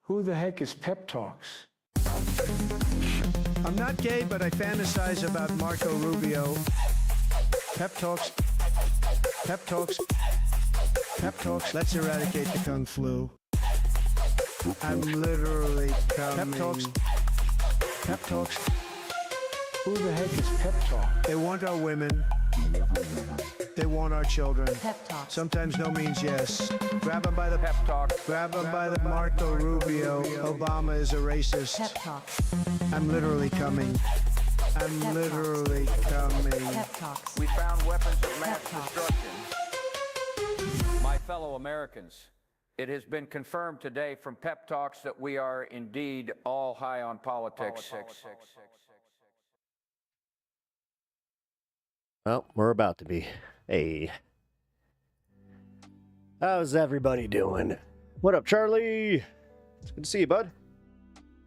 Who the heck is Pep Talks? I'm not gay, but I fantasize about Marco Rubio. Pep Talks. Pep Talks. Pep Talks. Let's eradicate the Kung Flu. I'm literally coming. Pep Talks. Pep Talks. Who the heck is Pep Talk? They want our women. They want our children. Pep Talks. Sometimes no means yes. Grab them by the Pep Talk. Grab them by the Marco Rubio. Obama is a racist. Pep Talks. I'm literally coming. I'm Pep literally coming. Pep Talks. We found weapons of mass Pep Talks. destruction. My fellow Americans, it has been confirmed today from Pep Talks that we are indeed all high on politics. Well, we're about to be. Hey. How's everybody doing? What up, Charlie? It's good to see you, bud.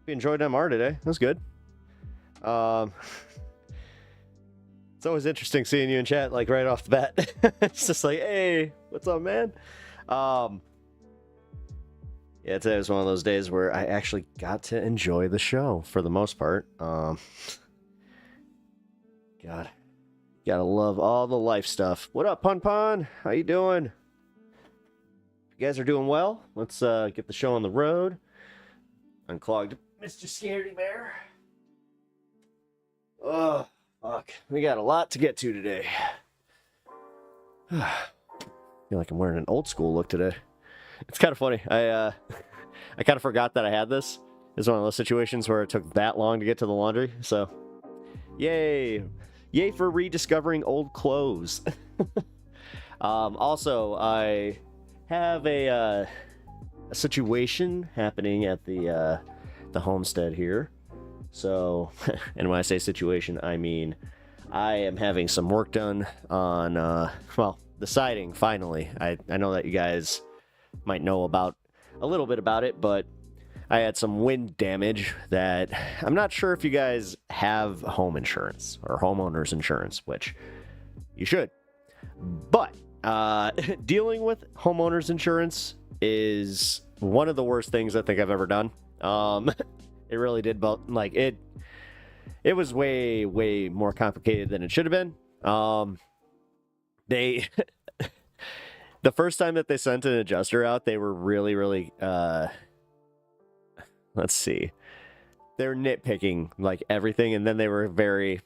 We enjoyed MR today. That was good. It's always interesting seeing you in chat, like, right off the bat. It's just like, hey, what's up, man? Yeah, today was one of those days where I actually got to enjoy the show, for the most part. God. Gotta love all the life stuff. What up, Pun Pun? How you doing? If you guys are doing well, let's get the show on the road. Unclogged Mr. Scaredy Bear. Oh, fuck. We got a lot to get to today. I feel like I'm wearing an old school look today. It's kind of funny. I kind of forgot that I had this. It's one of those situations where it took that long to get to the laundry. So, yay. Yay for rediscovering old clothes. Also, I have a situation happening at the homestead here. So, and when I say situation, I mean I am having some work done on, well, the siding, finally. I know that you guys might know about a little bit about it, but I had some wind damage that I'm not sure if you guys have home insurance or homeowners insurance, which you should. But dealing with homeowners insurance is one of the worst things I think I've ever done. It really did, but like it was way more complicated than it should have been. They the first time that they sent an adjuster out, they were really let's see. They're nitpicking like everything, and then they were very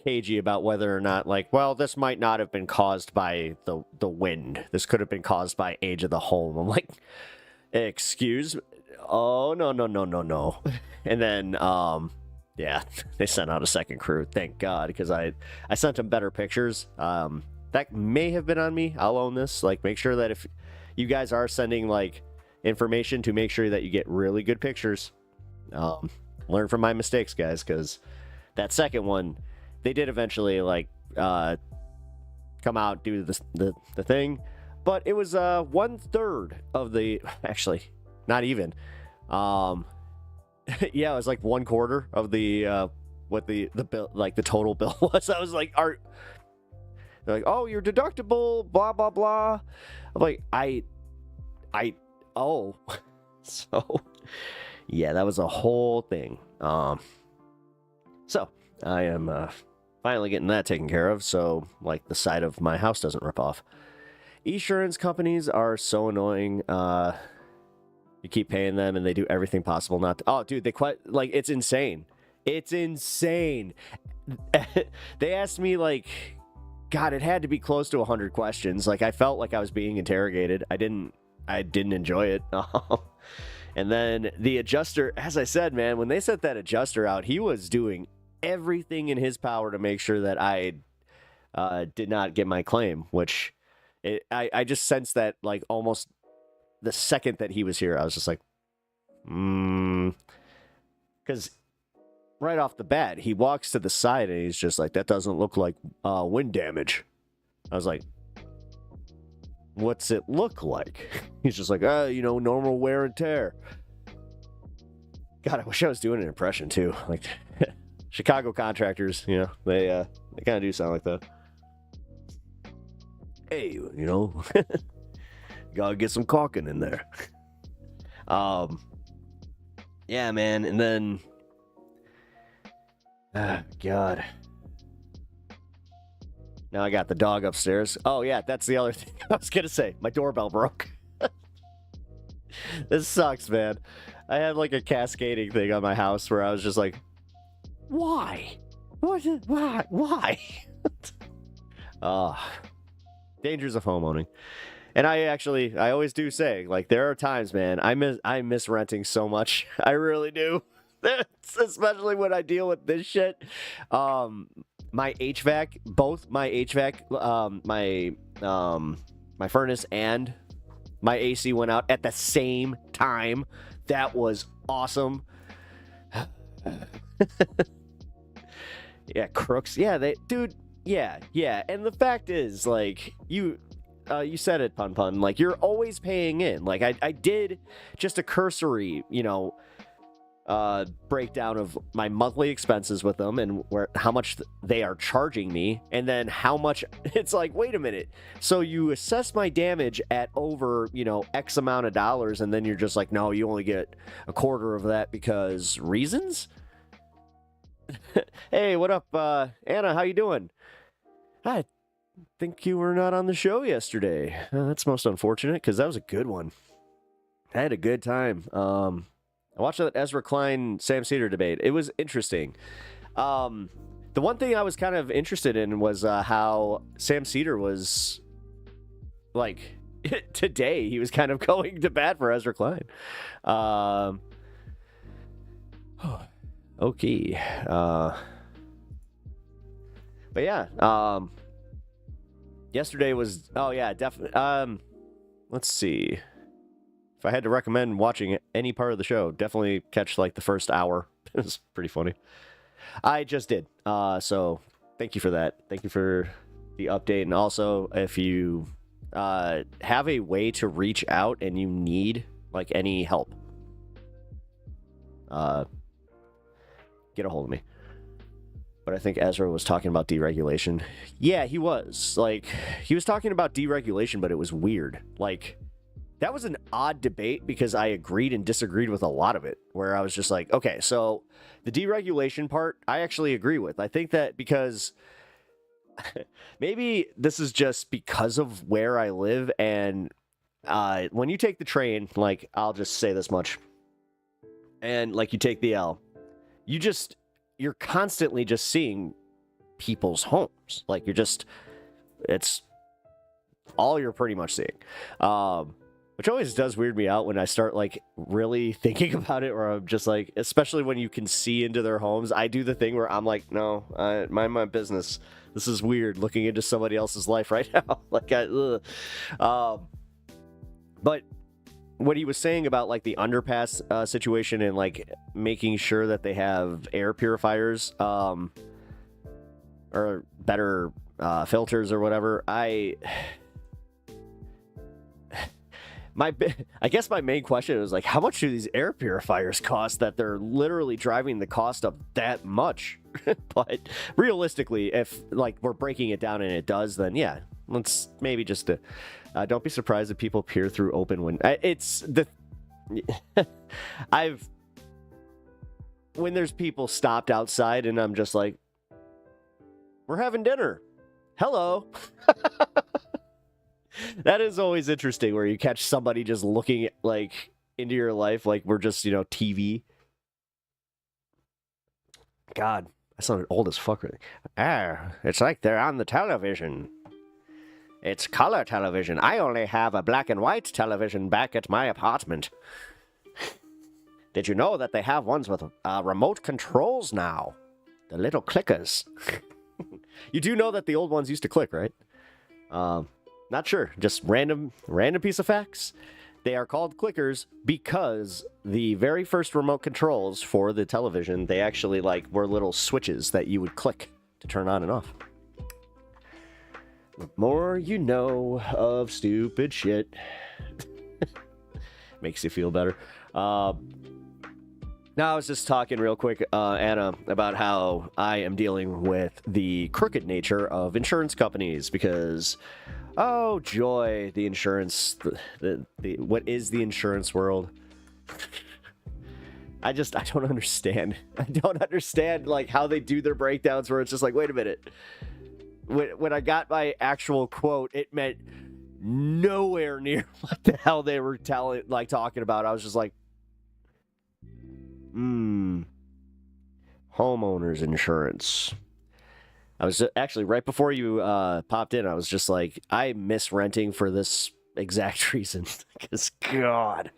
cagey about whether or not, like, well, this might not have been caused by the wind. This could have been caused by age of the home. I'm like, excuse me? Oh, no. And then, yeah, they sent out a second crew. Thank God, because I sent them better pictures. That may have been on me. I'll own this. Like, make sure that if you guys are sending, like, information, to make sure that you get really good pictures. Learn from my mistakes, guys, because that second one, they did eventually like come out, do the thing, but it was 1/3 of the, actually not even, yeah, it was like 1/4 of the what the bill, like the total bill was. I was like, they're like, oh, your deductible, blah blah blah. I'm like, oh. So, yeah, that was a whole thing. So, I am finally getting that taken care of, so, like, the side of my house doesn't rip off. Insurance companies are so annoying. You keep paying them, and they do everything possible not to... Oh, dude, like, it's insane. It's insane. They asked me, like... God, it had to be close to 100 questions. Like, I felt like I was being interrogated. I didn't enjoy it. And then the adjuster, as I said, man, when they sent that adjuster out, he was doing everything in his power to make sure that I did not get my claim, which I just sensed that, like, almost the second that he was here. I was just like, because right off the bat, he walks to the side and he's just like, that doesn't look like wind damage. I was like, what's it look like? He's just like, normal wear and tear. God, I wish I was doing an impression too. Like, Chicago contractors, they kind of do sound like that. Hey, gotta get some caulking in there. Yeah, man. And then, God. Now I got the dog upstairs. Oh, yeah, that's the other thing I was going to say. My doorbell broke. This sucks, man. I had like a cascading thing on my house where I was just like, why? Why? Dangers of homeowning. And I always do say, like, there are times, man, I miss renting so much. I really do. Especially when I deal with this shit. My HVAC, both my HVAC, my furnace and my AC went out at the same time. That was awesome. Yeah, crooks. Yeah, dude. Yeah. And the fact is, like, you said it, Pun. Like, you're always paying in. Like, I did just a cursory, breakdown of my monthly expenses with them and how much they are charging me, and then how much. It's like, wait a minute. So you assess my damage at over, X amount of dollars, and then you're just like, no, you only get a quarter of that because reasons. Hey, what up, Anna? How you doing? I think you were not on the show yesterday. That's most unfortunate because that was a good one. I had a good time. I watched that Ezra Klein Sam Cedar debate. It was interesting. The one thing I was kind of interested in was how Sam Cedar was, like, today he was kind of going to bat for Ezra Klein. Okay. But yeah, yesterday was, definitely, let's see. If I had to recommend watching any part of the show, definitely catch, like, the first hour. It was pretty funny. I just did. So thank you for that. Thank you for the update. And also, if you have a way to reach out and you need, like, any help, get a hold of me. But I think Ezra was talking about deregulation. Yeah, he was. Like, he was talking about deregulation, but it was weird. Like, that was an odd debate because I agreed and disagreed with a lot of it, where I was just like, okay, so the deregulation part, I actually agree with. I think that because maybe this is just because of where I live, and when you take the train, like, I'll just say this much, and, like, you take the L, you're constantly just seeing people's homes. Like, it's all you're pretty much seeing. Which always does weird me out when I start, like, really thinking about it, or I'm just like, especially when you can see into their homes. I do the thing where I'm like, no, mind my business. This is weird looking into somebody else's life right now. Like, but what he was saying about, like, the underpass situation and, like, making sure that they have air purifiers or better filters or whatever, I guess my main question was, like, how much do these air purifiers cost that they're literally driving the cost up that much? But realistically, if, like, we're breaking it down and it does, then yeah, let's maybe just don't be surprised if people peer through open windows. When there's people stopped outside and I'm just like, we're having dinner. Hello. That is always interesting, where you catch somebody just looking, like, into your life like we're just, TV. God, I sounded old as fuck. It's like they're on the television. It's color television. I only have a black and white television back at my apartment. Did you know that they have ones with remote controls now? The little clickers. You do know that the old ones used to click, right? Not sure. Just random piece of facts. They are called clickers because the very first remote controls for the television, they actually, like, were little switches that you would click to turn on and off. The more you know of stupid shit. Makes you feel better. Now, I was just talking real quick, Anna, about how I am dealing with the crooked nature of insurance companies because, oh joy, the insurance, what is the insurance world? I don't understand. I don't understand, like, how they do their breakdowns where it's just like, wait a minute. When I got my actual quote, it meant nowhere near what the hell they were talking about. I was just like, homeowners insurance. I was actually, right before you popped in, I was just like, I miss renting for this exact reason. Because, God.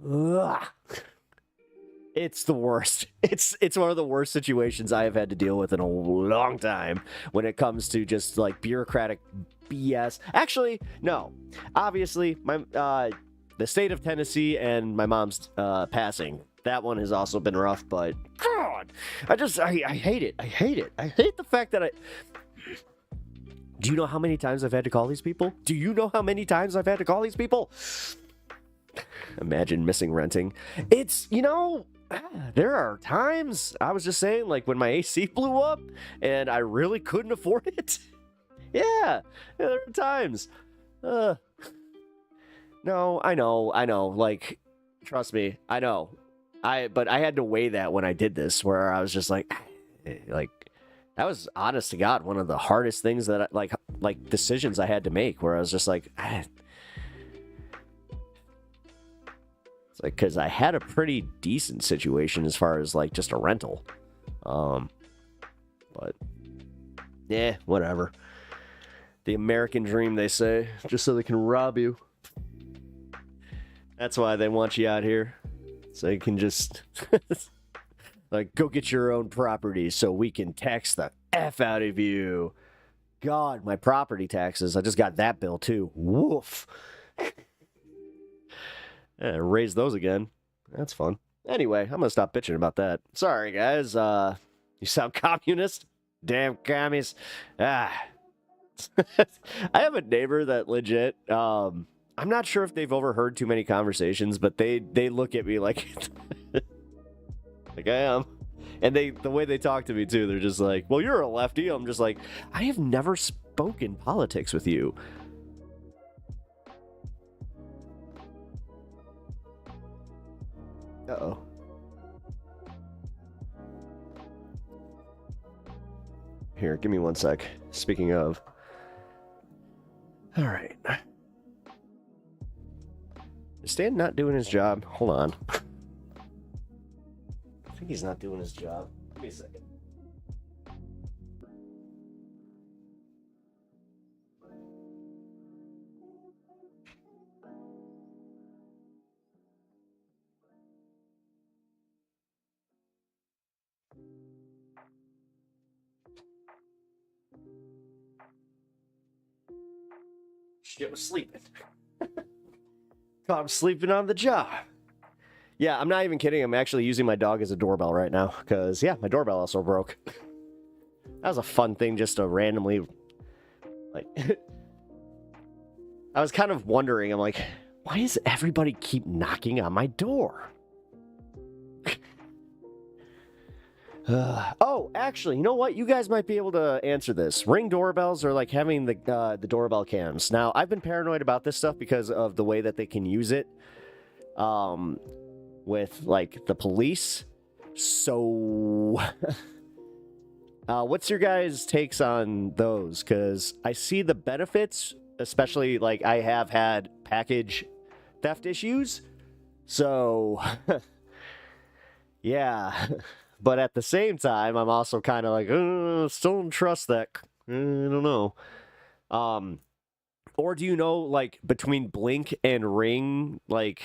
Ugh. It's the worst. It's one of the worst situations I have had to deal with in a long time when it comes to just like bureaucratic BS. Actually, no. Obviously, my the state of Tennessee and my mom's passing. That one has also been rough, but God, I hate it. I hate it. I hate the fact that Do you know how many times I've had to call these people? Do you know how many times I've had to call these people? Imagine missing renting. It's, there are times, I was just saying, like when my AC blew up and I really couldn't afford it. Yeah, there are times. No, I know, like, trust me, I know. But I had to weigh that when I did this, where I was just like, that was, honest to God, one of the hardest things that, like decisions I had to make, where I was just like, it's like, because I had a pretty decent situation as far as, like, just a rental. But, yeah, whatever. The American dream, they say, just so they can rob you. That's why they want you out here. So you can just, like, go get your own property so we can tax the F out of you. God, my property taxes. I just got that bill, too. Woof. Yeah, raise those again. That's fun. Anyway, I'm gonna stop bitching about that. Sorry, guys. You sound communist? Damn commies. I have a neighbor that legit, I'm not sure if they've overheard too many conversations, but they look at me like, like I am. And the way they talk to me, too, they're just like, well, you're a lefty. I'm just like, I have never spoken politics with you. Uh-oh. Here, give me one sec. Speaking of. All right. Is Stan not doing his job? Hold on. I think he's not doing his job. Give me a second. Shit was sleeping. I'm sleeping on the job. Yeah, I'm not even kidding. I'm actually using my dog as a doorbell right now. Because, yeah, my doorbell also broke. That was a fun thing just to randomly... like... I was kind of wondering, I'm like, why does everybody keep knocking on my door? Oh, actually, you know what? You guys might be able to answer this. Ring doorbells are like having the doorbell cams. Now, I've been paranoid about this stuff because of the way that they can use it with, like, the police. So, what's your guys' takes on those? Because I see the benefits, especially, like, I have had package theft issues. So, yeah. But at the same time, I'm also kind of like, still don't trust that. I don't know. Or do you know, like, between Blink and Ring, like,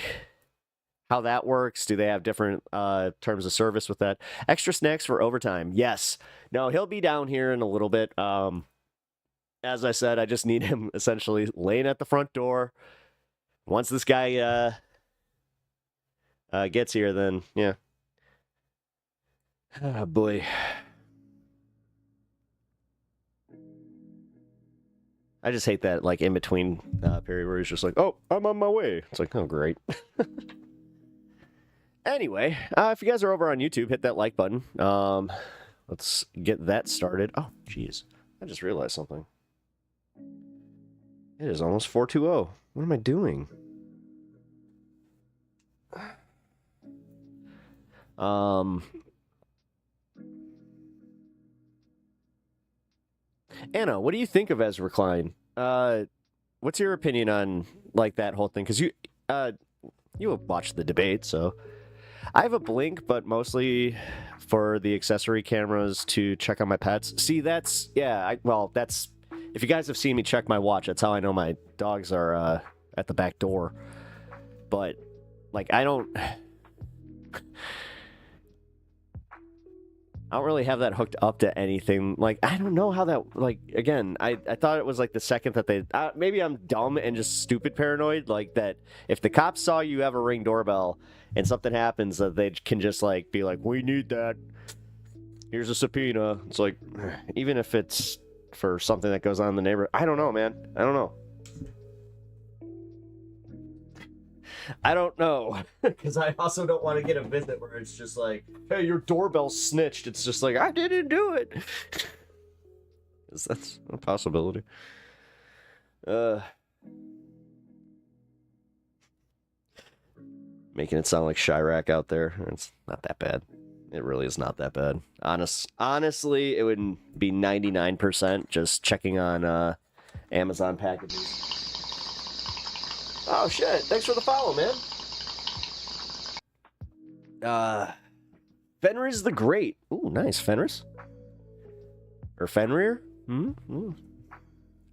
how that works? Do they have different terms of service with that? Extra snacks for overtime. Yes. No, he'll be down here in a little bit. As I said, I just need him essentially laying at the front door. Once this guy gets here, then, yeah. Oh, boy. I just hate that, like, in-between period where he's just like, oh, I'm on my way. It's like, oh, great. Anyway, if you guys are over on YouTube, hit that like button. Let's get that started. Oh, jeez. I just realized something. It is almost 4:20. What am I doing? Anna, what do you think of Ezra Klein? What's your opinion on like that whole thing? Because you have watched the debate, so I have a Blink, but mostly for the accessory cameras to check on my pets. See, that's that's if you guys have seen me check my watch, that's how I know my dogs are at the back door. But like I don't really have that hooked up to anything. Like, I don't know how that, like, again, I thought it was, like, the second that they, maybe I'm dumb and just stupid paranoid, like, that if the cops saw you have a Ring doorbell and something happens, that they can just, like, be like, we need that. Here's a subpoena. It's like, even if it's for something that goes on in the neighborhood. I don't know, man. I don't know. I don't know, because I also don't want to get a visit where it's just like, hey, your doorbell snitched. It's just like, I didn't do it. That's a possibility. Making it sound like Chirac out there. It's not that bad. It really is not that bad. Honestly, it would be 99% just checking on Amazon packages. Oh shit, thanks for the follow, man. Fenris the Great. Ooh, nice, Fenris. Or Fenrir? I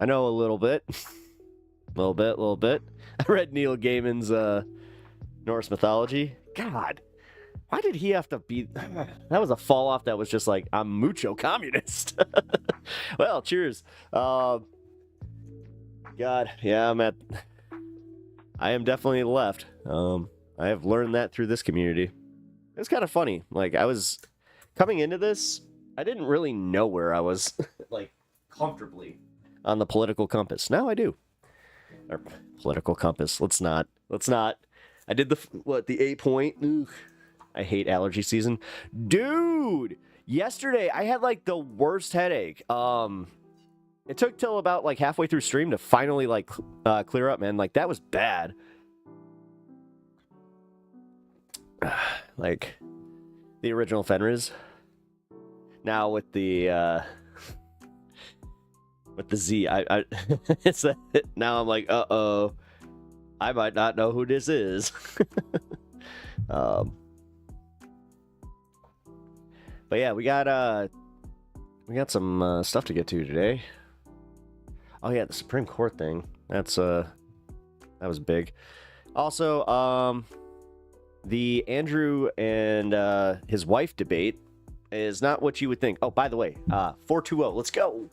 know a little bit. little bit. I read Neil Gaiman's Norse mythology. God, why did he have to be... That was a fall off that was just like, I'm mucho communist. Well, cheers. God, yeah, I am definitely left. I have learned that through this community. It's kind of funny. Like, I was coming into this, I didn't really know where I was, like, comfortably on the political compass. Now I do. Or, political compass. Let's not. I did the 8-point. Ugh. I hate allergy season. Dude! Yesterday, I had, like, the worst headache. It took till about, like, halfway through stream to finally, like, clear up, man. Like, that was bad. Like, the original Fenris. Now with the Z, it's now I'm like, uh-oh. I might not know who this is. But yeah, we got some stuff to get to today. Oh yeah, the Supreme Court thing. That was big. Also, the Andrew and his wife debate is not what you would think. Oh, by the way, 420, let's go.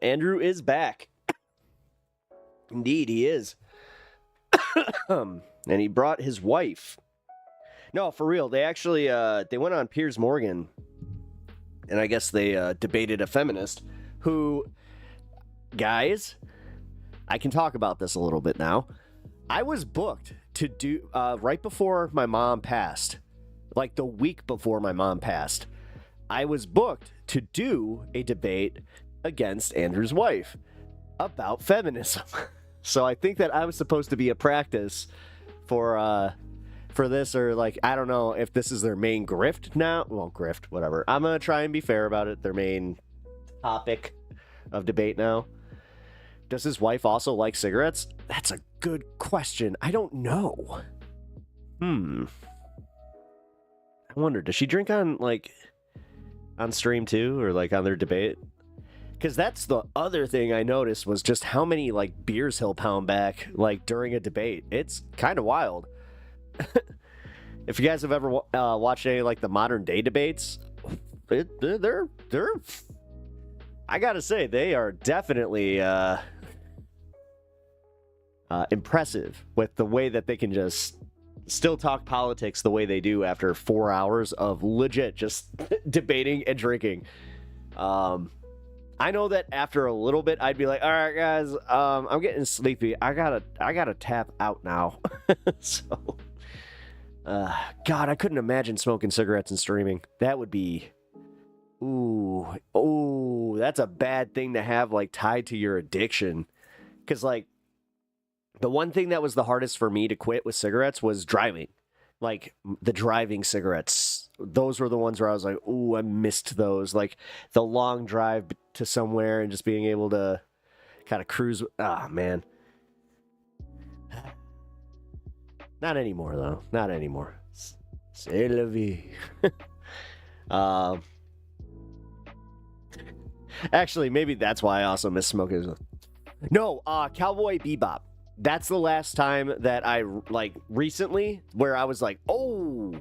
Andrew is back. Indeed, he is. And he brought his wife. No, for real. They actually they went on Piers Morgan, and I guess they debated a feminist who, guys, I can talk about this a little bit now. I was booked to do right before my mom passed, like the week before my mom passed. I was booked to do a debate against Andrew's wife about feminism. So I think that I was supposed to be a practice for this, or like, I don't know if this is their main grift now. Well, grift, whatever. I'm gonna try and be fair about it. Their main topic of debate now. Does his wife also like cigarettes? That's a good question. I don't know. I wonder, does she drink on stream too, or like on their debate? Because that's the other thing I noticed was just how many like beers he'll pound back like during a debate. It's kind of wild. If you guys have ever watched any like the modern day debates, they're I gotta say they are definitely impressive with the way that they can just still talk politics the way they do after 4 hours of legit just debating and drinking. I know that after a little bit, I'd be like, all right, guys, I'm getting sleepy. I gotta tap out now. So, God, I couldn't imagine smoking cigarettes and streaming. That would be, ooh, that's a bad thing to have, like, tied to your addiction. Because, like, the one thing that was the hardest for me to quit with cigarettes was driving. Like, the driving cigarettes. Those were the ones where I was like, ooh, I missed those. Like, the long drive to somewhere and just being able to kind of cruise. Ah, man. Not anymore, though. Not anymore. C'est la vie. Actually, maybe that's why I also miss smoking. No, Cowboy Bebop. That's the last time that I, like, recently, where I was like, oh,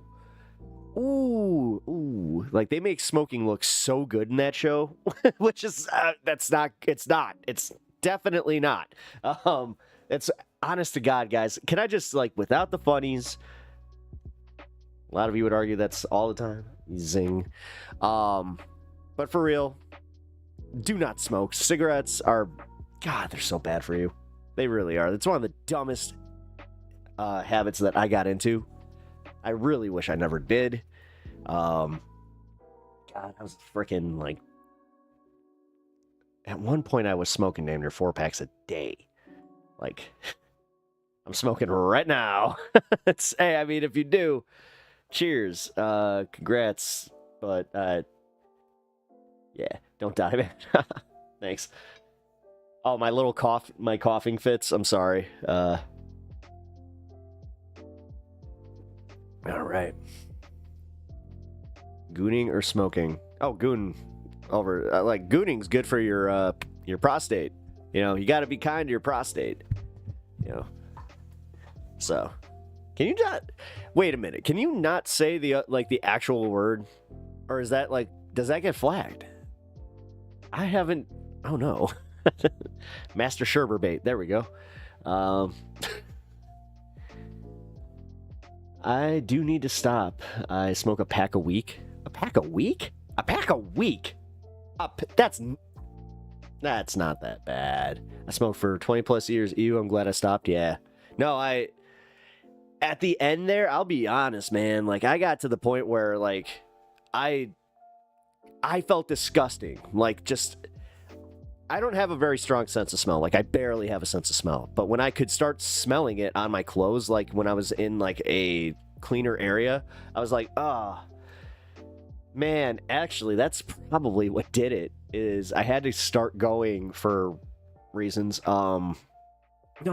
ooh. Like, they make smoking look so good in that show, which is, it's definitely not. It's honest to God, guys. Can I just, like, without the funnies, a lot of you would argue that's all the time. Zing. But for real, do not smoke. Cigarettes are, God, they're so bad for you. They really are. It's one of the dumbest habits that I got into. I really wish I never did. God, I was freaking, like, at one point I was smoking damn near 4 packs a day. Like, I'm smoking right now. Hey, I mean, if you do, cheers. Congrats. But, yeah, don't die, man. Thanks. Oh, my little my coughing fits. I'm sorry. All right. Gooning or smoking? Oh, goon over. Like, gooning's good for your prostate. You know, you got to be kind to your prostate. You know. So, can you not? Wait a minute. Can you not say the the actual word, or is that like? Does that get flagged? I haven't. Oh no. Master Sherber bait. There we go. I do need to stop. I smoke a pack a week. A pack a week? A pack a week? That's not that bad. I smoked for 20 plus years. Ew, I'm glad I stopped. Yeah. No, at the end there, I'll be honest, man. Like, I got to the point where, like, I felt disgusting. Like, just, I don't have a very strong sense of smell. Like, I barely have a sense of smell. But when I could start smelling it on my clothes, like when I was in like a cleaner area, I was like, oh, man, actually, that's probably what did it. Is I had to start going for reasons. No,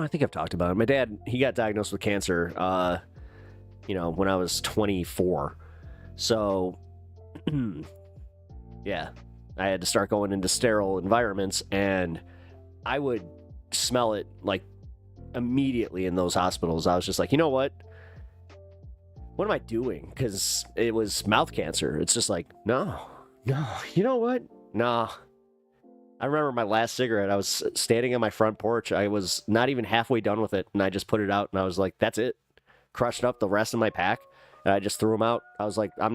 I think I've talked about it. My dad, he got diagnosed with cancer, when I was 24. So, yeah. I had to start going into sterile environments, and I would smell it, like, immediately in those hospitals. I was just like, you know what? What am I doing? Because it was mouth cancer. It's just like, no. You know what? No. I remember my last cigarette. I was standing on my front porch. I was not even halfway done with it, and I just put it out, and I was like, that's it. Crushed up the rest of my pack, and I just threw them out. I was like, I'm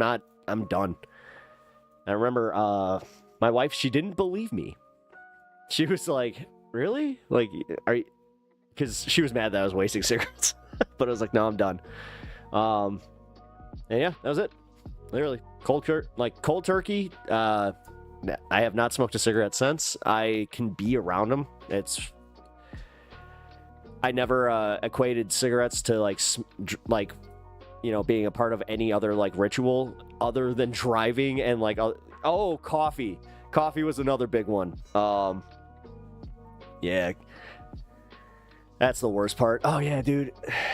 done. I remember, my wife, she didn't believe me. She was like, really? Like, are you... Because she was mad that I was wasting cigarettes. But I was like, no, I'm done. And yeah, that was it. Literally. Cold turkey. I have not smoked a cigarette since. I can be around them. I never equated cigarettes to being a part of any other like ritual other than driving and like, oh, coffee. Coffee was another big one. Yeah. That's the worst part. Oh yeah, dude.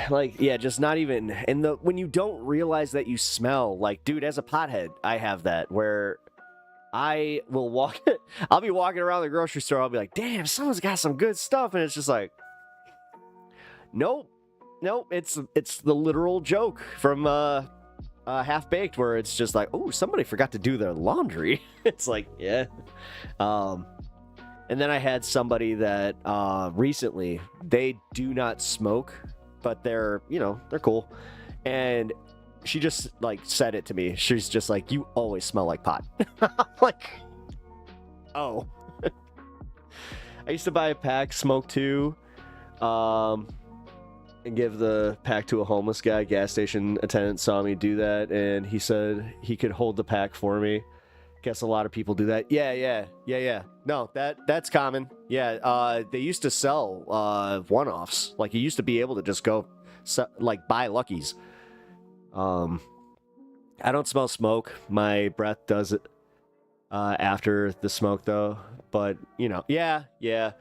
Like, yeah, just not even. And when you don't realize that you smell, like, dude, as a pothead, I have that where I will I'll be walking around the grocery store. I'll be like, damn, someone's got some good stuff. And it's just like, nope. It's the literal joke from Half Baked, where it's just like, oh, somebody forgot to do their laundry. It's like, yeah. And then I had somebody that recently, they do not smoke, but they're cool. And she just like said it to me. She's just like, "You always smell like pot." I'm like, oh. I used to buy a pack, smoke 2, and give the pack to a homeless guy. Gas station attendant saw me do that, and he said he could hold the pack for me. Guess a lot of people do that. Yeah. No, that's common. Yeah, they used to sell one-offs. Like, you used to be able to just go like buy Luckies. I don't smell smoke. My breath does it after the smoke, though. But, you know, yeah. Yeah.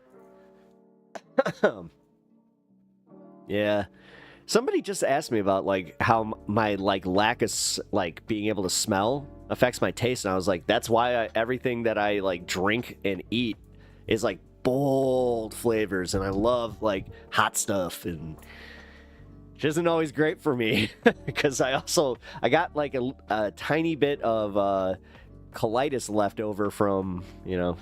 Somebody just asked me about, like, how my, like, lack of, like, being able to smell affects my taste. And I was like, that's why everything that I, like, drink and eat is, like, bold flavors. And I love, like, hot stuff, and which isn't always great for me because I got like a tiny bit of colitis left over from, you know,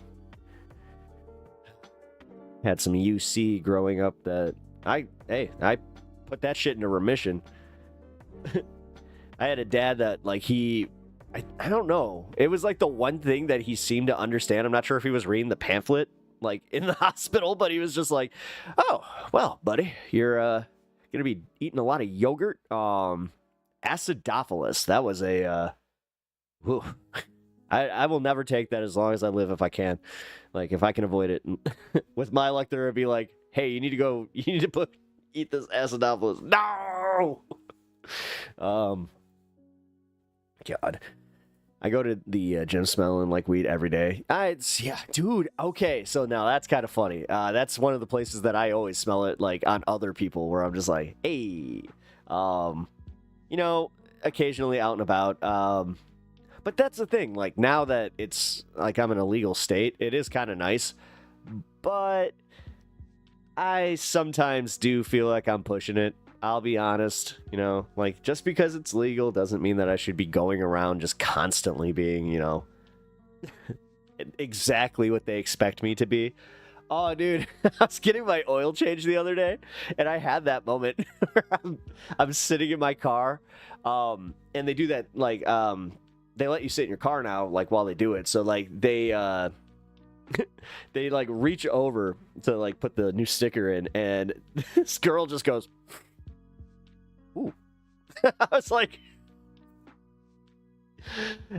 had some UC growing up that I put that shit into remission. I had a dad that, like, I don't know. It was like the one thing that he seemed to understand. I'm not sure if he was reading the pamphlet, like, in the hospital, but he was just like, "Oh, well, buddy, you're gonna be eating a lot of yogurt. Acidophilus. That was a I will never take that as long as I live if I can. Like, if I can avoid it. With my luck, there would be like, hey, you need to eat this acidophilus. No. God. I go to the gym smelling like weed every day. Yeah, dude. Okay, so now that's kind of funny. That's one of the places that I always smell it, like, on other people, where I'm just like, hey, you know, occasionally out and about. But that's the thing. Like, now that it's like I'm in a legal state, it is kind of nice. But I sometimes do feel like I'm pushing it. I'll be honest, you know, like, just because it's legal doesn't mean that I should be going around just constantly being, you know, exactly what they expect me to be. Oh, dude, I was getting my oil change the other day, and I had that moment where I'm sitting in my car, and they do that, like, they let you sit in your car now, like, while they do it. So, like, they like, reach over to, like, put the new sticker in, and this girl just goes, ooh. I was like,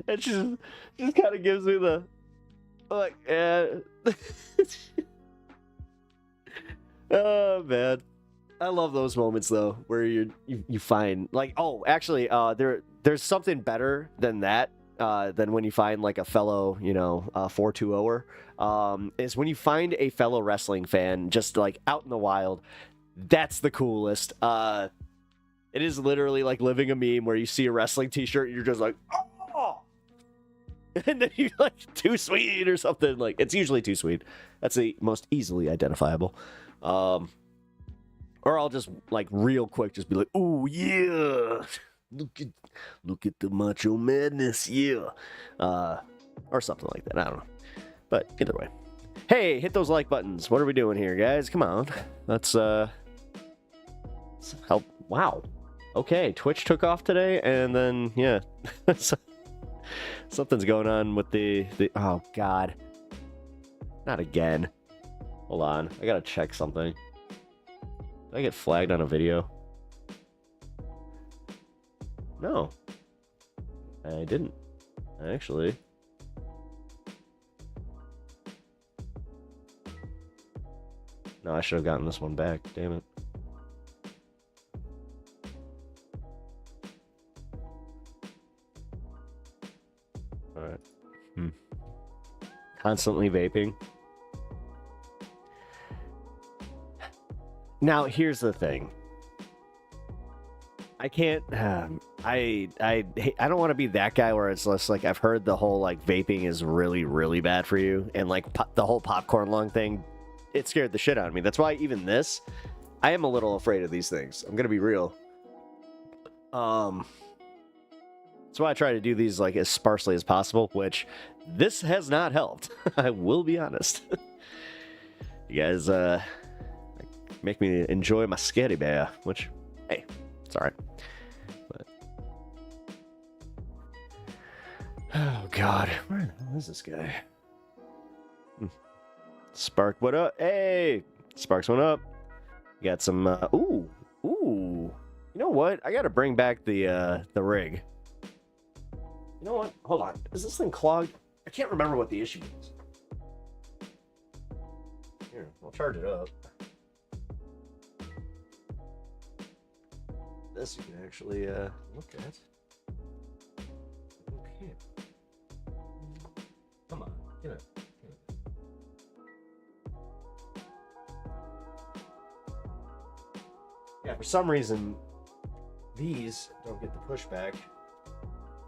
and she just kind of gives me the, like, oh, man. I love those moments, though, where you find, like, oh, actually, there's something better than that, than when you find, like, a fellow, you know, 420er, is when you find a fellow wrestling fan just, like, out in the wild. That's the coolest. It is literally like living a meme where you see a wrestling t-shirt and you're just like, oh! And then you're like, too sweet or something. Like, it's usually too sweet. That's the most easily identifiable. Or I'll just, like, real quick just be like, oh, yeah! Look at the macho madness, yeah! Or something like that. I don't know. But either way. Hey, hit those like buttons. What are we doing here, guys? Come on. Let's help. Wow. Okay, Twitch took off today, and then, yeah. Something's going on with the... Oh, God. Not again. Hold on. I gotta check something. Did I get flagged on a video? No. I didn't. Actually. No, I should have gotten this one back. Damn it. Alright. Constantly vaping. Now, here's the thing. I can't, I don't want to be that guy where it's less like, I've heard the whole, like, vaping is really, really bad for you. And, like, the whole popcorn lung thing, it scared the shit out of me. That's why even this, I am a little afraid of these things. I'm going to be real. That's why I try to do these, like, as sparsely as possible, which this has not helped. I will be honest. You guys, make me enjoy my sketty bear, which, hey, it's alright. Oh, God. Where the hell is this guy? Spark, what up? Hey! Sparks, what up? Got some, ooh. You know what? I gotta bring back the rig. You know what? Hold on. Is this thing clogged? I can't remember what the issue is. Here, I'll charge it up. This you can actually, look at. Okay. Come on, get it. Yeah, for some reason, these don't get the pushback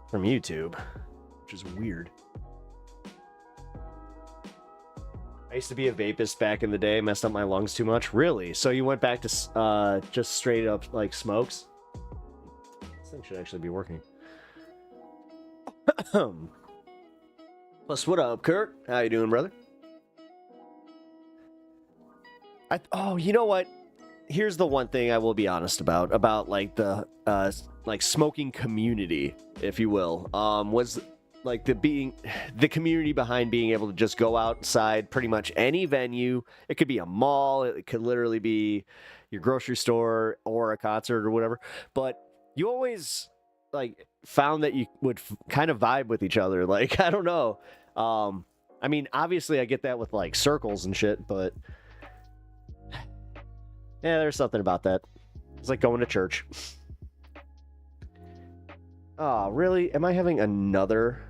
from YouTube, which is weird. I used to be a vapist back in the day, messed up my lungs too much. Really? So you went back to just straight up like smokes? This thing should actually be working. Plus, what up, Kurt? How you doing, brother? Oh, you know what? Here's the one thing I will be honest about like the like smoking community, if you will, was like the community behind being able to just go outside pretty much any venue. It could be a mall, it could literally be your grocery store or a concert or whatever. But you always like found that you would kind of vibe with each other. Like, I don't know. I mean, obviously I get that with like circles and shit, but yeah, there's something about that. It's like going to church. Oh, really? Am I having another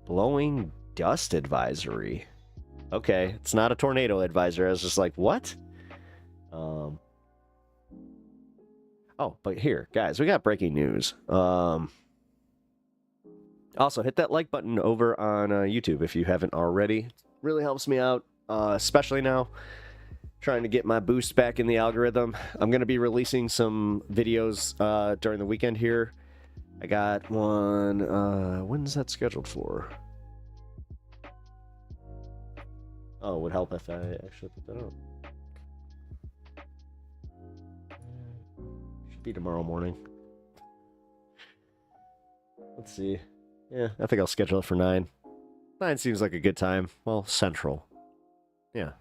blowing dust advisory? Okay, it's not a tornado advisory. I was just like, what? Oh, but here, guys, we got breaking news. Also, hit that like button over on YouTube if you haven't already. It really helps me out, especially now. Trying to get my boost back in the algorithm. I'm going to be releasing some videos during the weekend here. I got one. When's that scheduled for? Oh, it would help if I actually put that up. Should be tomorrow morning. Let's see. Yeah, I think I'll schedule it for 9. 9 seems like a good time. Well, Central. Yeah.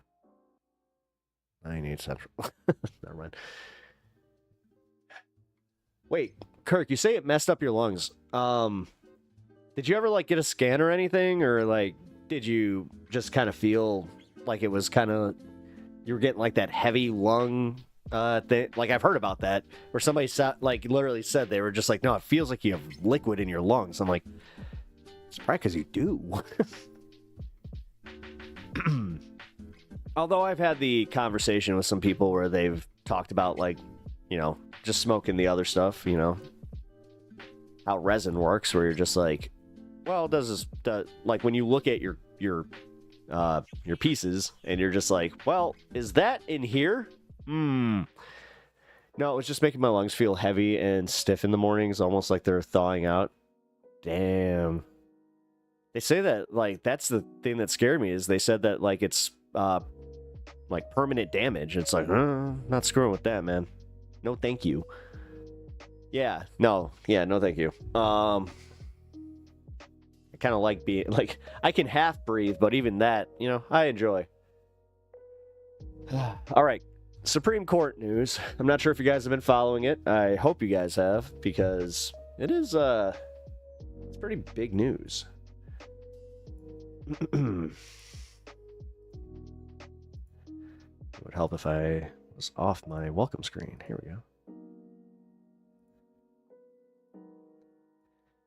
9/8 Central. Never mind. Wait, Kirk, you say it messed up your lungs. Did you ever like get a scan or anything, or like did you just kind of feel like it was kind of you were getting like that heavy lung thing? Like I've heard about that, where somebody like literally said they were just like, no, it feels like you have liquid in your lungs. I'm like, it's probably because you do. Although I've had the conversation with some people where they've talked about, like, you know, just smoking the other stuff, you know, how resin works, where you're just like, well, like when you look at your pieces and you're just like, well, is that in here? No, it was just making my lungs feel heavy and stiff in the mornings, almost like they're thawing out. Damn. They say that, like, that's the thing that scared me, is they said that, like, it's like permanent damage. It's like, not screwing with that, man. No thank you. No thank you. I kind of like being like, I can half breathe, but even that, you know, I enjoy. All right, Supreme Court news. I'm not sure if you guys have been following it. I hope you guys have, because it is it's pretty big news. It would help if I was off my welcome screen. Here we go.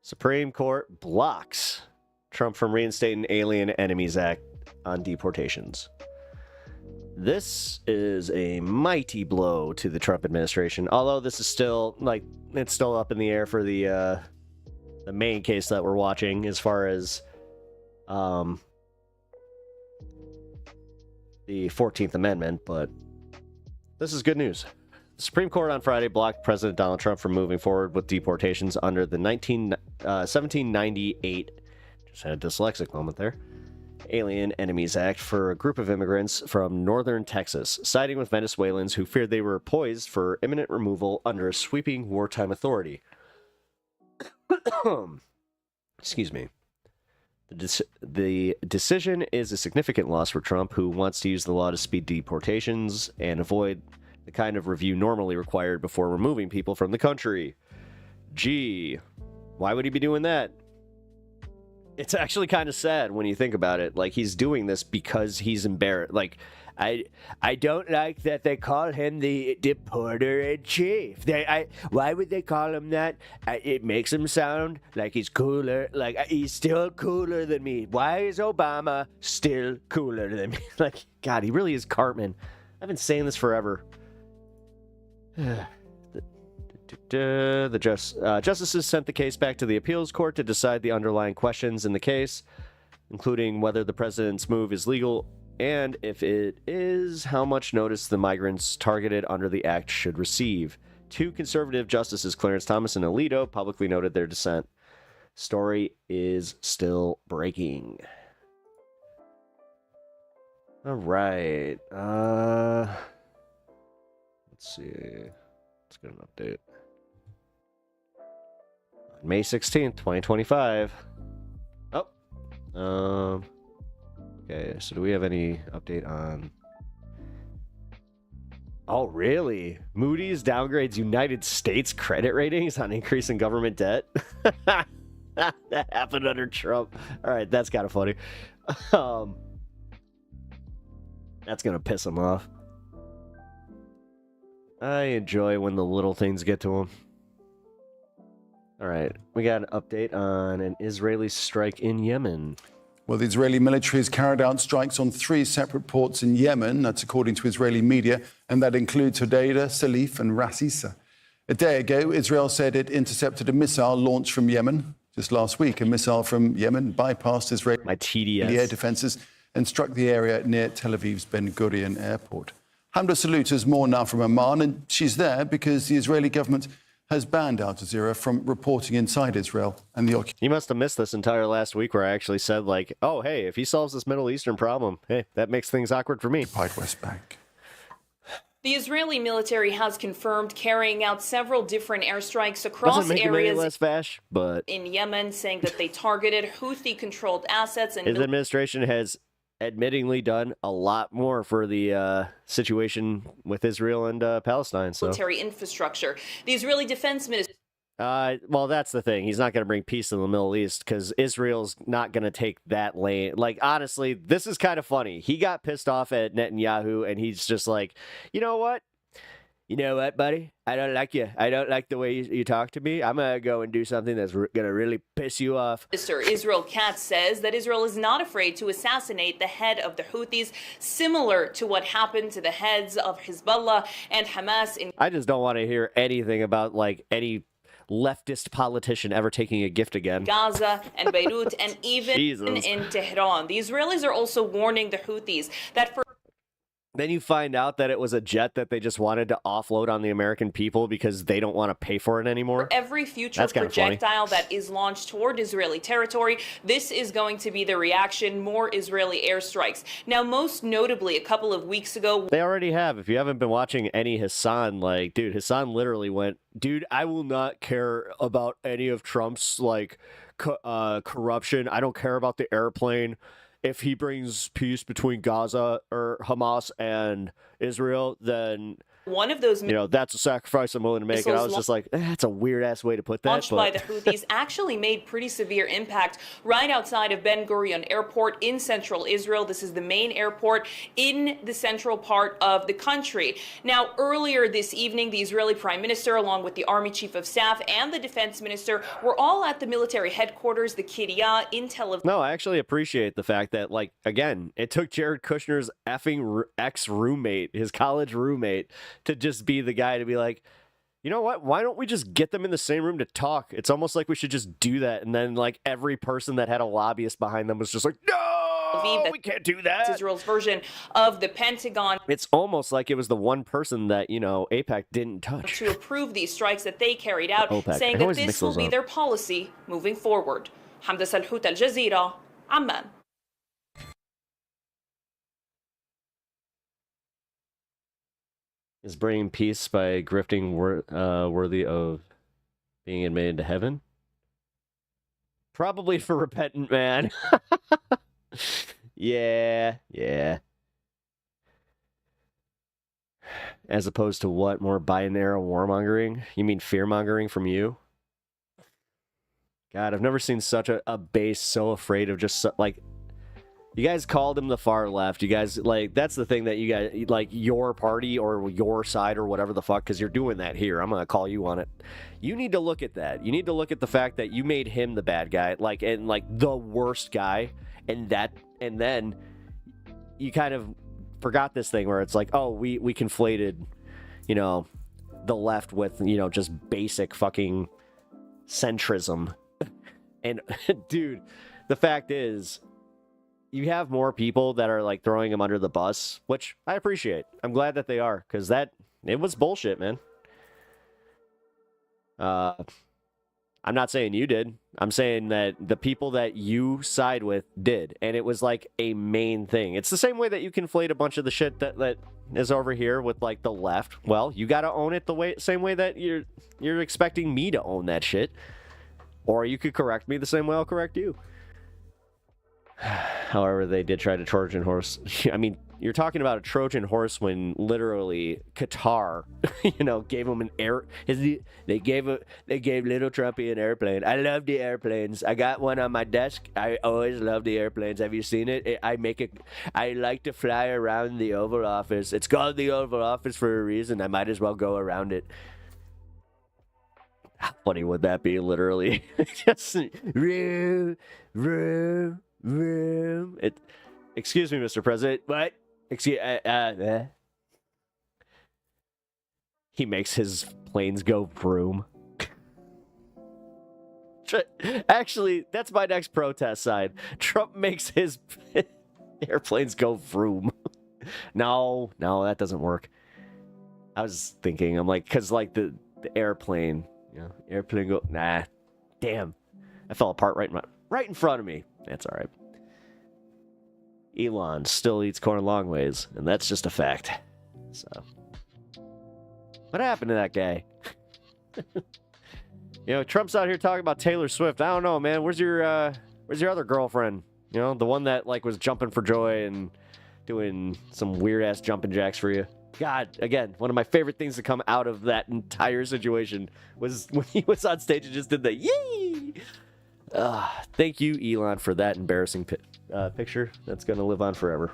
Supreme Court blocks Trump from reinstating Alien Enemies Act on deportations. This is a mighty blow to the Trump administration, although this is still, like, it's still up in the air for the main case that we're watching, as far as the 14th Amendment, but this is good news. The Supreme Court on Friday blocked President Donald Trump from moving forward with deportations under the 1798, just had a dyslexic moment there, Alien Enemies Act for a group of immigrants from northern Texas, siding with Venezuelans who feared they were poised for imminent removal under a sweeping wartime authority. Excuse me. The decision is a significant loss for Trump, who wants to use the law to speed deportations and avoid the kind of review normally required before removing people from the country. Gee, why would he be doing that? It's actually kind of sad when you think about it. Like, he's doing this because he's embarrassed. Like, I don't like that they call him the deporter-in-chief. Why would they call him that? It makes him sound like he's cooler. Like, he's still cooler than me. Why is Obama still cooler than me? Like, God, he really is Cartman. I've been saying this forever. The justices sent the case back to the appeals court to decide the underlying questions in the case, including whether the president's move is legal, and if it is, how much notice the migrants targeted under the act should receive. Two conservative justices, Clarence Thomas and Alito, publicly noted their dissent. Story is still breaking. All right. Let's see. Let's get an update. May 16th, 2025. Oh. Okay, so do we have any update on... Oh, really? Moody's downgrades United States credit ratings on increasing government debt? That happened under Trump. All right, that's kind of funny. That's going to piss him off. I enjoy when the little things get to him. All right, we got an update on an Israeli strike in Yemen. Well, the Israeli military has carried out strikes on 3 separate ports in Yemen. That's according to Israeli media, and that includes Hodeidah, Salif and Ras Isa. A day ago, Israel said it intercepted a missile launched from Yemen. Just last week, a missile from Yemen bypassed Israeli air defenses and struck the area near Tel Aviv's Ben Gurion airport. Hamda Salut has more now from Amman, and she's there because the Israeli government has banned Al Jazeera from reporting inside Israel and the occupation. You must have missed this entire last week where I actually said, like, oh, hey, if he solves this Middle Eastern problem, hey, that makes things awkward for me. West Bank. The Israeli military has confirmed carrying out several different airstrikes across areas less vash, but in Yemen, saying that they targeted Houthi-controlled assets and his administration has admittingly done a lot more for the situation with Israel and Palestine. So military infrastructure. The Israeli defense minister. Well, that's the thing. He's not going to bring peace in the Middle East because Israel's not going to take that lane. Like, honestly, this is kind of funny. He got pissed off at Netanyahu, and he's just like, you know what? You know what, buddy? I don't like you. I don't like the way you talk to me. I'm going to go and do something that's going to really piss you off. Minister Israel Katz says that Israel is not afraid to assassinate the head of the Houthis, similar to what happened to the heads of Hezbollah and Hamas in I just don't want to hear anything about, like, any leftist politician ever taking a gift again. Gaza and Beirut and even in Tehran. The Israelis are also warning the Houthis that for Then you find out that it was a jet that they just wanted to offload on the American people because they don't want to pay for it anymore. For every future projectile that is launched toward Israeli territory, this is going to be the reaction, more Israeli airstrikes. Now, most notably, a couple of weeks ago... They already have. If you haven't been watching any Hassan, like, dude, Hassan literally went, dude, I will not care about any of Trump's, like, corruption. I don't care about the airplane. If he brings peace between Gaza or Hamas and Israel, then one of those, that's a sacrifice I'm willing to make. And I was just like, that's a weird ass way to put that. Launched by the Houthis actually made pretty severe impact right outside of Ben Gurion Airport in central Israel. This is the main airport in the central part of the country. Now, earlier this evening, the Israeli Prime Minister, along with the Army Chief of Staff and the Defense Minister, were all at the military headquarters, the Kiryat, in Tel Aviv. No, I actually appreciate the fact that, like, again, it took Jared Kushner's effing ex-roommate, his college roommate, to just be the guy to be like, you know what? Why don't we just get them in the same room to talk? It's almost like we should just do that. And then, like, every person that had a lobbyist behind them was just like, no, we can't do that. Israel's version of the Pentagon. It's almost like it was the one person that, AIPAC didn't touch. To approve these strikes that they carried out, saying that this will be their policy moving forward. Hamda Salhout, Al Jazeera, Amman. Is bringing peace by grifting worthy of being admitted to heaven? Probably for repentant man. Yeah. As opposed to what? More binary warmongering? You mean fear-mongering from you? God, I've never seen such a base so afraid of just, like... You guys called him the far left. You guys, like, that's the thing that you guys, like, your party or your side or whatever the fuck, because you're doing that here. I'm going to call you on it. You need to look at that. You need to look at the fact that you made him the bad guy, like, and, like, the worst guy, and then you kind of forgot this thing where it's like, oh, we conflated, you know, the left with, you know, just basic fucking centrism. And, dude, the fact is... You have more people that are, like, throwing him under the bus, which I appreciate. I'm glad that they are, because it was bullshit, man. I'm not saying you did. I'm saying that the people that you side with did, and it was, like, a main thing. It's the same way that you conflate a bunch of the shit that is over here with, like, the left. Well, you gotta own it the same way that you're expecting me to own that shit. Or you could correct me the same way I'll correct you. However, they did try to Trojan horse. I mean, you're talking about a Trojan horse when literally Qatar, you know, gave him an air. They gave little Trumpy an airplane. I love the airplanes. I got one on my desk. I always love the airplanes. Have you seen it? I like to fly around the Oval Office. It's called the Oval Office for a reason. I might as well go around it. How funny would that be? Literally, just excuse me, Mr. President. What? He makes his planes go vroom. Actually, that's my next protest sign. Trump makes his airplanes go vroom. No, that doesn't work. I was thinking, I'm like, because like the airplane, you know, airplane go. Nah, damn, I fell apart right in front of me. That's all right. Elon still eats corn long ways, and that's just a fact. So, what happened to that guy? You know, Trump's out here talking about Taylor Swift. I don't know, man. Where's your other girlfriend? You know, the one that like was jumping for joy and doing some weird ass jumping jacks for you. God, again, one of my favorite things to come out of that entire situation was when he was on stage and just did the yee. Thank you, Elon, for that embarrassing picture. That's going to live on forever.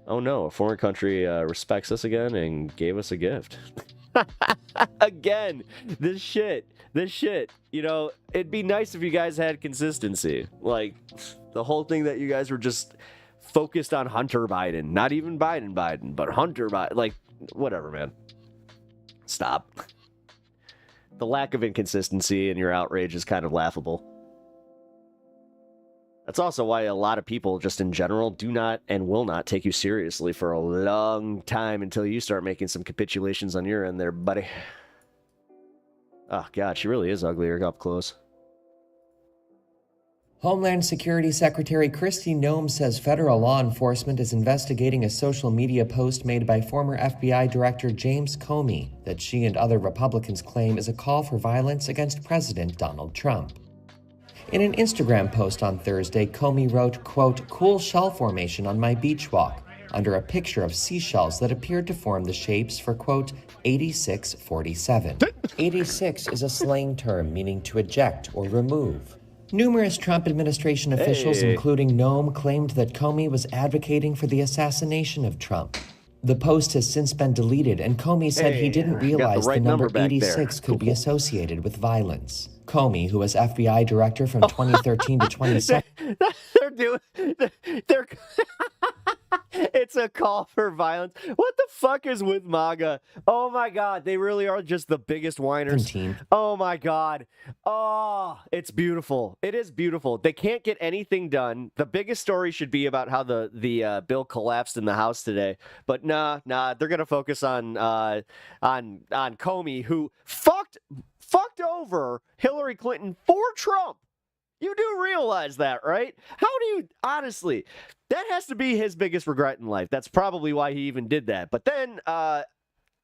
Oh no, a foreign country respects us again and gave us a gift. Again, this shit. You know, it'd be nice if you guys had consistency. Like, the whole thing that you guys were just focused on Hunter Biden. Not even Biden, but Hunter Biden. Like, whatever, man. Stop. The lack of inconsistency in your outrage is kind of laughable. That's also why a lot of people, just in general, do not and will not take you seriously for a long time until you start making some capitulations on your end there, buddy. Oh, God, she really is uglier up close. Homeland Security Secretary Kristi Noem says federal law enforcement is investigating a social media post made by former FBI Director James Comey that she and other Republicans claim is a call for violence against President Donald Trump. In an Instagram post on Thursday, Comey wrote, quote, "Cool shell formation on my beach walk," under a picture of seashells that appeared to form the shapes for, quote, 8647. 86 is a slang term meaning to eject or remove. Numerous Trump administration officials, including Noem, claimed that Comey was advocating for the assassination of Trump. The post has since been deleted, and Comey said he didn't realize the number 86 could be associated with violence. Comey, who was FBI director from 2013 to 2017. They're it's a call for violence. What the fuck is with MAGA? Oh my God, they really are just the biggest whiners. Oh my God. Oh, it's beautiful. It is beautiful. They can't get anything done. The biggest story should be about how the bill collapsed in the House today. But nah, they're gonna focus on Comey, who fucked over Hillary Clinton for Trump. You do realize that, right? How do you, honestly, that has to be his biggest regret in life. That's probably why he even did that. But then, I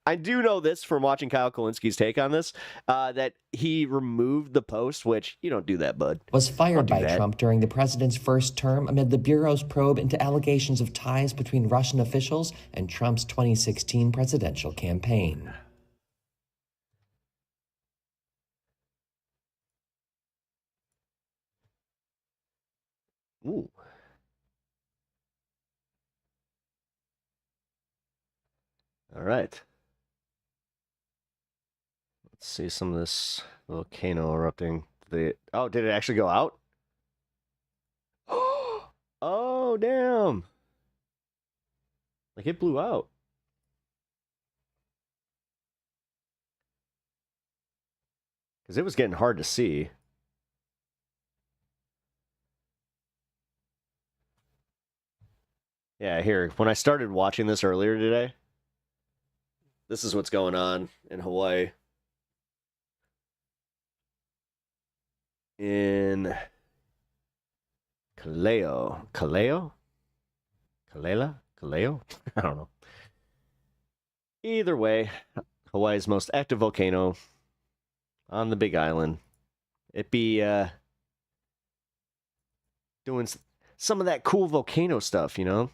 I do know this from watching Kyle Kalinski's take on this, that he removed the post, which you don't do that, bud. Was fired by Trump during the president's first term amid the Bureau's probe into allegations of ties between Russian officials and Trump's 2016 presidential campaign. Ooh. All right. Let's see some of this volcano erupting. Oh, did it actually go out? Oh, damn. Like it blew out. Because it was getting hard to see. Yeah, here, when I started watching this earlier today, this is what's going on in Hawaii. In Kaleo? Kalela? I don't know. Either way, Hawaii's most active volcano on the Big Island. It be doing some of that cool volcano stuff, you know?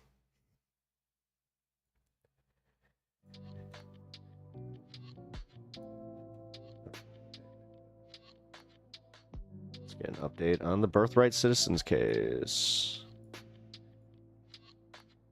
Get an update on the Birthright Citizens case.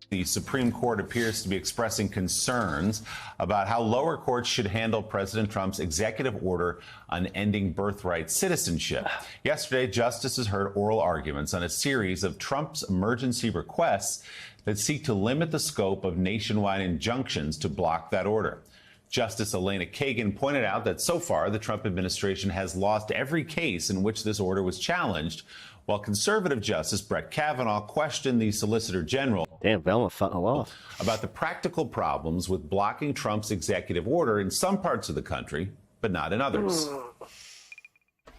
The Supreme Court appears to be expressing concerns about how lower courts should handle President Trump's executive order on ending birthright citizenship. Yesterday, justices heard oral arguments on a series of Trump's emergency requests that seek to limit the scope of nationwide injunctions to block that order. Justice Elena Kagan pointed out that so far the Trump administration has lost every case in which this order was challenged, while conservative Justice Brett Kavanaugh questioned the Solicitor General about the practical problems with blocking Trump's executive order in some parts of the country, but not in others.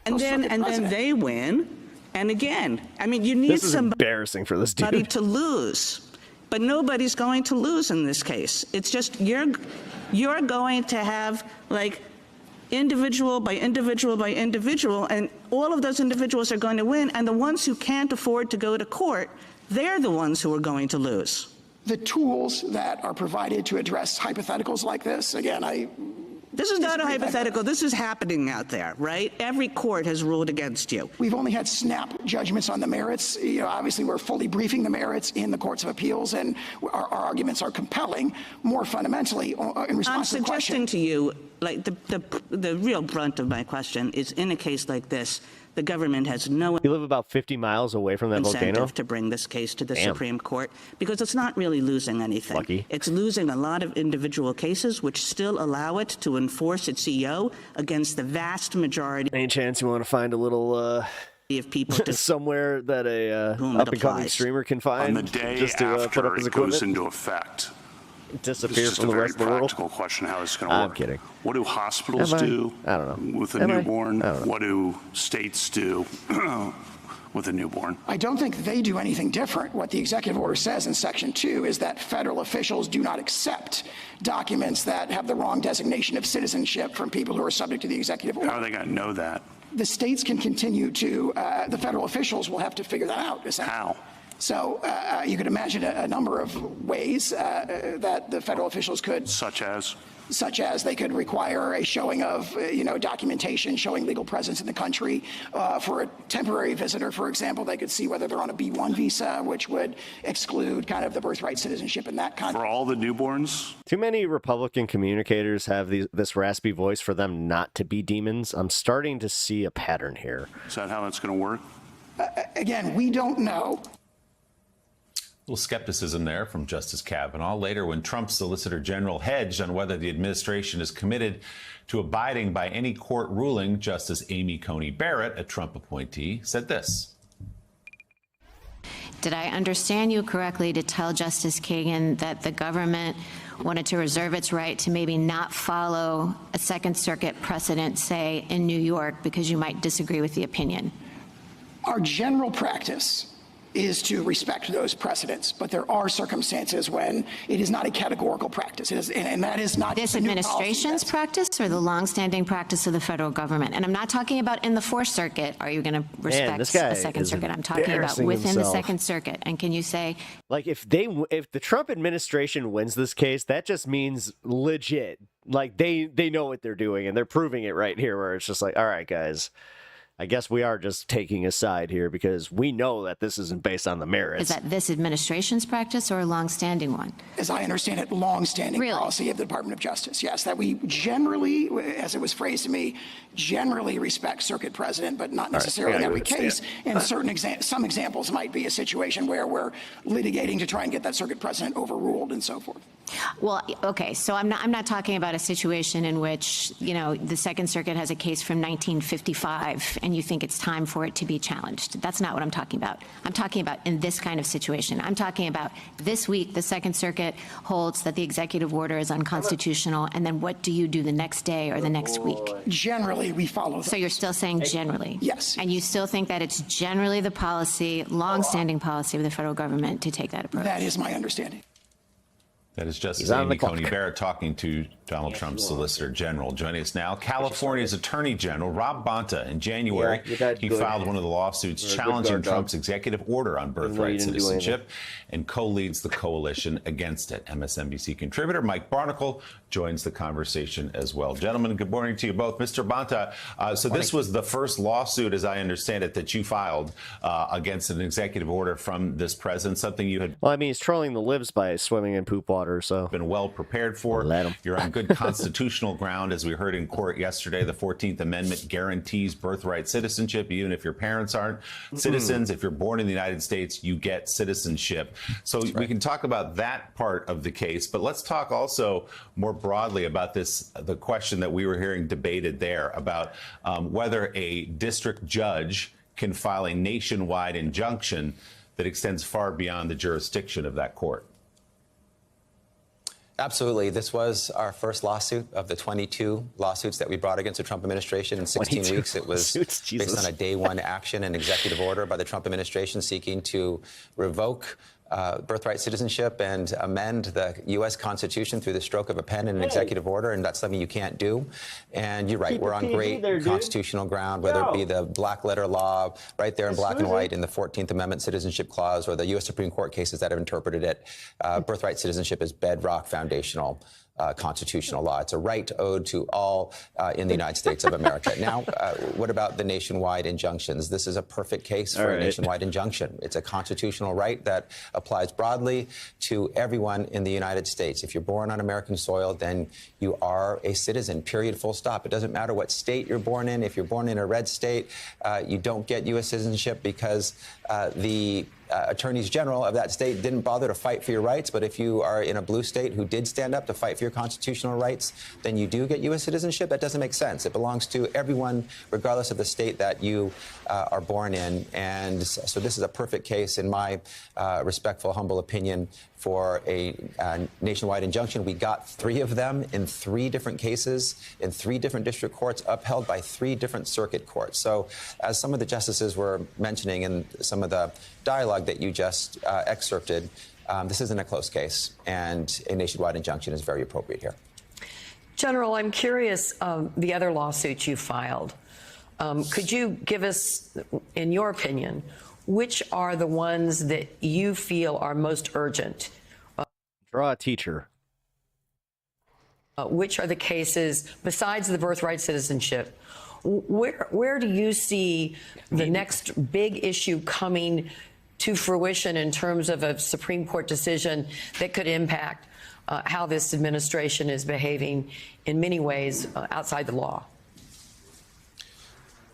And then they win. And again, I mean, you need embarrassing for this somebody dude to lose. But nobody's going to lose in this case. It's just you're going to have like individual by individual by individual, and all of those individuals are going to win, and the ones who can't afford to go to court, they're the ones who are going to lose. The tools that are provided to address hypotheticals like this, again, this is not a hypothetical. This is happening out there, right? Every court has ruled against you. We've only had snap judgments on the merits. You know, obviously, we're fully briefing the merits in the courts of appeals, and our arguments are compelling. More fundamentally, in response to the question, I'm suggesting to you, like the real brunt of my question is, in a case like this, the government has no You live about 50 miles away from that incentive volcano? to bring this case to the Supreme Court, because it's not really losing anything. Lucky. It's losing a lot of individual cases, which still allow it to enforce its EO against the vast majority. Any chance you want to find a little of people somewhere that a up-and-coming streamer can find on the day just to after put up his it goes equipment? into effect? Disappear from the rest of the world? This is a very practical question, how it's going to work. I'm kidding. What do hospitals do I don't know. with a newborn? What do states do with a newborn? I don't think they do anything different. What the executive order says in Section 2 is that federal officials do not accept documents that have the wrong designation of citizenship from people who are subject to the executive order. How are they going to know that? The states can continue to, the federal officials will have to figure that out. How? So you could imagine a number of ways that the federal officials could. Such as they could require a showing of, documentation showing legal presence in the country. For a temporary visitor, for example, they could see whether they're on a B1 visa, which would exclude kind of the birthright citizenship in that country. For all the newborns? Too many Republican communicators have this raspy voice for them not to be demons. I'm starting to see a pattern here. Is that how that's going to work? Again, we don't know. A little skepticism there from Justice Kavanaugh. Later, when Trump's Solicitor General hedged on whether the administration is committed to abiding by any court ruling, Justice Amy Coney Barrett, a Trump appointee, said this. Did I understand you correctly to tell Justice Kagan that the government wanted to reserve its right to maybe not follow a Second Circuit precedent, say, in New York, because you might disagree with the opinion? Our general practice is to respect those precedents. But there are circumstances when it is not a categorical practice. It is, and that is not This a new administration's policy. practice or the longstanding practice of the federal government? And I'm not talking about in the Fourth Circuit, are you going to respect this guy a Second is Circuit? I'm talking about embarrassing within the himself. Second Circuit. And can you say, Like, if the Trump administration wins this case, that just means legit. Like, they know what they're doing, and they're proving it right here, where it's just like, all right, guys, I guess we are just taking a side here because we know that this isn't based on the merits. is that this administration's practice or a longstanding one? As I understand it, long-standing Really? policy of the Department of Justice. Yes, that we generally, as it was phrased to me, generally respect circuit precedent, but not necessarily in every case. And some examples might be a situation where we're litigating to try and get that circuit precedent overruled and so forth. Well, okay, so I'm not talking about a situation in which, you know, the Second Circuit has a case from 1955 and you think it's time for it to be challenged. That's not what I'm talking about. I'm talking about in this kind of situation. I'm talking about this week, the Second Circuit holds that the executive order is unconstitutional, and then what do you do the next day or the next week? Generally, we follow those. So you're still saying generally? Yes. And you still think that it's generally the policy, long-standing policy of the federal government to take that approach? That is my understanding. That is Justice He's on Amy the clock. Coney Barrett talking to Donald Trump's Solicitor General. Joining us now, California's Attorney General Rob Bonta. In January, he filed one of the lawsuits challenging Trump's executive order on birthright citizenship and co-leads the coalition against it. MSNBC contributor Mike Barnacle joins the conversation as well. Gentlemen, good morning to you both. Mr. Bonta, so this was the first lawsuit, as I understand it, that you filed against an executive order from this president, something you had Well, I mean, he's trolling the libs by swimming in poop water, so been well prepared for. Let him. You're on good constitutional ground, as we heard in court yesterday. The 14th Amendment guarantees birthright citizenship, even if your parents aren't citizens. If you're born in the United States, you get citizenship. So we can talk about that part of the case, but let's talk also more broadly about the question that we were hearing debated there about whether a district judge can file a nationwide injunction that extends far beyond the jurisdiction of that court. Absolutely. This was our first lawsuit of the 22 lawsuits that we brought against the Trump administration in 16 weeks. It was based on a day one action and executive order by the Trump administration seeking to revoke birthright citizenship and amend the U.S. Constitution through the stroke of a pen in an executive order, and that's something you can't do. And you're right, we're on great constitutional ground, whether it be the black letter law right there in black and white in the 14th Amendment Citizenship Clause or the U.S. Supreme Court cases that have interpreted it. Birthright citizenship is bedrock foundational constitutional law. It's a right owed to all in the United States of America. Now, what about the nationwide injunctions? This is a perfect case for a nationwide injunction. It's a constitutional right that applies broadly to everyone in the United States. If you're born on American soil, then you are a citizen, period, full stop. It doesn't matter what state you're born in. If you're born in a red state, you don't get U.S. citizenship because the attorneys general of that state didn't bother to fight for your rights. But if you are in a blue state who did stand up to fight for your constitutional rights, then you do get U.S. citizenship. That doesn't make sense. It belongs to everyone, regardless of the state that you are born in. And so this is a perfect case, in my respectful, humble opinion, for a nationwide injunction. We got 3 of them in 3 different cases, in 3 different district courts, upheld by 3 different circuit courts. So as some of the justices were mentioning in some of the dialogue that you just excerpted, this isn't a close case, and a nationwide injunction is very appropriate here. General, I'm curious, the other lawsuits you filed, could you give us, in your opinion, which are the ones that you feel are most urgent? draw a teacher. Which are the cases, besides the birthright citizenship, where do you see the next big issue coming to fruition in terms of a Supreme Court decision that could impact how this administration is behaving in many ways outside the law?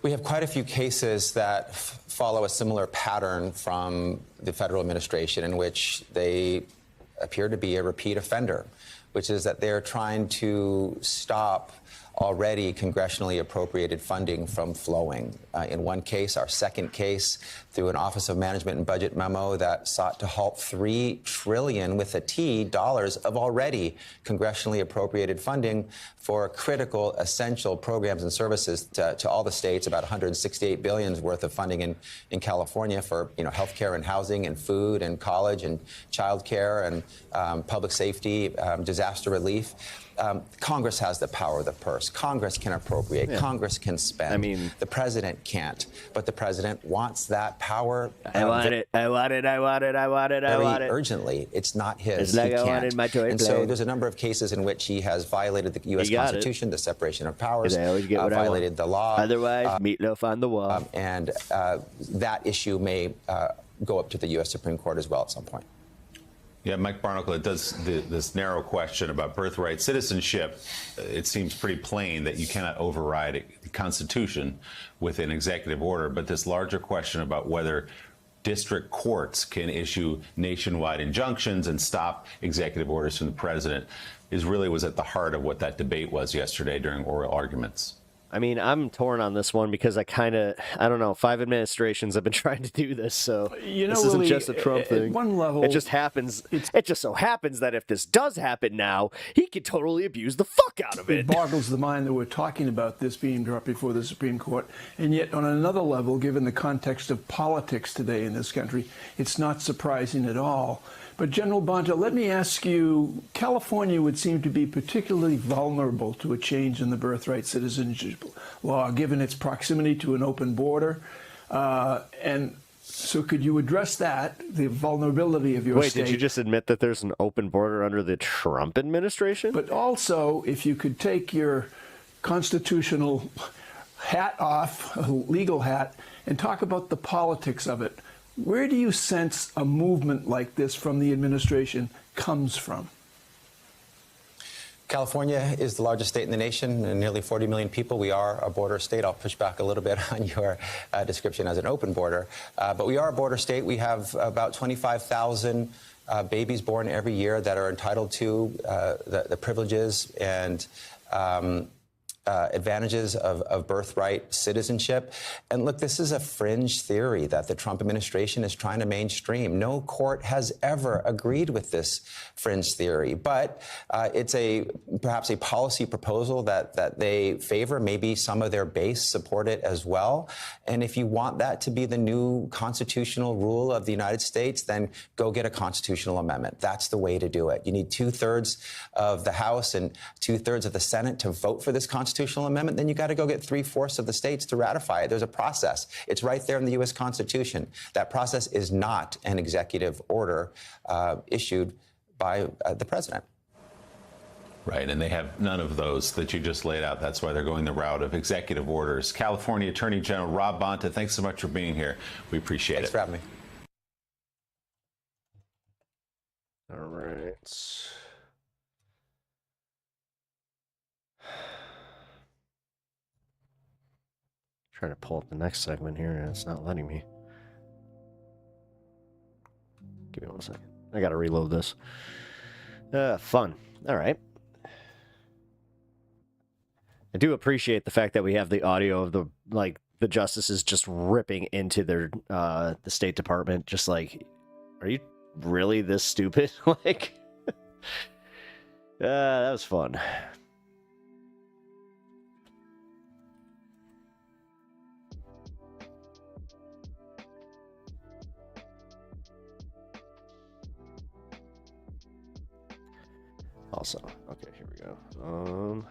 We have quite a few cases that follow a similar pattern from the federal administration, in which they appear to be a repeat offender, which is that they're trying to stop already congressionally appropriated funding from flowing. In one case, our second case, through an Office of Management and Budget memo that sought to halt $3 trillion with a T dollars of already congressionally appropriated funding for critical, essential programs and services to all the states, about $168 billion worth of funding in California for healthcare and housing and food and college and child care and public safety, disaster relief. Congress has the power of the purse. Congress can appropriate. Congress can spend. I mean, the president can't. But the president wants that power. I want it. Very urgently. It's not his. It's like I wanted my toy and plane. so there's a number of cases in which he has violated the U.S. Constitution, the separation of powers, violated the law. Otherwise, meatloaf on the wall. And that issue may go up to the U.S. Supreme Court as well at some point. Yeah, Mike Barnacle, it does this narrow question about birthright citizenship. It seems pretty plain that you cannot override the Constitution with an executive order. But this larger question about whether district courts can issue nationwide injunctions and stop executive orders from the president was at the heart of what that debate was yesterday during oral arguments. I mean, I'm torn on this one because I don't know, 5 administrations have been trying to do this, so this isn't just a Trump thing. At one level, it just happens. It just so happens that if this does happen now, he could totally abuse the fuck out of it. It boggles the mind that we're talking about this being brought before the Supreme Court, and yet on another level, given the context of politics today in this country, it's not surprising at all. But General Bonta, let me ask you, California would seem to be particularly vulnerable to a change in the birthright citizenship law, given its proximity to an open border. And so could you address that, the vulnerability of your state? Wait, did you just admit that there's an open border under the Trump administration? But also, if you could take your constitutional hat off, a legal hat, and talk about the politics of it. Where do you sense a movement like this from the administration comes from? California is the largest state in the nation, and nearly 40 million people. We are a border state. I'll push back a little bit on your description as an open border. But we are a border state. We have about 25,000 babies born every year that are entitled to the privileges and advantages of birthright citizenship. And look, this is a fringe theory that the Trump administration is trying to mainstream. No court has ever agreed with this fringe theory, but it's perhaps a policy proposal that they favor. Maybe some of their base support it as well. And if you want that to be the new constitutional rule of the United States, then go get a constitutional amendment. That's the way to do it. You need 2/3 of the House and 2/3 of the Senate to vote for this constitutional amendment. Then you got to go get 3/4 of the states to ratify it. There's a process. It's right there in the U.S. Constitution. That process is not an executive order issued by the president. Right, and they have none of those that you just laid out. That's why they're going the route of executive orders. California Attorney General Rob Bonta, thanks so much for being here. We appreciate it. Thanks for having me. All right. Trying to pull up the next segment here, and it's not letting me. Give me 1 second. I gotta reload this. Fun. All right. I do appreciate the fact that we have the audio of the justices just ripping into their the State Department, just like, are you really this stupid? Like, that was fun. Also, okay, here we go. There we go.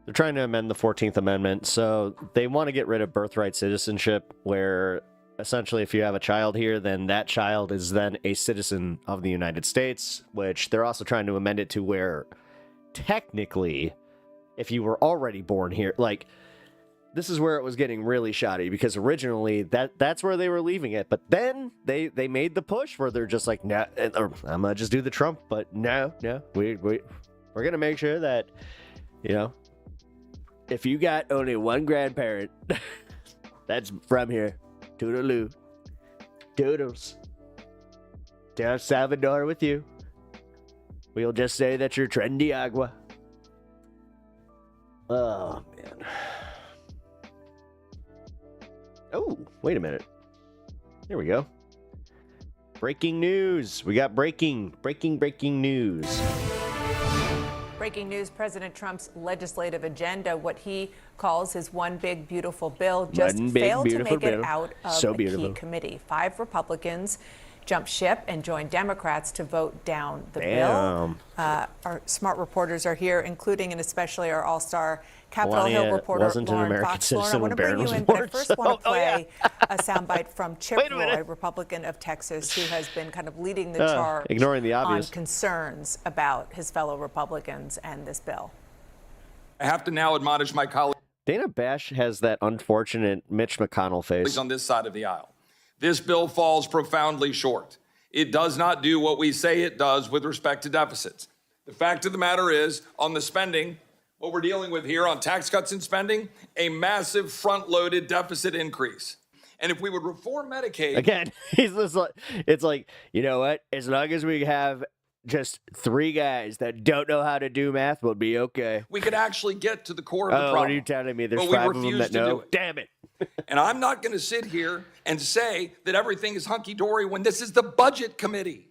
They're trying to amend the 14th Amendment, so they want to get rid of birthright citizenship, where essentially if you have a child here, then that child is then a citizen of the United States, which they're also trying to amend it to where technically, if you were already born here, like, this is where it was getting really shoddy, because originally that's where they were leaving it, but then they made the push where they're just like, nah, I'm gonna just do the Trump, but no, we're gonna make sure that, you know, if you got only one grandparent that's from here, toodaloo, doodles, to El Salvador with you, we'll just say that you're trendy agua. Oh, man. Oh, wait a minute. Here we go. Breaking news. We got breaking news. Breaking news, President Trump's legislative agenda, what he calls his one big beautiful bill, just failed to make it out of a key committee. 5 Republicans jumped ship and joined Democrats to vote down the bill. Our smart reporters are here, including and especially our all-star Capitol Hill reporter, Lauren Fox. Lauren, I want to bring you in, but I first want to play a soundbite from Chip Roy, Republican of Texas, who has been kind of leading the charge ignoring the obvious on concerns about his fellow Republicans and this bill. I have to now admonish my colleagues. Dana Bash has that unfortunate Mitch McConnell face on this side of the aisle. This bill falls profoundly short. It does not do what we say it does with respect to deficits. The fact of the matter is, on the spending, what we're dealing with here on tax cuts and spending, a massive front-loaded deficit increase. And if we would reform Medicaid... Again, it's like, you know what? As long as we have just 3 guys that don't know how to do math, we'll be okay. We could actually get to the core of the problem. What are you telling me? There's but 5 of them that know? Damn it. And I'm not going to sit here and say that everything is hunky-dory when this is the budget committee.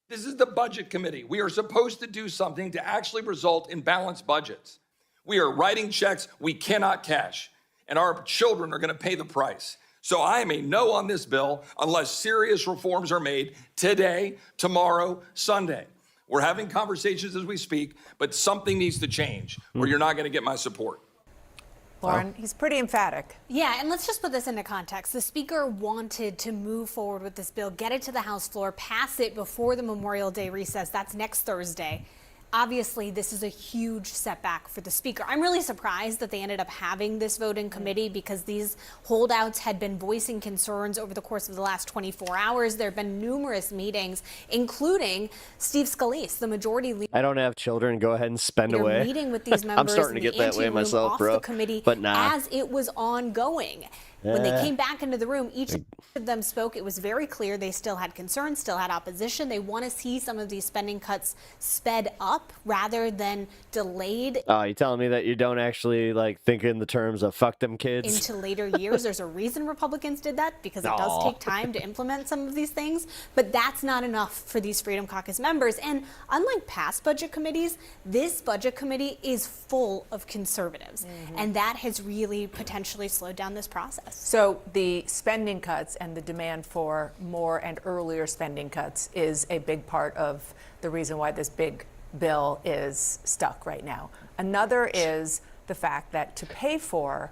This is the budget committee. We are supposed to do something to actually result in balanced budgets. We are writing checks we cannot cash, and our children are going to pay the price. So I am a no on this bill unless serious reforms are made today, tomorrow, Sunday. We're having conversations as we speak, but something needs to change, or you're not going to get my support. Lauren, he's pretty emphatic. Yeah, and let's just put this into context. The Speaker wanted to move forward with this bill, get it to the House floor, pass it before the Memorial Day recess. That's next Thursday. Obviously, this is a huge setback for the Speaker. I'm really surprised that they ended up having this vote in committee because these holdouts had been voicing concerns over the course of the last 24 hours. There have been numerous meetings, including Steve Scalise, the majority leader. I don't have children. Go ahead and spend away. Meeting with these members I'm starting to get that way myself, off bro. The committee but nah. as it was ongoing. When they came back into the room, each of them spoke. It was very clear they still had concerns, still had opposition. They want to see some of these spending cuts sped up rather than delayed. Oh, you telling me that you don't actually like think in the terms of fuck them kids? Into later years. There's a reason Republicans did that, because it does take time to implement some of these things. But that's not enough for these Freedom Caucus members. And unlike past budget committees, this budget committee is full of conservatives. And that has really potentially slowed down this process. So the spending cuts and the demand for more and earlier spending cuts is a big part of the reason why this big bill is stuck right now. Another is the fact that to pay for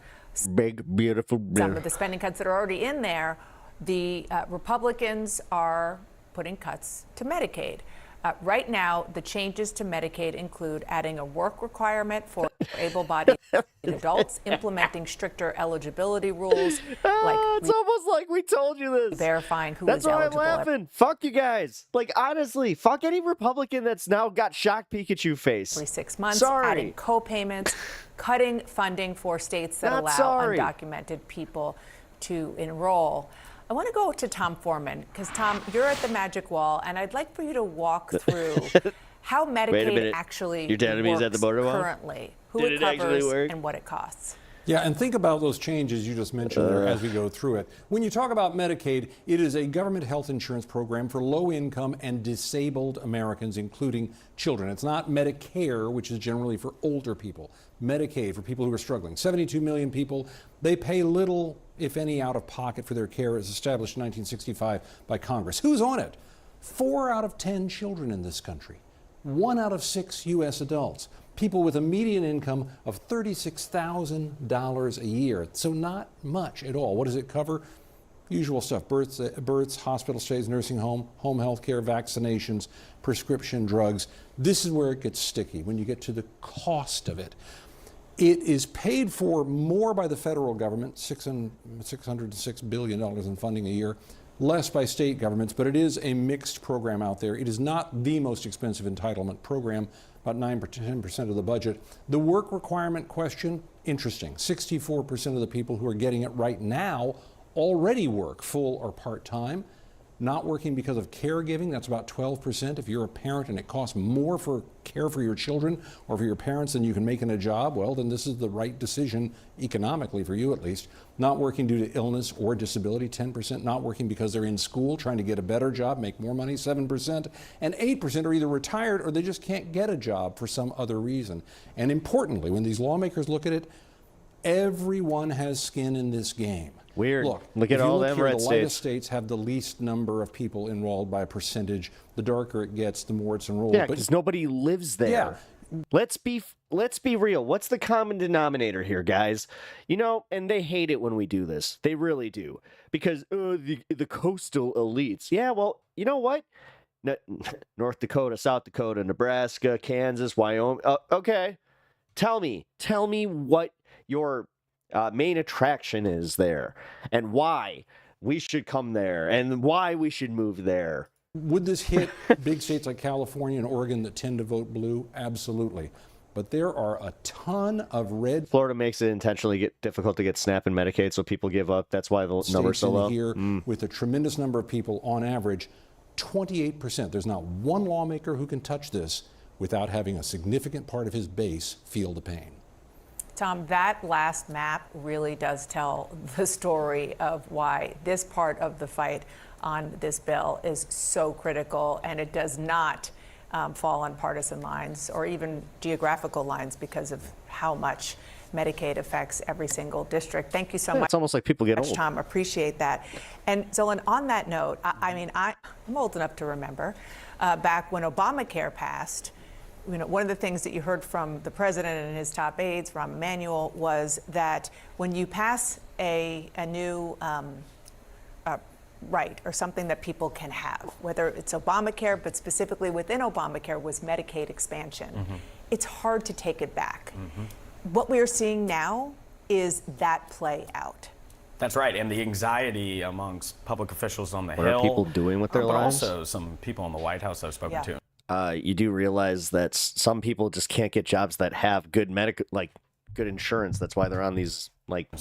big, beautiful bill. Some of the spending cuts that are already in there, the Republicans are putting cuts to Medicaid. Right now, the changes to Medicaid include adding a work requirement for able-bodied adults, implementing stricter eligibility rules. It's almost like we told you this. Verifying who is eligible. That's why I'm laughing. Fuck you guys. Like, honestly, fuck any Republican that's now got shocked Pikachu face. Every 6 months, Sorry. adding co-payments, cutting funding for states that allow undocumented people to enroll. I want to go to Tom Foreman, because, Tom, you're at the magic wall, and I'd like for you to walk through how Medicaid actually You're telling me he's at the border wall? currently, who it covers, and what it costs. Yeah, and think about those changes you just mentioned there as we go through it. When you talk about Medicaid, it is a government health insurance program for low-income and disabled Americans, including children. It's not Medicare, which is generally for older people. Medicaid for people who are struggling. 72 million people. They pay little, if any, out of pocket for their care. It was established in 1965 by Congress. Who's on it? 4 out of 10 children in this country. 1 out of 6 U.S. adults. People with a median income of $36,000 a year. So not much at all. What does it cover? Usual stuff: births, hospital stays, nursing home health care, vaccinations, prescription drugs. This is where it gets sticky, when you get to the cost of it. It is paid for more by the federal government, $606 billion in funding a year, less by state governments, but it is a mixed program out there. It is not the most expensive entitlement program, about 9% or 10% of the budget. The work requirement question, interesting. 64% of the people who are getting it right now already work full or part-time. Not working because of caregiving, that's about 12%. If you're a parent and it costs more for care for your children or for your parents than you can make in a job, well, then this is the right decision economically for you at least. Not working due to illness or disability, 10%. Not working because they're in school, trying to get a better job, make more money, 7%. And 8% are either retired or they just can't get a job for some other reason. And importantly, when these lawmakers look at it, everyone has skin in this game. Weird. Look at all them red the states. lightest states have the least number of people enrolled by a percentage. The darker it gets, the more it's enrolled. Yeah, because nobody lives there. Yeah. Let's be real. What's the common denominator here, guys? You know, and they hate it when we do this. They really do. Because the coastal elites. Yeah, well, you know what? North Dakota, South Dakota, Nebraska, Kansas, Wyoming. Okay. Tell me what your main attraction is there and why we should come there and why we should move there. Would this hit big states like California and Oregon that tend to vote blue? Absolutely. But there are a ton of red. Florida makes it intentionally difficult to get SNAP and Medicaid, so people give up. That's why the number's so low. Here with a tremendous number of people, on average, 28%. There's not one lawmaker who can touch this without having a significant part of his base feel the pain. Tom, that last map really does tell the story of why this part of the fight on this bill is so critical, and it does not fall on partisan lines or even geographical lines because of how much Medicaid affects every single district. Thank you so much. It's almost like people get old. Tom, appreciate that. And Zolan, on that note, I'm old enough to remember back when Obamacare passed. You know, one of the things that you heard from the president and his top aides, Rahm Emanuel, was that when you pass a new right or something that people can have, whether it's Obamacare, but specifically within Obamacare was Medicaid expansion, it's hard to take it back. What we are seeing now is that play out. That's right, and the anxiety amongst public officials on the Hill. What are people doing with their lives? But also some people in the White House I've spoken to. You do realize that some people just can't get jobs that have good good insurance. That's why they're on these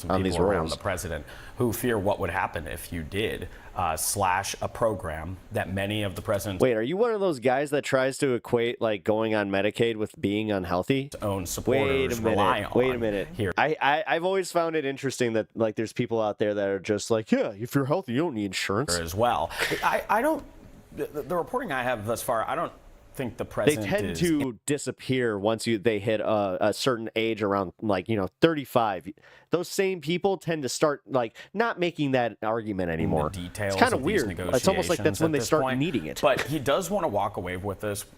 on these around rolls. The president who fear what would happen if you did slash a program that many of the president's Wait, are you one of those guys that tries to equate going on Medicaid with being unhealthy? Own supporters rely on? Wait a minute. Here, I've always found it interesting that there's people out there that are just if you're healthy, you don't need insurance as well. I don't. The reporting I have thus far, I don't think the president they tend to disappear once they hit a certain age around 35. Those same people tend to start not making that argument anymore. Details it's kind of of these weird. It's almost like that's when they start needing it. But he does want to walk away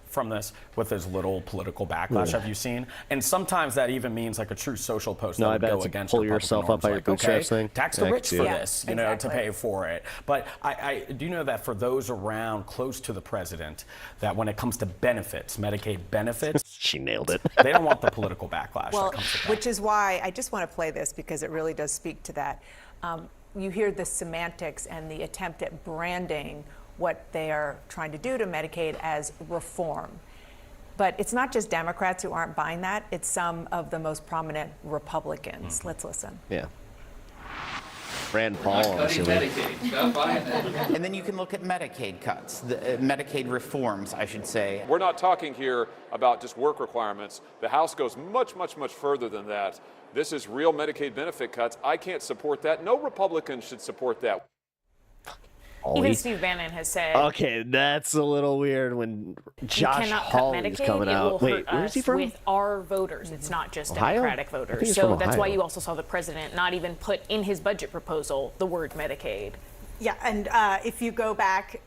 from this with as little political backlash. Have you seen? And sometimes that even means a true social post that would go against pull yourself up by your bootstraps thing. Tax the rich for this, to pay for it. But I do know that for those around close to the president, that when it comes to benefits, Medicaid benefits, she nailed it. They don't want the political backlash. Well, that comes with that. which is why I just want to play this because it really does speak to that. You hear the semantics and the attempt at branding what they are trying to do to Medicaid as reform. But it's not just Democrats who aren't buying that. It's some of the most prominent Republicans. Let's listen. Yeah. Rand Paul. And then you can look at Medicaid cuts, Medicaid reforms, I should say. We're not talking here about just work requirements. The House goes much, much, much further than that. This is real Medicaid benefit cuts. I can't support that. No Republican should support that. Even Steve Bannon has said. Okay, that's a little weird when Josh Hawley's coming out. Wait, where's he from? With our voters, it's not just Ohio? Democratic voters. So that's why you also saw the president not even put in his budget proposal the word Medicaid. Yeah, and if you go back,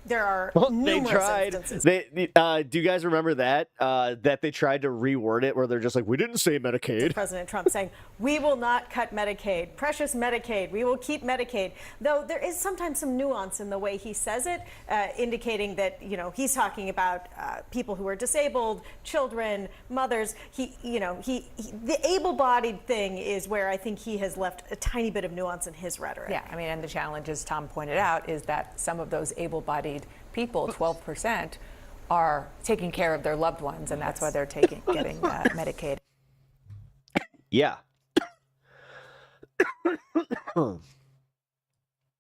There are Well, numerous they tried. instances. Do you guys remember that? That they tried to reword it where they're just like, we didn't say Medicaid. President Trump saying, we will not cut Medicaid, precious Medicaid, we will keep Medicaid. Though there is sometimes some nuance in the way he says it, indicating that, he's talking about people who are disabled, children, mothers. The able-bodied thing is where I think he has left a tiny bit of nuance in his rhetoric. Yeah, I mean, and the challenge, as Tom pointed out, is that some of those able-bodied people, 12%, are taking care of their loved ones, and that's why they're getting Medicaid. Yeah.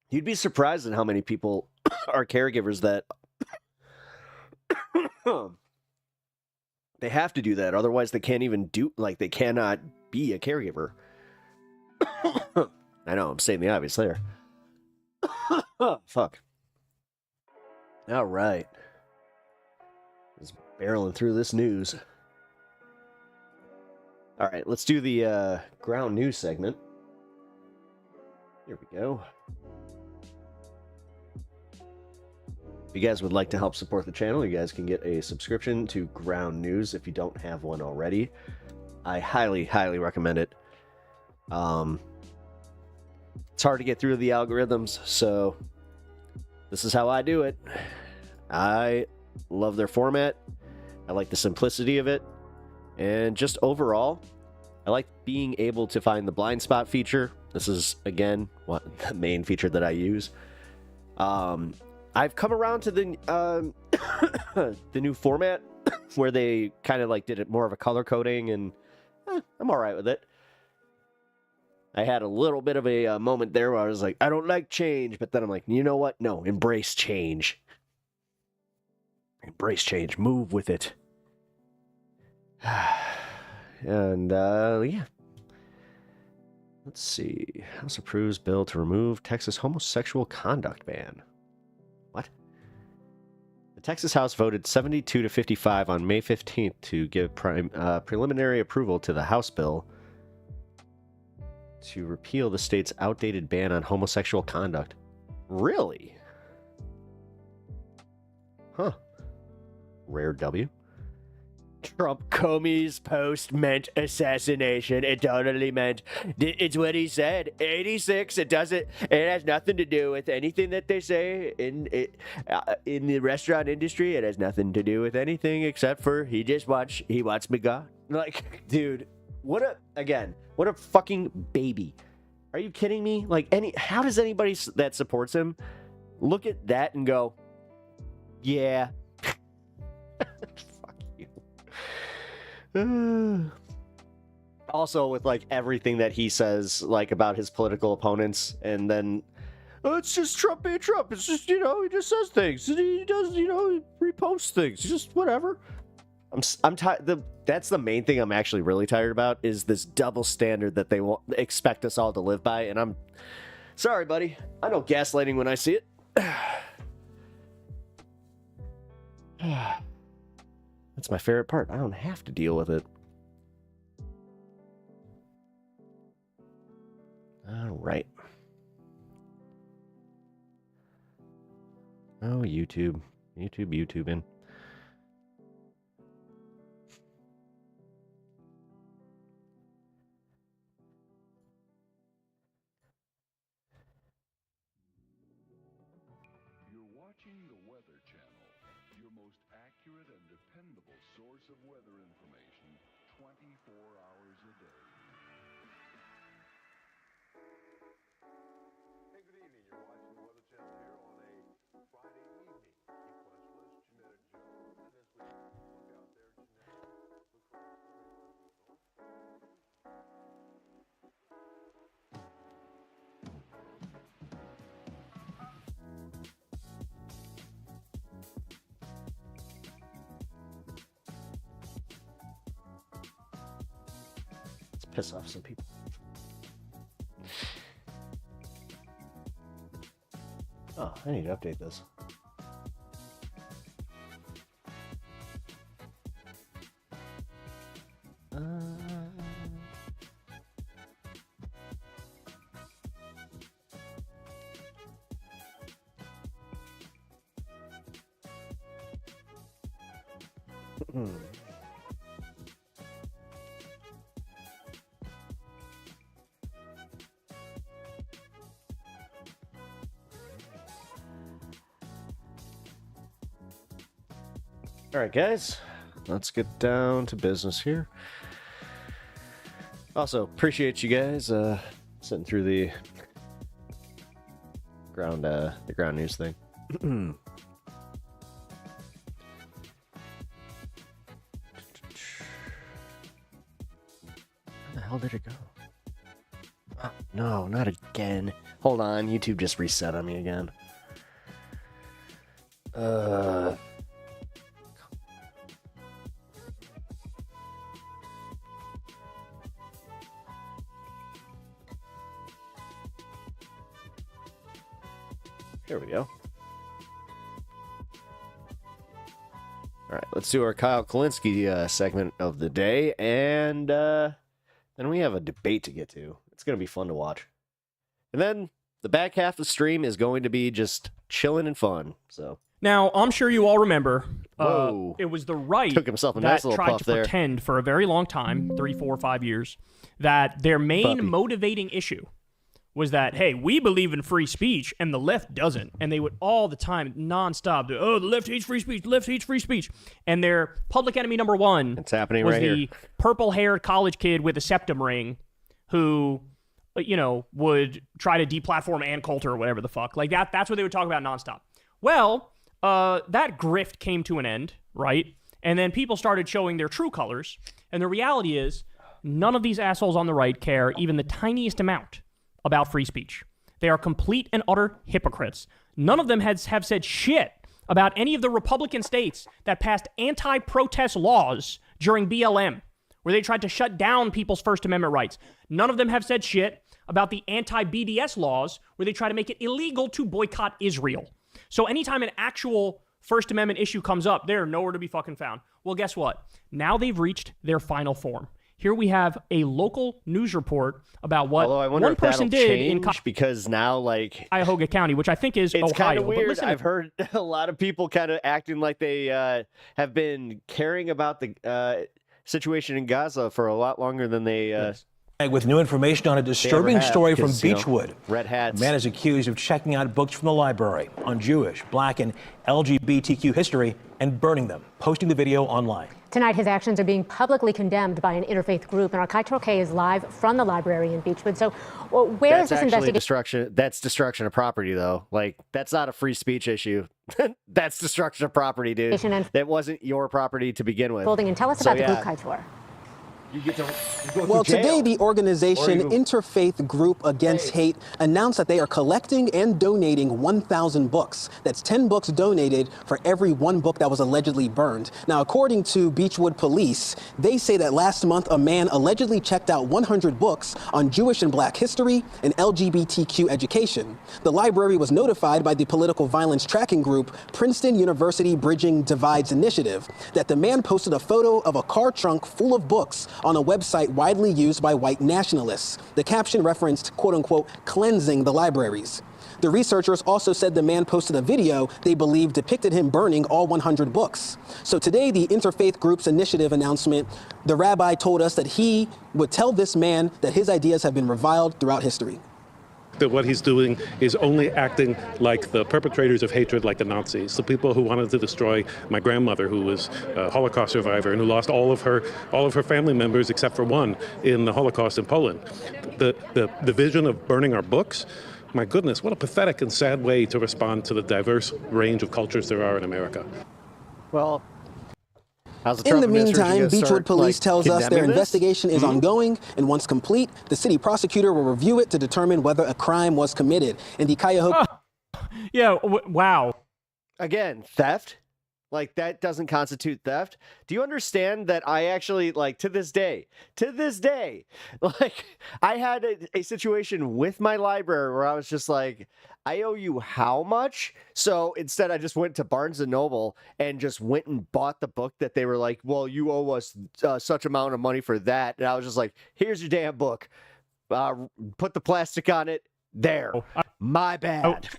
You'd be surprised at how many people are caregivers that they have to do that. Otherwise, they can't even they cannot be a caregiver. I know, I'm saying the obvious there. Fuck. All right. Just barreling through this news. All right, let's do the ground news segment. Here we go. If you guys would like to help support the channel, you guys can get a subscription to Ground News if you don't have one already. I highly, highly recommend it. It's hard to get through the algorithms, so this is how I do it. I love their format. I like the simplicity of it. And just overall, I like being able to find the blind spot feature. This is, again, the main feature that I use. I've come around to the the new format where they kind of did it more of a color coding, and I'm all right with it. I had a little bit of a moment there where I was like, I don't like change, but then I'm like, you know what? No, embrace change. Embrace change. Move with it. And, yeah. Let's see. House approves bill to remove Texas homosexual conduct ban. What? The Texas House voted 72 to 55 on May 15th to give preliminary approval to the House bill to repeal the state's outdated ban on homosexual conduct. Really? Huh. Rare W. Trump Comey's post meant assassination. It totally meant. It's what he said. 86. It has nothing to do with anything that they say in the restaurant industry. It has nothing to do with anything except for he wants me God. Dude, what a fucking baby. Are you kidding me? How does anybody that supports him look at that and go, yeah. Fuck you. Also, with everything that he says, about his political opponents, and then, it's just Trump being Trump. It's just, he just says things. He does, he reposts things. Just whatever. I'm tired. That's the main thing I'm actually really tired about is this double standard that they expect us all to live by. And I'm sorry, buddy. I know gaslighting when I see it. That's my favorite part. I don't have to deal with it. All right. Oh, YouTubing. Source of weather information 24 hours a day. Hey, good evening. You're watching the Weather Channel here on a Friday evening. Keep watch Jeanette Jones, and as we look out there, Jeanette, looks like piss off some people. Oh, I need to update this. All right, guys, let's get down to business here. Also, appreciate you guys sitting through the ground news thing. Where the hell did it go? Oh, no, not again. Hold on, YouTube just reset on me again. There we go. All right, let's do our Kyle Kalinske segment of the day, and then we have a debate to get to. It's going to be fun to watch. And then the back half of the stream is going to be just chilling and fun. So now, I'm sure you all remember, Whoa. It was the right Took himself a nice that little tried puff to there. pretend for a very long time, 3, 4, 5 years, that their main motivating issue was that, hey, we believe in free speech and the left doesn't. And they would all the time, nonstop, do, oh, the left hates free speech, the left hates free speech. And their public enemy number one It's happening was right the here. purple-haired college kid with a septum ring who, you know, would try to deplatform Ann Coulter or whatever the fuck. Like, that's what they would talk about nonstop. Well, that grift came to an end, right? And then people started showing their true colors. And the reality is, none of these assholes on the right care even the tiniest amount about free speech. They are complete and utter hypocrites. None of them have said shit about any of the Republican states that passed anti-protest laws during BLM, where they tried to shut down people's First Amendment rights. None of them have said shit about the anti-BDS laws, where they try to make it illegal to boycott Israel. So anytime an actual First Amendment issue comes up, they're nowhere to be fucking found. Well, guess what? Now they've reached their final form. Here we have a local news report about what Although I wonder one if that'll person did in change, because now, like, Cuyahoga County, which I think is it's Ohio. kind of But weird. listen, I've heard a lot of people kind of acting like they have been caring about the situation in Gaza for a lot longer than they. With new information on a disturbing story from Beechwood. Red hats. A man is accused of checking out books from the library on Jewish, Black, and LGBTQ history and burning them, posting the video online. Tonight, his actions are being publicly condemned by an interfaith group, and our Kai K is live from the library in Beechwood. So, where is this investigation? Destruction. That's destruction of property, though. Like, that's not a free speech issue. That's destruction of property, dude. That wasn't your property to begin with. And tell us about the group Kai Tour. Well, today the organization Interfaith Group Against Hate announced that they are collecting and donating 1,000 books. That's 10 books donated for every one book that was allegedly burned. Now, according to Beechwood Police, they say that last month a man allegedly checked out 100 books on Jewish and Black history and LGBTQ education. The library was notified by the political violence tracking group Princeton University Bridging Divides Initiative that the man posted a photo of a car trunk full of books on a website widely used by white nationalists. The caption referenced, quote unquote, cleansing the libraries. The researchers also said the man posted a video they believe depicted him burning all 100 books. So today, the Interfaith Group's initiative announcement, the rabbi told us that he would tell this man that his ideas have been reviled throughout history. That what he's doing is only acting like the perpetrators of hatred, like the Nazis, the people who wanted to destroy my grandmother, who was a Holocaust survivor and who lost all of her family members except for one in the Holocaust in Poland. The vision of burning our books, my goodness, what a pathetic and sad way to respond to the diverse range of cultures there are in America. Well, in the meantime, Beechwood Police tells us their investigation is Mm-hmm. ongoing, and once complete, the city prosecutor will review it to determine whether a crime was committed. In the Cuyahoga... wow. Again, theft? Like, that doesn't constitute theft. Do you understand that I actually, like, to this day, like, I had a situation with my library where I was just like, I owe you how much? So instead, I just went to Barnes & Noble and just went and bought the book that they were like, well, you owe us such amount of money for that. And I was just like, here's your damn book. Put the plastic on it. There. My bad.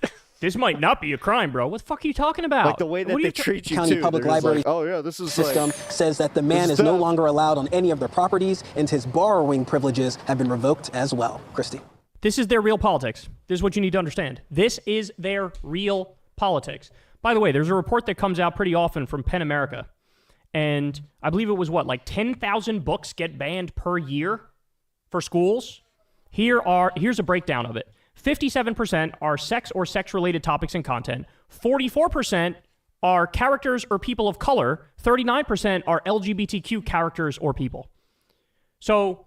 this might not be a crime, bro. What the fuck are you talking about? Like the way that they treat you County too. Public They're just Library like, oh yeah, this is system like, says that the man this is is no tough. longer allowed on any of their properties, and his borrowing privileges have been revoked as well. Christy. This is their real politics. This is what you need to understand. This is their real politics. By the way, there's a report that comes out pretty often from PEN America. And I believe it was like 10,000 books get banned per year for schools. Here's a breakdown of it. 57% are sex or sex-related topics and content. 44% are characters or people of color. 39% are LGBTQ characters or people. So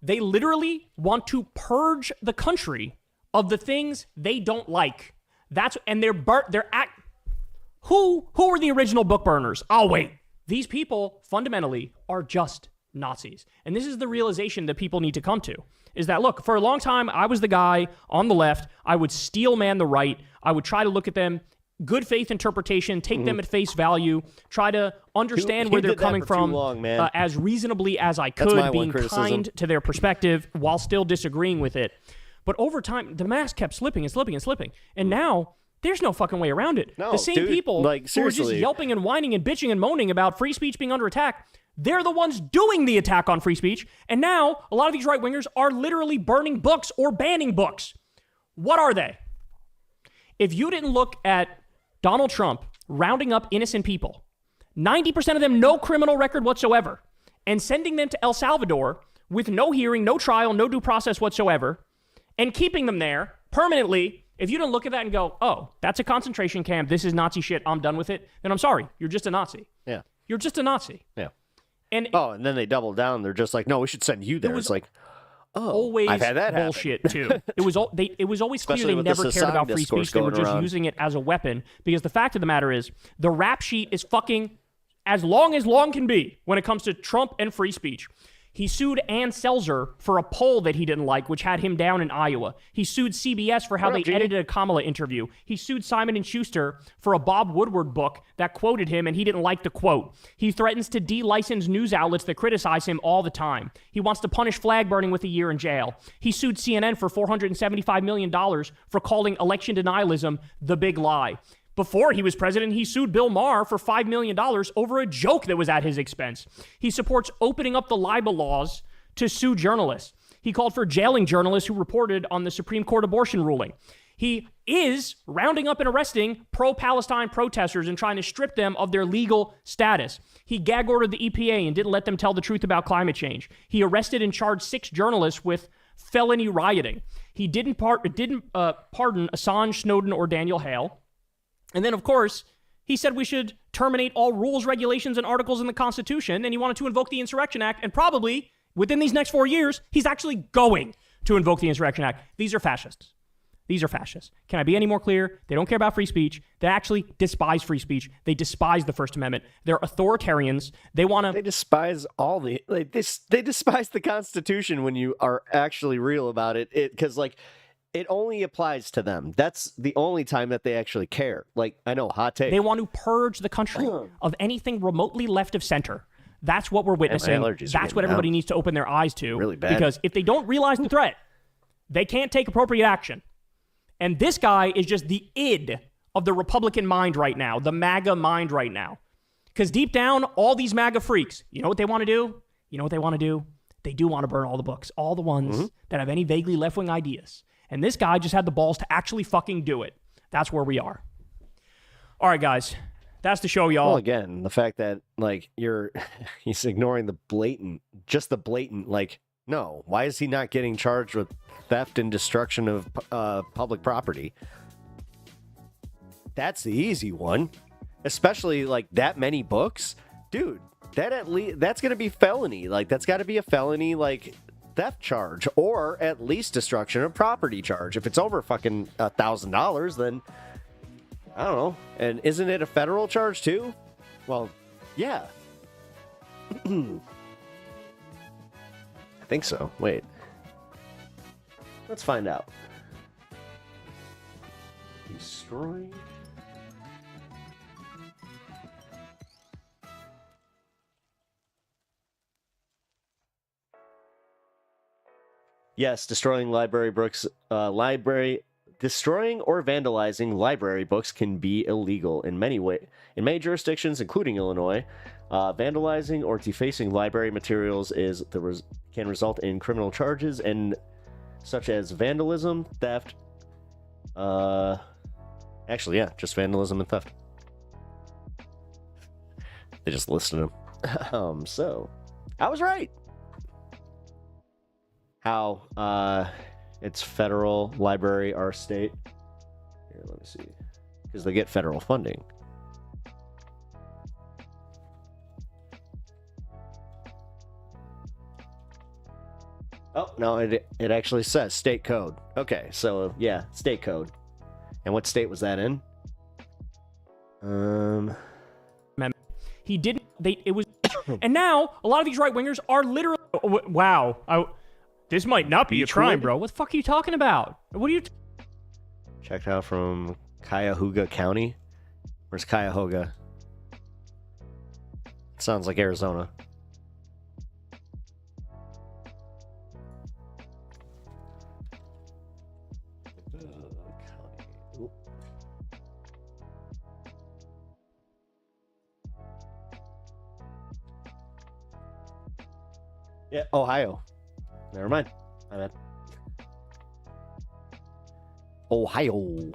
they literally want to purge the country of the things they don't like. Who were the original book burners? Oh, wait. These people fundamentally are just Nazis. And this is the realization that people need to come to. Is that, look, for a long time, I was the guy on the left. I would steel man the right. I would try to look at them, good faith interpretation, take them at face value, try to understand where they're coming from as reasonably as I could, being kind to their perspective while still disagreeing with it. But over time, the mask kept slipping and slipping and slipping. And now there's no fucking way around it. No, the same dude, people like, who are just yelping and whining and bitching and moaning about free speech being under attack, they're the ones doing the attack on free speech. And now a lot of these right-wingers are literally burning books or banning books. What are they? If you didn't look at Donald Trump rounding up innocent people, 90% of them no criminal record whatsoever, and sending them to El Salvador with no hearing, no trial, no due process whatsoever, and keeping them there permanently, if you don't look at that and go, oh, that's a concentration camp, this is Nazi shit, I'm done with it, then I'm sorry, you're just a Nazi. Yeah. You're just a Nazi. Yeah. And then they double down. They're just like, no, we should send you there. It's like, oh, always I've had that bullshit happen. too. It was always Especially clear they with never the cared about Sasan free discourse speech. They were going just around. using it as a weapon, because the fact of the matter is the rap sheet is fucking as long can be when it comes to Trump and free speech. He sued Ann Selzer for a poll that he didn't like, which had him down in Iowa. He sued CBS for how they edited a Kamala interview. He sued Simon & Schuster for a Bob Woodward book that quoted him, and he didn't like the quote. He threatens to de-license news outlets that criticize him all the time. He wants to punish flag burning with a year in jail. He sued CNN for $475 million for calling election denialism the big lie. Before he was president, he sued Bill Maher for $5 million over a joke that was at his expense. He supports opening up the libel laws to sue journalists. He called for jailing journalists who reported on the Supreme Court abortion ruling. He is rounding up and arresting pro-Palestine protesters and trying to strip them of their legal status. He gag ordered the EPA and didn't let them tell the truth about climate change. He arrested and charged 6 journalists with felony rioting. He didn't pardon Assange, Snowden, or Daniel Hale. And then, of course, he said we should terminate all rules, regulations, and articles in the Constitution, and he wanted to invoke the Insurrection Act, and probably, within these next 4 years, he's actually going to invoke the Insurrection Act. These are fascists. These are fascists. Can I be any more clear? They don't care about free speech. They actually despise free speech. They despise the First Amendment. They're authoritarians. They want to... They despise all the... They despise the Constitution when you are actually real about it. Because, it only applies to them. That's the only time that they actually care. I know, hot take. They want to purge the country of anything remotely left of center. That's what we're witnessing. That's what everybody needs to open their eyes to. Really bad. Because if they don't realize the threat, they can't take appropriate action. And this guy is just the id of the Republican mind right now, the MAGA mind right now. Because deep down, all these MAGA freaks, you know what they want to do? They do want to burn all the books, all the ones that have any vaguely left-wing ideas. And this guy just had the balls to actually fucking do it. That's where we are. All right, guys. That's the show, y'all. Well, again, the fact that, he's ignoring the blatant, no. Why is he not getting charged with theft and destruction of public property? That's the easy one. Especially, that many books. Dude, that's going to be felony. That's got to be a felony, theft charge, or at least destruction of property charge. If it's over fucking $1,000, then I don't know. And isn't it a federal charge too? Well, yeah. I think so. Wait. Let's find out. Destroying. Yes, destroying library books Destroying or vandalizing library books can be illegal in many jurisdictions, including Illinois. Vandalizing or defacing library materials can result in criminal charges and such as vandalism, theft. Actually, yeah, just vandalism and theft. They just listed them. So I was right. How it's federal library, our state. Here, let me see. Because they get federal funding. Oh, no, it actually says state code. Okay, so yeah, state code. And what state was that in? He didn't. It was, and now a lot of these right wingers are literally. Wow, this might not be a crime, bro. What the fuck are you talking about? What are you? Checked out from Cuyahoga County. Where's Cuyahoga? Sounds like Arizona. Yeah, Ohio. Never mind. My bad. Ohio.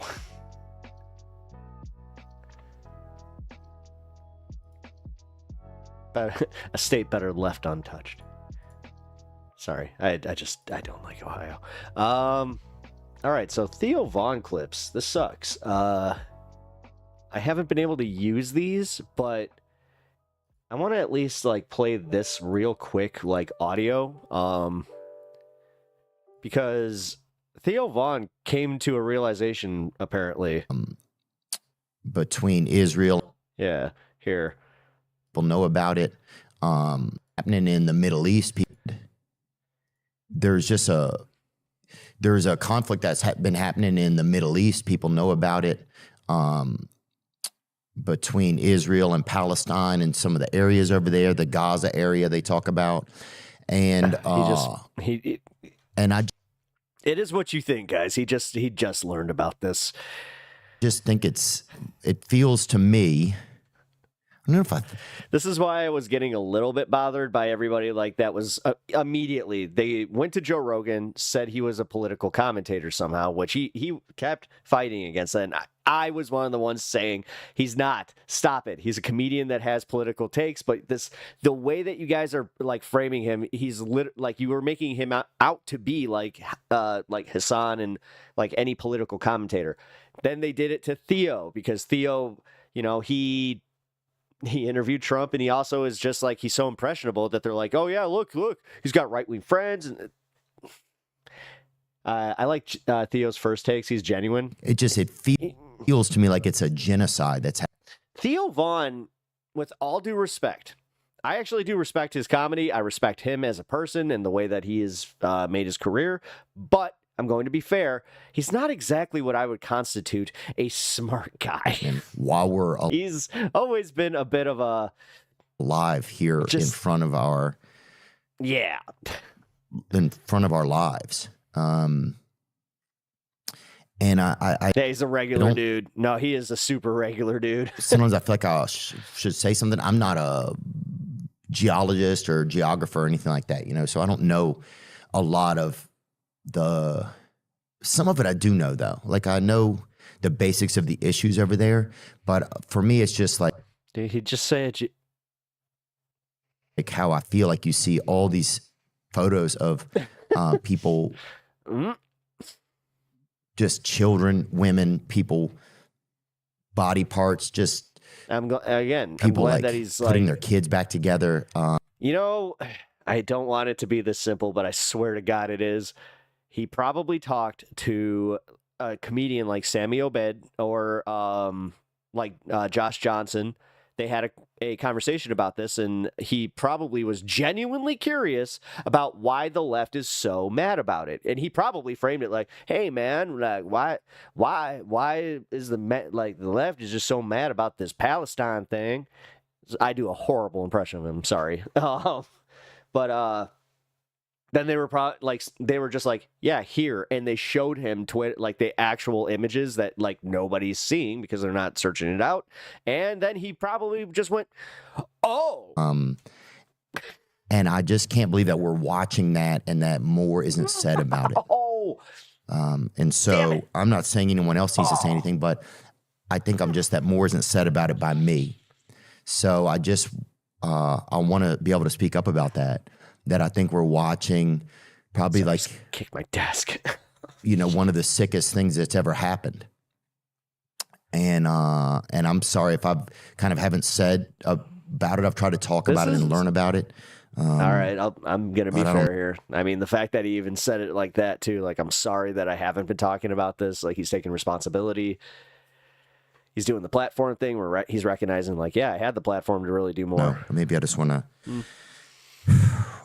A state better left untouched. Sorry, I don't like Ohio. All right, so Theo Vaughn clips. This sucks. I haven't been able to use these, but I want to at least like play this real quick, like audio, because Theo Vaughn came to a realization apparently between Israel. Yeah, here. People know about it. Happening in the Middle East. There's a conflict that's been happening in the Middle East. People know about it. Between Israel and Palestine and some of the areas over there, the Gaza area they talk about. And it is what you think, guys. He just learned about this. Just think it feels to me. I don't know if this is why I was getting a little bit bothered by everybody. Like that was immediately they went to Joe Rogan, said he was a political commentator somehow, which he kept fighting against. And I was one of the ones saying he's not. Stop it. He's a comedian that has political takes, but the way that you guys are like framing him, he's like you were making him out to be like Hassan and like any political commentator. Then they did it to Theo because Theo, you know, he interviewed Trump, and he also is just like, he's so impressionable that they're like, oh yeah, look, he's got right-wing friends. And I like Theo's first takes. He's genuine. It feels to me like it's a genocide that's happening. Theo Vaughn, with all due respect, I actually do respect his comedy. I respect him as a person and the way that he has made his career, but I'm going to be fair. He's not exactly what I would constitute a smart guy. And while he's always been a bit of a live here in front of our lives. And I he's a regular dude. No, he is a super regular dude. Sometimes I feel like I should say something. I'm not a geologist or geographer or anything like that, you know, so I don't know a lot of some of it I do know though. Like I know the basics of the issues over there, but for me it's just like, did he just say it? Like how I feel like you see all these photos of people, just children, women, people, body parts, just I'm glad like that he's putting like, their kids back together. You know, I don't want it to be this simple, but I swear to God it is. He probably talked to a comedian like Sammy Obed or Josh Johnson. They had a conversation about this, and he probably was genuinely curious about why the left is so mad about it. And he probably framed it like, "Hey, man, like why is the left is just so mad about this Palestine thing?" I do a horrible impression of him. Sorry, but then they were they were just like, yeah, here, and they showed him like the actual images that like nobody's seeing because they're not searching it out, and then he probably just went, oh. And I just can't believe that we're watching that and that more isn't said about it. Oh. And so I'm not saying anyone else needs to say anything, but I think I'm just that more isn't said about it by me. So I just I want to be able to speak up about that. That I think we're watching probably like kick my desk. One of the sickest things that's ever happened. And I'm sorry if I've kind of haven't said about it. I've tried to talk about it and learn about it. All right, I'm going to be fair here. I mean, the fact that he even said it like that, too, like, I'm sorry that I haven't been talking about this. Like, he's taking responsibility. He's doing the platform thing where he's recognizing, like, yeah, I had the platform to really do more. No, maybe I just want to,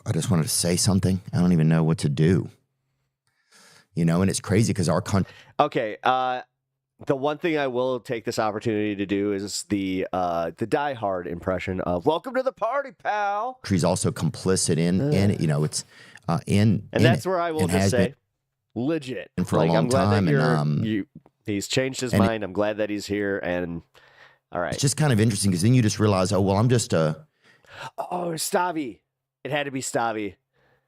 I just wanted to say something. I don't even know what to do. And it's crazy because our country. Okay, the one thing I will take this opportunity to do is the Die Hard impression of "Welcome to the party, pal." She's also complicit in it. It's in. And that's where I will just say, legit. And for a long time, he's changed his mind. I'm glad that he's here. And all right, it's just kind of interesting because then you just realize, oh well, I'm just a. Oh, Stavi! It had to be Stavi.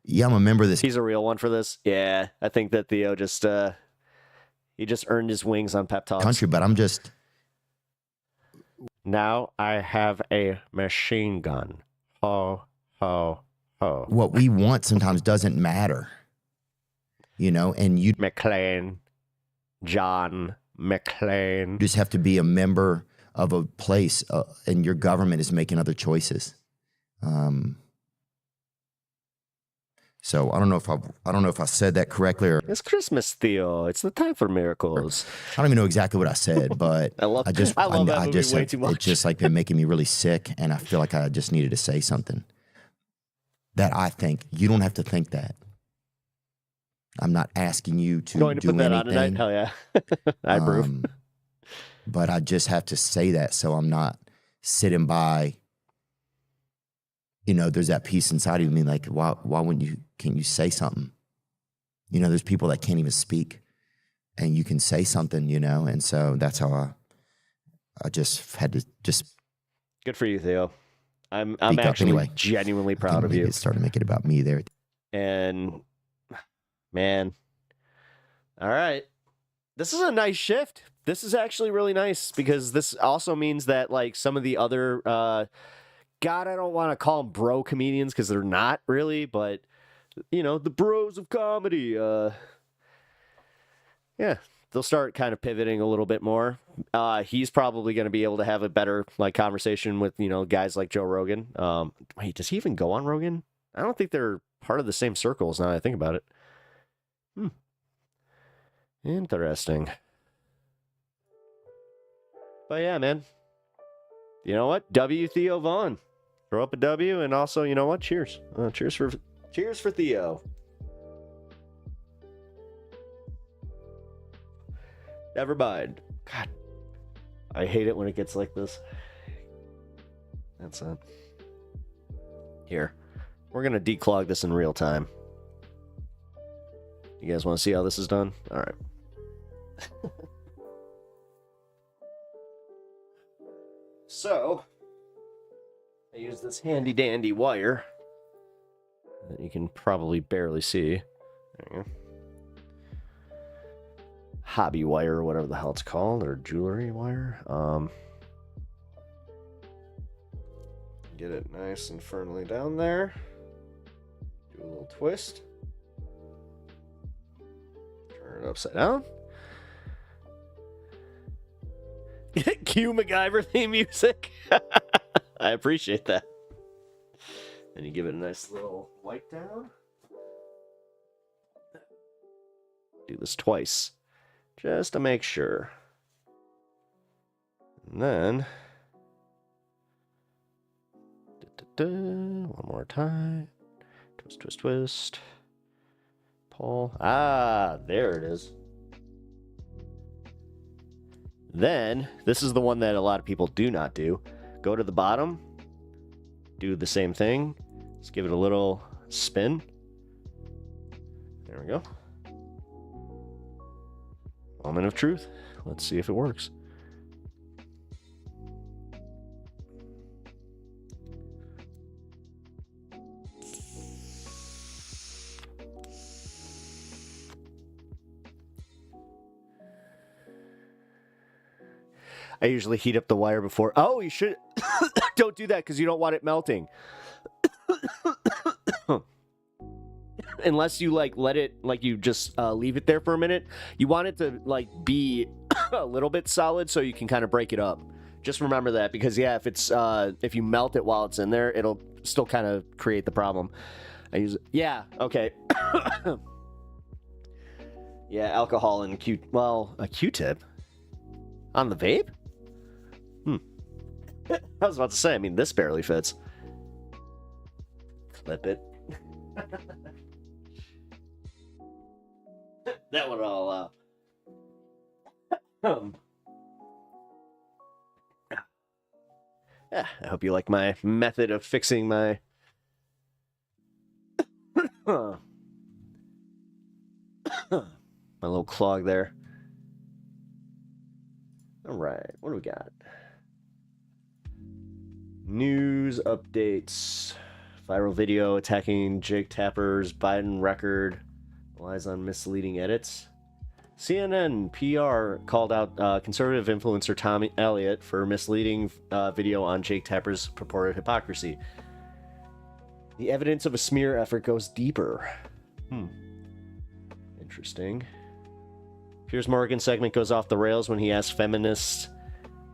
Yeah, I'm a member of this. He's a real one for this. Yeah, I think that Theo just. He just earned his wings on pep talks. Country, but I'm just. Now I have a machine gun. Ho, ho, ho. What we want sometimes doesn't matter. And you. McClane. John McClane. You just have to be a member of a place, and your government is making other choices. So I don't know if I said that correctly or. It's Christmas, Theo. It's the time for miracles. I don't even know exactly what I said, but I love that movie way too much. It's just like been making me really sick, and I feel like I just needed to say something. That I think you don't have to think that. I'm not asking you to going to do put that anything. On tonight. Hell yeah, I approve. But I just have to say that so I'm not sitting by. There's that piece inside of me like, why wouldn't can't you say something? There's people that can't even speak and you can say something, and so that's how I just had to just. Good for you, Theo. I'm actually genuinely proud of you. Started making it about me there. And man, all right. This is a nice shift. This is actually really nice because this also means that like some of the other, God, I don't want to call them bro comedians because they're not really, but the bros of comedy. Yeah, they'll start kind of pivoting a little bit more. He's probably going to be able to have a better like conversation with guys like Joe Rogan. Wait, does he even go on Rogan? I don't think they're part of the same circles now that I think about it. Interesting. But yeah, man. You know what? W Theo Vaughn. Throw up a W, and also, you know what? Cheers. Cheers for Theo. Never mind. God, I hate it when it gets like this. That's it. Here, we're gonna declog this in real time. You guys want to see how this is done? All right. So. I use this handy dandy wire that you can probably barely see. There you go. Hobby wire or whatever the hell it's called, or jewelry wire. Get it nice and firmly down there. Do a little twist. Turn it upside down. Cue MacGyver theme music. I appreciate that. And you give it a nice little wipe down. Do this twice, just to make sure. And then, one more time. Twist, twist, twist. Pull. Ah, there it is. Then, this is the one that a lot of people do not do. Go to the bottom, do the same thing. Just give it a little spin. There we go. Moment of truth. Let's see if it works. I usually heat up the wire before. Oh, you should. Don't do that because you don't want it melting. Unless you let it, you just leave it there for a minute. You want it to be a little bit solid so you can kind of break it up. Just remember that because yeah, if you melt it while it's in there, it'll still kind of create the problem. Yeah, okay. Yeah, alcohol and a Q-tip on the vape. I was about to say, I mean, this barely fits. Clip it. That one all yeah, I hope you like my method of fixing my my little clog there. All right, what do we got? News updates. Viral video attacking Jake Tapper's Biden record relies on misleading edits. CNN PR called out conservative influencer Tom Elliott for misleading video on Jake Tapper's purported hypocrisy. The evidence of a smear effort goes deeper. Interesting. Piers Morgan's segment goes off the rails when he asks feminists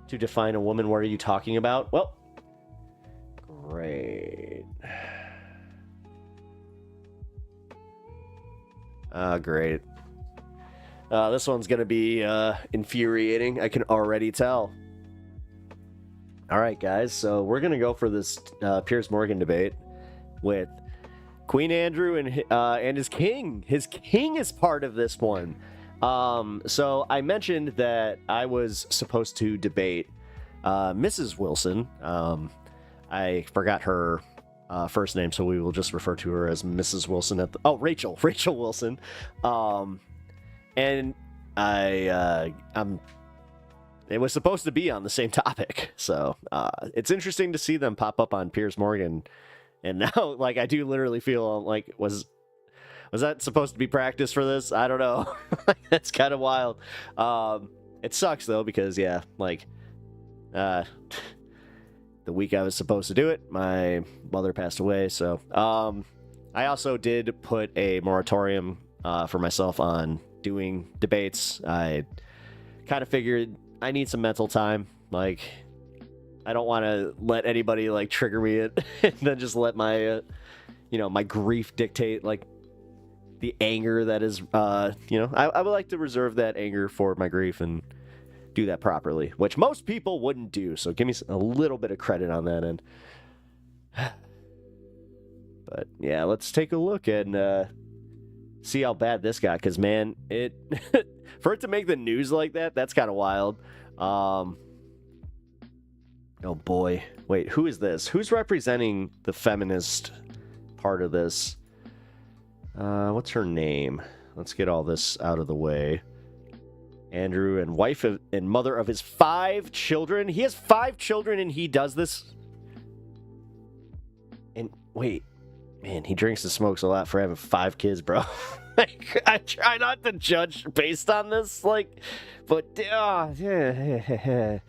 to define a woman. What are you talking about? Well, great. Great. This one's going to be infuriating. I can already tell. All right, guys. So we're going to go for this Piers Morgan debate with Queen Andrew and his king. His king is part of this one. So I mentioned that I was supposed to debate Mrs. Wilson. I forgot her first name, so we will just refer to her as Mrs. Wilson Rachel Wilson. And it was supposed to be on the same topic. So it's interesting to see them pop up on Piers Morgan. And now, I do literally feel was that supposed to be practice for this? I don't know. That's kind of wild. It sucks though, because yeah, the week I was supposed to do it, my mother passed away. So I also did put a moratorium for myself on doing debates. I kind of figured I need some mental time. I don't want to let anybody trigger me and then just let my my grief dictate the anger that is I would like to reserve that anger for my grief and do that properly, which most people wouldn't do. So give me a little bit of credit on that end. But yeah, let's take a look and see how bad this got, because man, it for it to make the news like that, that's kind of wild. Oh boy, wait, who is this? Who's representing the feminist part of this? What's her name? Let's get all this out of the way. Andrew, and wife and mother of his 5 children. He has 5 children and he does this. And wait, man, he drinks and smokes a lot for having 5 kids, bro. I try not to judge based on this, but yeah.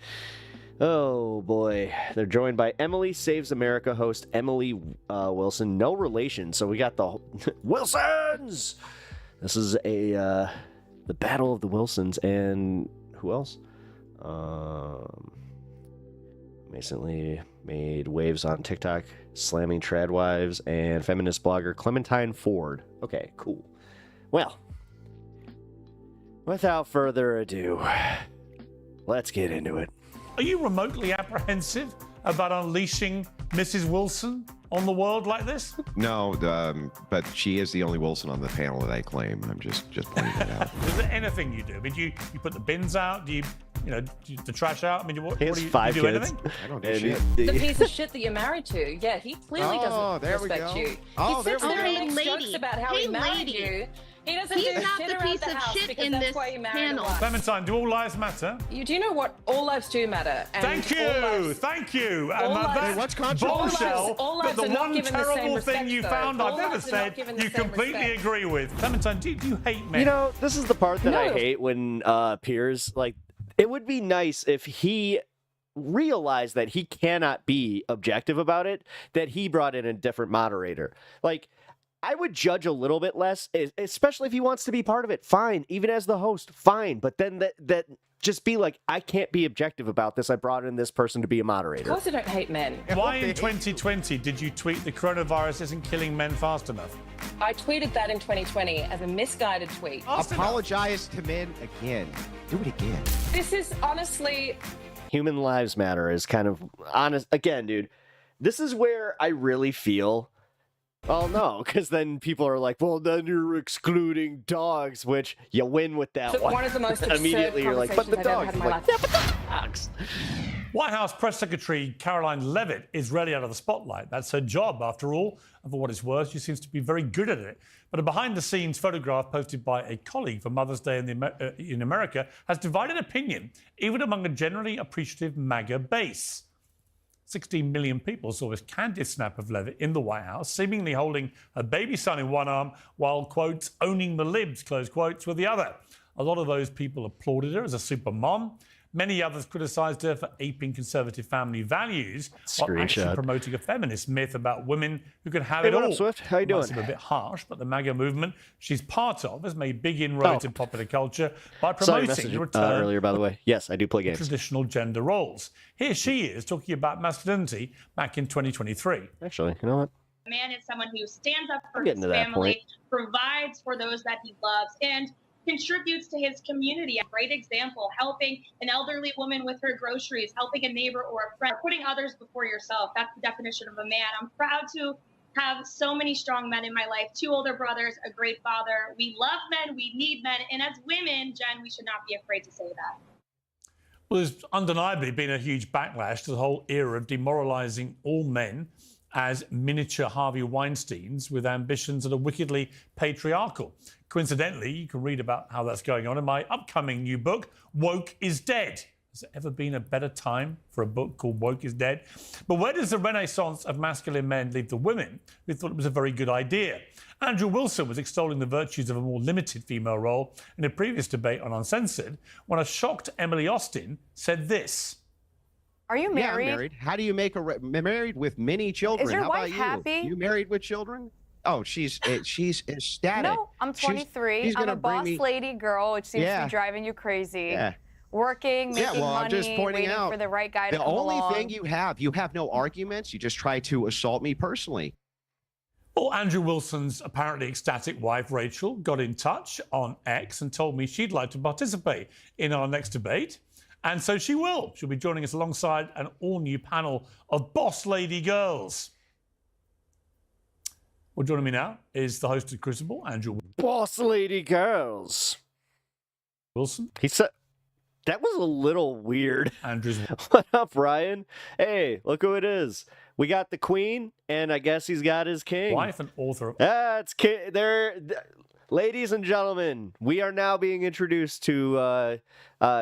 Oh boy, they're joined by Emily Saves America host Emily Wilson, no relation. So we got the Wilsons. This is the Battle of the Wilsons, and who else? Recently made waves on TikTok, slamming tradwives, and feminist blogger Clementine Ford. Okay, cool. Well, without further ado, let's get into it. Are you remotely apprehensive about unleashing Mrs. Wilson on the world like this? No, but she is the only Wilson on the panel that I claim. I'm just pointing it out. Is there anything you do? I mean, do you put the bins out? Do you the trash out? I mean, what do you do? Kids. Anything? I don't do shit. The piece of shit that you're married to. Yeah, he clearly doesn't there we respect go. you. Oh, He sits there we there and go. makes jokes about how he married you. He doesn't He's do not shit the around piece the of house shit because in that's this why you married a panel. wife. Clementine, do all lives matter? Do you know what? All lives do matter. And Thank you, thank you. all And lives- that's all lives- bombshell all that lives the are not one given the same terrible respect, thing you though. found All I've ever lives are not said given the you same completely respect. agree with. Clementine, do you hate men? You know, this is the part that I No. hate when Piers, like, it would be nice if he realized that he cannot be objective about it, that he brought in a different moderator. Like, I would judge a little bit less, especially if he wants to be part of it. Fine. Even as the host, fine. But then that just be like, I can't be objective about this. I brought in this person to be a moderator. Of course I don't hate men. Why in 2020 did you tweet the coronavirus isn't killing men fast enough? I tweeted that in 2020 as a misguided tweet. Apologize to men again. Do it again. This is honestly... Human lives matter is kind of honest. Again, dude, this is where I really feel... Oh, no, because then people are like, well, then you're excluding dogs, which you win with that one. One of the most absurd Immediately, you're like, but the conversations I've ever dogs. had in my life. Yeah, but the dogs. White House Press Secretary Caroline Leavitt is really out of the spotlight. That's her job, after all. And for what it's worth, she seems to be very good at it. But a behind-the-scenes photograph posted by a colleague for Mother's Day in America has divided opinion, even among a generally appreciative MAGA base. 16 million people saw this candid snap of Leavitt in the White House, seemingly holding a baby son in one arm while, quotes, owning the libs, close quotes, with the other. A lot of those people applauded her as a super mom. Many others criticised her for aping conservative family values while actually promoting a feminist myth about women who can have it all. What up, Swift? How you doing? Might seem a bit harsh, but the MAGA movement she's part of has made big inroads in popular culture by promoting the return earlier, by the way. Yes, I do play games. Traditional gender roles. Here she is talking about masculinity back in 2023. Actually, you know what? A man is someone who stands up for I'm his getting to that family, point. provides for those that he loves, and contributes to his community. A great example, helping an elderly woman with her groceries, helping a neighbor or a friend, putting others before yourself. That's the definition of a man. I'm proud to have so many strong men in my life, 2 older brothers, a great father. We love men, we need men, and as women, Jen, we should not be afraid to say that. Well, there's undeniably been a huge backlash to the whole era of demoralising all men as miniature Harvey Weinsteins with ambitions that are wickedly patriarchal. Coincidentally, you can read about how that's going on in my upcoming new book, Woke is Dead. Has there ever been a better time for a book called Woke is Dead? But where does the renaissance of masculine men leave the women who thought it was a very good idea? Andrew Wilson was extolling the virtues of a more limited female role in a previous debate on Uncensored when a shocked Emily Austin said this. Are you married? Yeah, I'm married. How do you make married with many children? Is your How wife about you? happy? You married with children? Oh, she's ecstatic. No, I'm 23. She's I'm gonna a bring boss me- lady girl, which seems to Yeah. be driving you crazy. Yeah. Working, making I'm money, just pointing waiting out for the right guy to the come only along. thing you have no arguments. You just try to assault me personally. Well, Andrew Wilson's apparently ecstatic wife, Rachel, got in touch on X and told me she'd like to participate in our next debate. And so she will. She'll be joining us alongside an all-new panel of boss lady girls. Well, joining me now is the host of Crucible, Andrew. Boss lady girls. Wilson. He said, that was a little weird. Andrew's. What up, Ryan? Hey, look who it is. We got the queen, and I guess he's got his king. Wife and author of... That's ladies and gentlemen, we are now being introduced to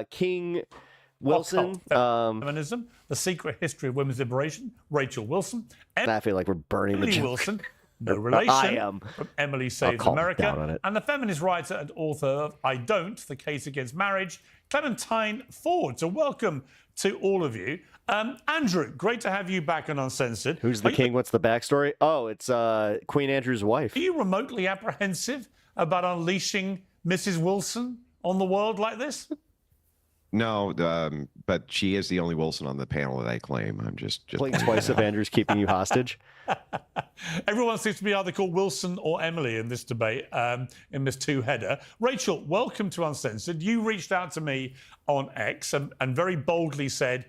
King Wilson. Feminism, The Secret History of Women's Liberation, Rachel Wilson. I feel like we're burning the Emily joke. Wilson, No Relation, I am. from Emily I'll Saves calm down on America, it. and the feminist writer and author of I Don't, The Case Against Marriage, Clementine Ford. So welcome to all of you. Andrew, great to have you back on Uncensored. Who's the king? What's the backstory? Oh, it's Queen Andrew's wife. Are you remotely apprehensive about unleashing Mrs. Wilson on the world like this? No, but she is the only Wilson on the panel that I claim. I'm just Blink twice if Andrew's keeping you hostage. Everyone seems to be either called Wilson or Emily in this debate, in this two-header. Rachel, welcome to Uncensored. You reached out to me on X and very boldly said,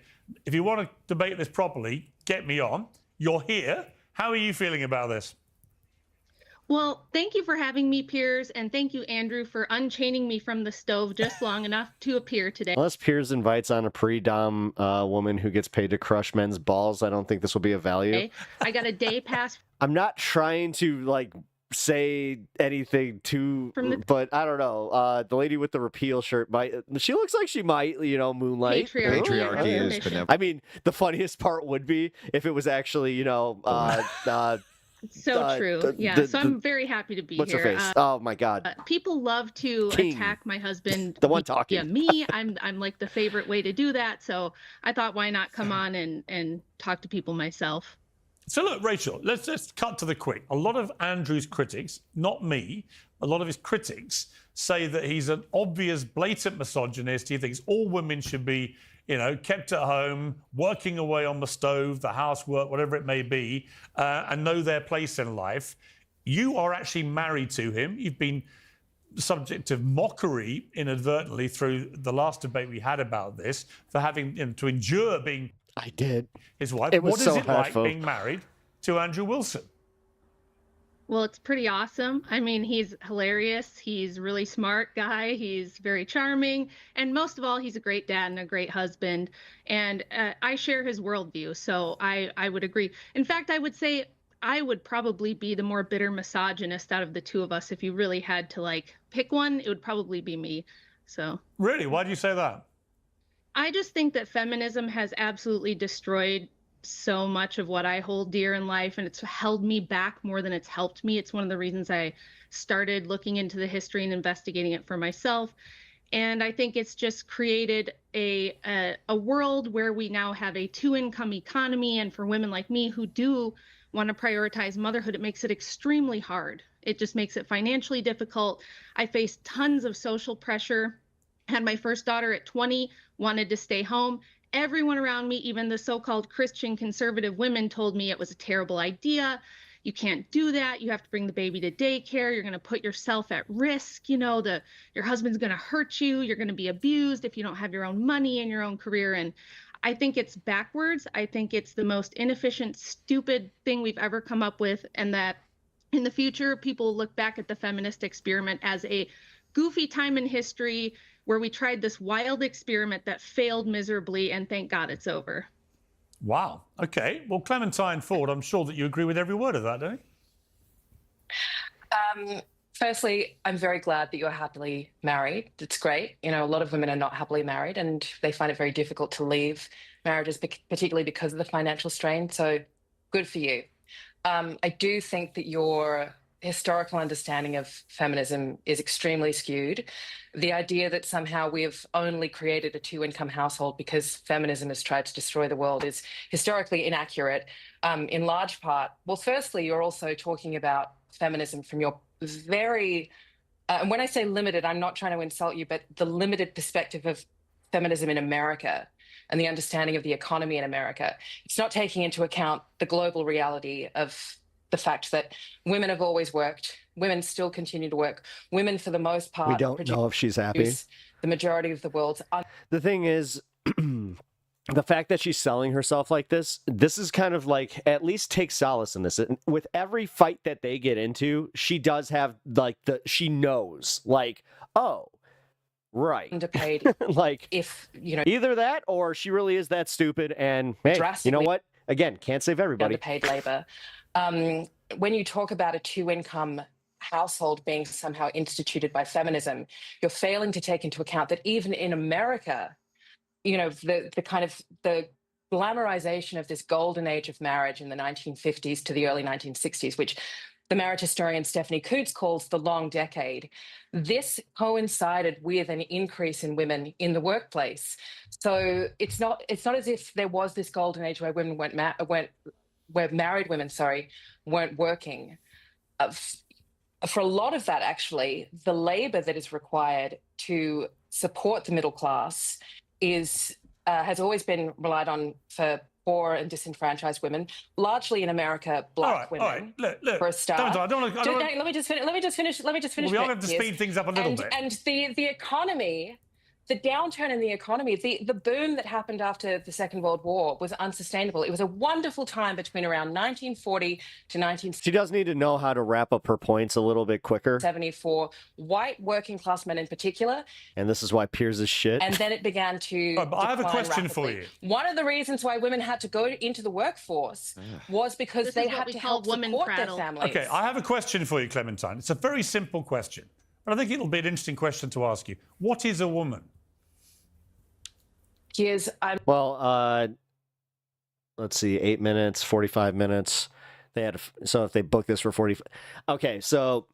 if you want to debate this properly, get me on. You're here. How are you feeling about this? Well, thank you for having me, Piers, and thank you, Andrew, for unchaining me from the stove just long enough to appear today. Unless Piers invites on a pre-dom woman who gets paid to crush men's balls, I don't think this will be of value. I got a day pass. I'm not trying to, like, say anything but I don't know. The lady with the repeal shirt she looks like she might, moonlight. Patriarchy is benevolent. I mean, the funniest part would be if it was actually, So true. Yeah. So I'm very happy to be what's here. her face? Oh my God. People love to King. attack my husband. The one talking. Yeah, me. I'm like the favorite way to do that. So I thought, why not come on and talk to people myself? So look, Rachel, let's just cut to the quick. A lot of Andrew's critics, not me, a lot of his critics say that he's an obvious, blatant misogynist. He thinks all women should be, kept at home, working away on the stove, the housework, whatever it may be, and know their place in life. You are actually married to him. You've been subject to mockery inadvertently through the last debate we had about this, for having to endure being his wife. It was What is so it like hurtful. being married to Andrew Wilson? Well, it's pretty awesome. I mean, he's hilarious. He's a really smart guy. He's very charming. And most of all, he's a great dad and a great husband. And I share his worldview. So I would agree. In fact, I would say I would probably be the more bitter misogynist out of the two of us. If you really had to pick one, it would probably be me. So Really? Why do you say that? I just think that feminism has absolutely destroyed so much of what I hold dear in life, and it's held me back more than it's helped me. It's one of the reasons I started looking into the history and investigating it for myself. And I think it's just created a world where we now have a two-income economy, and for women like me who do want to prioritize motherhood, it makes it extremely hard. It just makes it financially difficult. I faced tons of social pressure. Had my first daughter at 20, wanted to stay home. Everyone around me, even the so-called Christian conservative women, told me it was a terrible idea. You can't do that. You have to bring the baby to daycare. You're going to put yourself at risk. Your husband's going to hurt you. You're going to be abused if you don't have your own money and your own career. And I think it's backwards. I think it's the most inefficient, stupid thing we've ever come up with. And that in the future, people will look back at the feminist experiment as a goofy time in history where we tried this wild experiment that failed miserably, and thank God it's over. Wow. Okay. Well, Clementine Ford, I'm sure that you agree with every word of that, don't you? Firstly, I'm very glad that you're happily married. It's great. A lot of women are not happily married and they find it very difficult to leave marriages, particularly because of the financial strain. So good for you. I do think that your historical understanding of feminism is extremely skewed. The idea that somehow we've only created a two-income household because feminism has tried to destroy the world is historically inaccurate, in large part. Well, firstly, you're also talking about feminism from your very, and when I say limited, I'm not trying to insult you, but the limited perspective of feminism in America and the understanding of the economy in America. It's not taking into account the global reality of the fact that women have always worked, women still continue to work, women for the most part We don't know if she's happy. The majority of the world's. The thing is, the fact that she's selling herself like this is kind of at least take solace in this. With every fight that they get into, she does have she knows oh, right. Underpaid. If, either that or she really is that stupid and, hey, you know what? Again, can't save everybody. Underpaid labor. When you talk about a two-income household being somehow instituted by feminism, you're failing to take into account that even in America, the kind of the glamorization of this golden age of marriage in the 1950s to the early 1960s, which the marriage historian Stephanie Coots calls the long decade. This coincided with an increase in women in the workplace. So it's not as if there was this golden age where women where married women, weren't working. For a lot of that, actually, the labor that is required to support the middle class has always been relied on for poor and disenfranchised women, largely in America, Black women. All right. Look, for a start. Let me just finish. we all have to speed things up a little bit. And the economy the downturn in the economy, the boom that happened after the Second World War was unsustainable. It was a wonderful time between around 1940 to 1974. She does need to know how to wrap up her points a little bit quicker. For white working class men in particular. And this is why Piers is shit. And then it began to I have a question rapidly. for you. One of the reasons why women had to go into the workforce was because they had to help support their families. Okay, I have a question for you, Clementine. It's a very simple question, but I think it'll be an interesting question to ask you. What is a woman? Well, let's see, 8 minutes, 45 minutes. They had so if they book this for 40. Okay, so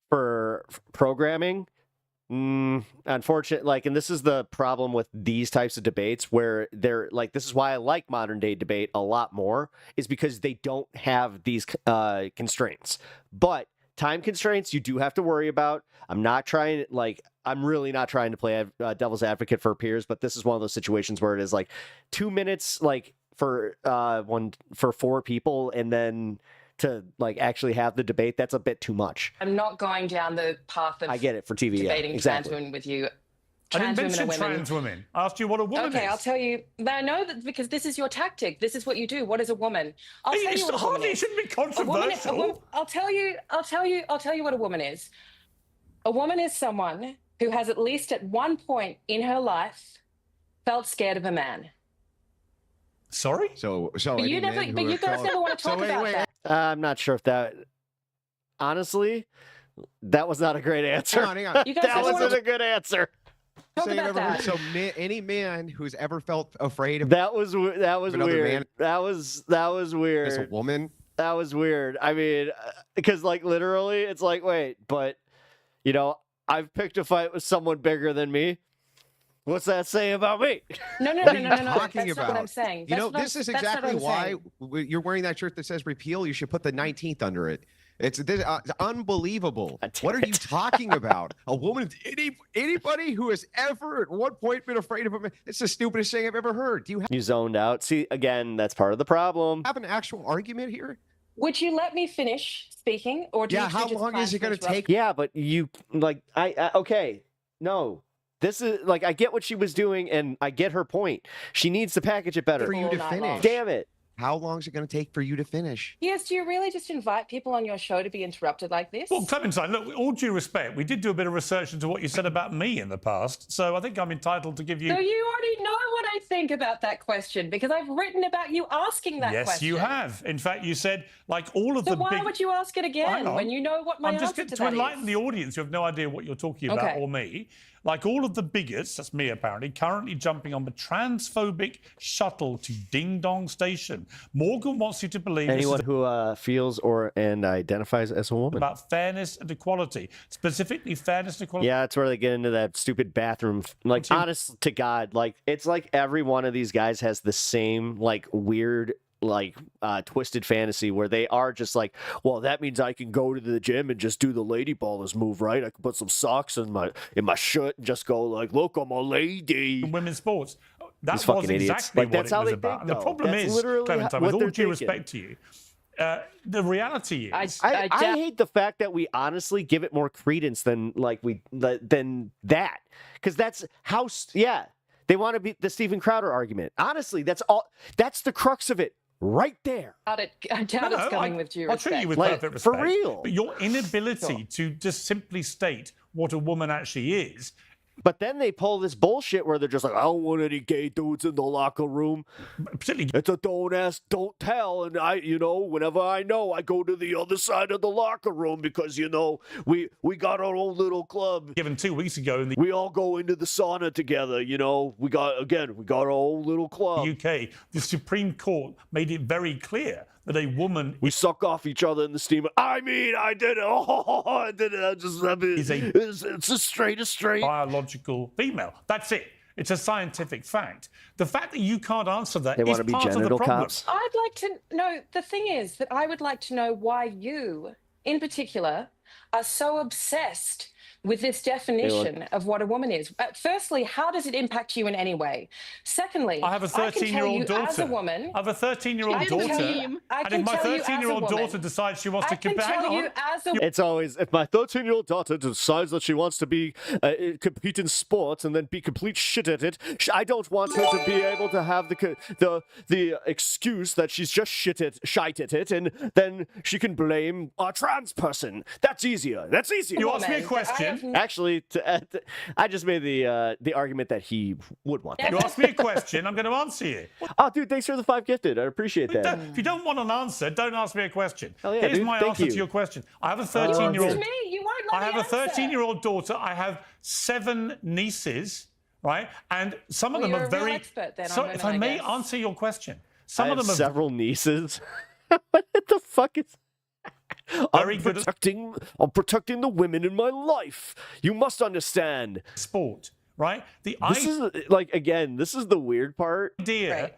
for programming, unfortunately, and this is the problem with these types of debates where they're like, this is why I like modern day debate a lot more, is because they don't have these constraints. But time constraints you do have to worry about. I'm really not trying to play devil's advocate for Piers, but this is one of those situations where it is like 2 minutes, for 4 people, and then to actually have the debate, that's a bit too much. I'm not going down the path of I get it for TV, debating exactly. trans women with you. I didn't Trans women mention are women. trans women. I asked you what a woman is. Okay, I'll tell you. I know that because this is your tactic. This is what you do. What is a woman? I'll tell you what a woman is. It shouldn't be controversial. I'll tell you what a woman is. A woman is someone who has at least at one point in her life felt scared of a man. Sorry? But you guys never want to talk about that. I'm not sure if that. Honestly, that was not a great answer. Hang on. That wasn't a good answer. Any man who's ever felt afraid of that was weird. Man, that was weird. As a woman, that was weird. I mean, because literally, it's like, wait, but I've picked a fight with someone bigger than me. What's that say about me? No. What are you That's talking not about? what I'm saying. This is exactly why you're wearing that shirt that says repeal. You should put the 19th under it. It's unbelievable. What are you talking about? A woman, anybody who has ever at one point been afraid of a man, it's the stupidest thing I've ever heard. Do you You zoned out. See, again, that's part of the problem. have an actual argument here? Would you let me finish speaking, or do you how just long plan is it to going to interrupt? take? Yeah, but you okay. No. This is I get what she was doing, and I get her point. She needs to package it better. For you to finish. Damn it. How long is it going to take for you to finish? Yes, do you really just invite people on your show to be interrupted like this? Well, Clementine, look, with all due respect, we did do a bit of research into what you said about me in the past, so I think I'm entitled to give you... So you already know what I think about that question, because I've written about you asking that question. Yes, you have. In fact, you said, all of so the why big... would you ask it again when you know what my answer to that is? I'm just to enlighten the audience who have no idea what you're talking about, or me. All of the bigots, that's me apparently, currently jumping on the transphobic shuttle to Ding Dong Station. Morgan wants you to believe anyone who feels and identifies as a woman. About fairness and equality, specifically fairness and equality. Yeah, that's where they get into that stupid bathroom. Honest to God, it's like every one of these guys has the same weird twisted fantasy where they are just well, that means I can go to the gym and just do the lady ballers move, right? I can put some socks in my shirt and just go look, I'm a lady. In women's sports, that These was fucking idiots. exactly That's what how it was they about. think, And the though. problem That's is, literally Clementine, what with all they're due thinking. respect to you, the reality is, I hate the fact that we honestly give it more credence than than that, because that's how they want to be the Steven Crowder argument. Honestly, that's the crux of it. Right there. I doubt it's coming with due respect. I'll treat you with perfect respect. For real. But your inability to just simply state what a woman actually is. But then they pull this bullshit where they're just I don't want any gay dudes in the locker room. Particularly, it's a don't ask, don't tell. And whenever I go to the other side of the locker room because, we got our own little club. Given 2 weeks ago, we all go into the sauna together, we got our own little club. UK, the Supreme Court made it very clear that a woman... We suck off each other in the steamer. I did it. I did it. It's as straight as straight. Biological female. That's it. It's a scientific fact. The fact that you can't answer that is part of the problem. Cops. I'd like to know, the thing is that I would like to know why you, in particular, are so obsessed with this definition of what a woman is. Firstly, how does it impact you in any way? Secondly, I have a 13-year-old daughter. As a woman, I have a 13-year-old daughter. And if my 13-year-old daughter decides she wants to It's always, if my 13-year-old daughter decides that she wants to be compete in sports and then be complete shit at it, I don't want her to be able to have the excuse that she's just shite at it, and then she can blame a trans person. That's easier. That's easier. You asked me a question. Actually, I just made the argument that he would want that. You asked me a question, I'm going to answer you. Oh, dude, thanks for the 5 gifted. I appreciate that. If you don't want an answer, don't ask me a question. Hell yeah, Here's dude, my thank answer you. to your question. I have a 13-year-old. You won't let I have me a 13-year-old daughter. I have 7 nieces, right? And some of them you're are a real very. expert then on So, women, if I may guess. answer your question, I have several nieces. What the fuck is? I'm protecting the women in my life. You must understand. Sport, right? This is like, again, this is the weird part.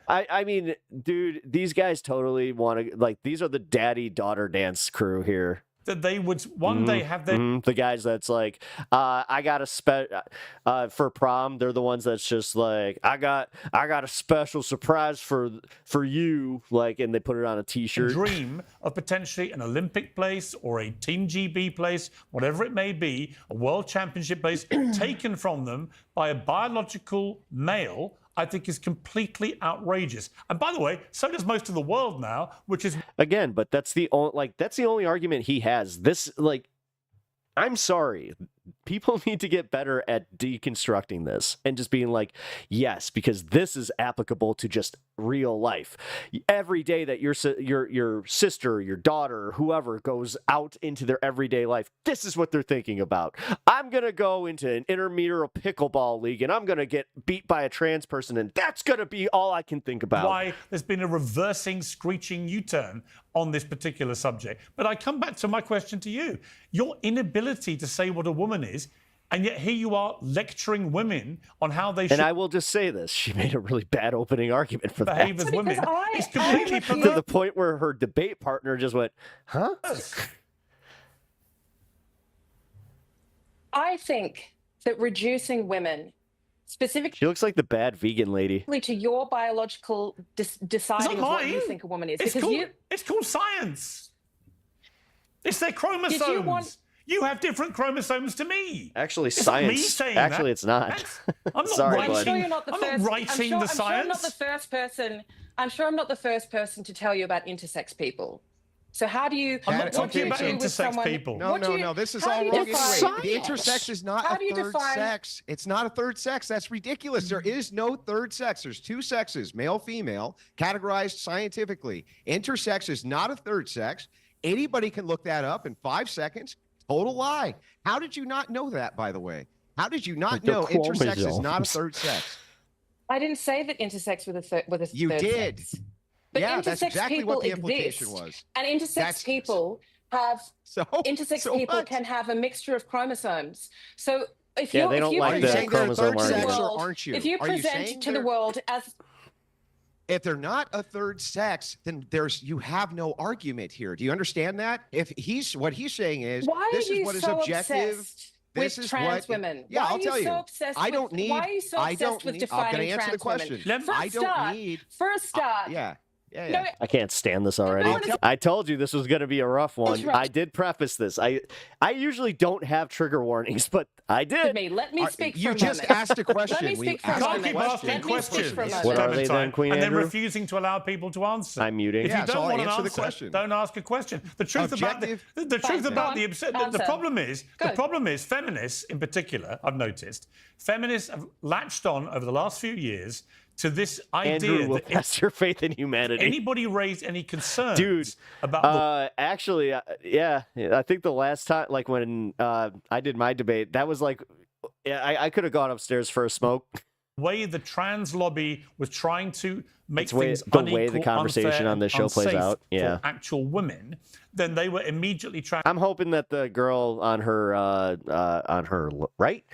I mean, dude, these guys totally want to, like, these are the daddy-daughter dance crew here. That they would one day have their the guys that's like, I got a for prom. They're the ones that's just like, I got a special surprise for you, like, and they put it on a T-shirt. dream of potentially an Olympic place or a Team GB place, whatever it may be, a world championship place taken from them by a biological male, I think is completely outrageous. And by the way, so does most of the world now, which is Again, but that's the only argument he has. This, like, I'm sorry. People need to get better at deconstructing this and just being like, yes, because this is applicable to just real life. Every day that your sister, your daughter, whoever goes out into their everyday life, this is what they're thinking about. I'm going to go into an intramural pickleball league and I'm going to get beat by a trans person, and that's going to be all I can think about. why there's been a reversing, screeching U-turn on this particular subject. But I come back to my question to you. Your inability to say what a woman is, and yet here you are lecturing women on how they should And I will just say this. She made a really bad opening argument for behave that. as women. It's completely To the point where her debate partner just went, huh? I think that reducing women, specifically She looks like the bad vegan lady. to your biological deciding of what you mine. think a woman is, It's because called, it's called science. It's their chromosomes. Did you want- You have different chromosomes to me. Actually, It's not me science. saying Actually, that. it's not. I'm not Sorry, writing. bud. I'm sure you're not the I'm first. not writing I'm sure, the I'm sure I'm not science. the first person. I'm sure I'm not the first person to tell you about intersex people. So how do you? I'm not what talking do you about do with intersex someone- people. No, what do no, you- no. This is how all do you wrong define- anyway. The intersex is not How a do you third define- sex. It's not a third sex. That's ridiculous. There is no third sex. There's 2 sexes, male, female, categorized scientifically. Intersex is not a third sex. Anybody can look that up in 5 seconds. Total lie. How did you not know that, by the way? How did you not Like the know intersex is not a chromosomes. third sex? I didn't say that intersex with a You third did. sex. But Yeah, intersex that's exactly people what the implication exist, was. and intersex people have intersex so people what? can have a mixture of chromosomes. So if Yeah, you're they if don't you like Are you the saying they're a chromosome third sex argument. or aren't you? if you Are you saying present to the they're- world as If they're not a third sex, then you have no argument here. Do you understand that? If what he's saying is why this are is you what is so objective. obsessed This with is trans what women? Yeah, why I'll are you tell so you. obsessed I with, don't need. Why are you so I obsessed don't with need. I'm defining going to answer trans the question. women? For I a don't start, need. For a start, Yeah. No, I can't stand this already. I told you this was going to be a rough one. right. I did preface this. I usually don't have trigger warnings, but I did. Let me speak for You a just moment. asked a question. Let me speak for a You can't moment. keep asking Let me speak questions. for a moment. What are they then, Clementine, Queen and then Andrew? refusing to allow people to answer. I'm muting. If Yeah, you so don't I'll want an answer the answer, question. don't ask a question. The truth about the truth Fine, about go the on. the Answer. problem is Good. the problem is feminists in particular. I've noticed feminists have latched on over the last few years to this idea Andrew will that if pass your faith in humanity. anybody raised any concerns Dude, about actually, yeah, I think the last time, like when I did my debate, that was like, yeah, I could have gone upstairs for a smoke. the way the trans lobby was trying to make It's way- things the way the unequal, conversation unfair, on this show and plays unsafe out, yeah. for actual women, then they were immediately trying. I'm hoping that the girl on her right,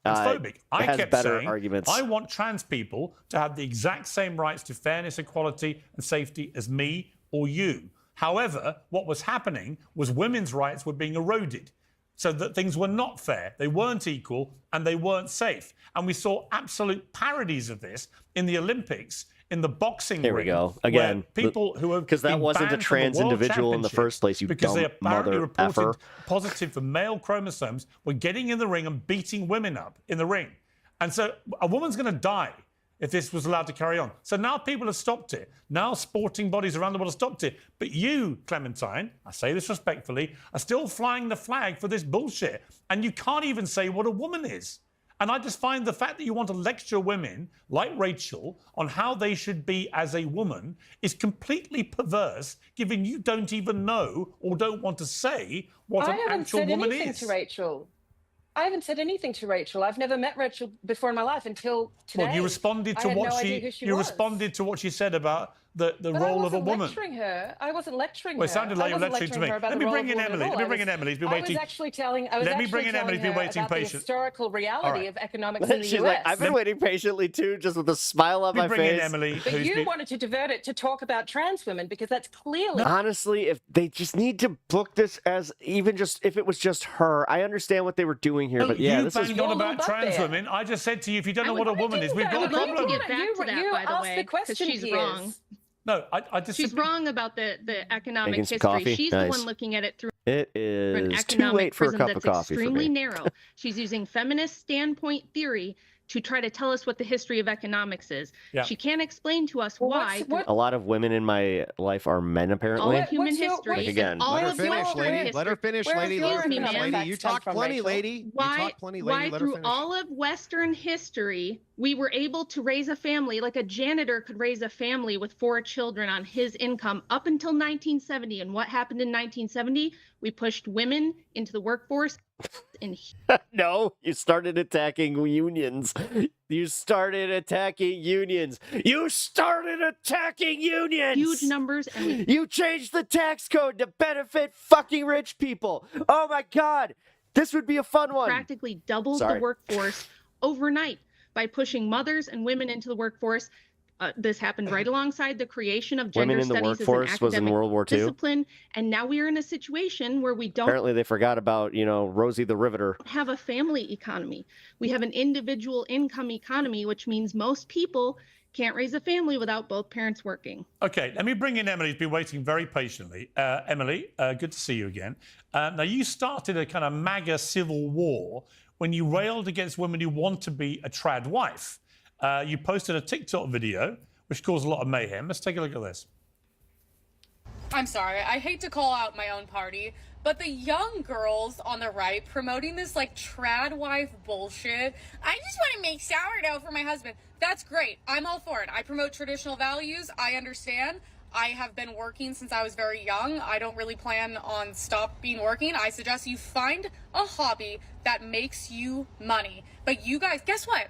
Transphobic. I has kept better saying, arguments. I want trans people to have the exact same rights to fairness, equality, and safety as me or you. However, what was happening was women's rights were being eroded. so that things were not fair, they weren't equal, and they weren't safe. And we saw absolute parodies of this in the Olympics, in the boxing Here ring. we go. Again, People who have because that been wasn't a banned from the trans World individual in the first place, you because dumb they apparently mother reported effer. positive for male chromosomes were getting in the ring and beating women up in the ring. And so a woman's going to die if this was allowed to carry on. So now people have stopped it. Now sporting bodies around the world have stopped it. But you, Clementine, I say this respectfully, are still flying the flag for this bullshit. And you can't even say what a woman is. And I just find the fact that you want to lecture women like Rachel on how they should be as a woman is completely perverse, given you don't even know or don't want to say what an actual woman is. I haven't said anything to Rachel. I haven't said anything to Rachel. I've never met Rachel before in my life until today. Well, you responded to what responded to what she said about the role of a woman. Lecturing her. I wasn't lecturing her. Well, it sounded like you were lecturing to me. Let me bring in Emily. Let me bring in Emily. He's been waiting. I was actually telling. Let me bring in Emily. He's been waiting patiently. The historical reality of economics in the She's US. like, I've been waiting patiently too, just with a smile on my face. Bring in Emily. But you wanted to divert it to talk about trans women because that's clearly. Honestly, if they just need to book this as even just if it was just her, I understand what they were doing here. But yeah, this is banged on about trans women. I just said to you, if you don't know what a woman is, we've got a problem. I'd love to get back to that, by the way, because she's wrong. No, I just she's wrong about the economic Making some history. coffee? She's Nice. the one looking at it through It an is too economic late for a prism cup that's of coffee for extremely me. narrow. She's using feminist standpoint theory to try to tell us what the history of economics is. Yeah. She can't explain to us why. A lot of women in my life are men, All apparently. of human history. Like, again. all Let her of finish, Western lady. history. Let her finish, lady. Let her Excuse me, finish, ma'am. lady. You talk plenty, lady. You Why, talk plenty, lady. why Let her through finish. all of Western history, we were able to raise a family, like a janitor could raise a family with 4 children on his income up until 1970. And what happened in 1970? We pushed women into the workforce. No, you started attacking unions. You started attacking unions. You started attacking unions. Huge numbers. And you changed the tax code to benefit fucking rich people. Oh my God. This would be a fun one. Practically doubled the workforce overnight by pushing mothers and women into the workforce. This happened right alongside the creation of gender Women in the studies as an workforce was in academic World War II. discipline, and now we are in a situation where we don't Apparently they forgot about, Rosie the Riveter. have a family economy. We have an individual income economy, which means most people can't raise a family without both parents working. Okay, let me bring in Emily, who's been waiting very patiently. Emily, good to see you again. Now, you started a kind of MAGA civil war when you railed against women who want to be a trad wife. You posted a TikTok video, which caused a lot of mayhem. Let's take a look at this. I'm sorry, I hate to call out my own party, but the young girls on the right promoting this like trad wife bullshit. I just want to make sourdough for my husband. That's great. I'm all for it. I promote traditional values. I understand. I have been working since I was very young. I don't really plan on stopping working. I suggest you find a hobby that makes you money. But you guys, guess what?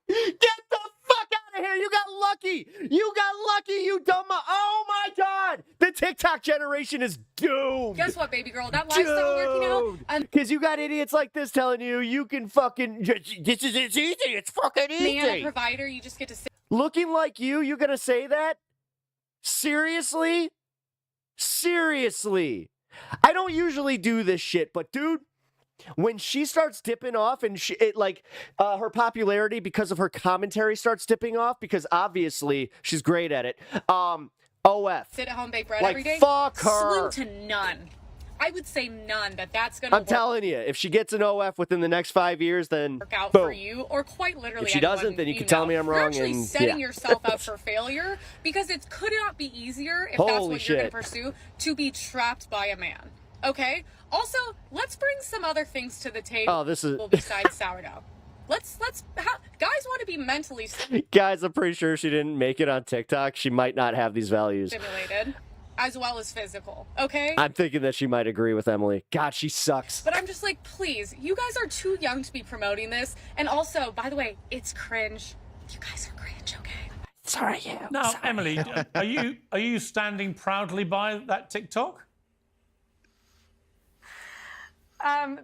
Get the fuck out of here! You got lucky! You got lucky, you dumb... Oh my God! The TikTok generation is doomed! Guess what, baby girl? That lifestyle working out... Because you got idiots like this telling you can fucking... It's easy, it's fucking easy! Man, a provider, you just get to sit... Looking like you gonna say that? Seriously? Seriously? I don't usually do this shit, but dude... When she starts dipping off and her popularity because of her commentary starts dipping off, because obviously she's great at it. OF. Sit at home, bake bread like, every day. Fuck her. Slim to none. I would say none. That's gonna. I'm telling you, if she gets an OF within the next 5 years, then work out boom. for you, or quite literally. If she anyone doesn't, then you you can tell know. me I'm You're wrong. actually And setting yeah. yourself up for failure, because it could not be easier if that's Holy what you're shit. going to pursue, to be trapped by a man. Okay. Also, let's bring some other things to the table. Oh, this is besides sourdough. Guys want to be mentally Guys, I'm pretty sure she didn't make it on TikTok. She might not have these values. stimulated, as well as physical. Okay. I'm thinking that she might agree with Emily. God, she sucks. But I'm just like, please, you guys are too young to be promoting this. And also, by the way, it's cringe. You guys are cringe, okay? Sorry, you. Now, Emily, are you standing proudly by that TikTok?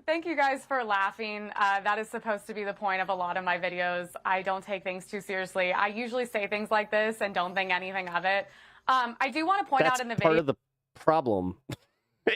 Thank you guys for laughing. That is supposed to be the point of a lot of my videos. I don't take things too seriously. I usually say things like this and don't think anything of it. I do want to point out in the video. Part of the problem.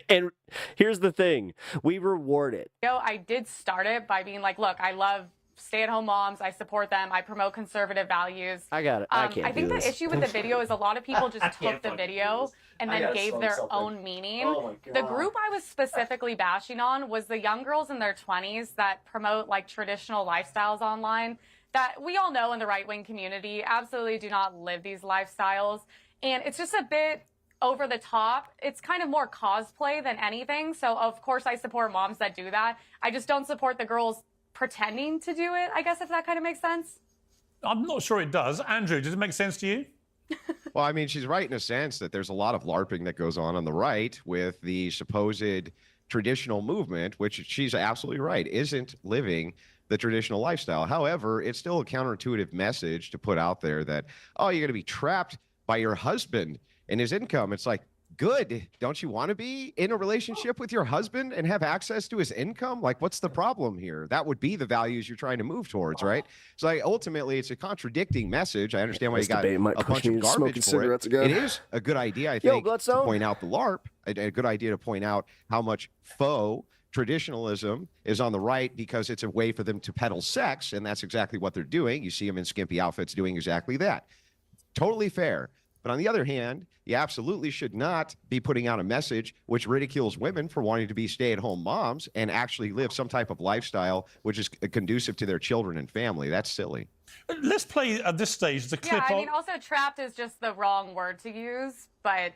And here's the thing. We reward it. I did start it by being like, look, I love stay-at-home moms. I support them. I promote conservative values. I got it. I can't I think do the this. issue with the video is a lot of people just took the video and then gave their own meaning. The group I was specifically bashing on was the young girls in their 20s that promote like traditional lifestyles online that we all know in the right-wing community absolutely do not live these lifestyles. And it's just a bit over the top. It's kind of more cosplay than anything. So of course I support moms that do that. I just don't support the girls pretending to do it, I guess, if that kind of makes sense. I'm not sure it does. Andrew, does it make sense to you? Well, I mean, she's right in a sense that there's a lot of LARPing that goes on the right with the supposed traditional movement, which she's absolutely right, isn't living the traditional lifestyle. However, it's still a counterintuitive message to put out there that, oh, you're going to be trapped by your husband and his income. It's like, good. Don't you want to be in a relationship with your husband and have access to his income? Like, what's the problem here? That would be the values you're trying to move towards, right? So like, ultimately, it's a contradicting message. I understand why you got a bunch of garbage for it. It is a good idea, I think, to point out the LARP, a good idea to point out how much faux traditionalism is on the right because it's a way for them to peddle sex, and that's exactly what they're doing. You see them in skimpy outfits doing exactly that. Totally fair. But on the other hand, you absolutely should not be putting out a message which ridicules women for wanting to be stay-at-home moms and actually live some type of lifestyle which is conducive to their children and family. That's silly. Let's play at this stage the clip. Yeah, I mean, also trapped is just the wrong word to use, but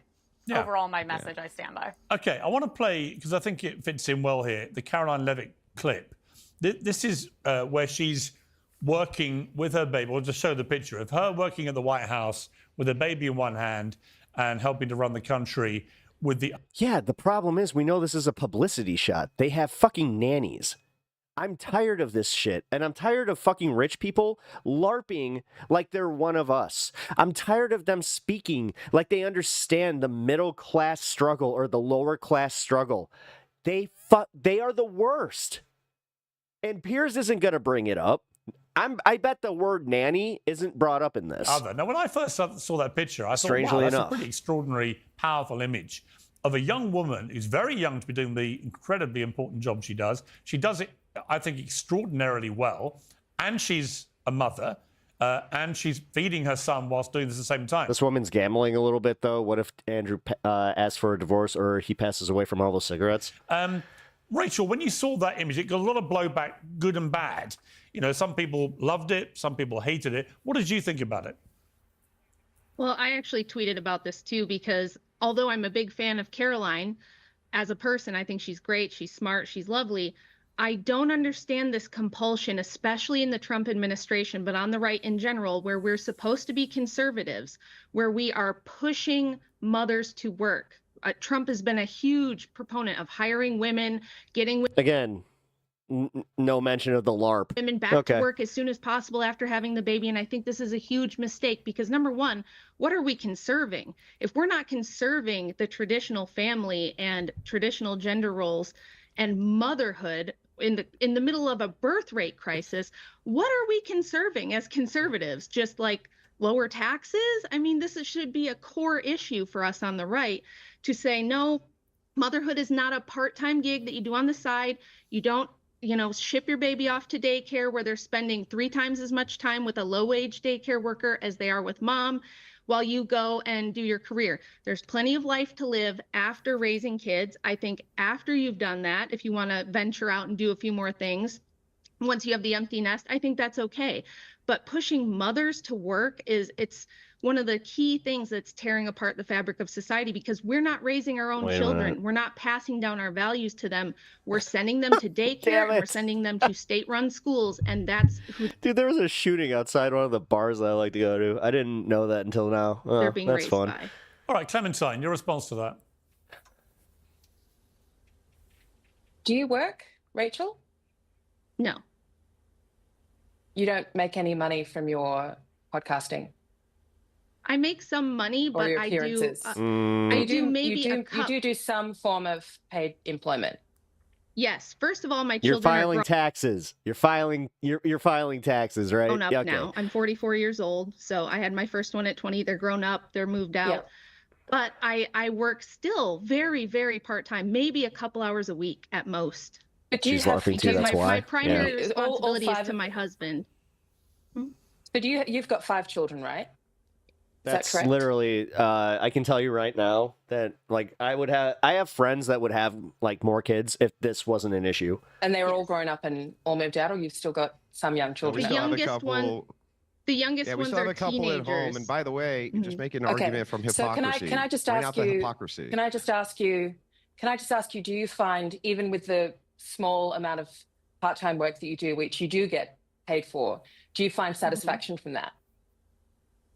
overall my message I stand by. Okay, I want to play, because I think it fits in well here, the Caroline Levitt clip. This is where she's working with her baby. We'll just show the picture of her working at the White House with a baby in one hand and helping to run the country with the... Yeah, the problem is we know this is a publicity shot. They have fucking nannies. I'm tired of this shit, and I'm tired of fucking rich people LARPing like they're one of us. I'm tired of them speaking like they understand the middle class struggle or the lower class struggle. They are the worst. And Piers isn't going to bring it up. I bet the word nanny isn't brought up in this. Now, when I first saw that picture, I thought, Strangely wow, that's enough. a pretty extraordinary, powerful image of a young woman who's very young to be doing the incredibly important job she does. She does it, I think, extraordinarily well, and she's a mother, and she's feeding her son whilst doing this at the same time. This woman's gambling a little bit, though. What if Andrew asks for a divorce or he passes away from all those cigarettes? Rachel, when you saw that image, it got a lot of blowback, good and bad. You know, some people loved it, some people hated it. What did you think about it? Well, I actually tweeted about this too, because although I'm a big fan of Caroline, as a person, I think she's great, she's smart, she's lovely. I don't understand this compulsion, especially in the Trump administration, but on the right in general, where we're supposed to be conservatives, where we are pushing mothers to work. Trump has been a huge proponent of hiring women, getting Again, no mention of the LARP. women back to work as soon as possible after having the baby. And I think this is a huge mistake because, number one, what are we conserving? If we're not conserving the traditional family and traditional gender roles and motherhood in the middle of a birth rate crisis, what are we conserving as conservatives? Just like lower taxes? I mean, this should be a core issue for us on the right to say, no, motherhood is not a part-time gig that you do on the side. You don't, ship your baby off to daycare where they're spending 3 times as much time with a low-wage daycare worker as they are with mom while you go and do your career. There's plenty of life to live after raising kids. I think after you've done that, if you want to venture out and do a few more things, once you have the empty nest, I think that's okay. But pushing mothers to work it's one of the key things that's tearing apart the fabric of society because we're not raising our own children. We're not passing down our values to them. We're sending them to daycare. And we're sending them to state-run schools, and that's who. Dude, there was a shooting outside one of the bars that I like to go to. I didn't know that until now. Oh, they're being that's raised fun. by. All right, Clementine, your response to that? Do you work, Rachel? No. You don't make any money from your podcasting? I make some money, but your I do. appearances? I do maybe you do some form of paid employment. Yes. First of all, my You're children filing are taxes. You're filing taxes, right? grown up now. I'm 44 years old, so I had my first one at 20. They're grown up. They're moved out. But I work still very, very part-time, maybe a couple hours a week at most. But She's laughing too, that's why. My primary Yeah. responsibility is to my husband. But you've got 5 children, right? Is that correct? Literally, I can tell you right now that like I have friends that would have like more kids if this wasn't an issue. And they were all grown up and all moved out, or you've still got some young children? The youngest one. The youngest Yeah, we ones still have are a couple teenagers. at home. And by the way, just make an argument from hypocrisy. So can I just Point ask out the you? hypocrisy. Can I just ask you? Do you find, even with the small amount of part-time work that you do, which you do get paid for, do you find satisfaction from that?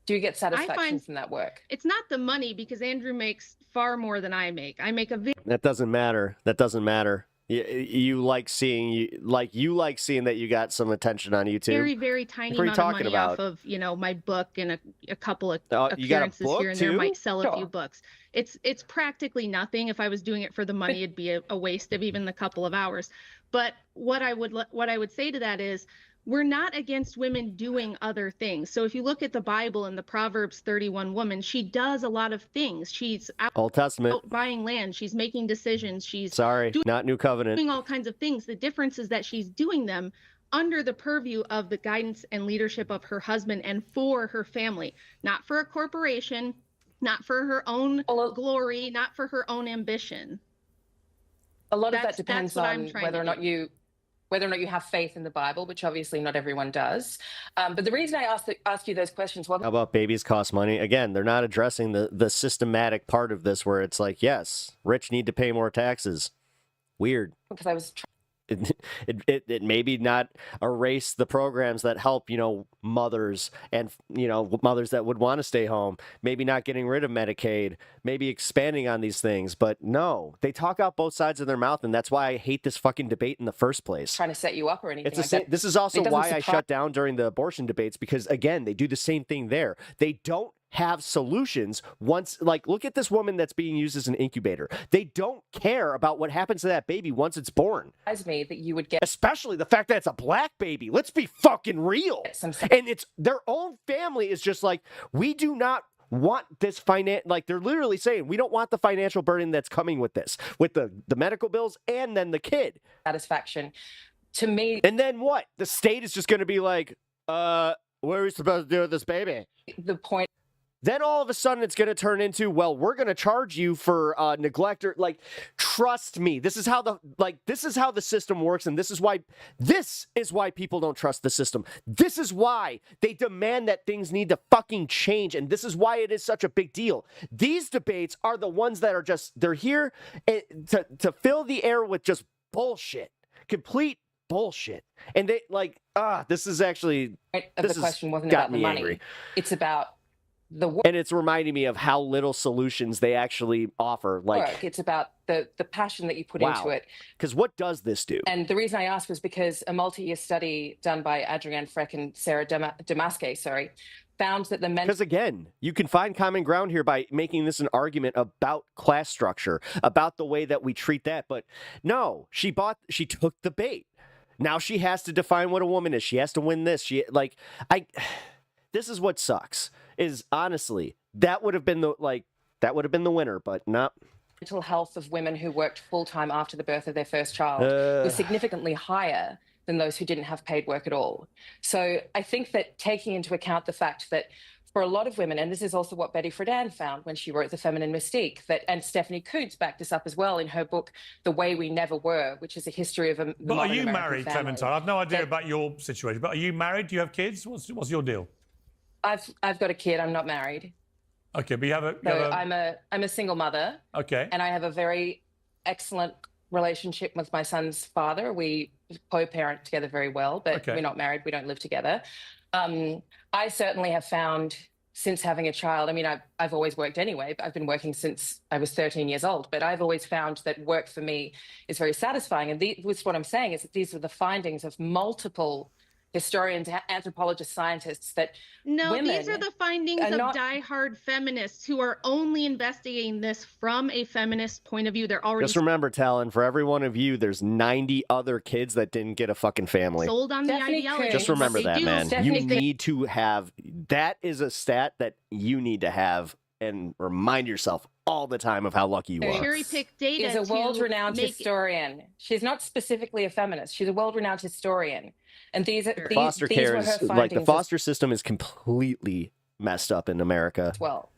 Do you get satisfaction from that work? It's not the money, because Andrew makes far more than I make. I make a That doesn't matter. That doesnn't matter. You like seeing that you got some attention on YouTube. very, very tiny amount of money off of, my book and a couple of appearances here and there. Might sell a few books. It's practically nothing. If I was doing it for the money, it'd be a waste of even the couple of hours. But what I would say to that is, we're not against women doing other things. So if you look at the Bible and the Proverbs 31 woman, she does a lot of things. She's Old Testament, out buying land. She's making decisions. She's not New Covenant. Doing all kinds of things. The difference is that she's doing them under the purview of the guidance and leadership of her husband and for her family, not for a corporation, not for her own glory, not for her own ambition. A lot of that depends on whether or not you have faith in the Bible, which obviously not everyone does. But the reason I ask you those questions, How about babies cost money? Again, they're not addressing the systematic part of this, where it's like, yes, rich need to pay more taxes. Weird. Because I was it maybe not erase the programs that help, mothers and, mothers that would want to stay home, maybe not getting rid of Medicaid, maybe expanding on these things. But no, they talk out both sides of their mouth. And that's why I hate this fucking debate in the first place. Trying to set you up or anything. This is also why I shut down during the abortion debates, because again, they do the same thing there. They don't have solutions once, like, look at this woman that's being used as an incubator. They don't care about what happens to that baby once it's born. Me that you would get, especially the fact that it's a black baby. Let's be fucking real. And it's their own family is just like, we do not want this like they're literally saying, we don't want the financial burden that's coming with this, with the medical bills and then the kid. Satisfaction to me. And then what? The state is just going to be like, what are we supposed to do with this baby? The point. Then all of a sudden it's going to turn into, well, we're going to charge you for neglect, or like, trust me, this is how the system works. And this is why people don't trust the system. This is why they demand that things need to fucking change. And this is why it is such a big deal. These debates are the ones that are they're here to fill the air with just bullshit, complete bullshit. And they this is actually, the question wasn't about the money. Angry. It's about the work. And it's reminding me of how little solutions they actually offer. Like, it's about the passion that you put into it. Because what does this do? And the reason I asked was because a multi-year study done by Adrienne Freck and Sarah Damaske, found that the men. Because again, you can find common ground here by making this an argument about class structure, about the way that we treat that. But no, she took the bait. Now she has to define what a woman is. She has to win this. This is what sucks. Is honestly, that would have been the winner, but not. Mental health of women who worked full-time after the birth of their first child was significantly higher than those who didn't have paid work at all. So I think that, taking into account the fact that for a lot of women, and this is also what Betty Friedan found when she wrote The Feminine Mystique, and Stephanie Coontz backed this up as well in her book, The Way We Never Were, which is a history of a modern But are you American married, family. Clementine? I've no idea about your situation, but are you married? Do you have kids? What's your deal? I've got a kid. I'm not married. Okay, but you have a. I'm a single mother. Okay. And I have a very excellent relationship with my son's father. We co-parent together very well, but we're not married. We don't live together. I certainly have found, since having a child, I mean, I've always worked anyway. I've been working since I was 13 years old, but I've always found that work for me is very satisfying. And what I'm saying is that these are the findings of multiple historians, anthropologists, scientists, that these are the findings of diehard feminists who are only investigating this from a feminist point of view. They're already Just remember, Talon, for every one of you, there's 90 other kids that didn't get a fucking family. sold on the ideology. Just remember that, man. Stephanie You need to have, that is a stat that you need to have and remind yourself all the time of how lucky you are. Cherry pick data. Is a world-renowned make historian. She's not specifically a feminist. She's a world-renowned historian. And these Foster these care were her is findings like the foster system is completely messed up in America. as well.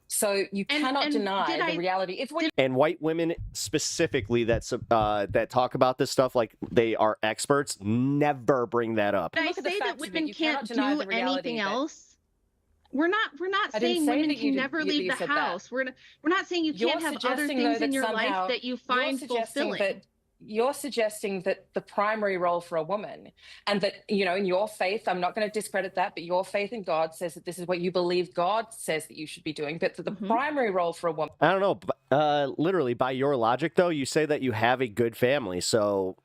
So you cannot deny the reality. And white women specifically that talk about this stuff like they are experts never bring that up. Did I say that women can't do anything else? We're not saying women can never leave the house. We're not saying you can't have other things in your life that you find fulfilling. You're suggesting that the primary role for a woman, and that, you know, in your faith, I'm not going to discredit that, but your faith in God says that this is what you believe God says that you should be doing, but the primary role for a woman. I don't know. Literally, by your logic, though, you say that you have a good family, so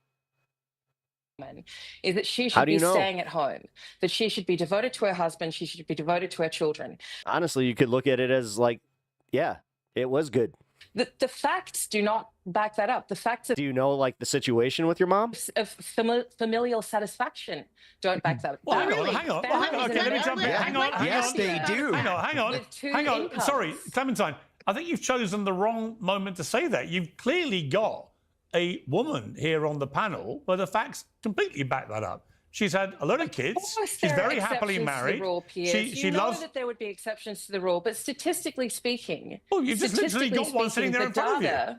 is that she should be staying at home, that she should be devoted to her husband, she should be devoted to her children. Honestly, you could look at it as like, yeah, it was good. The facts do not back that up. The facts of, do you know like the situation with your mom? Of familial satisfaction don't back that up. Well, hang on. Okay, let me jump in. Hang on. Yes, they do. Hang on. Sorry, Clementine. I think you've chosen the wrong moment to say that. You've clearly got a woman here on the panel, but the facts completely back that up. She's had a lot of kids. She's very happily married. She loves that there would be exceptions to the rule, but statistically speaking, well, you've just literally got one sitting there in front of you.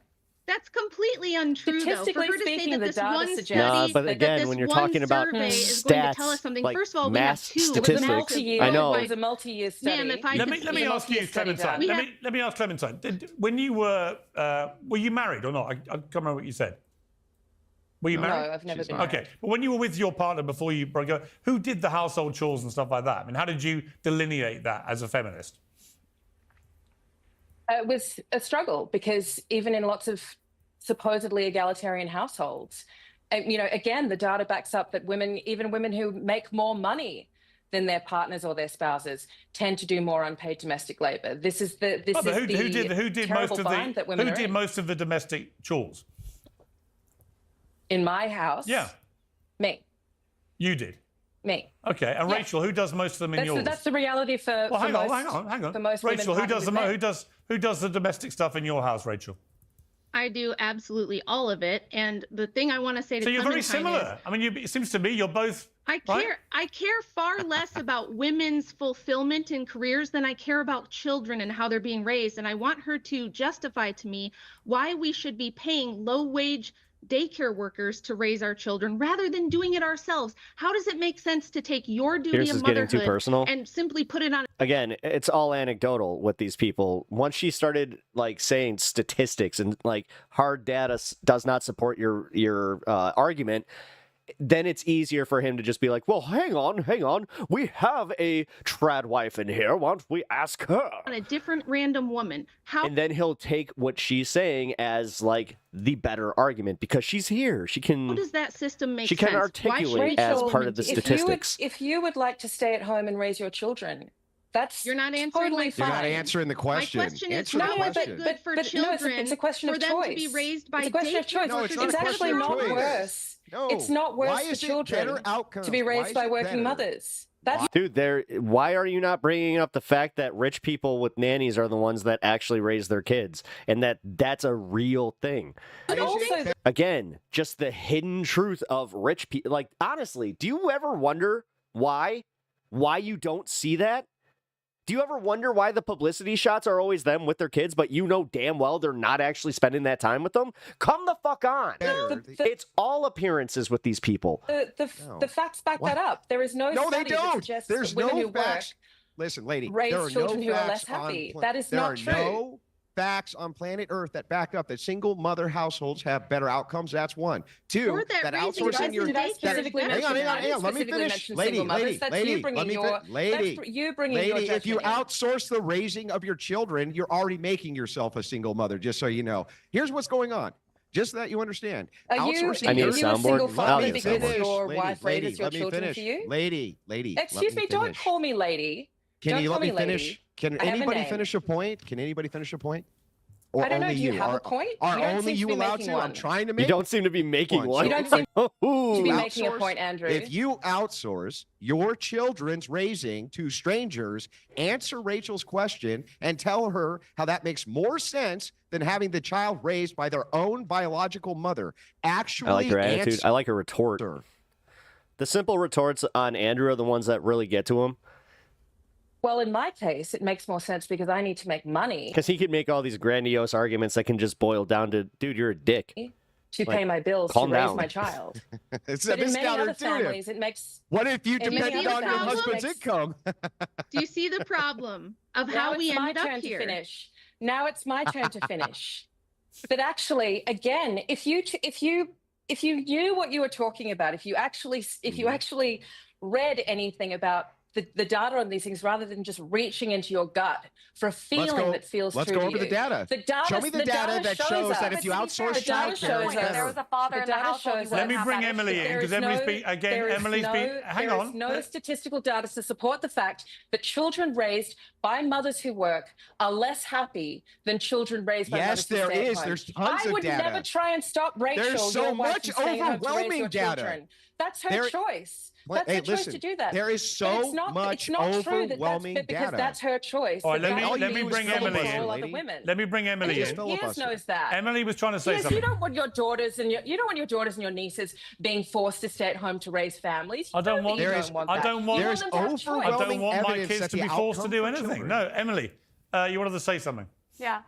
That's completely untrue, though. For her to say that this one study, no, but again, when you're talking about is going to tell us something. like First of all, we mass have two. statistics, I know. It was a multi-year study. Ma'am, if I let me ask you, Clementine. Let me ask Clementine. When you were you married or not? I can't remember what you said. Were you married? No, I've never been married. Okay, but when you were with your partner before you broke up, who did the household chores and stuff like that? I mean, how did you delineate that as a feminist? It was a struggle because even in lots of supposedly egalitarian households, you know, again, the data backs up that women, even women who make more money than their partners or their spouses, tend to do more unpaid domestic labor. This is the who did most of the domestic chores? In my house? Yeah. Me. You did? Me. Okay. And Rachel, who does most of them in yours? That's the reality for hang on. For most Rachel, women who does the domestic stuff in your house, Rachel? I do absolutely all of it. And the thing I want to say to you're very Clementine similar. I mean, it seems to me you're both. I care far less about women's fulfillment in careers than I care about children and how they're being raised. And I want her to justify to me why we should be paying low-wage daycare workers to raise our children rather than doing it ourselves. How does it make sense to take your duty of motherhood and simply put it on? Again, it's all anecdotal with these people. Once she started like saying statistics and like hard data does not support your argument, then it's easier for him to just be like, well, hang on. We have a trad wife in here. Why don't we ask her? On a different random woman. And then he'll take what she's saying as like the better argument because she's here. She can. How does that system make sense? She can articulate as part of the statistics. If you would like to stay at home and raise your children, you're not answering totally my fine. You're not answering the question. My question Answer is the how is question. it good for children it's a question of for them choice. to be raised by it's a question of choice. No, it's not it's a actually question of not choice. worse. No. It's not worse Why for is it children better outcomes? to be Why raised is by it working better? mothers. Dude, why are you not bringing up the fact that rich people with nannies are the ones that actually raise their kids and that's a real thing? Again, just the hidden truth of rich people. Like, honestly, do you ever wonder why you don't see that? Do you ever wonder why the publicity shots are always them with their kids, but you know damn well they're not actually spending that time with them? Come the fuck on. It's all appearances with these people. The facts back that up. There is no study that suggests There's that women no who facts. Listen, lady, raise there are children no who are facts less happy. on That is not true. There are no facts on planet Earth that back up that single mother households have better outcomes. That's one. Two, that outsourcing your hang on. Let me finish. Lady, if you outsource the raising of your children, you're already making yourself a single mother, just so you know. Here's what's going on. Just so that you understand. Are you a single father because your wife raises your children for you? Lady. Excuse me, don't call me lady. Can you let me finish? Can anybody finish a point? Or I don't know. only Do you have a point? Are You don't only seem to you be allowed making to? one. I'm trying to make. You don't seem to be making one. You don't seem to be You making a point, Andrew. If you outsource your children's raising to strangers, answer Rachel's question and tell her how that makes more sense than having the child raised by their own biological mother. Actually, I like her attitude. I like her retort. The simple retorts on Andrew are the ones that really get to him. Well, in my case, it makes more sense because I need to make money Because he could make all these grandiose arguments that can just boil down to, dude, you're a dick. to pay my bills to calm raise down. my child. It's But a in many other miscounterintuitive. families, it makes. What if you in many depended other on your families, it husband's makes- income? Do you see the problem of Now how we it's my ended up turn here? to finish. Now it's my turn to finish. But actually, again, if you knew what you were talking about, if you actually read anything about the data on these things rather than just reaching into your gut for a feeling that feels Let's true go to over the you. data. The data. Show me the data that shows that if you outsource the data childcare, shows it's that better. there was a father in the household. He Let wouldn't me have bring that Emily issue. in because Emily's been again. Emily's been. Hang There on. is no statistical data to support the fact that children raised by mothers who work are less happy than children raised by mothers who Yes, there stay at is. home. There's tons I of would data. never try and stop Rachel. There's so your wife, much from staying home to raise overwhelming your data. children. That's her There- choice. Well, That's hey, her choice listen, to do that. there is But so it's not, much it's not true that overwhelming that's because data. that's her choice. All right, The let guy me who bring was Emily for all in. other women. Let me bring Emily in. Piers knows that. Emily was trying to say Yes, something. you don't want your daughters and you don't want your daughters and your nieces being forced to stay at home to raise families. I don't want. You I don't want that. don't want. You want them to have choice. I don't overwhelming want my evidence kids that to the be forced to outcome do for anything. children- No, Emily, you wanted to say something. Yeah.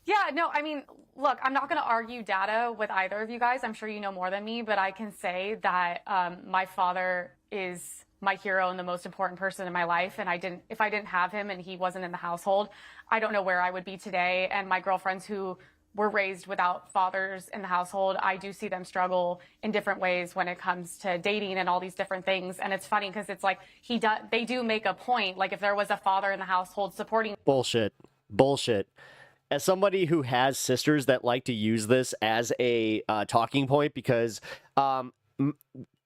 Yeah, no, I mean, look, I'm not going to argue data with either of you guys. I'm sure you know more than me, but I can say that my father is my hero and the most important person in my life. And if I didn't have him and he wasn't in the household, I don't know where I would be today. And my girlfriends who were raised without fathers in the household, I do see them struggle in different ways when it comes to dating and all these different things. And it's funny because it's like they do make a point. Like if there was a father in the household supporting. Bullshit. As somebody who has sisters that like to use this as a talking point because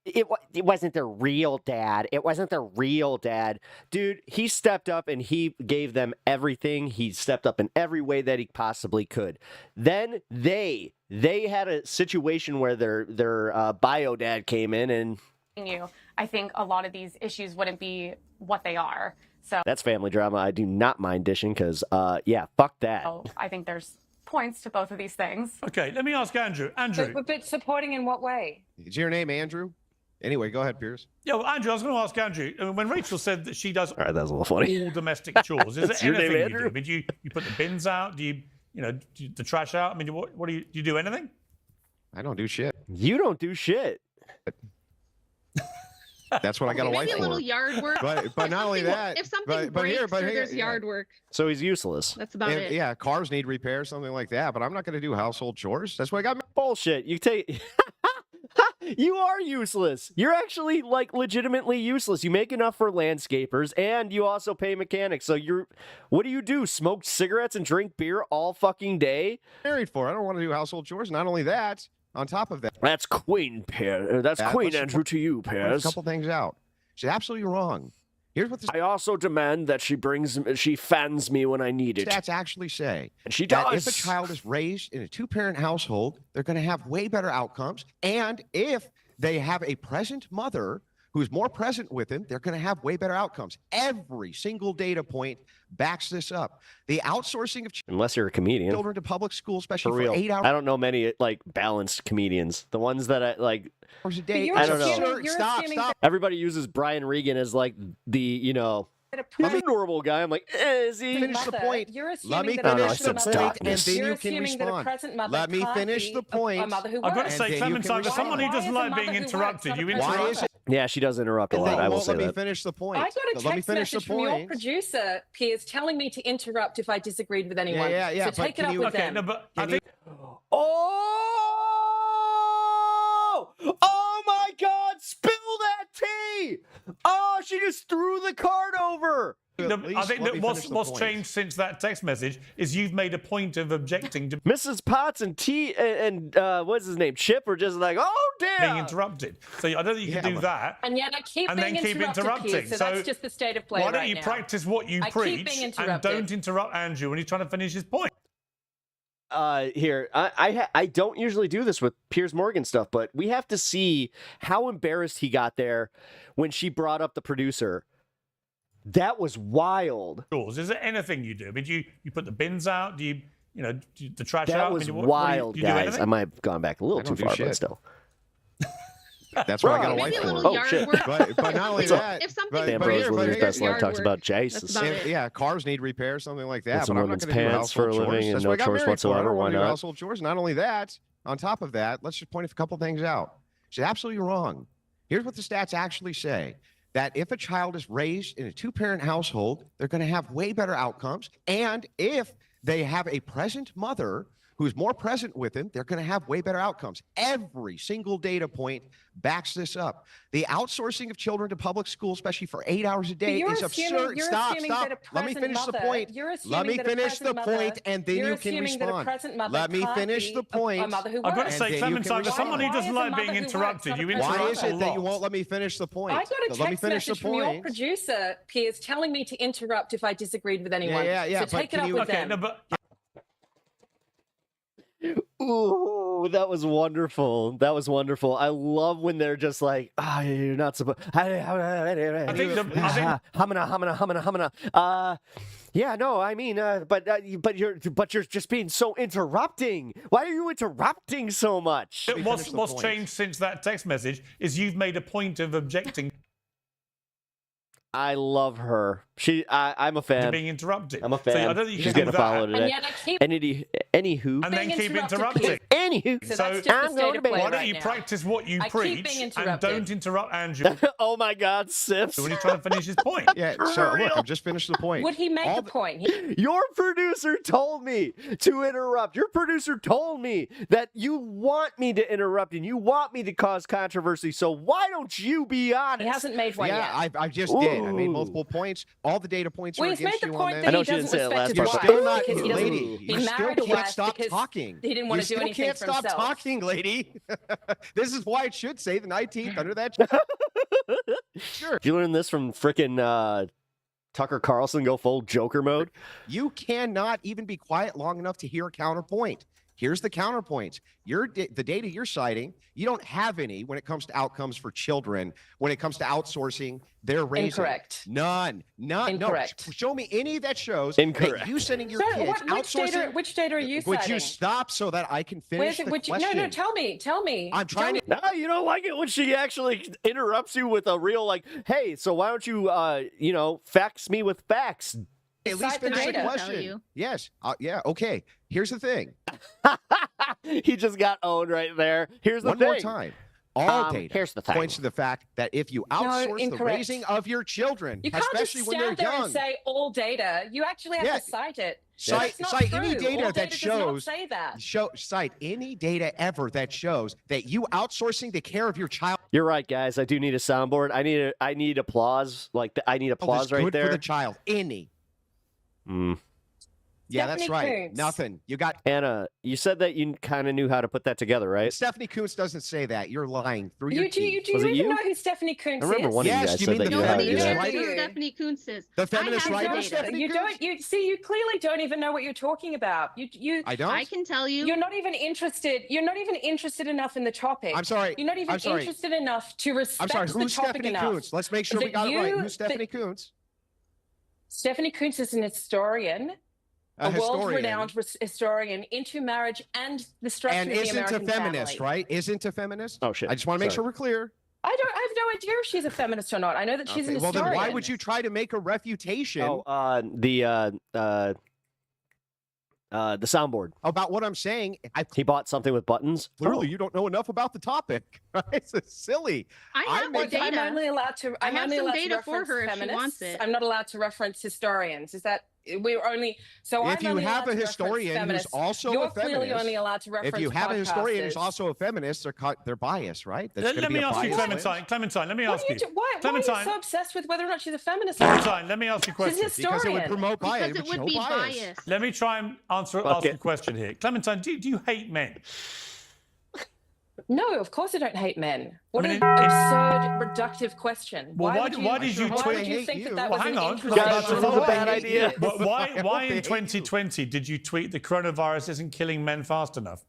it wasn't their real dad. It wasn't their real dad. Dude, he stepped up and he gave them everything. He stepped up in every way that he possibly could. Then they had a situation where their bio dad came in and I think a lot of these issues wouldn't be what they are. So that's family drama. I do not mind dishing because, yeah, fuck that. I think there's points to both of these things. Okay, let me ask Andrew. Andrew. But supporting in what way? Is your name Andrew? Anyway, go ahead, Piers. Yeah, well, Andrew, I was going to ask Andrew, when Rachel said that she does all right, that was a little funny. All domestic chores, is That's there your name, anything you Andrew? do? I mean, do you put the bins out? Do you the trash out? I mean, what do you do anything? I don't do shit. You don't do shit. That's what I got a wife Maybe a for. little yard work. But not only that. If something breaks, there's yard work. So he's useless. That's about it. Yeah, cars need repair, something like that. But I'm not going to do household chores. That's what I got. Bullshit. You take. You are useless. You're actually like legitimately useless. You make enough for landscapers and you also pay mechanics. So what do? Smoke cigarettes and drink beer all fucking day? Married for. I don't want to do household chores. Not only that, on top of that. That's Queen Pear. That's Queen Andrew to you, Pears. A couple things out. She's absolutely wrong. Here's what I also demand that she fans me when I need it. Stats actually say. And she that does. if a child is raised in a two-parent household, they're going to have way better outcomes. And if they have a present mother who's more present with them, they're going to have way better outcomes. Every single data point backs this up. The outsourcing of unless you're a comedian, children to public school, especially for for real. 8 hours. I don't know many like balanced comedians. The ones that I like. A day. I don't know. Stop. Everybody uses Brian Regan as like the normal guy. I'm like, is he? Finish the point. You're Let me assuming finish that the point, and then you can respond. Let me finish the point. I've got to say, Clementine, as someone who doesn't like being interrupted, you interrupt. Yeah, she does interrupt a lot. I will say let me that. finish the point. I got a Let me text finish the message from your point. producer, Piers, telling me to interrupt if I disagreed with anyone. Yeah. So take it up with them. No, but I think. Oh my God! Spill that tea! Oh, she just threw the card over. I think that what's changed since that text message is you've made a point of objecting to Mrs. Potts and T and what's his name, Chip, are just like, oh damn, being interrupted. So I don't think you can do that. And yet I keep and being then keep interrupted, Piers, so that's just the state of play why don't right you now. practice what you I keep preach being and interrupted. don't interrupt Andrew when he's trying to finish his point? here. I don't usually do this with Piers Morgan stuff, but we have to see how embarrassed he got there when she brought up the producer. That was wild. Is there anything you do? I mean, do you put the bins out? Do you the trash out? That was wild, do you guys. I might have gone back a little too far, but still. That's why I got a wife for. Shit. But not only that, Ambrose Living His Best Life talks about Jesus. Yeah, cars need repair, something like that. Get some But I'm not women's going to do pants for a household living chores. and That's no what I got chores married for. whatsoever. I don't Why wanna do not? household chores. Not only that, on top of that, let's just point a couple things out. She's absolutely wrong. Here's what the stats actually say. That if a child is raised in a two-parent household, they're going to have way better outcomes. And if they have a present mother who's more present with them, they're going to have way better outcomes. Every single data point backs this up. The outsourcing of children to public school, especially for 8 hours a day, is absurd. Stop. Let me finish the point. Let me finish the point, and then you can respond. Let me finish the point. I've got to say, Clementine, as someone who doesn't like being interrupted, you interrupt. Why is it that you won't let me finish the point? I got a text message from your producer, Piers, telling me to interrupt if I disagreed with anyone. Yeah. So take it up with them. Ooh, that was wonderful. That was wonderful. I love when they're just like, you're not supposed. Yeah, no, I mean, but you're just being so interrupting. Why are you interrupting so much? What's changed since that text message is you've made a point of objecting. I love her. I'm a fan. You're being interrupted. I'm a fan. So I don't think you She's can gonna do follow that. today. Anywho. And then keep interrupting. Anywho. So that's just the state of play why don't right you now. practice what you I keep preach being and interrupted. don't interrupt Andrew Oh my God, Sips. when he's trying to finish his point? Yeah, so look, I've just finished the point. Would he make a point? Your producer told me to interrupt. Your producer told me that you want me to interrupt and you want me to cause controversy. So why don't you be honest? He hasn't made one yet. I just did. I made multiple points. All the data points are Well, he's made against the you on point that. that I know he she didn't doesn't say it respect last his part, wife Still not, because he doesn't. lady. He You still married a can't wife stop because talking. he didn't want You to do still anything can't for stop himself. talking, lady. This is why it should say the 19th under that. Sure. Did you learn this from frickin' Tucker Carlson go full Joker mode? You cannot even be quiet long enough to hear a counterpoint. Here's the counterpoint. The data you're citing, you don't have any when it comes to outcomes for children. When it comes to outsourcing, they're raising. Incorrect. None. Incorrect. No. Show me any that shows Incorrect. that you sending your So kids outsourcing. which data are you Would citing? you stop so that I can finish the question? No, tell me. I'm trying to. No, you don't like it when she actually interrupts you with a real like, hey, so why don't you, fax me with facts? At least Cite the finish the data. question. Yes. Yeah. Okay. Here's the thing. He just got owned right there. Here's the One thing. more time. All data here's the thing. points to the fact that if you outsource the incorrect. raising of your children, You can't especially just when they're stand there young, and say all data. You actually have Yeah. to cite it. cite That's not any true. data All that data shows does not say that. cite any data ever that shows that you outsourcing the care of your child You're right, guys. I do need a soundboard. I need applause. I need applause is right good there. for the child. Any. Yeah, that's Stephanie right. Coontz. Nothing. You got Anna, you said that you kind of knew how to put that together, right? Stephanie Coontz doesn't say that. You're lying through your Do teeth. you Was it even you? know who Stephanie Coontz I remember is? one of you Yes, guys you said mean that the you knew how to Nobody do feminist knows that. writer? who Stephanie Coontz is. The feminist I have writer, the Stephanie data. Coontz? You clearly don't even know what you're talking about. I don't. I can tell you. You're not even interested. You're not even interested enough in the topic. I'm sorry. You're not even I'm sorry. interested enough to I'm respect sorry. the Who's topic Stephanie enough. Coontz? Let's make sure we That got it right. you- Who's Stephanie Coontz? Stephanie Coontz is an historian, a world-renowned historian into marriage and the structure And of the isn't a American feminist, family. right? Isn't a feminist? Oh shit! I just want to make Sorry. sure we're clear. I have no idea if she's a feminist or not. I know that she's an Well, historian. then why would you try to make a refutation The soundboard. about what I'm saying? He bought something with buttons. Clearly, you don't know enough about the topic. Right? It's silly. I have the data. I'm only allowed to. I I'm have only some allowed data to for reference her if she feminists. wants it. I'm not allowed to reference historians. Is that we're only? So If I'm you only have allowed a to historian reference who's feminists. also You're a feminist, clearly only allowed to reference. if you have a historian who's podcasters. also a feminist, they're biased, right? That's gonna Let be me a ask you, bias. Clementine, let me What ask are you. Why are you Clementine, so obsessed with whether or not she's a feminist? Clementine, let me ask you a question. She's a Because it would historian. promote bias. Because it would show be bias. biased. Let me try and ask Fuck you it. a question here. Clementine, do you hate men? No, of course I don't hate men. What I mean, an absurd, reductive question. Well, why did you think that was hang an on, interesting that's a bad idea. Why in 2020 did you tweet the coronavirus isn't killing men fast enough?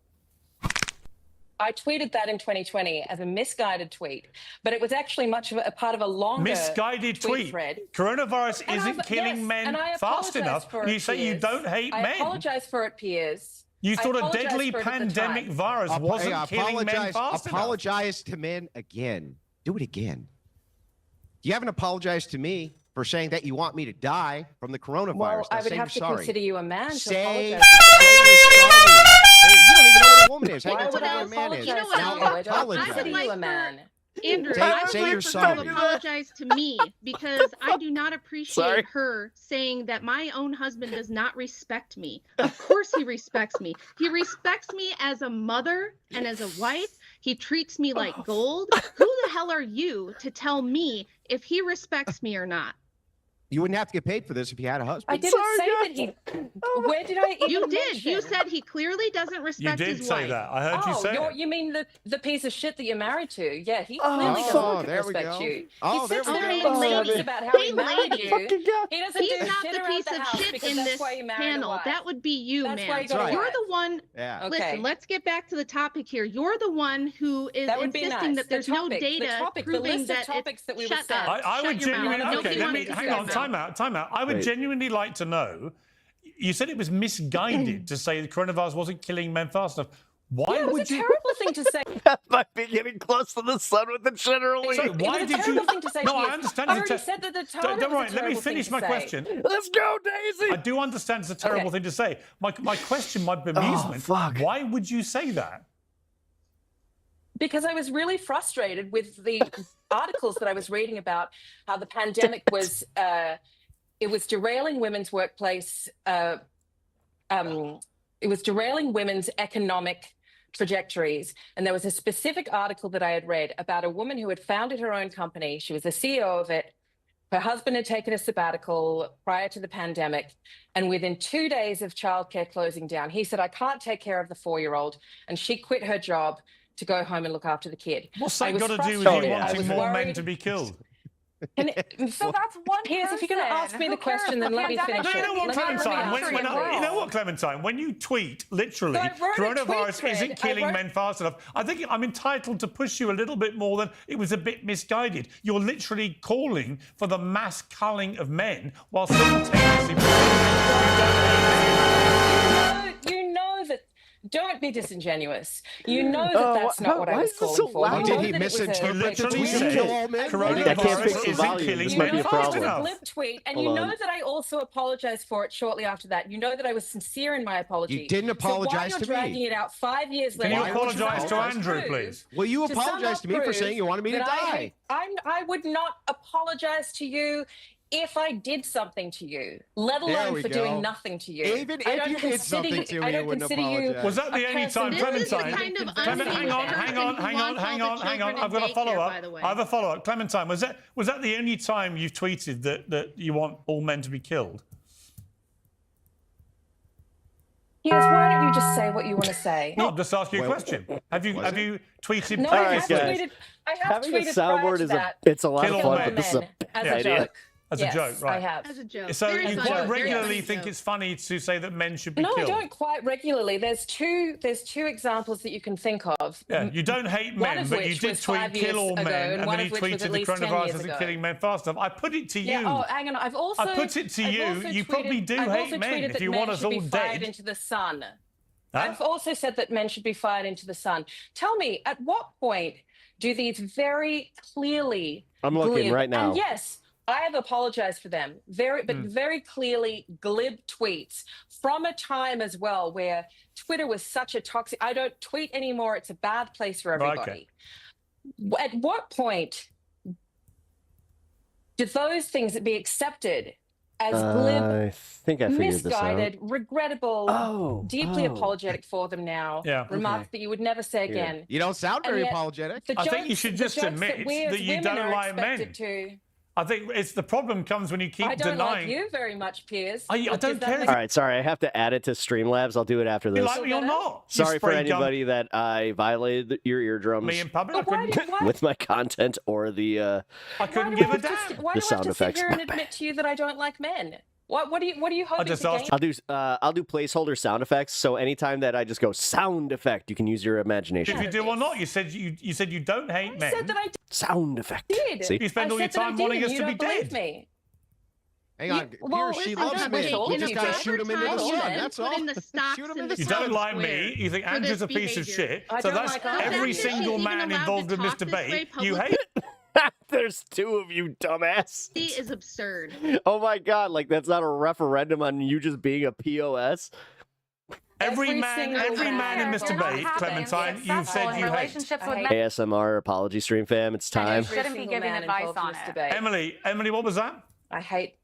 I tweeted that in 2020 as a misguided tweet, but it was actually much of a part of a longer misguided tweet thread. Coronavirus isn't killing men fast enough. You say you don't hate men. I apologize for it, Piers. You thought a deadly pandemic virus wasn't killing men fast enough. Apologize to men again. Do it again. You haven't apologized to me for saying that you want me to die from the coronavirus. Well, Now I would have to consider you a man to apologize. You don't even know what a woman is. How Why you would I tell me what a man is? apologize to Now you? I don't apologize. consider you a man. Andrew, Say- I would say like you're for her sorry. to apologize to me because I do not appreciate Sorry. her saying that my own husband does not respect me. Of course he respects me. He respects me as a mother and as a wife. He treats me like gold. Who the hell are you to tell me if he respects me or not? You wouldn't have to get paid for this if you had a husband. I didn't say that he. Where did I even You did. mention? You said he clearly doesn't respect You did his say wife. that. I heard you say it. You mean the piece of shit that you're married to? Yeah, he Oh, clearly doesn't there we respect go. you. Oh, He there sits we there go. and talks about how he Hey, married lady. you. He doesn't He's do not shit the around piece the of house shit because in that's this why you married a panel. wife. That would be you, That's why man. you got a You're wife. the one. Yeah. Okay. Listen, let's get back to the topic here. You're the one who is That would be insisting nice. that there's no The data proving list of that topics that we were shut saying. up. I would Shut your mouth. genuinely. Nobody Okay, let wanted me to hang hear on. that. Time out. I would Wait. genuinely like to know. You said it was misguided to say the coronavirus wasn't killing men fast enough. Why Yeah, it was would a you? terrible thing to say. That might be getting close to the sun with the general. So why it was a did you? terrible thing to say. No, Piers. I understand. I it's a already ter- said that the time Don't was a worry. Let me terrible finish thing my to say. question. Let's go, Daisy. I do understand it's a terrible Okay. thing to say. My question, my bemusement. fuck. Why would you say that? Because I was really frustrated with the articles that I was reading about how the pandemic was it was derailing women's workplace. It was derailing women's economic trajectories. And there was a specific article that I had read about a woman who had founded her own company. She was the CEO of it. Her husband had taken a sabbatical prior to the pandemic. And within 2 days of childcare closing down, he said, I can't take care of the 4-year-old. And she quit her job to go home and look after the kid. What's I that was got to do with frustrated. you I wanting was more men worried. to be killed? So that's one Piers, if you're going to ask me person. the Who cares? question, then The let me pandemic finish No, it. you know what, Let me Clementine? answer When it, you know please. what, Clementine? When you tweet, literally, So I wrote a tweet coronavirus thread. isn't killing men fast enough. I think I'm entitled to push you a little bit more than it was a bit misguided. You're literally calling for the mass culling of men while simultaneously. You know that. Don't be disingenuous. You know that that's not what I was calling for. How You did know he that it was a- misinterpret the literally tweet? said Kill all men? coronavirus isn't killing This might be men a fast problem. enough. Glib tweet, and Hold you know on. that I also apologized for it shortly after that. You know that I was sincere in my apology. You didn't apologize so to why you're me. dragging it out 5 years Can later? you Why would you apologise to apologize? Andrew, please? Will you To apologize to me for prove saying you wanted me to that die? I would not apologize to you if I did something to you, let There alone we for go. doing nothing to you. Even I if don't you did consider something to me, I you don't wouldn't consider you apologize. Was that the a only person time, who This is the Clementine? kind of Clement, hang on, unbelievable hang on, person who hang on, wants all hang the on, hang on. children I've got a in follow daycare, up. by the way. I have a follow up. Clementine, was that the only time you've tweeted that you want all men to be killed? Yes, why don't you just say what you want to say? No, I'm just asking you a Well, question. Have you tweeted No, All I right, have guys. tweeted. I have Having a tweeted prior soundboard to is that. it's a lot Kill of all fun, men. but this is As a a idea. joke. As Yes, a joke, right? I have. As a joke. So Very you funny, quite very regularly funny think joke. it's funny to say that men should be No, I killed? don't quite regularly. There's two examples that you can think of. Yeah, you don't hate One men, of but you which did was tweet 5 years kill all ago, men, and and one then you of which was tweeted at the least 10 coronavirus years isn't ago. killing men fast enough. I put it to you. Yeah, oh, hang on. I've also put it to you. also You probably do I've hate also men tweeted if that you men want us should all be fired dead. into the sun. Huh? I've also said that men should be fired into the sun. Tell me, at what point do these very clearly I'm looking glib, right now. and yes, I have apologized for them, very clearly glib tweets from a time as well where Twitter was such a toxic. I don't tweet anymore. It's a bad place for everybody. Okay. At what point do those things be accepted as glib, I think I figured this out. misguided, regrettable, Oh, deeply oh. apologetic for them now? Yeah. Remarks Okay. that you would never say Yeah. again. You don't sound And very yet, apologetic. The I think you jokes- should the just jokes admit we as that you women don't are like men. expected to. I think it's the problem comes when you keep I don't denying. like you very much, Piers. I don't care. All right, sorry, I have to add it to Streamlabs. I'll do it after You this. like me or not? You Sorry for spray gum anybody that I violated your eardrums me in public. with my content or the I couldn't give a damn. Why the do I sound have to sit effects. here and admit to you that I don't like men? What are you hoping to gain? I'll do placeholder sound effects. So anytime that I just go sound effect, you can use your imagination. If you do or not, you said you don't hate men. said that I Sound effect. did. See? You spend all your time wanting us to be dead. Me. Hang on, well, Pierce, she listen, loves don't men. be You just gotta shoot him into the sun. That's all. You don't like me. You think Andrew's a piece of shit. So that's every single man involved in this debate. You hate. There's two of you, dumbass. He is absurd. Oh my god, like that's not a referendum on you just being a POS. Every man in this debate, Clementine, you've said you hate. ASMR apology stream fam, it's time. Shouldn't be giving advice on it. Emily, what was that? I hate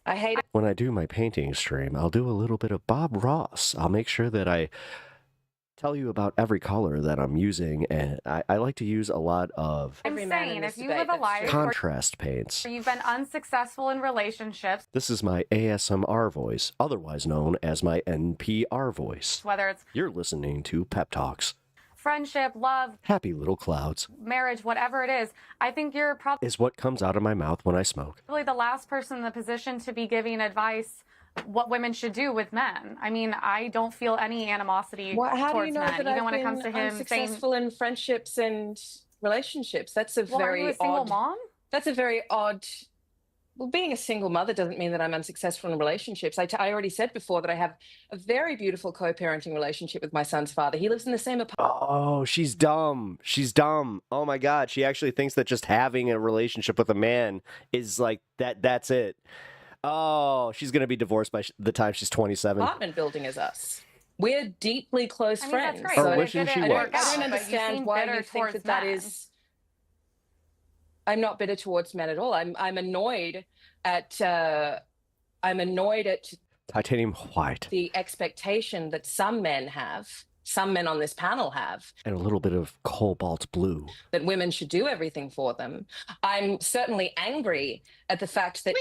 it. When I do my painting stream, I'll do a little bit of Bob Ross. I'll make sure that I tell you about every color that I'm using, and I like to use a lot of I'm saying, if you live a life contrast paints. where you've been unsuccessful in relationships, This is my ASMR voice, otherwise known as my NPR voice. whether it's You're listening to Pep Talks. friendship, love, Happy little clouds marriage, whatever it is, I think you're probably is what comes out of my mouth when I smoke. the last person in the position to be giving advice what women should do with men. I mean, I don't feel any animosity How do towards you know men, that even I've when it been comes to him saying, unsuccessful in friendships and relationships? That's a well, very are you a single odd. mom? That's a very odd. Well, being a single mother doesn't mean that I'm unsuccessful in relationships. I already said before that I have a very beautiful co-parenting relationship with my son's father. He lives in the same apartment. Oh, she's dumb. She's dumb. Oh my god, she actually thinks that just having a relationship with a man is like that's it. Oh, she's going to be divorced by the time she's 27. Apartment building as us. We're deeply close friends. That's great. Or wishing she was. I don't understand why you think that is. I'm not bitter towards men at all. I'm annoyed at Titanium white. the expectation that some men on this panel have, And a little bit of cobalt blue. that women should do everything for them. I'm certainly angry at the fact that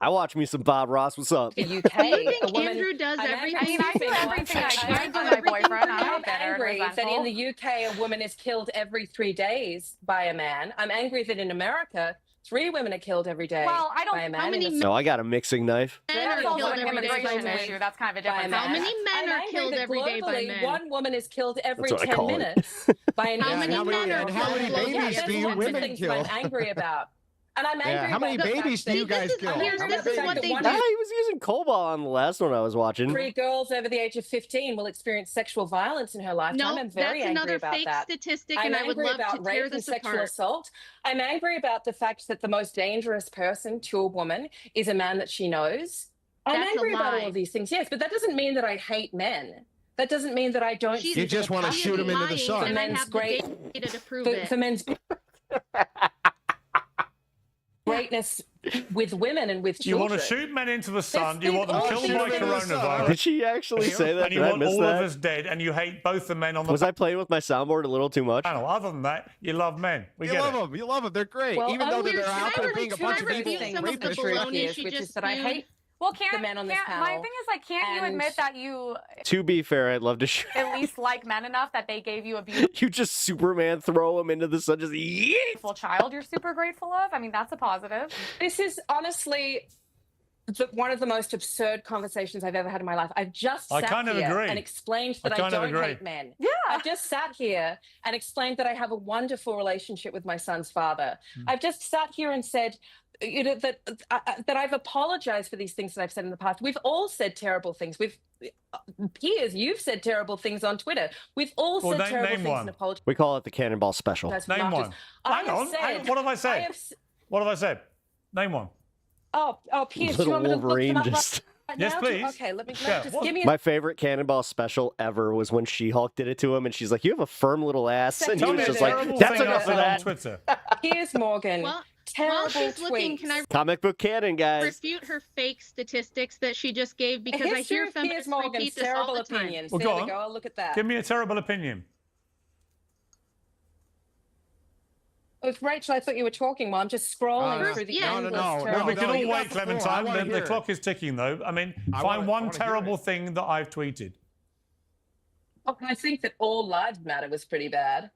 I watch me some Bob Ross. What's up? the UK, Do you think a woman, Andrew does I'm everything? I mean, I do everything I can for my boyfriend. I'm not bitter and angry that resentful. in the UK a woman is killed every 3 days by a man. I'm angry that in America 3 women are killed every day Well, I don't- by a man. how many No, I got a mixing knife. Men That's are also killed an every day by immigration men. issue. That's kind of a By a different man. How many men I'm are angry killed that every day by globally, men? one woman is killed every That's what I 10 call it. minutes by an How many how many- men are and how many killed? babies there's do you lots of women things kill? that I'm angry about. And I'm angry How many about the fact babies do that- you guys kill? Here's- How this many is what babies? they do. Ah, he was using cobalt on the last one I was watching. 3 girls over the age of 15 will experience sexual violence in her lifetime. No, I'm very that's angry another about fake that. statistic, I'm and I would angry love about to rape tear and this sexual apart. assault. I'm angry about the fact that the most dangerous person to a woman is a man that she knows. I'm That's a angry about lie. all of these things, yes, but that doesn't mean that I hate men. That doesn't mean that I don't. She's You just want to shoot him into the lying, sun. and I Men's have the great- data to prove For it. men's greatness with women and with You children. want to shoot men into the sun, you thing want them all killed shoot by them into the sun. coronavirus. Did she actually say that? And you Did I want miss all that? of us dead, and you hate both the men on the Was I playing with my soundboard a little too much? panel. Other than that, you love men. We You get love it. them. You love them. They're great. Well, Even though only- they're can out I there being a refute bunch of refute evil some of the rapists. baloney she which just is that I spewed? hate Well, the men on this my panel. thing is, like, can't you and- admit that you To be fair, I'd love to shoot. at least like men enough that they gave you a beautiful You just Superman throw him into the sun, just yeet. child you're super grateful of? I mean, that's a positive. This is honestly one of the most absurd conversations I've ever had in my life. I've just I sat kind of here agree. and explained I that I, kind of don't agree. hate men. Yeah. I've just sat here and explained that I have a wonderful relationship with my son's father. I've just sat here and said, you know, that I've apologized for these things that I've said in the past. We've all said terrible things. Piers, you've said terrible things on Twitter. We've all Well, said terrible name things one. and apologized. We call it the Cannonball Special. Name one. Hang on. What have I said? What have I said? Name one. Oh, Piers, Little you want me to Wolverine look them up just. right Yes, now? please. Okay, let me Yeah, just what- give me a My favorite Cannonball Special ever was when She-Hulk did it to him, and she's like, "You have a firm little ass," and he Tell was me a just like, terrible "That's thing I enough of said on that." Twitter. Piers Morgan. While terrible she's looking, tweets. can I Comic book canon, guys. refute her fake statistics that she just gave? Because I history hear of Piers feminists Morgan's repeat this all terrible the time. opinions. Well, There go we on. go. I'll look at that. Give me a terrible opinion. Rachel, I thought you were talking while I'm just scrolling through the endless Well, we can all wait, Clementine. The hear clock is ticking, though. I mean, find one terrible thing that I've tweeted. Oh, I think that All Lives Matter was pretty bad.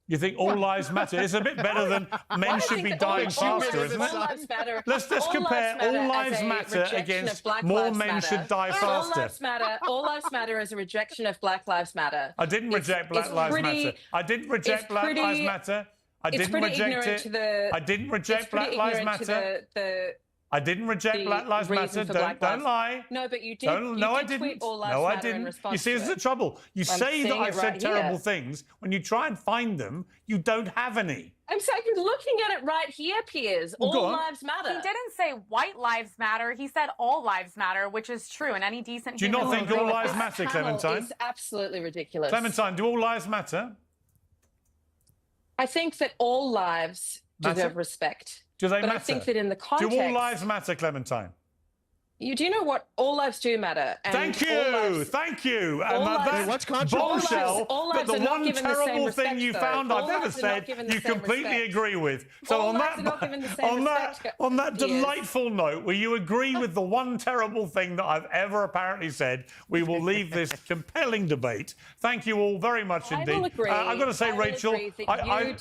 You think all lives matter? It's a bit better than men should be dying faster, isn't it? Let's compare all lives matter against more men should die faster. All lives matter as a rejection of Black Lives Matter. I didn't reject Black Lives Matter. I didn't reject Black Lives Matter. I didn't reject it. I didn't reject Black Lives Matter. I didn't reject Black Lives Matter. Don't lie. No, but you did. No, I didn't. No, I didn't. You see, this is the trouble. You say that I've said terrible things. When you try and find them, you don't have any. I'm looking at it right here, Piers. All lives matter. He didn't say white lives matter. He said all lives matter, which is true. And any decent Do you not think all lives matter, Clementine? It's absolutely ridiculous. Clementine, do all lives matter? I think that all lives deserve respect. Do they matter? But I think that in the context... Do all lives matter, Clementine? You do know what? All lives do matter. And thank you. Thank you. What's bombshell? But the one terrible thing you found I've ever said, you completely agree with. So on that delightful note, where you agree with the one terrible thing that I've ever apparently said, we will leave this compelling debate. Thank you all very much indeed. I will agree. I've got to say, Rachel, I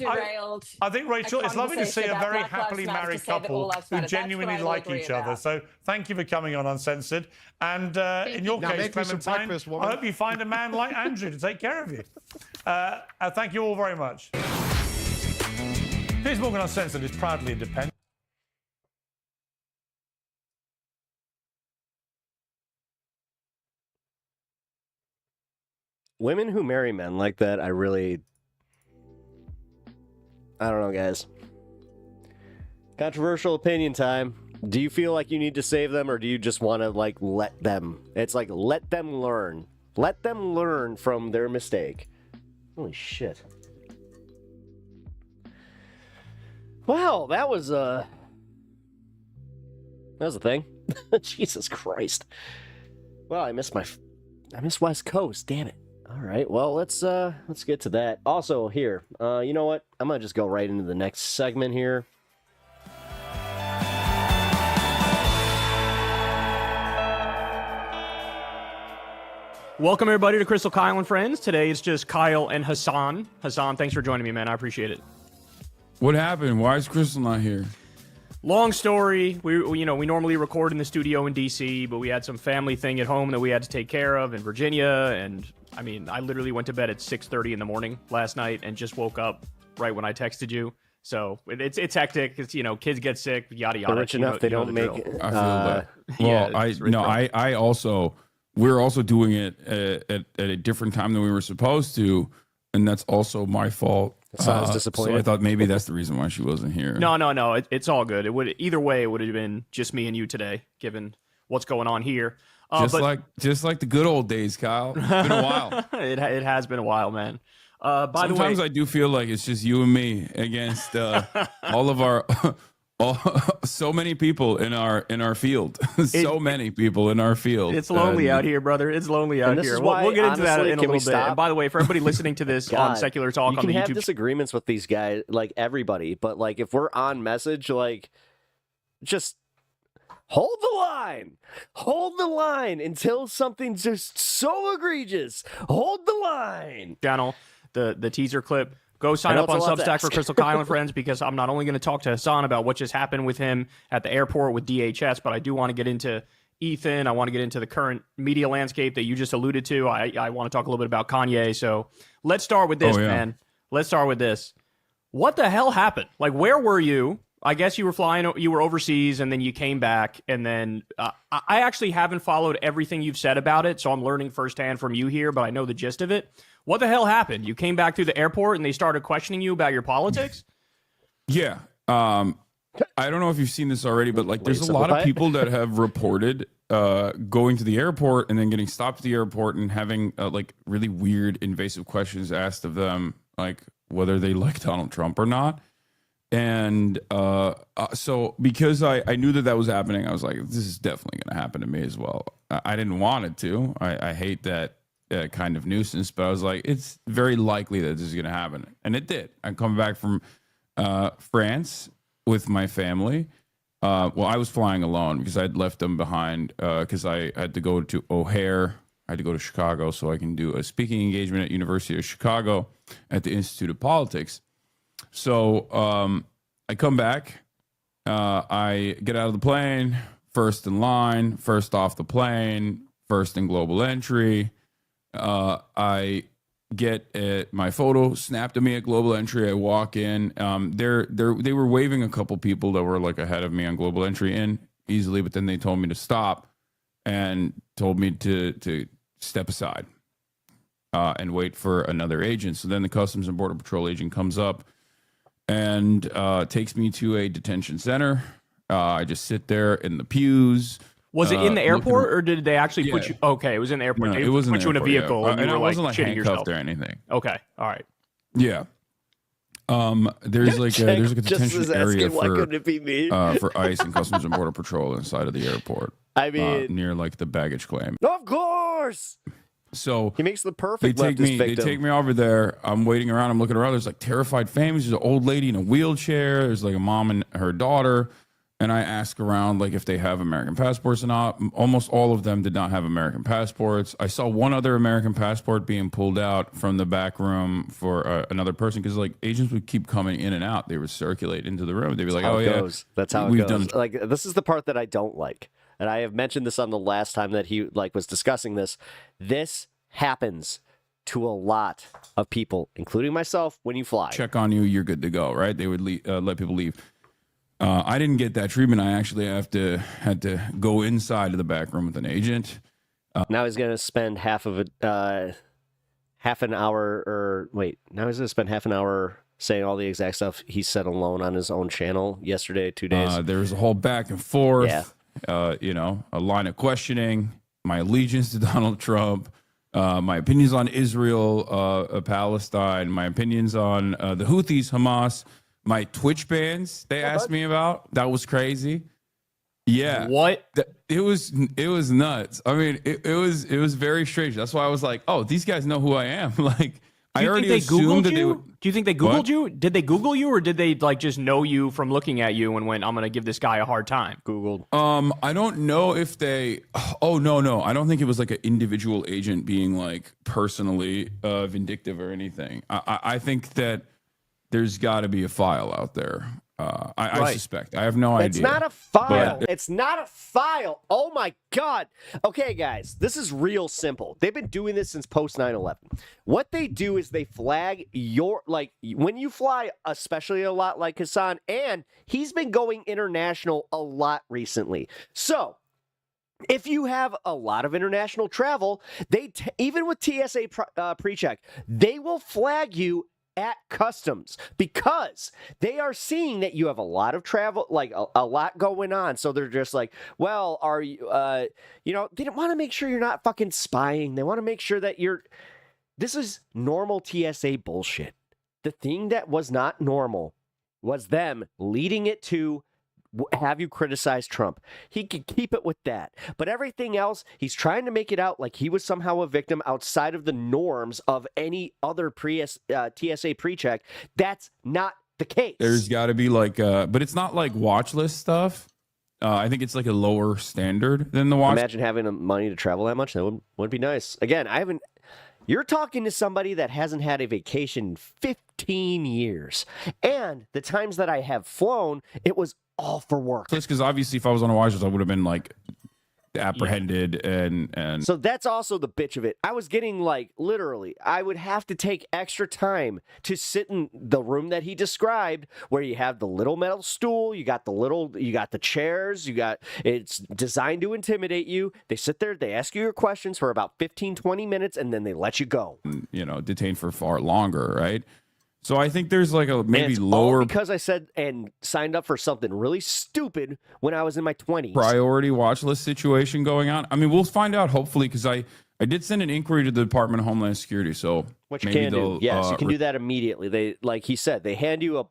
think, Rachel, it's lovely to see a very happily married couple who genuinely like each other. So thank you for coming on Uncensored. And in your case, Clementine, I hope you find a man like Andrew to take care of you. Thank you all very much. Piers Morgan Uncensored is proudly independent. Women who marry men like that, I don't know, guys. Controversial opinion time. Do you feel like you need to save them, or do you just want to, like, let them? It's like, let them learn. Let them learn from their mistake. Holy shit. Wow, that was a thing. Jesus Christ. Well, I missed West Coast, damn it. All right, well, let's get to that. Also, here, you know what? I'm going to just go right into the next segment here. Welcome, everybody, to Crystal, Kyle, and Friends. Today it's just Kyle and Hassan. Hassan, thanks for joining me, man. I appreciate it. What happened? Why is Crystal not here? Long story. We normally record in the studio in D.C., but we had some family thing at home that we had to take care of in Virginia. And, I mean, I literally went to bed at 6:30 in the morning last night and just woke up right when I texted you. So it's hectic. It's, kids get sick, yada, yada. They're rich enough they don't make it. I feel that. Well, we're also doing it at a different time than we were supposed to, and that's also my fault. So I was disappointed. So I thought maybe that's the reason why she wasn't here. No. It's all good. Either way, it would have been just me and you today, given what's going on here. Just like the good old days, Kyle. It's been a while. It has been a while, man. Sometimes I do feel like it's just you and me against all of our. So many people in our field. Many people in our field. It's lonely out here, brother. It's lonely out here. We'll get into that in a little bit. And by the way, for everybody listening to this on Secular Talk on the YouTube, you can have disagreements with these guys, like everybody, but like if we're on message, like just hold the line until something's just so egregious. Hold the line. Channel, the teaser clip. Go sign up on Substack for Crystal, Kyle, and Friends, because I'm not only going to talk to Hassan about what just happened with him at the airport with DHS, but I do want to get into Ethan. I want to get into the current media landscape that you just alluded to. I want to talk a little bit about Kanye. So let's start with this, man. Let's start with this. What the hell happened? Like, where were you? I guess you were overseas, and then you came back, and then I actually haven't followed everything you've said about it, so I'm learning firsthand from you here, but I know the gist of it. What the hell happened? You came back through the airport, and they started questioning you about your politics? Yeah. I don't know if you've seen this already, but like, there's a lot of people that have reported going to the airport and then getting stopped at the airport and having like really weird, invasive questions asked of them, like whether they like Donald Trump or not. And so because I knew that was happening, I was like, this is definitely going to happen to me as well. I didn't want it to. I hate that kind of nuisance, but I was like, it's very likely that this is going to happen. And it did. I come back from France with my family. Well, I was flying alone because I'd left them behind because I had to go to O'Hare. I had to go to Chicago so I can do a speaking engagement at University of Chicago at the Institute of Politics. So I come back. I get out of the plane, first in line, first off the plane, first in global entry. I get my photo snapped of me at global entry. I walk in. They were waving a couple people that were like ahead of me on global entry in easily, but then they told me to stop and told me to step aside and wait for another agent. So then the Customs and Border Patrol agent comes up and takes me to a detention center. I just sit there in the pews. Was it in the airport, or did they actually put you? Okay, it was in the airport. No, they it was put you in a vehicle, yeah. and I you were wasn't like shitting handcuffed yourself. or anything. Okay, all right. Yeah. There's like there's like a detention area for ICE and Customs and Border Patrol inside of the airport. I mean, near like the baggage claim. Of course. So he makes the perfect They leftist victim. take me over there. I'm waiting around. I'm looking around. There's like terrified families. There's an old lady in a wheelchair. There's like a mom and her daughter. And I ask around like if they have American passports or not. Almost all of them did not have American passports. I saw one other American passport being pulled out from the back room for another person because like agents would keep coming in and out. They would circulate into the room. They'd be like, That's how "Oh it yeah, goes. That's how it we've goes." done." Like this is the part that I don't like, and I have mentioned this on the last time that he like was discussing this. This happens to a lot of people, including myself. When you fly, Check on you, you're good to go, right? They would let people leave. I didn't get that treatment. I actually had to go inside of the back room with an agent. Now he's going to spend half an hour saying all the exact stuff he said alone on his own channel yesterday, 2 days. There was a whole back and forth. Yeah. A line of questioning. My allegiance to Donald Trump. My opinions on Israel, Palestine. My opinions on the Houthis, Hamas. My Twitch bans they asked me about. That was crazy. Yeah. What? It was nuts. I mean, it was very strange. That's why I was like, oh, these guys know who I am. Like, I already assumed that they would. Do you think they Googled you? Did they Google you, or did they like just know you from looking at you and went, I'm gonna give this guy a hard time? Googled. I don't know if they. Oh no. I don't think it was like an individual agent being like personally vindictive or anything. I think that there's got to be a file out there. I suspect. I have no idea. It's not a file. It's not a file. Oh my God. Okay, guys, this is real simple. They've been doing this since post 9/11. What they do is they flag your, like, when you fly, especially a lot like Hassan, and he's been going international a lot recently. So, if you have a lot of international travel, even with TSA pre-check, they will flag you at customs because they are seeing that you have a lot of travel, like a lot going on. So they're just like, well, are you, they don't want to make sure you're not fucking spying. They want to make sure that this is normal TSA bullshit. The thing that was not normal was them leading it to have you criticize Trump. He could keep it with that. But everything else, he's trying to make it out like he was somehow a victim outside of the norms of any other TSA pre-check. That's not the case. There's got to be like, but it's not like watch list stuff. I think it's like a lower standard than the watch. Imagine having the money to travel that much. That would be nice. Again, you're talking to somebody that hasn't had a vacation in 15 years. And the times that I have flown, it was all for work. Because obviously if I was on a watch list, I would have been like apprehended and so that's also the bitch of it. I was getting like literally I would have to take extra time to sit in the room that he described where you have the little metal stool, you got the chairs, it's designed to intimidate you. They sit there, they ask you your questions for about 15-20 minutes and then they let you go. Detained for far longer, right? So I think there's like a maybe lower, all because I said and signed up for something really stupid when I was in my 20s. Priority watch list situation going on. I mean, we'll find out hopefully because I did send an inquiry to the Department of Homeland Security. So what you can do, yes, you can do that immediately. They, like he said, they hand you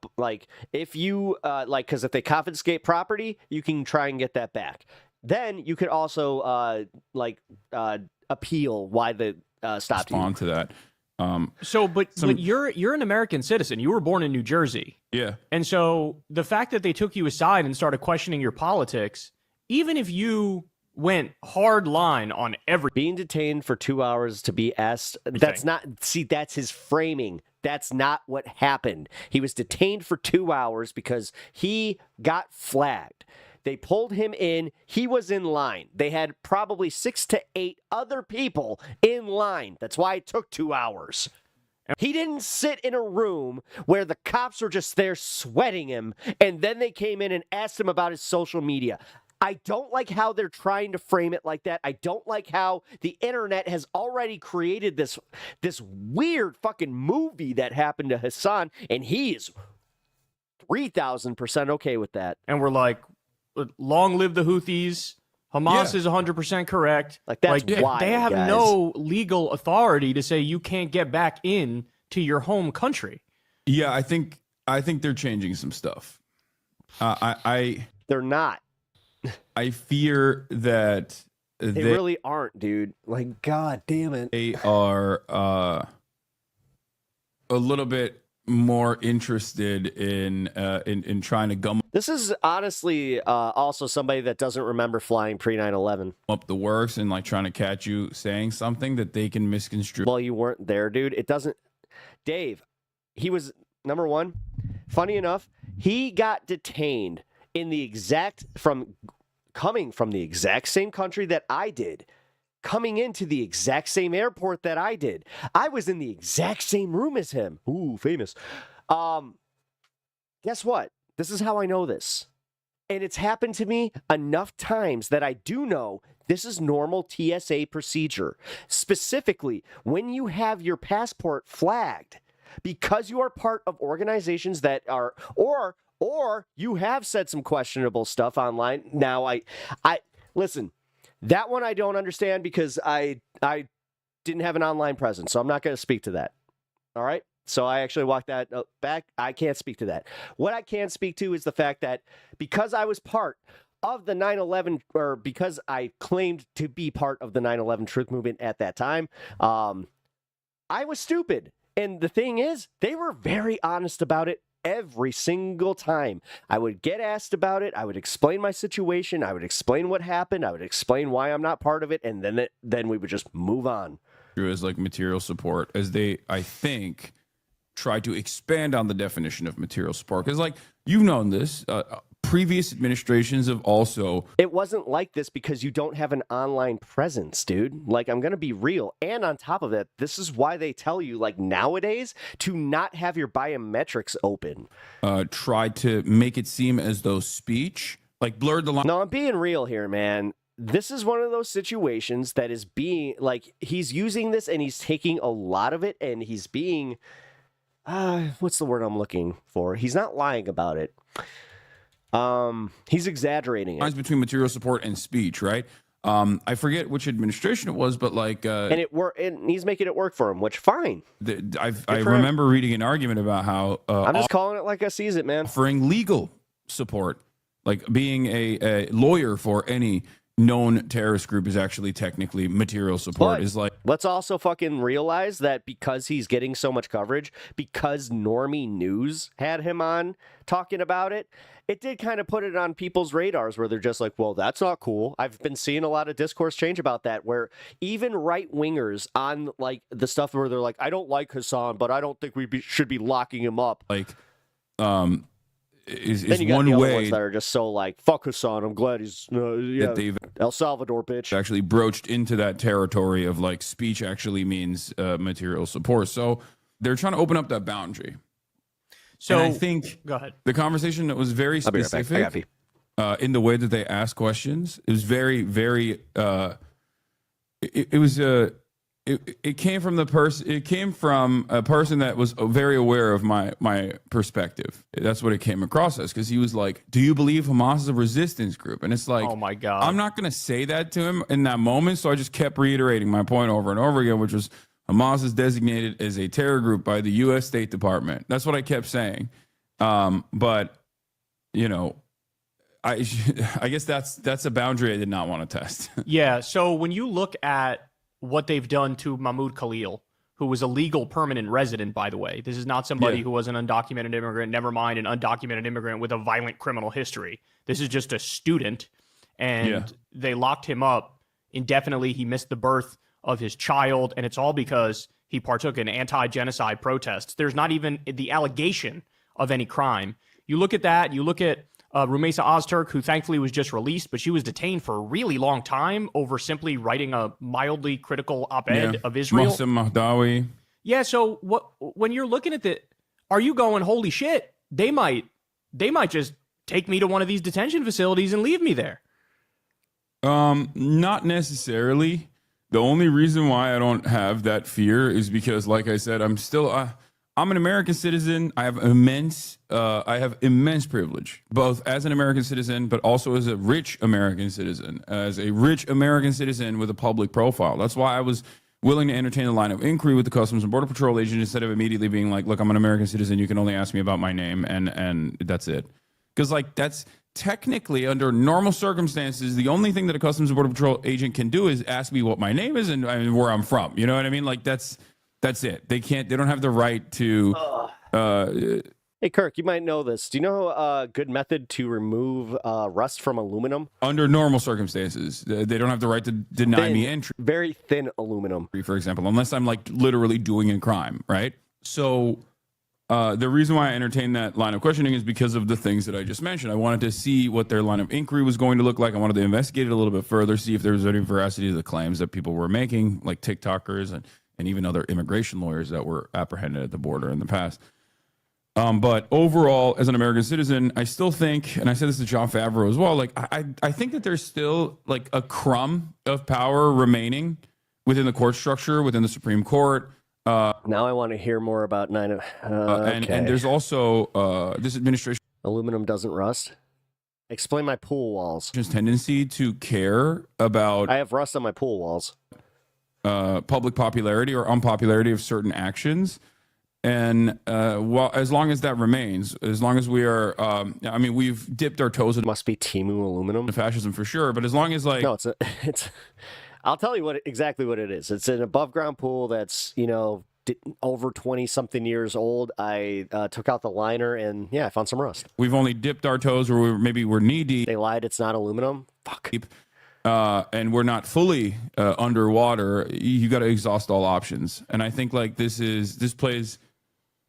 if you because if they confiscate property, you can try and get that back. Then you could also appeal why the stopped you. Respond to that. But you're an American citizen. You were born in New Jersey. Yeah. And so the fact that they took you aside and started questioning your politics, even if you went hard line on being detained for 2 hours to be asked, that's his framing. That's not what happened. He was detained for 2 hours because he got flagged. They pulled him in. He was in line. They had probably 6 to 8 other people in line. That's why it took 2 hours. He didn't sit in a room where the cops were just there sweating him, and then they came in and asked him about his social media. I don't like how they're trying to frame it like that. I don't like how the internet has already created this weird fucking movie that happened to Hassan, and he is 3,000% okay with that. And we're like, long live the Houthis. Hamas is 100% correct. That's wild, they have guys. no legal authority to say you can't get back in to your home country. Yeah, I think they're changing some stuff. They're not. I fear that they really aren't, dude. Like, God damn it. They are a little bit more interested in trying to gum This is honestly also somebody that doesn't remember flying pre 9/11 up the works and like trying to catch you saying something that they can misconstrue. Well, you weren't there, dude. It doesn't. Dave, he was number one. Funny enough, he got detained coming from the exact same country that I did, coming into the exact same airport that I did. I was in the exact same room as him. Ooh, famous. Guess what? This is how I know this. And it's happened to me enough times that I do know this is normal TSA procedure. Specifically, when you have your passport flagged because you are part of organizations that are, or you have said some questionable stuff online. Now, I listen, that one I don't understand because I didn't have an online presence, so I'm not going to speak to that. All right? So I actually walked that back. I can't speak to that. What I can speak to is the fact that because I was part of the 9/11, or because I claimed to be part of the 9/11 truth movement at that time, I was stupid. And the thing is, they were very honest about it every single time. I would get asked about it. I would explain my situation. I would explain what happened. I would explain why I'm not part of it. And then we would just move on. As like material support, as they, I think, try to expand on the definition of material support. Because like, you've known this, previous administrations have also... It wasn't like this because you don't have an online presence, dude. Like, I'm going to be real. And on top of it, this is why they tell you, like, nowadays, to not have your biometrics open. Try to make it seem as though speech, like, blurred the line. No, I'm being real here, man. This is one of those situations that is being, like, he's using this and he's taking a lot of it and he's being... what's the word I'm looking for? He's not lying about it. He's exaggerating it. Lines between material support and speech, right? I forget which administration it was, but like, and he's making it work for him, which fine. I remember reading an argument about how I'm just calling it like I sees it, man. Offering legal support, like being a lawyer for any known terrorist group is actually technically material support. But is like, let's also fucking realize that because he's getting so much coverage, because Normie News had him on talking about it, it did kind of put it on people's radars where they're just like, well, that's not cool. I've been seeing a lot of discourse change about that, where even right-wingers on like the stuff where they're like, I don't like Hassan, but I don't think we should be locking him up. Like, is then you got one the other way ones that are just so like, fuck Hassan, I'm glad he's that they've El Salvador bitch actually broached into that territory of like speech actually means material support. So they're trying to open up that boundary. So and I think go ahead. The conversation that was very specific in the way that they asked questions. It was very, very. It came from the person. It came from a person that was very aware of my perspective. That's what it came across as, because he was like, "Do you believe Hamas is a resistance group?" And it's like, oh my god, I'm not going to say that to him in that moment. So I just kept reiterating my point over and over again, which was Hamas is designated as a terror group by the U.S. State Department. That's what I kept saying. But you know, I guess that's a boundary I did not want to test. Yeah. So when you look at what they've done to Mahmoud Khalil, who was a legal permanent resident, by the way. This is not somebody who was an undocumented immigrant, never mind an undocumented immigrant with a violent criminal history. This is just a student, and they locked him up indefinitely. He missed the birth of his child, and it's all because he partook in anti-genocide protests. There's not even the allegation of any crime. You look at that, you look at Rumeysa Ozturk, who thankfully was just released, but she was detained for a really long time over simply writing a mildly critical op-ed of Israel. Mohsen Mahdawi. Yeah, so when you're looking at are you going, holy shit, they might just take me to one of these detention facilities and leave me there? Not necessarily. The only reason why I don't have that fear is because, like I said, I'm still I'm an American citizen. I have immense privilege, both as an American citizen, but also as a rich American citizen, with a public profile. That's why I was willing to entertain the line of inquiry with the Customs and Border Patrol agent instead of immediately being like, look, I'm an American citizen. You can only ask me about my name and that's it. Because like that's technically under normal circumstances, the only thing that a Customs and Border Patrol agent can do is ask me what my name is and where I'm from. You know what I mean? Like that's it. They don't have the right to. Hey, Kirk, you might know this. Do you know a good method to remove rust from aluminum? Under normal circumstances, they don't have the right to deny me entry. Very thin aluminum, for example, unless I'm like literally doing a crime, right? So the reason why I entertained that line of questioning is because of the things that I just mentioned. I wanted to see what their line of inquiry was going to look like. I wanted to investigate it a little bit further, see if there was any veracity to the claims that people were making, like TikTokers and even other immigration lawyers that were apprehended at the border in the past. But overall, as an American citizen, I still think, and I said this to John Favreau as well, like I think that there's still like a crumb of power remaining within the court structure, within the Supreme Court. Now I want to hear more about and there's also this administration. Aluminum doesn't rust. Explain my pool walls. Just tendency to care about. I have rust on my pool walls. Public popularity or unpopularity of certain actions. And well, as long as that remains, as long as we are, I mean, we've dipped our toes in. Must be Timu aluminum. Fascism for sure. But as long as like. No, it's. I'll tell you exactly what it is. It's an above ground pool that's, over 20 something years old. I took out the liner and I found some rust. We've only dipped our toes or maybe we're knee deep. They lied. It's not aluminum. Fuck. And we're not fully underwater. You got to exhaust all options. And I think like this plays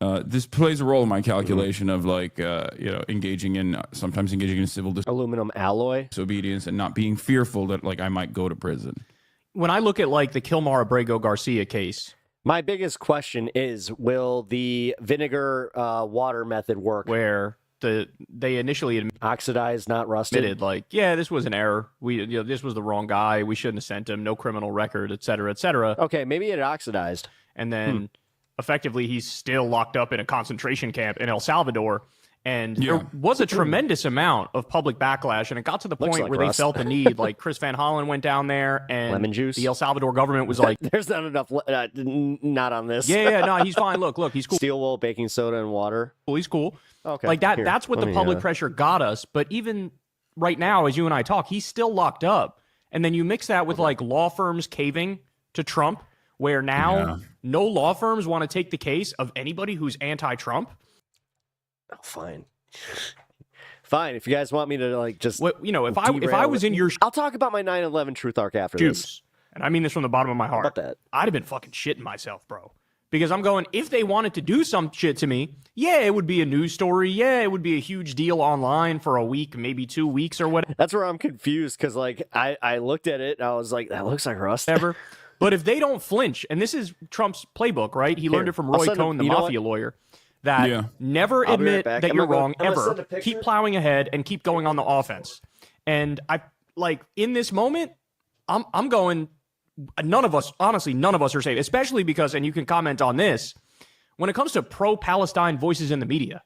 a role in my calculation of like, sometimes engaging in civil aluminum alloy disobedience and not being fearful that like I might go to prison. When I look at like the Kilmar Abrego Garcia case, my biggest question is, will the vinegar water method work? Where they initially oxidized, not rusted. Like, this was an error. This was the wrong guy. We shouldn't have sent him. No criminal record, et cetera, et cetera. Okay, maybe it oxidized. And then effectively he's still locked up in a concentration camp in El Salvador. And there was a tremendous amount of public backlash, and it got to the point where they felt the need. Like Chris Van Hollen went down there, and lemon juice. The El Salvador government was like, "There's not enough. Not on this." No, he's fine. Look, he's cool. Steel wool, baking soda, and water. Well, he's cool. Okay, like that. That's what the public pressure got us. But even right now, as you and I talk, he's still locked up. And then you mix that with like law firms caving to Trump, where now no law firms want to take the case of anybody who's anti-Trump. Oh, fine. If you guys want me to like just if I was in your I'll talk about my 9/11 truth arc after this. And I mean this from the bottom of my heart. About that. I'd have been fucking shitting myself, bro. Because I'm going, if they wanted to do some shit to me, it would be a news story. It would be a huge deal online for a week, maybe 2 weeks or whatever. That's where I'm confused because like I looked at it and I was like, that looks like rust. Ever. But if they don't flinch, and this is Trump's playbook, right? He learned it from Roy Cohn, the mafia lawyer. That never admit that you're wrong ever. Keep plowing ahead and keep going on the offense. And I like in this moment, I'm going. None of us are safe, especially because, and you can comment on this, when it comes to pro-Palestine voices in the media,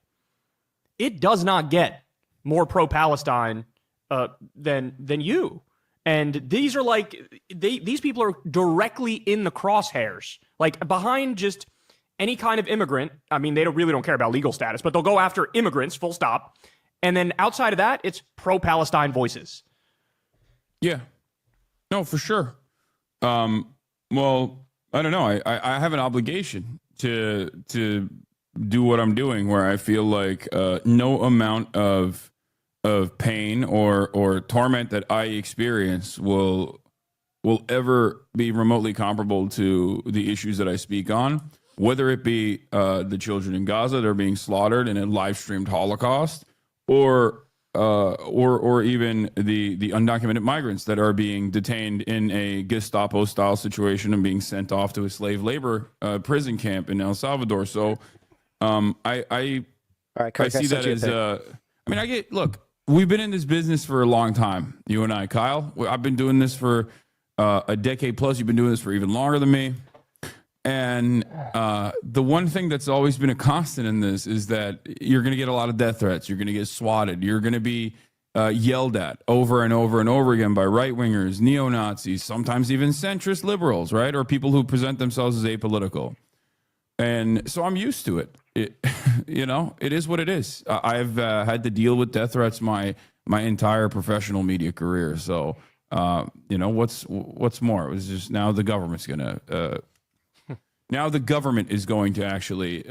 it does not get more pro-Palestine than you. And these are like these people are directly in the crosshairs, like behind just any kind of immigrant. I mean, they really don't care about legal status, but they'll go after immigrants, full stop. And then outside of that, it's pro-Palestine voices. Yeah. No, for sure. Well, I don't know. I have an obligation to do what I'm doing, where I feel like no amount of pain or torment that I experience will ever be remotely comparable to the issues that I speak on, whether it be the children in Gaza that are being slaughtered in a live streamed Holocaust, or even the undocumented migrants that are being detained in a Gestapo style situation and being sent off to a slave labor prison camp in El Salvador. So I see that as look, we've been in this business for a long time, you and I, Kyle. I've been doing this for a decade plus. You've been doing this for even longer than me. And the one thing that's always been a constant in this is that you're going to get a lot of death threats. You're going to get swatted. You're going to be yelled at over and over and over again by right-wingers, neo-Nazis, sometimes even centrist liberals, right? Or people who present themselves as apolitical. And so I'm used to it. It is what it is. I've had to deal with death threats my entire professional media career. So, what's more? It was just now the government's going to... Now the government is going to actually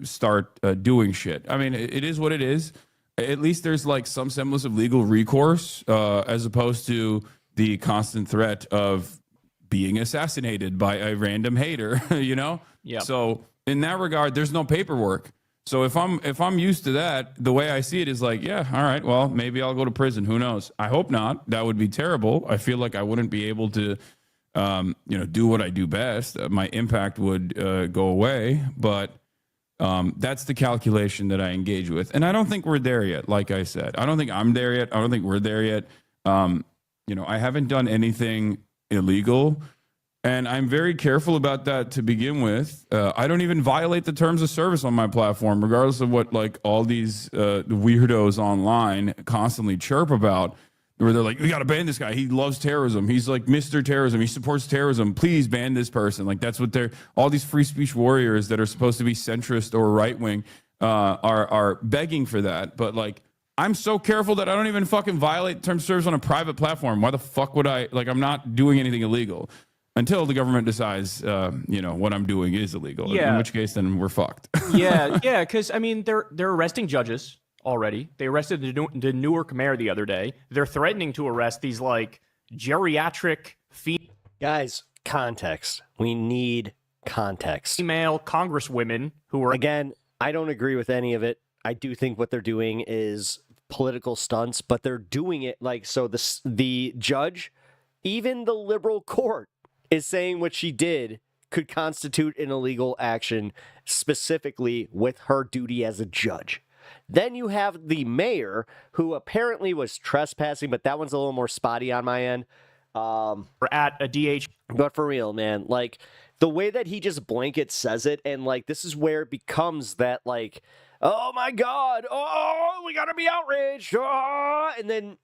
start doing shit. I mean, it is what it is. At least there's like some semblance of legal recourse as opposed to the constant threat of being assassinated by a random hater, Yeah. So in that regard, there's no paperwork. So if I'm used to that, the way I see it is like, yeah, all right, well, maybe I'll go to prison. Who knows? I hope not. That would be terrible. I feel like I wouldn't be able to do what I do best. My impact would go away, but that's the calculation that I engage with. And I don't think we're there yet. Like I said, I don't think I'm there yet. I don't think we're there yet. I haven't done anything illegal, and I'm very careful about that to begin with. I don't even violate the terms of service on my platform, regardless of what like all these weirdos online constantly chirp about. Where they're like, we got to ban this guy. He loves terrorism. He's like Mr. Terrorism. He supports terrorism. Please ban this person. Like that's what all these free speech warriors that are supposed to be centrist or right wing are begging for that. But like, I'm so careful that I don't even fucking violate terms of service on a private platform. Why the fuck would I? Like, I'm not doing anything illegal until the government decides, what I'm doing is illegal. Yeah. In which case, then we're fucked. Yeah. Because I mean, they're arresting judges already. They arrested the Newark mayor the other day. They're threatening to arrest these like geriatric guys. Context. We need context. Female congresswomen who are again. I don't agree with any of it. I do think what they're doing is political stunts, but they're doing it like so. The judge, even the liberal court, is saying what she did could constitute an illegal action, specifically with her duty as a judge. Then you have the mayor, who apparently was trespassing, but that one's a little more spotty on my end. At a DH. But for real, man, like the way that he just blanket says it, and like this is where it becomes that like, oh my God, oh, we gotta be outraged. Oh, and then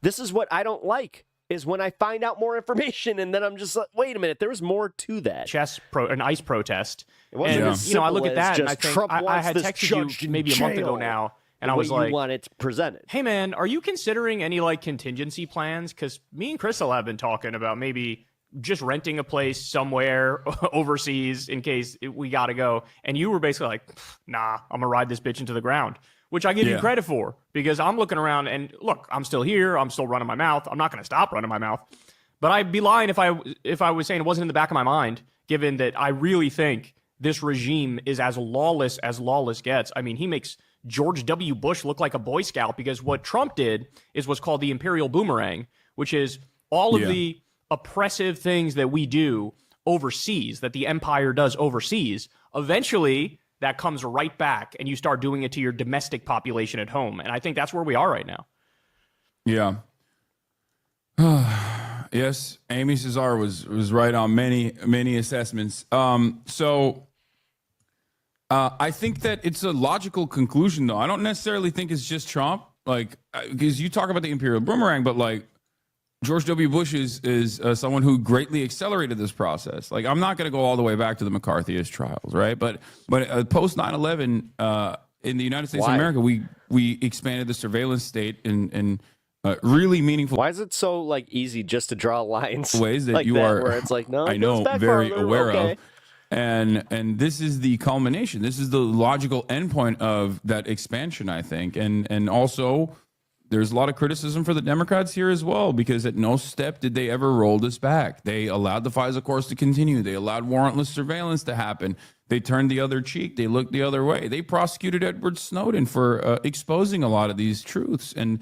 this is what I don't like, is when I find out more information and then I'm just like, wait a minute, there was more to that. An ICE protest. It wasn't as simple I look at that and I just think Trump I had texted you maybe a month ago now, and I was like, you want it presented. Hey man, are you considering any like contingency plans? Because me and Crystal have been talking about maybe just renting a place somewhere overseas in case we gotta go. And you were basically like, nah, I'm gonna ride this bitch into the ground. Which I give you credit for, because I'm looking around and look, I'm still here. I'm still running my mouth. I'm not going to stop running my mouth. But I'd be lying if I was saying it wasn't in the back of my mind, given that I really think this regime is as lawless gets. I mean, he makes George W. Bush look like a Boy Scout, because what Trump did is what's called the imperial boomerang, which is all of the oppressive things that we do overseas, that the empire does overseas, eventually that comes right back and you start doing it to your domestic population at home. And I think that's where we are right now. Yeah. Yes, Amy Cesar was right on many assessments. So I think that it's a logical conclusion, though. I don't necessarily think it's just Trump, like, because you talk about the imperial boomerang, but like George W. Bush is someone who greatly accelerated this process. Like, I'm not going to go all the way back to the McCarthyist trials, right? But post 9/11 in the United States of America, we expanded the surveillance state in really meaningful. Why is it so like easy just to draw lines? Ways that like you that, are, where it's like, no, I it goes know, back very farther, aware okay. of. And this is the culmination. This is the logical endpoint of that expansion, I think. And also, there's a lot of criticism for the Democrats here as well, because at no step did they ever roll this back. They allowed the FISA course to continue. They allowed warrantless surveillance to happen. They turned the other cheek. They looked the other way. They prosecuted Edward Snowden for exposing a lot of these truths. And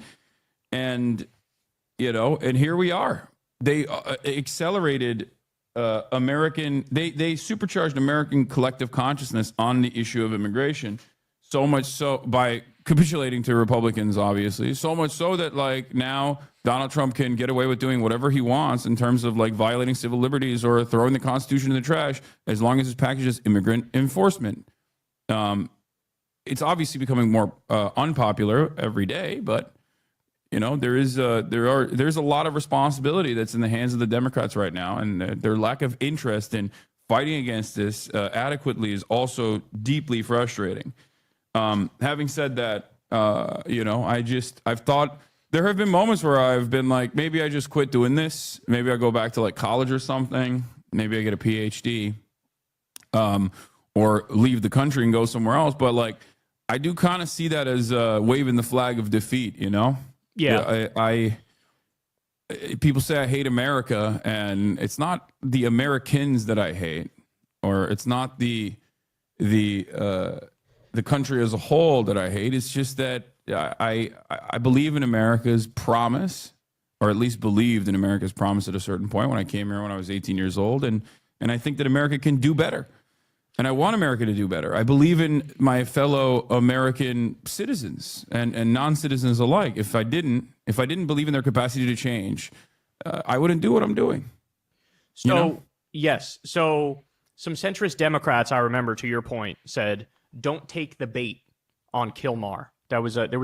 you know, and here we are. They accelerated American. They supercharged American collective consciousness on the issue of immigration. So much so by capitulating to Republicans, obviously. So much so that like now Donald Trump can get away with doing whatever he wants in terms of like violating civil liberties or throwing the Constitution in the trash, as long as it's packaged as immigrant enforcement. It's obviously becoming more unpopular every day, but you know there's a lot of responsibility that's in the hands of the Democrats right now, and their lack of interest in fighting against this adequately is also deeply frustrating. Having said that, you know, I've thought there have been moments where I've been like, maybe I just quit doing this. Maybe I go back to like college or something. Maybe I get a PhD, or leave the country and go somewhere else. But like, I do kind of see that as waving the flag of defeat, you know? Yeah. People say I hate America, and it's not the Americans that I hate, or it's not the country as a whole that I hate. It's just that I believe in America's promise, or at least believed in America's promise at a certain point when I came here when I was 18 years old. And I think that America can do better. And I want America to do better. I believe in my fellow American citizens and non-citizens alike. If I didn't believe in their capacity to change, I wouldn't do what I'm doing. So, You know? yes. So some centrist Democrats, I remember, to your point, said, don't take the bait on Kilmar. I think that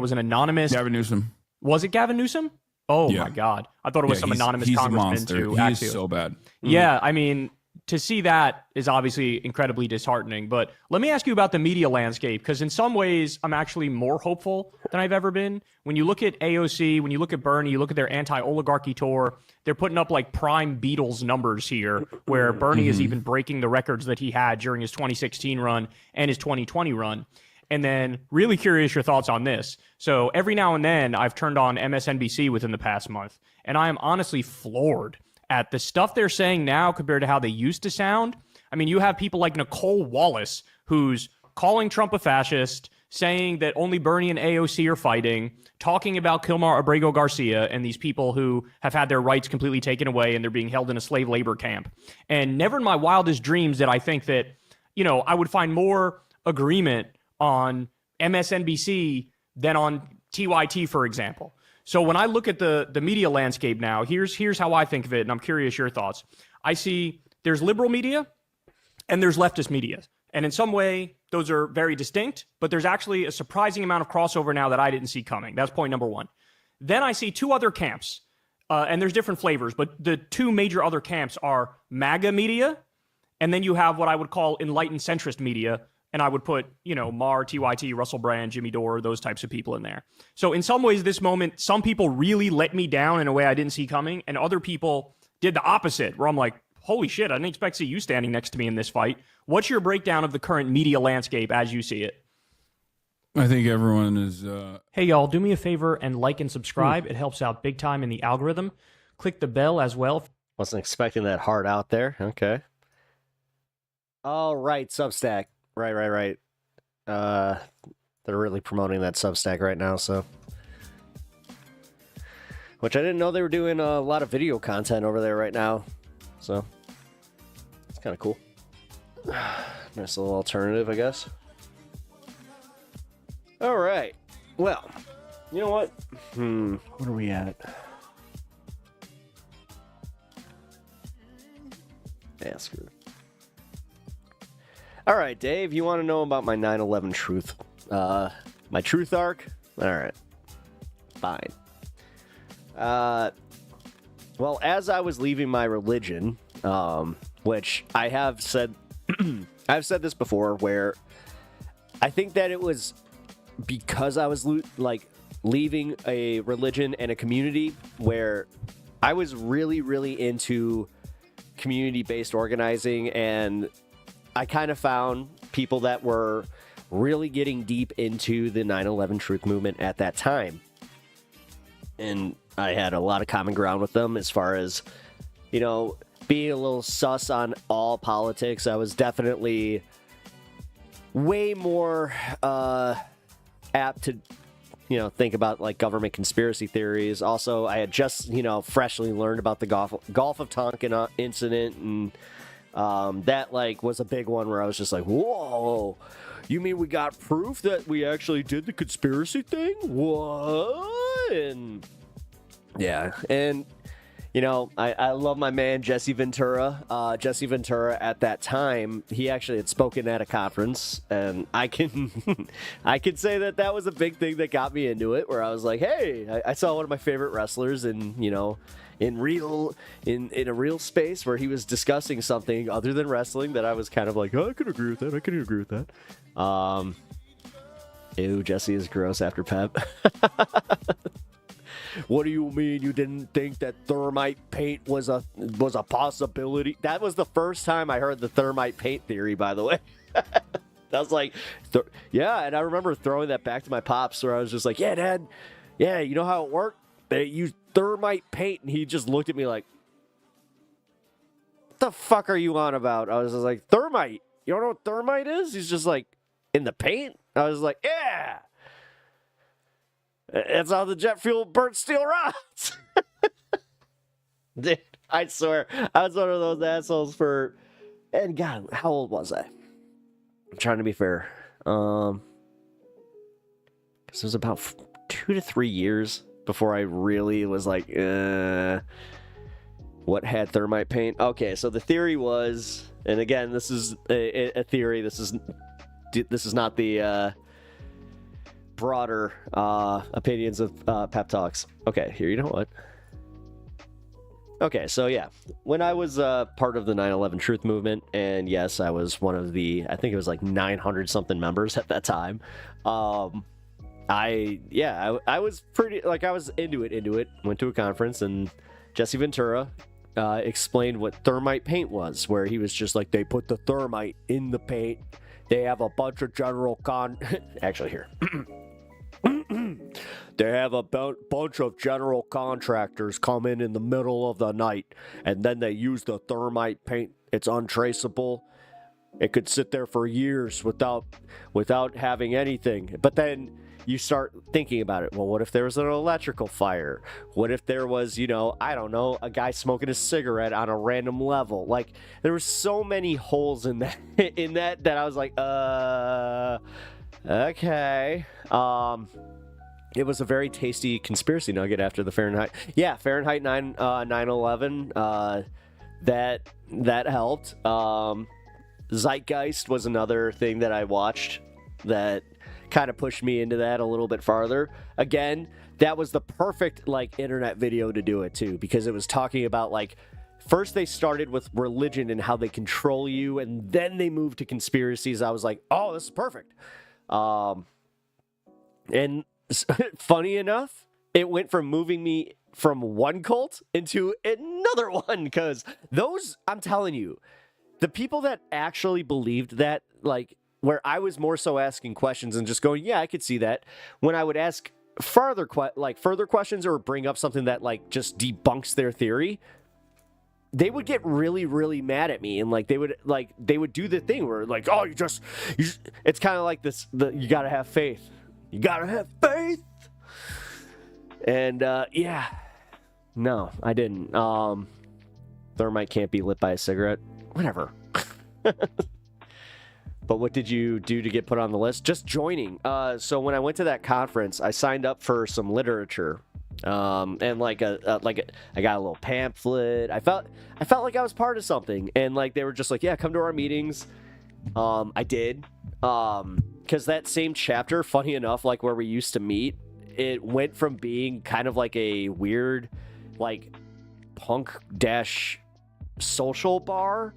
was an anonymous. Gavin Newsom. Was it Gavin Newsom? Oh Yeah. my God. I thought it was some anonymous he's congressman a monster. too. He is so bad. Yeah, I mean, to see that is obviously incredibly disheartening. But let me ask you about the media landscape, because in some ways, I'm actually more hopeful than I've ever been. When you look at AOC, when you look at Bernie, you look at their anti-oligarchy tour, they're putting up like prime Beatles numbers here, where Bernie is even breaking the records that he had during his 2016 run and his 2020 run. And then really curious your thoughts on this. So every now and then I've turned on MSNBC within the past month, and I am honestly floored at the stuff they're saying now compared to how they used to sound. I mean, you have people like Nicole Wallace, who's calling Trump a fascist, saying that only Bernie and AOC are fighting, talking about Kilmar Abrego Garcia and these people who have had their rights completely taken away and they're being held in a slave labor camp. And never in my wildest dreams did I think that, you know, I would find more agreement on MSNBC than on TYT, for example. So when I look at the media landscape now, here's how I think of it, and I'm curious your thoughts. I see there's liberal media and there's leftist media. And in some way, those are very distinct, but there's actually a surprising amount of crossover now that I didn't see coming. That's point number one. Then I see two other camps, and there's different flavors, but the two major other camps are MAGA media, and then you have what I would call enlightened centrist media, and I would put, you know, Maher, TYT, Russell Brand, Jimmy Dore, those types of people in there. So in some ways, this moment, some people really let me down in a way I didn't see coming, and other people did the opposite, where I'm like, holy shit, I didn't expect to see you standing next to me in this fight. What's your breakdown of the current media landscape as you see it? I think everyone is... Hey, y'all, do me a favor and like and subscribe. It helps out big time in the algorithm. Click the bell as well. Wasn't expecting that heart out there. Okay. All right, Substack. Right. They're really promoting that Substack right now, so... Which I didn't know they were doing a lot of video content over there right now. So, it's kind of cool. Nice little alternative, I guess. All right. Well, you know what? What are we at? Yeah, screw it. All right, Dave, you want to know about my 9/11 truth? My truth arc? All right. Fine. Well, as I was leaving my religion, which I have said, I've said this before, where I think that it was because I was leaving a religion and a community where I was really, really into community-based organizing, and I kind of found people that were really getting deep into the 9/11 truth movement at that time. And I had a lot of common ground with them as far as, being a little sus on all politics. I was definitely way more apt to, think about like government conspiracy theories. Also, I had just, freshly learned about the Gulf of Tonkin incident, and that like was a big one where I was just like, whoa, you mean we got proof that we actually did the conspiracy thing? What? And yeah, and I love my man Jesse Ventura. Jesse Ventura at that time, he actually had spoken at a conference, and I can I can say that was a big thing that got me into it, where I was like, hey, I saw one of my favorite wrestlers in a real space where he was discussing something other than wrestling that I was kind of like, oh, I could agree with that. I could agree with that. Ew, Jesse is gross after Pep. What do you mean you didn't think that thermite paint was a possibility? That was the first time I heard the thermite paint theory, by the way. I was like, yeah, and I remember throwing that back to my pops, where I was just like, yeah, Dad, yeah, you know how it worked? They used thermite paint, and he just looked at me like, what the fuck are you on about? I was just like, thermite. You don't know what thermite is? He's just like, in the paint? I was like, yeah. It's how the jet fuel burnt steel rods. Dude, I swear, I was one of those assholes for... And God, how old was I? I'm trying to be fair. Because it was about 2 to 3 years before I really was like, what had thermite paint? Okay, so the theory was... And again, this is a theory. This is not the... broader opinions of pep talks. Okay, here, you know what? Okay, so yeah, when I was part of the 9/11 truth movement, and yes, I was one of the, I think it was like 900 something members at that time. I was pretty, like, I was into it, went to a conference, and Jesse Ventura explained what thermite paint was, where he was just like, they put the thermite in the paint. They have a bunch of actually here. They have a bunch of general contractors come in the middle of the night, and then they use the thermite paint. It's untraceable. It could sit there for years without having anything. But then you start thinking about it. Well, what if there was an electrical fire? What if there was, I don't know, a guy smoking a cigarette on a random level? Like, there were so many holes in that I was like, okay. It was a very tasty conspiracy nugget after the Fahrenheit. Yeah, Fahrenheit 9/11. That helped. Zeitgeist was another thing that I watched that kind of pushed me into that a little bit farther. Again, that was the perfect internet video to do it too, because it was talking about first they started with religion and how they control you, and then they moved to conspiracies. I was like, oh, this is perfect. And funny enough, it went from moving me from one cult into another one, because those, I'm telling you, the people that actually believed that, where I was more so asking questions and just going, yeah, I could see that. When I would ask further questions or bring up something that just debunks their theory, they would get really, really mad at me, and they would do the thing where oh, you just it's kind of like this, you gotta have faith. You gotta have faith. And yeah, no, I didn't. Thermite can't be lit by a cigarette. Whatever. But what did you do to get put on the list? Just joining. So when I went to that conference, I signed up for some literature. And I got a little pamphlet. I felt like I was part of something, and they were just like, yeah, come to our meetings. I did. Because that same chapter, funny enough, where we used to meet, it went from being kind of like a weird, punk-social bar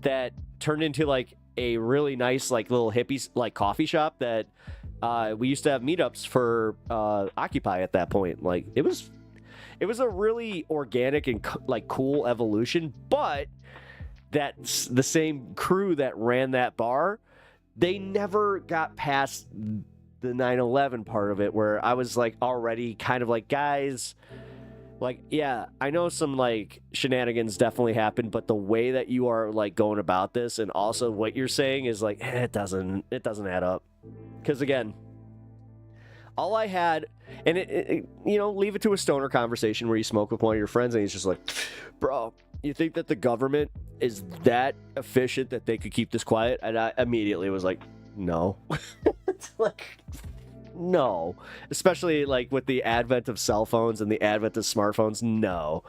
that turned into, a really nice, little hippie, coffee shop that we used to have meetups for Occupy at that point. Like, it was a really organic and like cool evolution, but that's the same crew that ran that bar. They never got past the 9/11 part of it, where I was like already kind of like, guys, like, yeah, I know some like shenanigans definitely happened, but the way that you are like going about this and also what you're saying is like, it doesn't add up. Because again, all I had, and it, you know, leave it to a stoner conversation where you smoke with one of your friends and he's just like, bro, you think that the government is that efficient that they could keep this quiet? And I immediately was like, no. It's like, no. Especially like with the advent of cell phones and the advent of smartphones. No,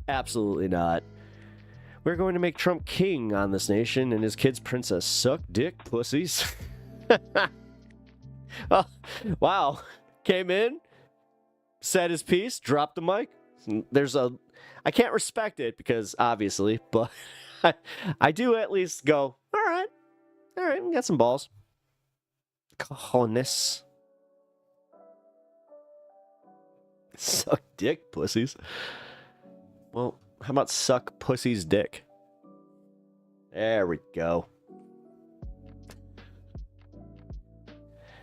absolutely not. We're going to make Trump king on this nation and his kids princess. Suck dick, pussies. Oh, wow. Came in, said his piece, dropped the mic. I can't respect it because obviously, but I do at least go, all right, we got some balls. Cojones. Suck dick, pussies. Well, how about suck pussy's dick? There we go.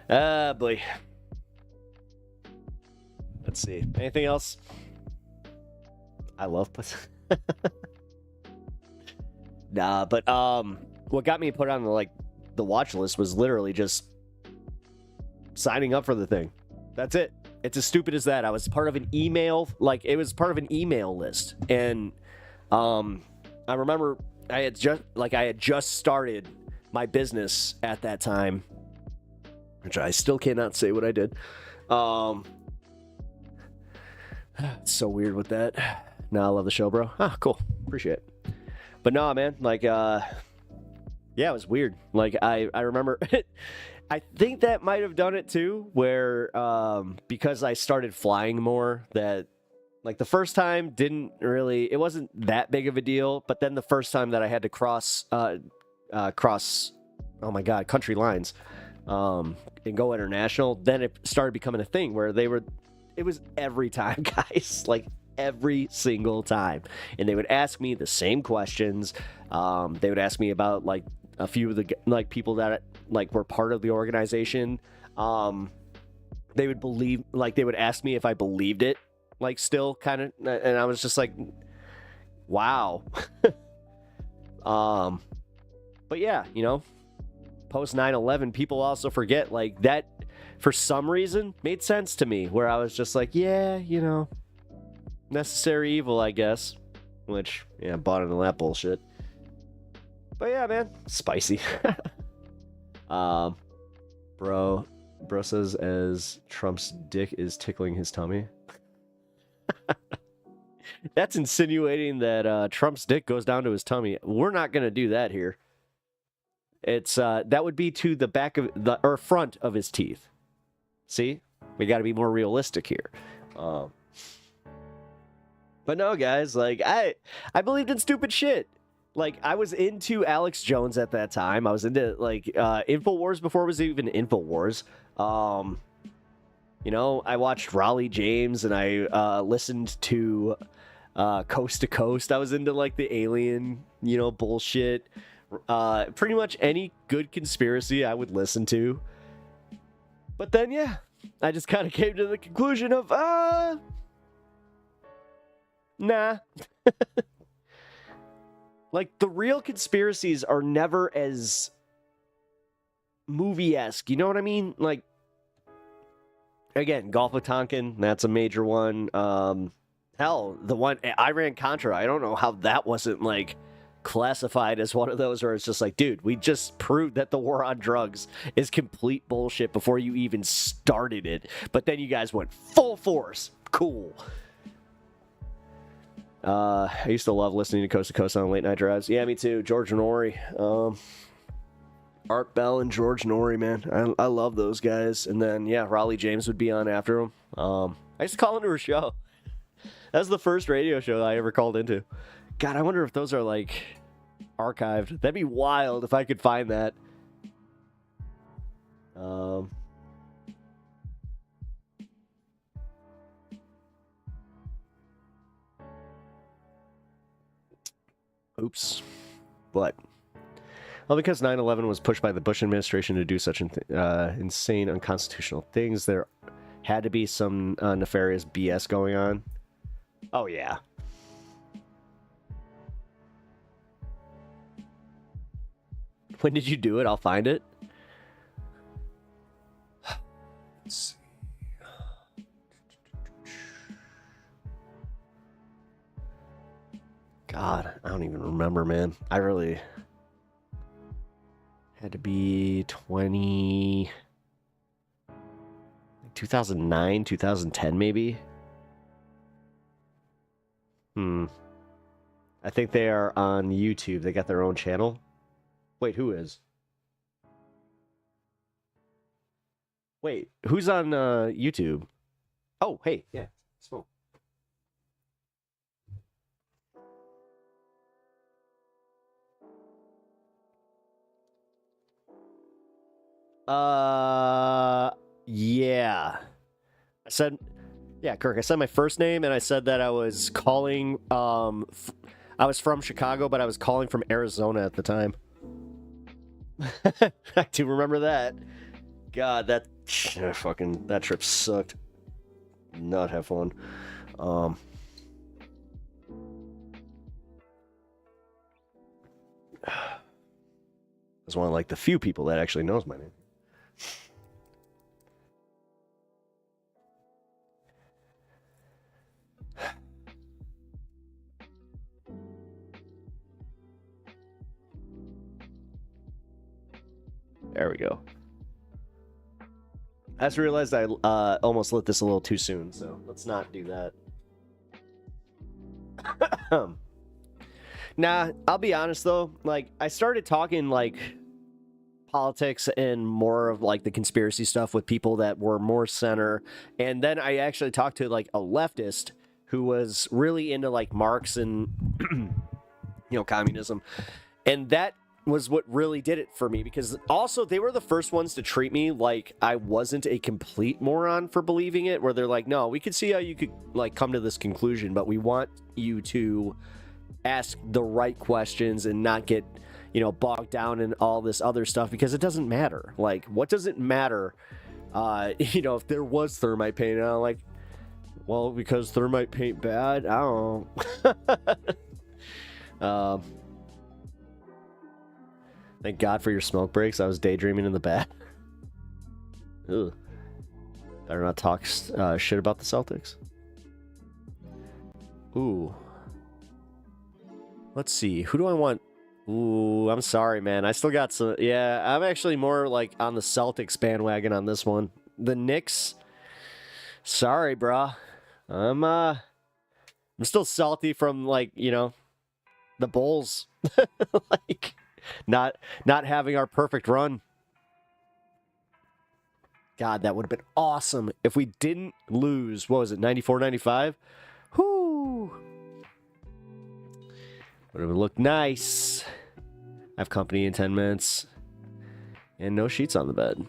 Ah, boy. Let's see. Anything else? I love pussy. Nah, but what got me put on the watch list was literally just signing up for the thing. That's it. It's as stupid as that. I was part of an email, it was part of an email list, and I remember I had just started my business at that time, which I still cannot say what I did. It's so weird with that. No, I love the show, bro. Ah, cool. Appreciate it. But no, man, yeah, it was weird. I remember I think that might have done it too, where because I started flying more, that the first time it wasn't that big of a deal, but then the first time that I had to cross oh my god, country lines and go international, then it started becoming a thing where it was every time, guys, every single time, and they would ask me the same questions. They would ask me about a few of the people that were part of the organization. They would ask me if I believed it, still kind of, and I was just like, wow. But yeah, post 9/11, people also forget that for some reason made sense to me, where I was just like, yeah, necessary evil, I guess. Which, yeah, bought into that bullshit. But yeah, man, spicy. Bro says as Trump's dick is tickling his tummy. That's insinuating that Trump's dick goes down to his tummy. We're not gonna do that here. It's that would be to the back of or front of his teeth. See, we got to be more realistic here. But no, guys, I believed in stupid shit. I was into Alex Jones at that time. I was into InfoWars before it was even InfoWars. I watched Raleigh James and I listened to Coast to Coast. I was into the alien, bullshit. Pretty much any good conspiracy I would listen to. But then, yeah, I just kind of came to the conclusion of, nah. The real conspiracies are never as movie-esque, you know what I mean? Again, Gulf of Tonkin, that's a major one. Hell, the one, Iran-Contra, I don't know how that wasn't, classified as one of those where it's just dude, we just proved that the war on drugs is complete bullshit before you even started it. But then you guys went full force. Cool. I used to love listening to Coast on late night drives. Yeah, me too. George Norrie. Art Bell and George Norrie, man. I love those guys. And then, yeah, Raleigh James would be on after him. I used to call into her show. That was the first radio show I ever called into. God, I wonder if those are archived. That'd be wild if I could find that. Oops. But, well, because 9/11 was pushed by the Bush administration to do such insane, unconstitutional things, there had to be some nefarious BS going on. Oh, yeah. When did you do it? I'll find it. Let's see. God, I don't even remember, man. I really had to be 2009, 2010 maybe. I think they are on YouTube. They got their own channel. Wait, who is? Wait, who's on YouTube? Oh, hey, yeah, smoke. Yeah. I said, yeah, Kirk, I said my first name and I said that I was calling, I was from Chicago, but I was calling from Arizona at the time. I do remember that. God, that trip sucked. Did not have fun. I was one of like the few people that actually knows my name. There we go. I just realized I almost lit this a little too soon, so let's not do that. Nah, I'll be honest though, like I started talking like politics and more of like the conspiracy stuff with people that were more center, and then I actually talked to like a leftist who was really into like Marx and communism, and that was what really did it for me, because also they were the first ones to treat me like I wasn't a complete moron for believing it, where they're like, no, we could see how you could like come to this conclusion, but we want you to ask the right questions and not get, bogged down in all this other stuff, because it doesn't matter. Like, what does it matter? If there was thermite paint, and I'm like, well, because thermite paint bad? I don't know. Thank God for your smoke breaks. I was daydreaming in the bath. Ugh. Better not talk shit about the Celtics. Ooh. Let's see. Who do I want? Ooh, I'm sorry, man. I still got some. Yeah, I'm actually more like on the Celtics bandwagon on this one. The Knicks. Sorry, brah. I'm still salty from like, the Bulls. Like not having our perfect run. God, that would have been awesome if we didn't lose. What was it, 94, 95? Whoo! Would have looked nice. I have company in 10 minutes. And no sheets on the bed.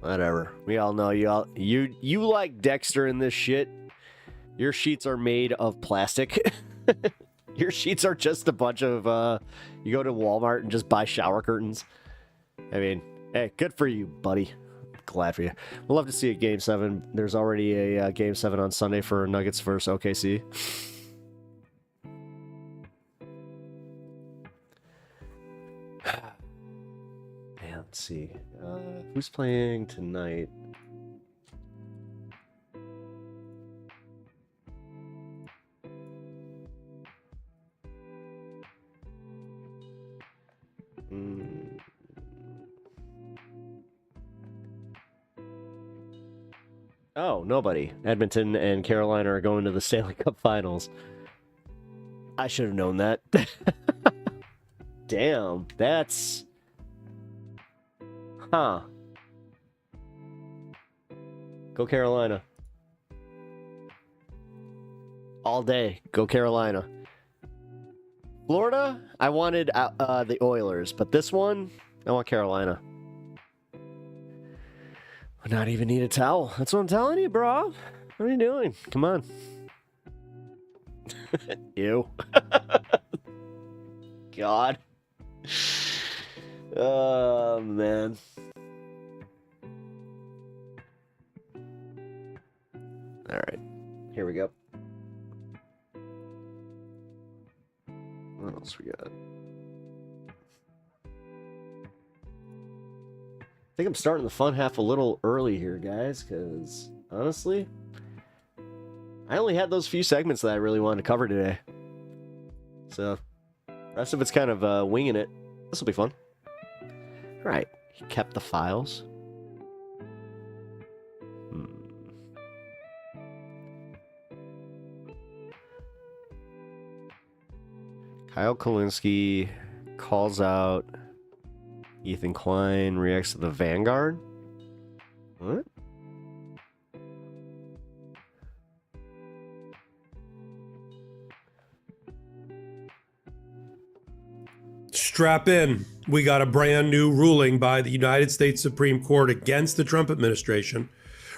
Whatever. We all know you like Dexter in this shit. Your sheets are made of plastic. Your sheets are just a bunch of, you go to Walmart and just buy shower curtains. I mean, hey, good for you, buddy. Glad for you. We'll love to see a Game 7. There's already a Game 7 on Sunday for Nuggets versus OKC. Man, let's see. Who's playing tonight? Oh, nobody. Edmonton and Carolina are going to the Stanley Cup Finals. I should have known that. Damn, that's... Huh. Go Carolina. All day. Go Carolina. Florida, I wanted the Oilers, but this one, I want Carolina. I not even need a towel. That's what I'm telling you, bro. What are you doing? Come on. Ew. God. Oh, man. All right. Here we go. What else we got? I think I'm starting the fun half a little early here, guys, because honestly, I only had those few segments that I really wanted to cover today. So, the rest of it's kind of winging it. This will be fun. All right. He kept the files. Kyle Kalinske calls out Ethan Klein, reacts to the Vanguard. What? Strap in. We got a brand new ruling by the United States Supreme Court against the Trump administration,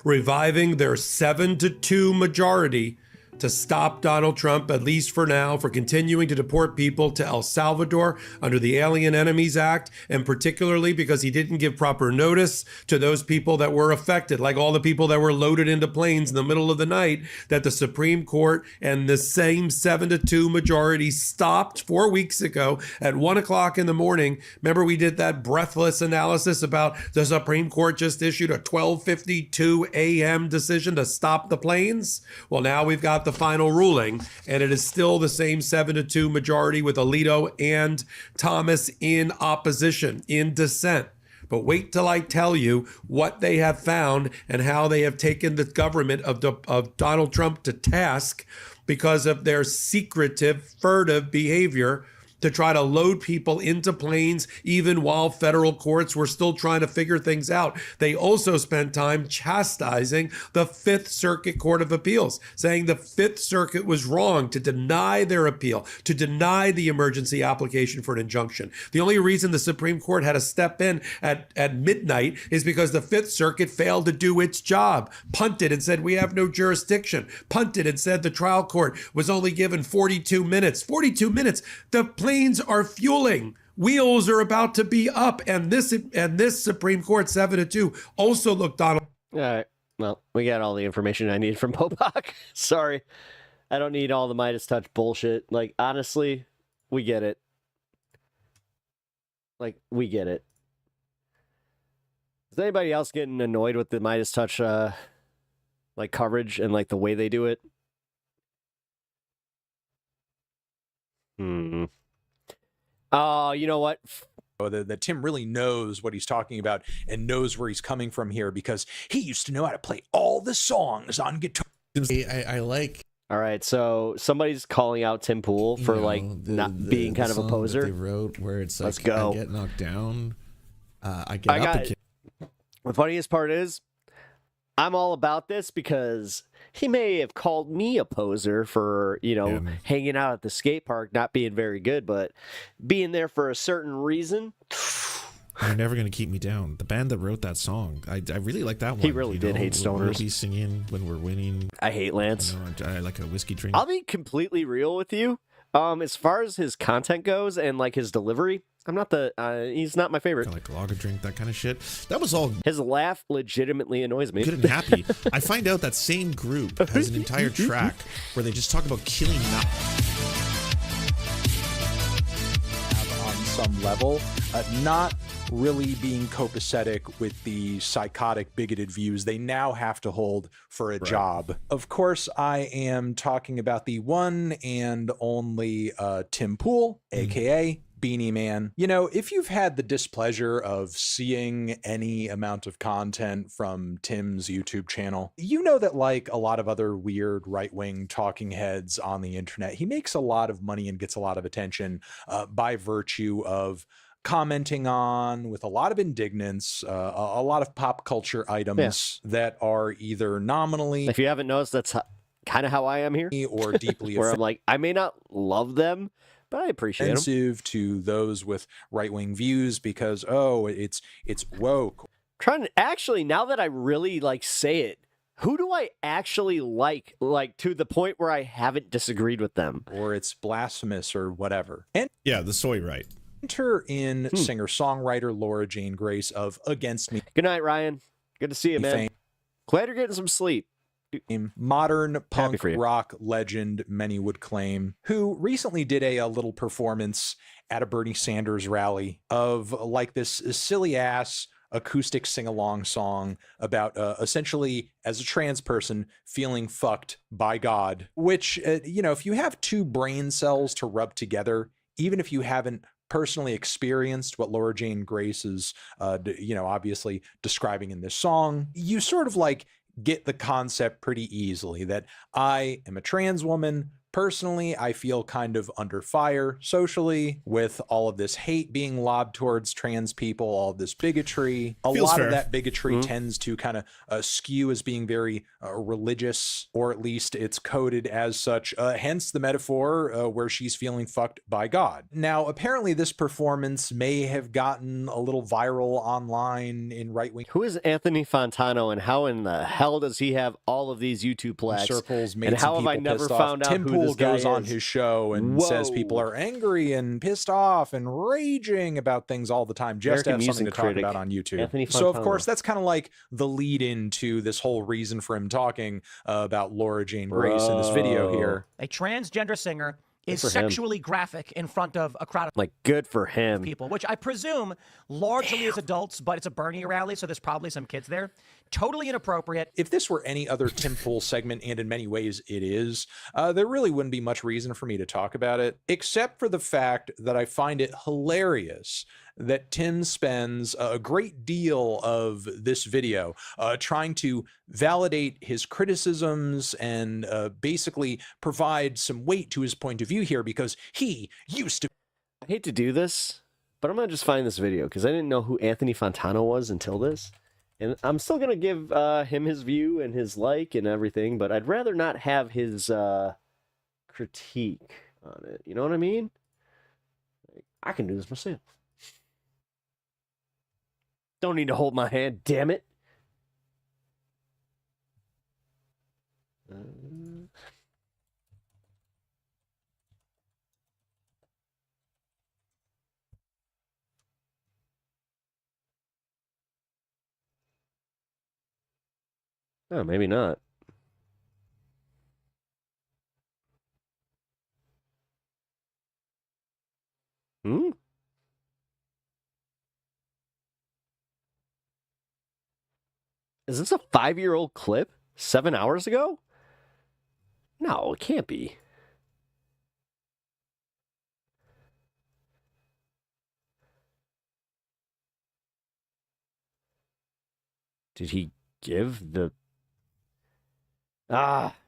reviving their 7-2 majority to stop Donald Trump, at least for now, for continuing to deport people to El Salvador under the Alien Enemies Act, and particularly because he didn't give proper notice to those people that were affected, like all the people that were loaded into planes in the middle of the night, that the Supreme Court and the same 7-2 majority stopped 4 weeks ago at 1 o'clock in the morning. Remember, we did that breathless analysis about the Supreme Court just issued a 12:52 a.m. decision to stop the planes? Well, now we've got the final ruling, and it is still the same 7-2 majority with Alito and Thomas in opposition, in dissent. But wait till I tell you what they have found and how they have taken the government of Donald Trump to task because of their secretive, furtive behavior to try to load people into planes even while federal courts were still trying to figure things out. They also spent time chastising the Fifth Circuit Court of Appeals, saying the Fifth Circuit was wrong to deny their appeal, to deny the emergency application for an injunction. The only reason the Supreme Court had to step in at midnight is because the Fifth Circuit failed to do its job, punted and said, we have no jurisdiction, punted and said the trial court was only given 42 minutes. 42 minutes. The planes are fueling. Wheels are about to be up, and this Supreme Court 7-2 also looked Donald. All right. Well, we got all the information I need from Popok. Sorry. I don't need all the Midas touch bullshit. Like, honestly, we get it. Like, we get it. Is anybody else getting annoyed with the Midas touch like coverage and like the way they do it? Oh, you know what? That Tim really knows what he's talking about and knows where he's coming from here because he used to know how to play all the songs on guitar. I like. All right, so somebody's calling out Tim Pool for not being kind of a poser. That they wrote where it's like, let's go. I get knocked down, I get up again. The funniest part is, I'm all about this because he may have called me a poser for, hanging out at the skate park, not being very good, but being there for a certain reason. You're never going to keep me down. The band that wrote that song, I really like that one. He really did hate stoners. We'll be singing when we're winning. I hate Lance. I like a whiskey drink. I'll be completely real with you. As far as his content goes and like his delivery, I'm not he's not my favorite. Like lager drink, that kind of shit. That was all. His laugh legitimately annoys me. Good and happy. I find out that same group has an entire track where they just talk about killing on some level, not really being copacetic with the psychotic, bigoted views they now have to hold for a job. Of course, I am talking about the one and only Tim Pool, aka Beanie Man. If you've had the displeasure of seeing any amount of content from Tim's YouTube channel, you know that like a lot of other weird right-wing talking heads on the internet, he makes a lot of money and gets a lot of attention by virtue of commenting on with a lot of indignance, a lot of pop culture items that are either nominally. If you haven't noticed, that's kind of how I am here. Or deeply where I'm like, I may not love them, but I appreciate them. Offensive to those with right-wing views because, it's woke. Actually, now that I really say it, Who do I actually like to the point where I haven't disagreed with them? Or it's blasphemous or whatever. And yeah, the soy right. Enter in singer-songwriter Laura Jane Grace of Against Me. Good night, Ryan. Good to see you, man. Glad you're getting some sleep. Modern punk rock legend, many would claim, who recently did a little performance at a Bernie Sanders rally of like this silly ass acoustic sing-along song about essentially, as a trans person, feeling fucked by God, which, you know, if you have two brain cells to rub together, even if you haven't personally experienced what Laura Jane Grace is, you know, obviously describing in this song, you sort of like get the concept pretty easily that I am a trans woman. Personally, I feel kind of under fire socially with all of this hate being lobbed towards trans people, all of this bigotry. A lot of that bigotry tends to kind of skew as being very religious, or at least it's coded as such, hence the metaphor where she's feeling fucked by God. Now, apparently this performance may have gotten a little viral online in right-wing. Who is Anthony Fontano, and how in the hell does he have all of these YouTube plaques? Circles, and how have I never found out Tim who this guy goes on is? his show and says people are angry and pissed off and raging about things all the time just to have something to talk about on YouTube. So of course that's kind of like the lead into this whole reason for him talking about Laura Jane Grace in this video here. A transgender singer is sexually graphic in front of a crowd of like, good for him. People, which I presume largely is adults, but it's a Bernie rally, so there's probably some kids there. Totally inappropriate. If this were any other Tim Pool segment, and in many ways it is, there really wouldn't be much reason for me to talk about it, except for the fact that I find it hilarious that Tim spends a great deal of this video trying to validate his criticisms and basically provide some weight to his point of view here, because he used to. I hate to do this, but I'm going to just find this video because I didn't know who Anthony Fontano was until this. And I'm still going to give him his view and his like and everything, but I'd rather not have his critique on it. You know what I mean? I can do this myself. Don't need to hold my hand, damn it. Oh, maybe not. Is this a 5-year-old clip? 7 hours ago? No, it can't be. Did he give the...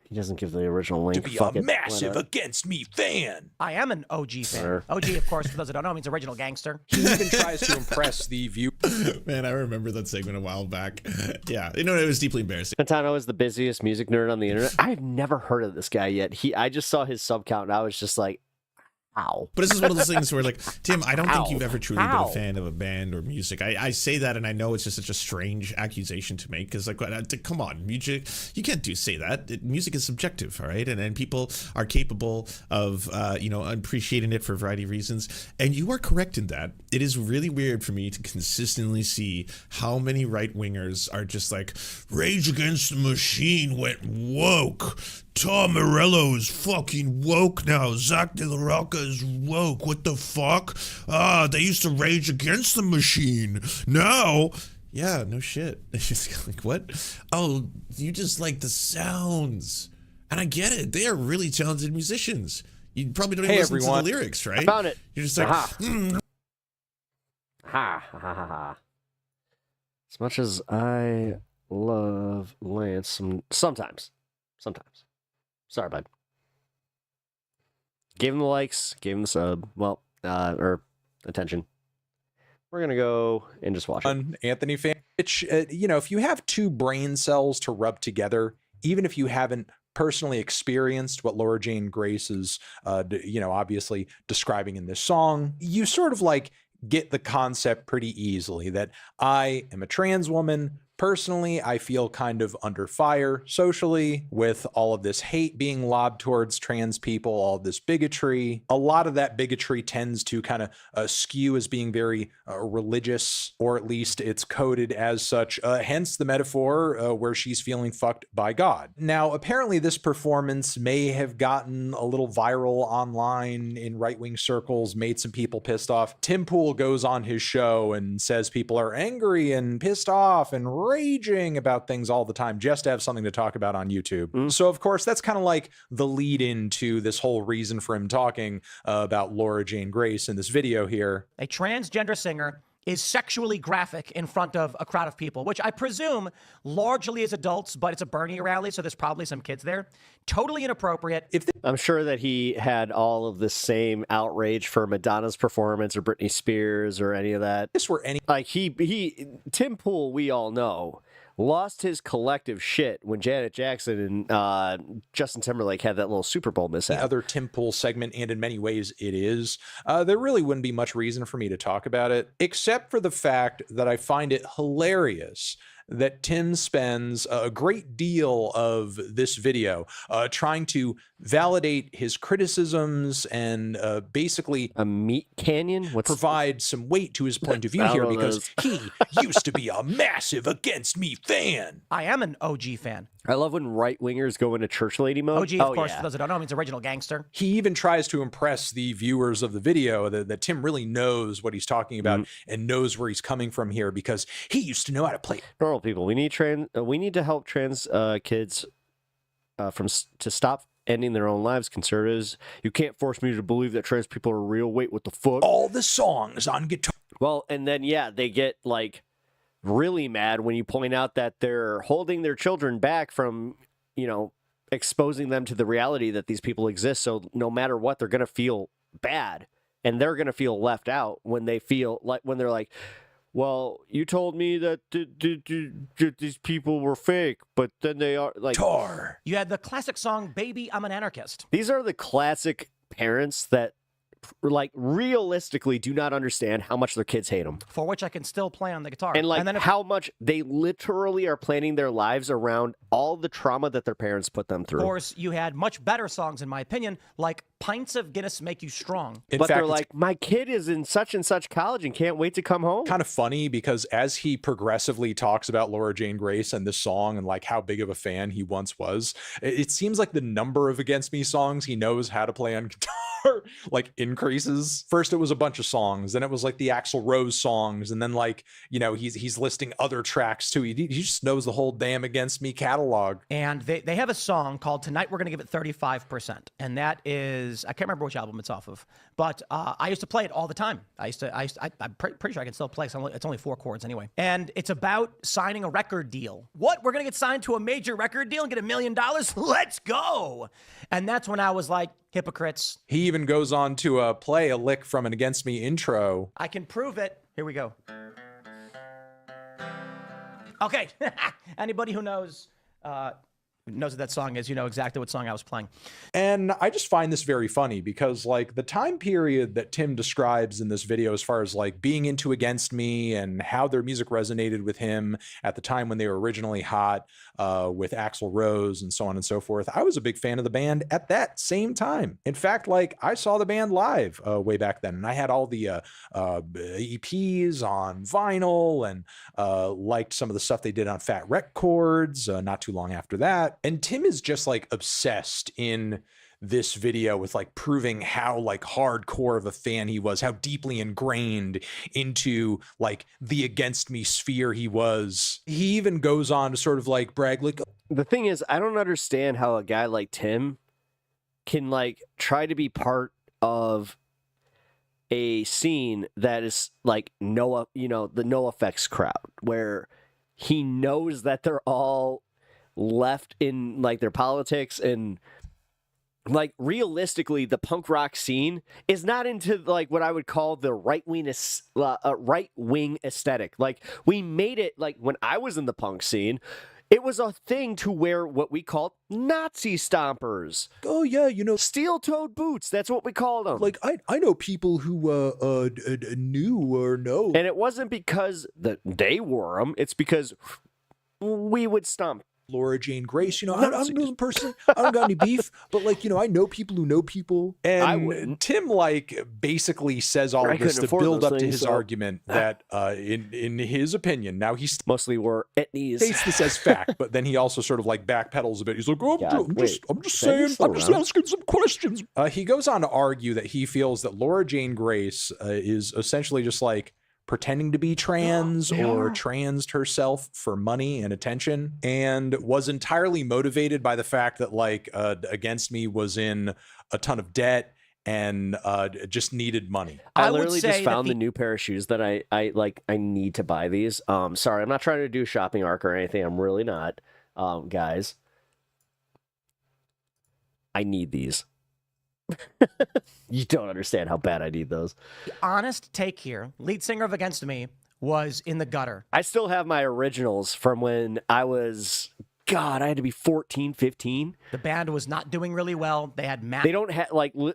he doesn't give the original link. To be a massive Against Me fan. I am an OG fan. Sure. OG, of course, for those that don't know, means original gangster. He even tries to impress the view. Man, I remember that segment a while back. Yeah, you know, it was deeply embarrassing. Fontano is the busiest music nerd on the internet. I've never heard of this guy yet. I just saw his sub count and I was just like, ow. But this is one of those things where, like, Tim, I don't think you've ever truly been a fan of a band or music. I say that, and I know it's just such a strange accusation to make, because, like, come on, music, you can't say that. Music is subjective, all right? And people are capable of, you know, appreciating it for a variety of reasons. And you are correct in that. It is really weird for me to consistently see how many right-wingers are just like, Rage Against the Machine went woke. Tom Morello is fucking woke now. Zach De La Rocca is woke. What the fuck? They used to Rage Against the Machine. Now, yeah, no shit. It's just like, what? Oh, you just like the sounds. And I get it. They are really talented musicians. You probably don't even listen to the lyrics, right? I found it. You're just like, Ha ha ha ha. As much as I love Lance, sometimes. Sorry, bud. Gave him the likes, gave him the sub. Well, or attention. We're going to go and just watch it. Anthony fan. Which, you know, if you have two brain cells to rub together, even if you haven't personally experienced what Laura Jane Grace is, you know, obviously describing in this song, you sort of like get the concept pretty easily that I am a trans woman. Personally, I feel kind of under fire socially with all of this hate being lobbed towards trans people, all of this bigotry. A lot of that bigotry tends to kind of skew as being very religious, or at least it's coded as such, hence the metaphor where she's feeling fucked by God. Now, apparently this performance may have gotten a little viral online in right-wing circles, made some people pissed off. Tim Pool goes on his show and says people are angry and pissed off and raging about things all the time just to have something to talk about on YouTube. So of course that's kind of like the lead into this whole reason for him talking about Laura Jane Grace in this video here. A transgender singer is sexually graphic in front of a crowd of people, which I presume largely is adults, but it's a Bernie rally, so there's probably some kids there. Totally inappropriate. I'm sure that he had all of the same outrage for Madonna's performance or Britney Spears or any of that. This were any like Tim Pool, we all know, lost his collective shit when Janet Jackson and Justin Timberlake had that little Super Bowl mishap. The other Tim Pool segment, and in many ways it is. There really wouldn't be much reason for me to talk about it, except for the fact that I find it hilarious that Tim spends a great deal of this video trying to validate his criticisms and basically a meat canyon, provide some weight to his point of view here, because he used to be a massive Against Me fan. I am an OG fan. I love when right-wingers go into church lady mode. OG, of course, for those that don't know, means original gangster. He even tries to impress the viewers of the video that Tim really knows what he's talking about and knows where he's coming from here, because he used to know how to play. Normal people, we need to help trans kids to stop ending their own lives. Conservatives, you can't force me to believe that trans people are real. Wait, what the fuck? All the songs on guitar. Well, and then they get like really mad when you point out that they're holding their children back from, exposing them to the reality that these people exist. So no matter what, they're going to feel bad and they're going to feel left out when they're like, well, you told me that these people were fake, but then they are like... Tar. You had the classic song, Baby, I'm an Anarchist. These are the classic parents that, realistically do not understand how much their kids hate them. For which I can still play on the guitar. And, how much they literally are planning their lives around all the trauma that their parents put them through. Of course, you had much better songs, in my opinion, like Pints of Guinness Make You Strong. But they're like, my kid is in such and such college and can't wait to come home. Kind of funny, because as he progressively talks about Laura Jane Grace and this song and like how big of a fan he once was, it seems like the number of Against Me songs he knows how to play on guitar increases. First it was a bunch of songs, then it was like the Axl Rose songs, and then he's listing other tracks too. He just knows the whole damn Against Me catalog. And they have a song called Tonight We're Gonna Give It 35%, and that is, I can't remember which album it's off of, but I used to play it all the time. I'm pretty sure I can still play. It's only 4 chords anyway. And it's about signing a record deal. What? We're gonna get signed to a major record deal and get $1 million? Let's go! And that's when I was like, hypocrites. He even goes on to play a lick from an Against Me intro. I can prove it. Here we go. Okay. Anybody who knows what that song is, you know exactly what song I was playing. And I just find this very funny because the time period that Tim describes in this video as far as being into Against Me and how their music resonated with him at the time when they were originally hot with Axl Rose and so on and so forth, I was a big fan of the band at that same time. In fact, I saw the band live way back then, and I had all the EPs on vinyl and liked some of the stuff they did on Fat Wreck Chords not too long after that. And Tim is just obsessed in this video with proving how hardcore of a fan he was, how deeply ingrained into the Against Me sphere he was. He even goes on to sort of brag the thing is, I don't understand how a guy like Tim can try to be part of a scene that is Noah, the NoFX crowd, where he knows that they're all left in their politics, and realistically the punk rock scene is not into what I would call the right wing aesthetic. We made it when I was in the punk scene, it was a thing to wear what we called Nazi stompers. Oh yeah, steel-toed boots. That's what we called them. I know people who knew or know. And it wasn't because they wore them. It's because we would stomp Laura Jane Grace, I don't personally, I don't got any beef, but I know people who know people. And Tim basically says all of this to build up to his argument that in his opinion, now he's mostly were etnies. States this as fact, but then he also sort of backpedals a bit. He's like, I'm just saying, I'm just asking some questions. He goes on to argue that he feels that Laura Jane Grace is essentially just pretending to be trans or transed herself for money and attention, and was entirely motivated by the fact that Against Me was in a ton of debt and just needed money. I literally just found the new pair of shoes that I need to buy these. Sorry, I'm not trying to do a shopping arc or anything. I'm really not. Guys, I need these. You don't understand how bad I need those. The honest take here, lead singer of Against Me was in the gutter. I still have my originals from when I was, I had to be 14, 15. The band was not doing really well. They had They don't have,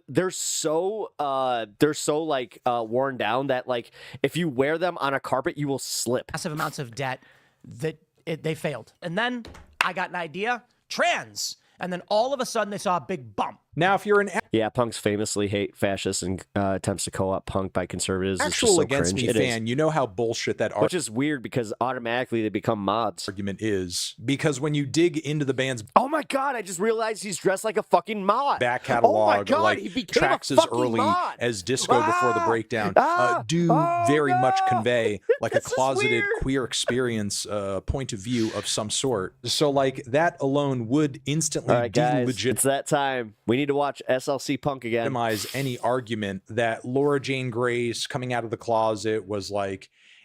they're so worn down that, if you wear them on a carpet, you will slip. Massive amounts of debt that they failed. And then I got an idea, trans. And then all of a sudden they saw a big bump. Now, if you're an punks famously hate fascists and attempts to co-opt punk by conservatives. Actual so Against cringe. Me fan, you know how bullshit that which is weird because automatically they become mods. Argument is because when you dig into the band's my god, I just realized he's dressed like a fucking mod. Back catalog, my god, he became tracks a as fucking early mod. as Disco Before the Breakdown do very much convey a closeted queer experience point of view of some sort. So that alone would instantly It's that time. We need to watch SLC Punk again. Minimize any argument that Laura Jane Grace coming out of the closet was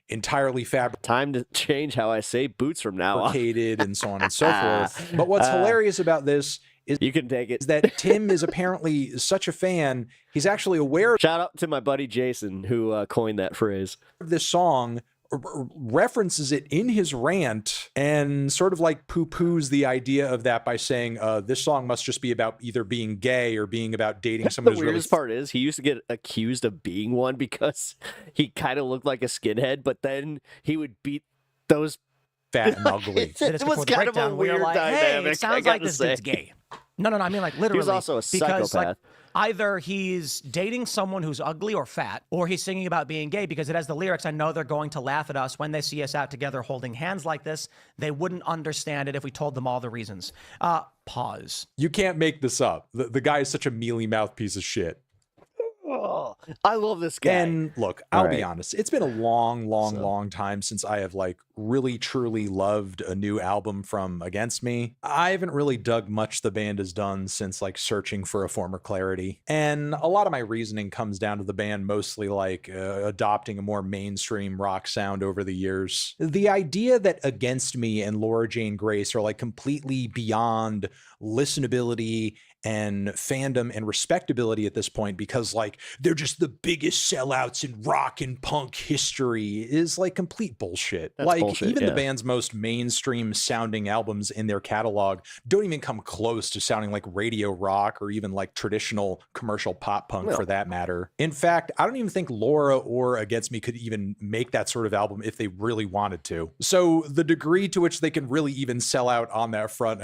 entirely fabricated. Time to change how I say boots from now on. And so on and so forth. But what's hilarious about this is you can take it. Is that Tim is apparently such a fan, he's actually aware. Shout out to my buddy Jason who coined that phrase. This song references it in his rant and sort of poo-poos the idea of that by saying this song must just be about either being gay or being about dating someone who's The weirdest part is he used to get accused of being one because he kind of looked like a skinhead, but then he would beat those fat and ugly. It was kind of a weird dynamic. Hey, it sounds like this dude's gay. No, I mean literally. He was also a psychopath. Either he's dating someone who's ugly or fat, or he's singing about being gay because it has the lyrics, I know they're going to laugh at us when they see us out together holding hands like this. They wouldn't understand it if we told them all the reasons. Pause. You can't make this up. The guy is such a mealy-mouthed piece of shit. Oh, I love this guy. And look, I'll be honest. It's been a long time since I have really truly loved a new album from Against Me. I haven't really dug much the band has done since searching for a former clarity. And a lot of my reasoning comes down to the band mostly adopting a more mainstream rock sound over the years. The idea that Against Me and Laura Jane Grace are completely beyond listenability and fandom and respectability at this point because they're just the biggest sellouts in rock and punk history is complete bullshit. Bullshit, even the band's most mainstream sounding albums in their catalog don't even come close to sounding like radio rock or even traditional commercial pop punk for that matter. In fact, I don't even think Laura or Against Me could even make that sort of album if they really wanted to. So the degree to which they can really even sell out on that front,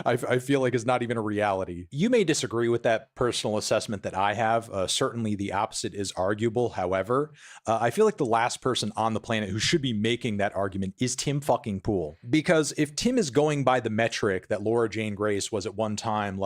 I feel is not even a reality. You may disagree with that personal assessment that I have. Certainly the opposite is arguable. However, I feel the last person on the planet who should be making that argument is Tim fucking Poole. Because if Tim is going by the metric that Laura Jane Grace was at one time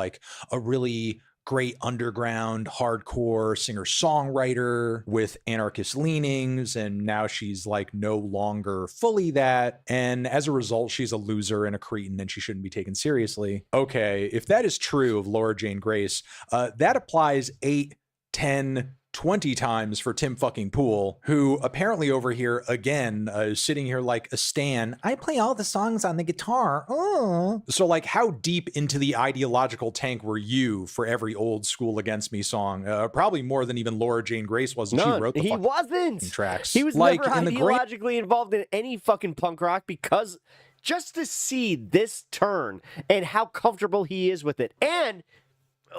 a really great underground hardcore singer-songwriter with anarchist leanings, and now she's no longer fully that, and as a result she's a loser and a cretin and she shouldn't be taken seriously. Okay, if that is true of Laura Jane Grace, that applies 8, 10, 20 times for Tim fucking Poole, who apparently over here again is sitting here like a stan. I play all the songs on the guitar. Oh. So how deep into the ideological tank were you for every old school Against Me song? Probably more than even Laura Jane Grace was. And she wrote the wasn't tracks. He was never ideologically involved in any fucking punk rock because just to see this turn and how comfortable he is with it and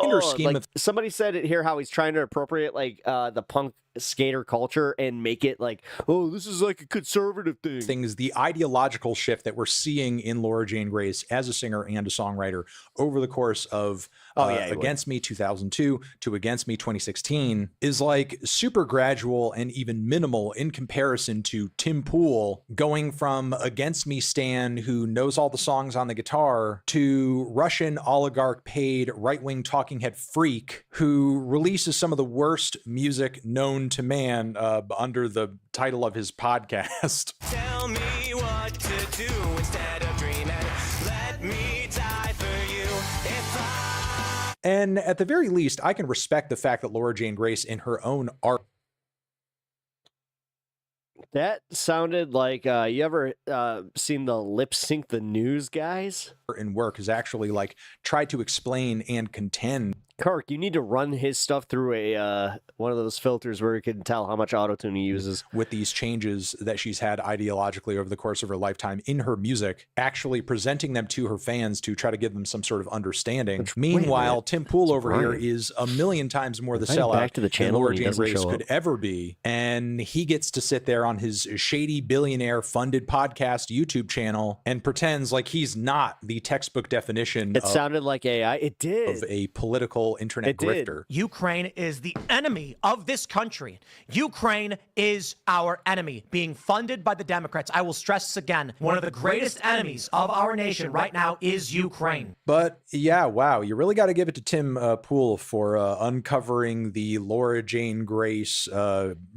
inner scheme of somebody said it here how he's trying to appropriate the punk skater culture and make it like, oh, this is like a conservative thing. Things, the ideological shift that we're seeing in Laura Jane Grace as a singer and a songwriter over the course of Against Me 2002 to Against Me 2016 is like super gradual and even minimal in comparison to Tim Pool going from Against Me stan who knows all the songs on the guitar to Russian oligarch paid right-wing talking head freak who releases some of the worst music known to man under the title of his podcast. Tell me what to do instead of dreaming. Let me die for you if I... And at the very least, I can respect the fact that Laura Jane Grace in her own art. That sounded like, you ever seen the Lip Sync the News guys? In work has actually like tried to explain and contend. Kirk, you need to run his stuff through a one of those filters where you can tell how much autotune he uses. With these changes that she's had ideologically over the course of her lifetime in her music, actually presenting them to her fans to try to give them some sort of understanding. Meanwhile, Tim Pool over here is a million times more the sellout than Laura Jane Grace could ever be. And he gets to sit there on his shady billionaire funded podcast YouTube channel and pretends like he's not the textbook definition. It sounded like AI. It did. Of a political internet grifter. Ukraine is the enemy of this country. Ukraine is our enemy, being funded by the Democrats. I will stress this again. One of the greatest enemies of our nation right now is Ukraine. But yeah, wow, you really got to give it to Tim Pool for uncovering the Laura Jane Grace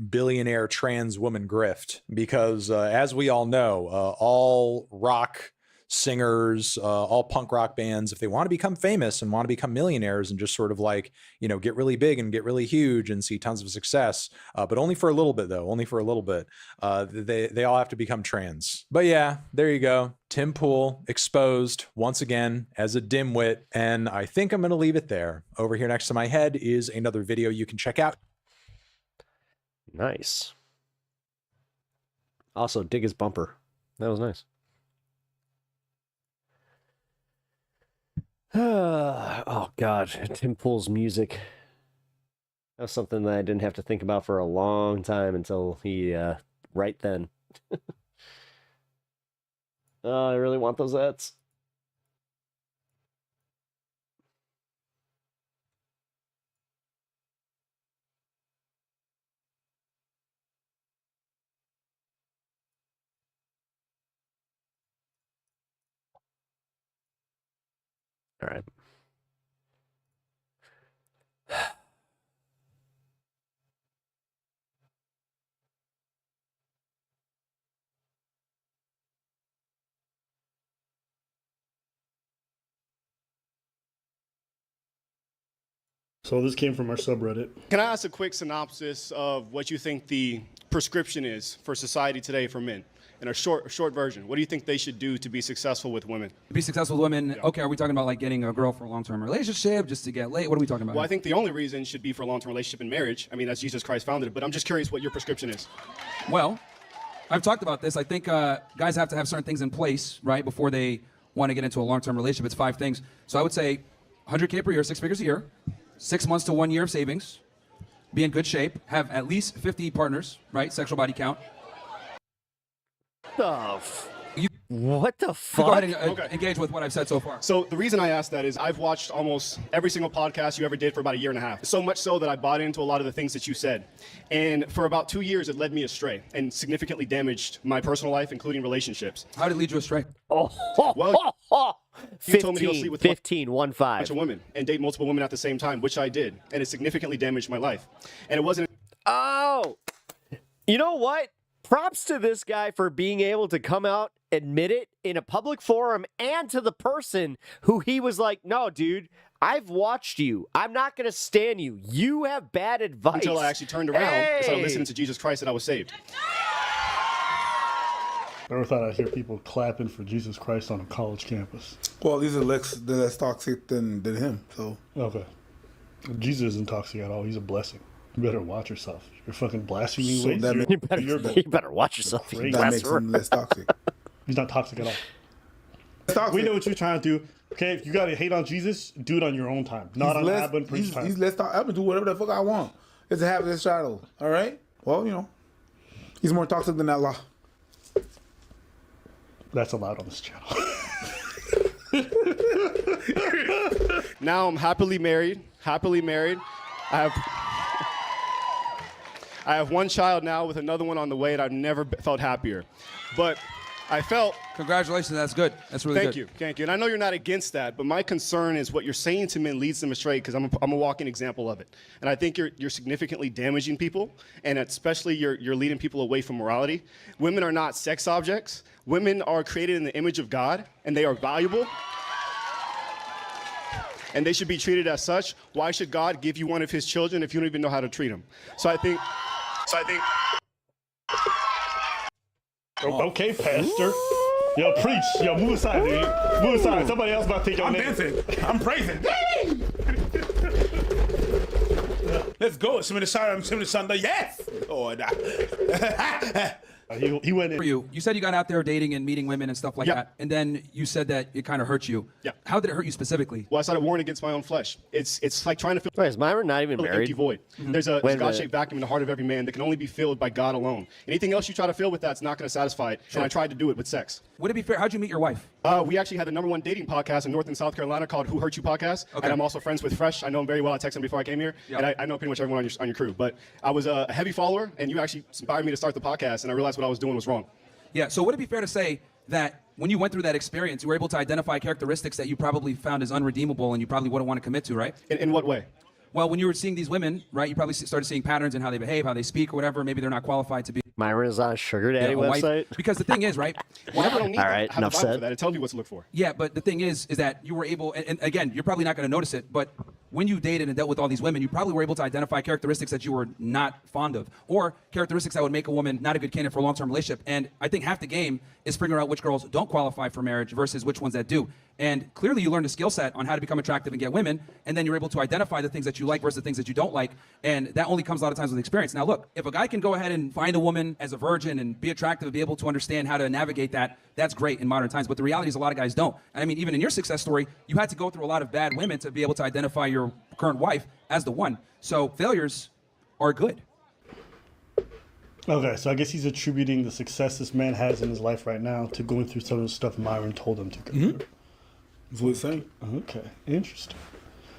billionaire trans woman grift. Because as we all know, all rock singers, all punk rock bands, if they want to become famous and want to become millionaires and just sort of like, you know, get really big and get really huge and see tons of success, but only for a little bit though, only for a little bit, they all have to become trans. But yeah, there you go. Tim Pool exposed once again as a dimwit. And I think I'm going to leave it there. Over here next to my head is another video you can check out. Nice. Also, dig his bumper. That was nice. Oh God, Tim Pool's music. That was something that I didn't have to think about for a long time until he, right then. Oh, I really want those ads. All right. So this came from our subreddit. Can I ask a quick synopsis of what you think the prescription is for society today for men? In a short version, what do you think they should do to be successful with women? To be successful with women, okay, are we talking about like getting a girl for a long-term relationship, just to get laid? What are we talking about? Well, I think the only reason should be for a long-term relationship and marriage. I mean, that's Jesus Christ founded it, but I'm just curious what your prescription is. Well, I've talked about this. I think guys have to have certain things in place, right, before they want to get into a long-term relationship. It's 5 things. So I would say 100K per year, 6 figures a year, 6 months to 1 year of savings, be in good shape, have at least 50 partners, right, sexual body count. What the fuck? Go ahead and engage with what I've said so far. So the reason I asked that is I've watched almost every single podcast you ever did for about 1.5 years. So much so that I bought into a lot of the things that you said. And for about 2 years, it led me astray and significantly damaged my personal life, including relationships. How did it lead you astray? Well, you told me to go sleep with 15, 1-5. a bunch of women and date multiple women at the same time, which I did. And it significantly damaged my life. And it wasn't... Oh! You know what? Props to this guy for being able to come out, admit it in a public forum, and to the person who he was like, no, dude, I've watched you. I'm not going to stand you. You have bad advice. Until I actually turned around and started listening to Jesus Christ and I was saved. I never thought I'd hear people clapping for Jesus Christ on a college campus. Well, these are less toxic than him, so. Okay. Jesus isn't toxic at all. He's a blessing. You better watch yourself. You're fucking blaspheming So ways. that You better watch yourself. That makes him less toxic. He's not toxic at all. We know what you're trying to do. Okay, if you got to hate on Jesus, do it on your own time. Not on Ab and preach time. He's less toxic. I can do whatever the fuck I want. It's a habit of shadow. All right. Well, you know, he's more toxic than Allah. That's allowed on this channel. Now I'm happily married. I have one child now with another one on the way, and I've never felt happier. But I felt... Congratulations, that's good. That's really good. Thank you. And I know you're not against that, but my concern is what you're saying to men leads them astray, because I'm a walking example of it. And I think you're significantly damaging people, and especially you're leading people away from morality. Women are not sex objects. Women are created in the image of God, and they are valuable. And they should be treated as such. Why should God give you one of his children if you don't even know how to treat them? So I think... Okay, Pastor. Yo, preach. Yo, move aside, dude. Move aside. Somebody else about to take your name. I'm dancing. I'm praising. Let's go. Some of the Sunday. Yes. Oh, he went in. For you. You said you got out there dating and meeting women and stuff like that, and then you said that it kind of hurt you. Yeah. How did it hurt you specifically? Well, I started warring against my own flesh. It's like trying to fill... Wait, is Myron not even an married? empty void. There's a Wait a God-shaped vacuum in the heart of every man that can only be filled by God alone. Anything else you try to fill with that's not going to satisfy it. And I tried to do it with sex. Would it be fair? How'd you meet your wife? We actually had the #1 dating podcast in North and South Carolina called Who Hurt You Podcast. Okay. And I'm also friends with Fresh. I know him very well. I texted him before I came here. Yeah. And I know pretty much everyone on your crew. But I was a heavy follower, and you actually inspired me to start the podcast, and I realized what I was doing was wrong. Yeah, so would it be fair to say that when you went through that experience, you were able to identify characteristics that you probably found as unredeemable and you probably wouldn't want to commit to, right? In what way? Well, when you were seeing these women, right, you probably started seeing patterns in how they behave, how they speak, or whatever. Maybe they're not qualified to be. Myron is on a sugar daddy a wife. website. Because the thing is, right? Well, I don't need All right, that. enough I have a Bible said. for that. It tells me what to look for. Yeah, but the thing is that you were able, and again, you're probably not going to notice it, but when you dated and dealt with all these women, you probably were able to identify characteristics that you were not fond of, or characteristics that would make a woman not a good candidate for a long-term relationship. And I think half the game is figuring out which girls don't qualify for marriage versus which ones that do. And clearly you learned a skill set on how to become attractive and get women, and then you're able to identify the things that you like versus the things that you don't like, and that only comes a lot of times with experience. Now look, if a guy can go ahead and find a woman as a virgin and be attractive and be able to understand how to navigate that, that's great in modern times. But the reality is a lot of guys don't. I mean, even in your success story, you had to go through a lot of bad women to be able to identify your current wife as the one. So failures are good. Okay, so I guess he's attributing the success this man has in his life right now to going through some of the stuff Myron told him to go through. That's what he's saying. Okay, interesting.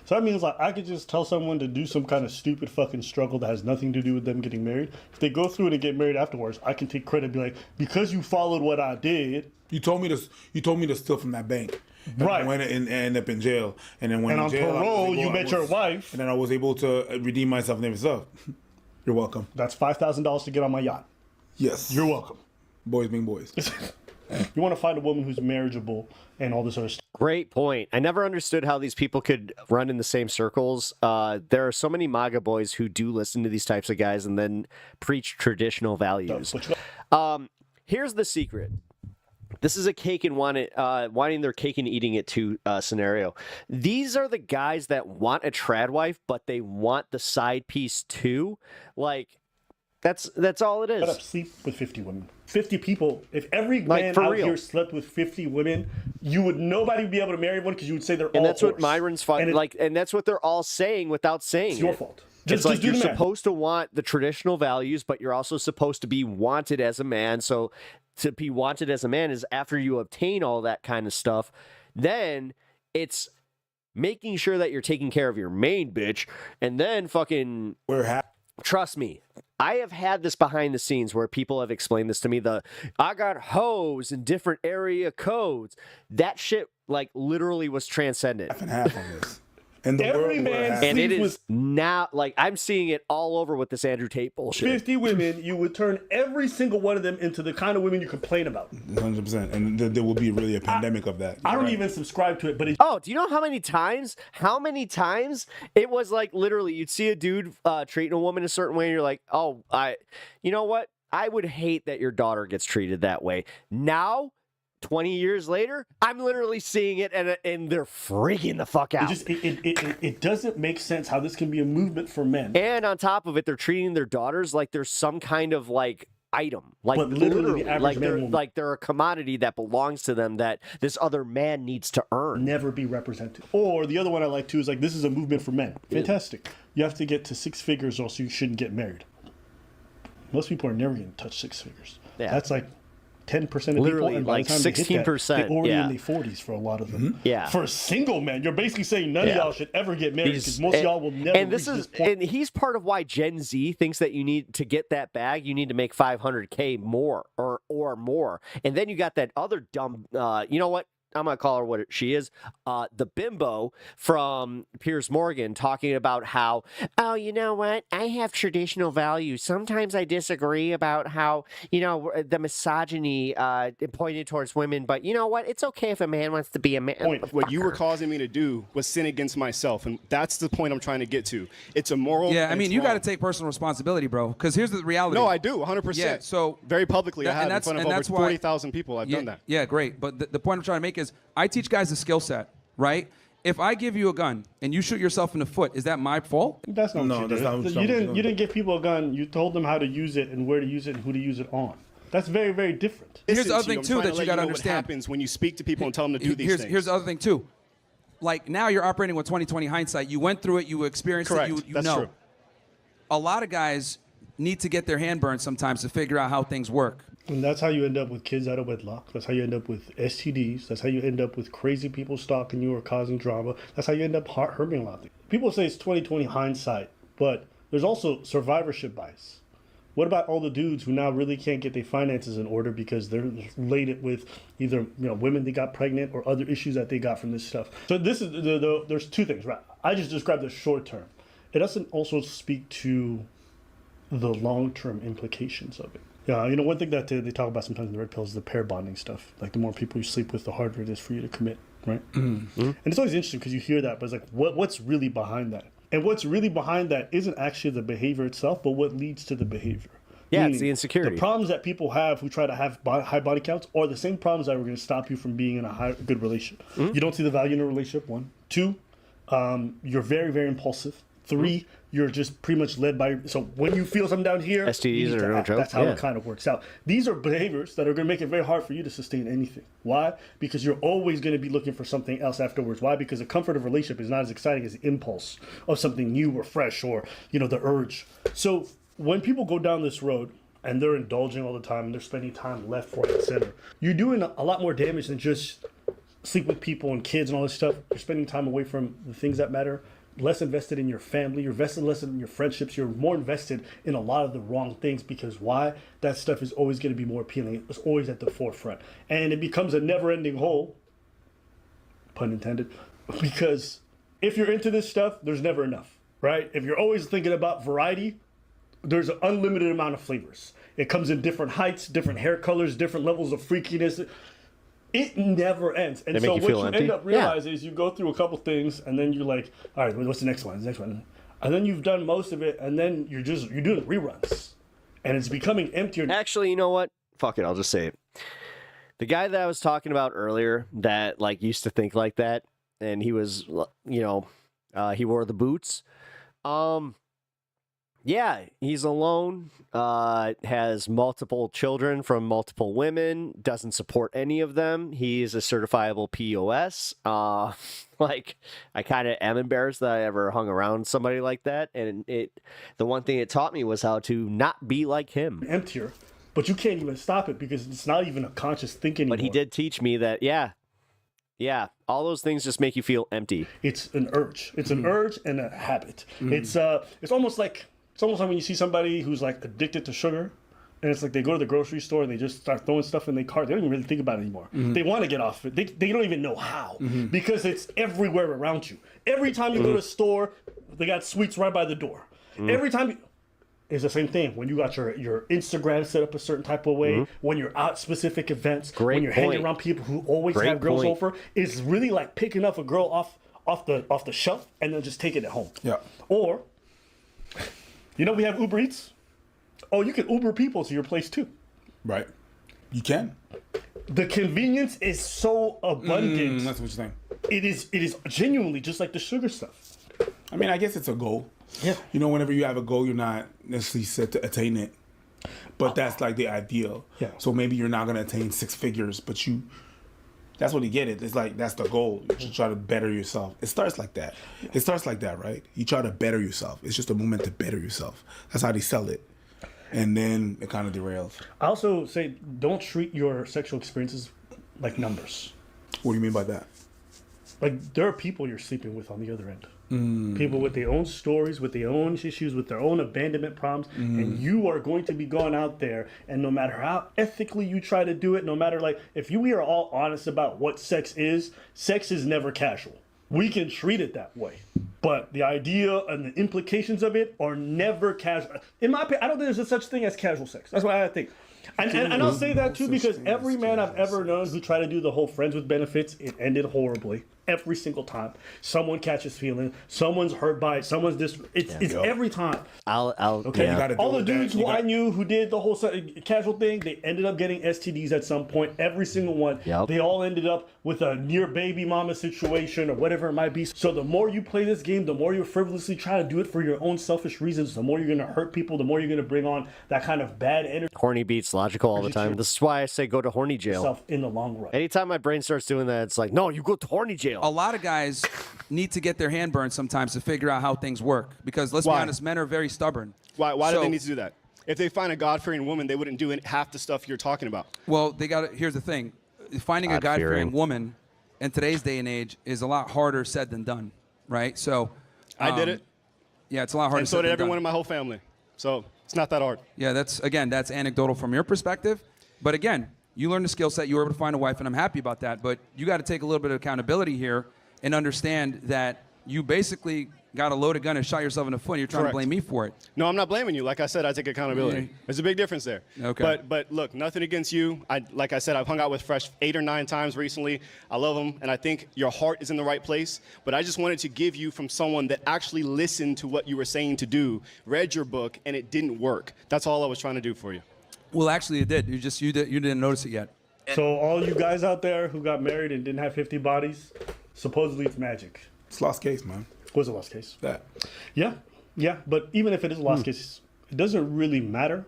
So that means like I could just tell someone to do some kind of stupid fucking struggle that has nothing to do with them getting married. If they go through it and get married afterwards, I can take credit and be like, because you followed what I did. You told me to steal from that bank. Right. I went and ended up in jail. And then when And in on jail, parole, you met your wife. And then I was able to redeem myself and everything. You're welcome. That's $5,000 to get on my yacht. Yes. You're welcome. Boys being boys. You want to find a woman who's marriageable and all this other stuff. Great point. I never understood how these people could run in the same circles. There are so many MAGA boys who do listen to these types of guys and then preach traditional values. Here's the secret. This is a cake and wanting their cake and eating it too scenario. These are the guys that want a trad wife, but they want the side piece too. Like, that's all it is. Shut up, sleep with 50 women. 50 people. If every man out here slept with 50 women, nobody would be able to marry one because you would say they're all And that's what whores. Myron's and that's what they're all saying without saying It's your it. fault. It's Just like do you're the math. supposed to want the traditional values, but you're also supposed to be wanted as a man. So to be wanted as a man is after you obtain all that kind of stuff, then it's making sure that you're taking care of your main bitch, and then fucking trust me. I have had this behind the scenes where people have explained this to me. I got hoes in different area codes. That shit like literally was transcendent. Half and half on this. And the Every world man and it sleeps is now like I'm seeing it all over with this Andrew Tate bullshit. 50 women, you would turn every single one of them into the kind of women you complain about. 100%. And there will be really a pandemic of that. I don't even subscribe to it, but Oh, do you know how many times it was like literally you'd see a dude treating a woman a certain way and you're like, oh, you know what? I would hate that your daughter gets treated that way. Now, 20 years later, I'm literally seeing it and they're freaking the fuck out. It doesn't make sense how this can be a movement for men. And on top of it, they're treating their daughters like there's some kind of like item, like But literally the average like man they're will like they're a commodity that belongs to them that this other man needs to earn. never be represented. Or the other one I like too is like, this is a movement for men. Fantastic. You have to get to 6 figures or else you shouldn't get married. Most people are never going to touch 6 figures. Yeah. That's like 10% of Literally, people, and by like the time they hit that, 16%, they're already yeah. in their 40s for a lot of them. Yeah. For a single man, you're basically saying none of y'all should ever get married because most of y'all will never And this reach is this point. and he's part of why Gen Z thinks that you need to get that bag, you need to make $500K more or more. And then you got that other dumb you know what? I'm going to call her what she is. The bimbo from Piers Morgan talking about how, oh, you know what? I have traditional values. Sometimes I disagree about how, the misogyny pointed towards women. But you know what? It's okay if a man wants to be a man. What you were causing me to do was sin against myself. And that's the point I'm trying to get to. It's immoral. Yeah, I and mean, it's you got to wrong. take personal responsibility, bro. Because here's the reality. No, I do, 100%. Yeah, so very publicly, I and have in that's- front of and over that's why- 40,000 people. I've done that. Yeah, great. But the point I'm trying to make is I teach guys a skill set, right? If I give you a gun and you shoot yourself in the foot, is that my fault? That's not what you did. You didn't give people a gun. You told them how to use it and where to use it and who to use it on. That's very, very different. Here's the other thing, I'm too, trying that let you got to know understand. What happens when you speak to people and tell them to do these things. Here's the other thing, too. Like, now you're operating with 20/20 hindsight. You went through it. You experienced Correct. it. You That's know. true. A lot of guys need to get their hand burned sometimes to figure out how things work. And that's how you end up with kids out of wedlock. That's how you end up with STDs. That's how you end up with crazy people stalking you or causing drama. That's how you end up hurting a lot of things. People say it's 20/20 hindsight, but there's also survivorship bias. What about all the dudes who now really can't get their finances in order because they're related with either women they got pregnant or other issues that they got from this stuff? So this is there's two things, right? I just described the short term. It doesn't also speak to the long-term implications of it. Yeah, one thing that they talk about sometimes in the red pill is the pair bonding stuff. Like the more people you sleep with, the harder it is for you to commit, right? Mm-hmm. And it's always interesting because you hear that, but it's like, what's really behind that? And what's really behind that isn't actually the behavior itself, but what leads to the behavior. Yeah, Meaning, it's the insecurity. The problems that people have who try to have high body counts are the same problems that are going to stop you from being in a good relationship. Mm-hmm. You don't see the value in a relationship, 1. 2, you're very, very impulsive. 3, you're just pretty much led by. So when you feel something down here, STDs are no joke. That's how it kind of works out. These are behaviors that are going to make it very hard for you to sustain anything. Why? Because you're always going to be looking for something else afterwards. Why? Because the comfort of a relationship is not as exciting as the impulse of something new or fresh or the urge. So when people go down this road and they're indulging all the time and they're spending time left, right, and center, you're doing a lot more damage than just sleep with people and kids and all this stuff. You're spending time away from the things that matter. Less invested in your family, you're invested less in your friendships, you're more invested in a lot of the wrong things because why? That stuff is always going to be more appealing. It's always at the forefront. And it becomes a never-ending hole, pun intended, because if you're into this stuff, there's never enough, right? If you're always thinking about variety, there's an unlimited amount of flavors. It comes in different heights, different hair colors, different levels of freakiness. It never ends. And so what you end up realizing is you go through a couple things and then you're like, all right, what's the next one? The next one. And then you've done most of it and then you're doing reruns. And it's becoming emptier. Actually, you know what? Fuck it, I'll just say it. The guy that I was talking about earlier that used to think like that and he was he wore the boots. Yeah, he's alone, has multiple children from multiple women, doesn't support any of them. He's a certifiable POS. I kind of am embarrassed that I ever hung around somebody like that. And the one thing it taught me was how to not be like him. Emptier, but you can't even stop it because it's not even a conscious thinking anymore. But he did teach me that, yeah, all those things just make you feel empty. It's an urge. It's an urge and a habit. It's almost like when you see somebody who's like addicted to sugar, and it's like they go to the grocery store and they just start throwing stuff in their cart. They don't even really think about it anymore. Mm-hmm. They want to get off it. They don't even know how because it's everywhere around you. Every time you go to a store, they got sweets right by the door. Every time it's the same thing. When you got your Instagram set up a certain type of way, when you're out specific events, when you're hanging around people who always have girls over, it's really like picking up a girl off the shelf and then just taking it home. Yeah. Or we have Uber Eats. Oh, you can Uber people to your place too. Right. You can. The convenience is so abundant. That's what you're saying. It is genuinely just like the sugar stuff. I mean, I guess it's a goal. Yeah. Whenever you have a goal, you're not necessarily set to attain it. But that's like the ideal. Yeah. So maybe you're not gonna attain 6 figures, but that's what you get it. It's like that's the goal. You just try to better yourself. It starts like that. It starts like that, right? You try to better yourself. It's just a movement to better yourself. That's how they sell it. And then it kind of derails. I also say don't treat your sexual experiences like numbers. What do you mean by that? Like there are people you're sleeping with on the other end. People with their own stories, with their own issues, with their own abandonment problems, and you are going to be going out there, and no matter how ethically you try to do it, no matter like if we are all honest about what sex is never casual. We can treat it that way, but the idea and the implications of it are never casual. In my opinion, I don't think there's a such thing as casual sex. That's what I think. And I'll say that too because every man I've ever known who tried to do the whole friends with benefits, it ended horribly. Every single time. Someone catches feeling, someone's hurt by it, someone's it's every time. Okay. Yeah. All the dudes who I knew who did the whole casual thing, they ended up getting STDs at some point. Every single one. Yep. They all ended up with a near baby mama situation or whatever it might be. So the more you play this game, the more you frivolously try to do it for your own selfish reasons, the more you're going to hurt people, the more you're going to bring on that kind of bad energy. Horny beats logical all the time. This is why I say go to horny jail. In the long run. Anytime my brain starts doing that, it's like, no, you go to horny jail. A lot of guys need to get their hand burned sometimes to figure out how things work. Because let's be honest, men are very stubborn. Why do they need to do that? If they find a God-fearing woman, they wouldn't do half the stuff you're talking about. Well, here's the thing. Finding a God-fearing woman in today's day and age is a lot harder said than done, right? So I did it. Yeah, it's a lot harder and so said did than everyone done. in my whole family. So it's not that hard. Yeah, that's anecdotal from your perspective. But again, you learned the skill set. You were able to find a wife, and I'm happy about that. But you got to take a little bit of accountability here and understand that you basically got a loaded gun and shot yourself in the foot. And you're trying to blame me for it. No, I'm not blaming you. Like I said, I take accountability. There's a big difference there. Okay. But look, nothing against you. Like I said, I've hung out with Fresh 8 or 9 times recently. I love him, and I think your heart is in the right place. But I just wanted to give you from someone that actually listened to what you were saying to do, read your book, and it didn't work. That's all I was trying to do for you. Well, actually, it did. You didn't notice it yet. So all you guys out there who got married and didn't have 50 bodies, supposedly it's magic. It's a lost case, man. Was a lost case. That. Yeah. But even if it is a lost case, it doesn't really matter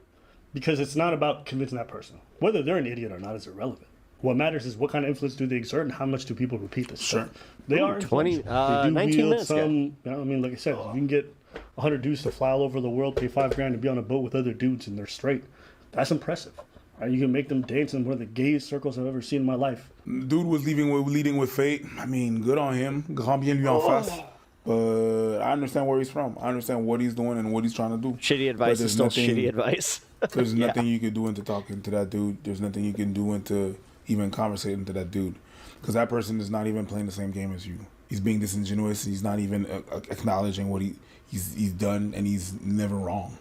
because it's not about convincing that person. Whether they're an idiot or not is irrelevant. What matters is what kind of influence do they exert and how much do people repeat this. Sure. They are 19 minutes. I mean, like I said, you can get 100 dudes to fly all over the world, pay $5,000 to be on a boat with other dudes and they're straight. That's impressive. Right? You can make them dance in one of the gayest circles I've ever seen in my life. Dude was leading with fate. I mean, good on him. Grand bien lui en face. But I understand where he's from. I understand what he's doing and what he's trying to do. Shitty advice is still shitty advice. There's nothing you can do into talking to that dude. There's nothing you can do into even conversating to that dude. Because that person is not even playing the same game as you. He's being disingenuous. He's not even acknowledging what he's done, and he's never wrong.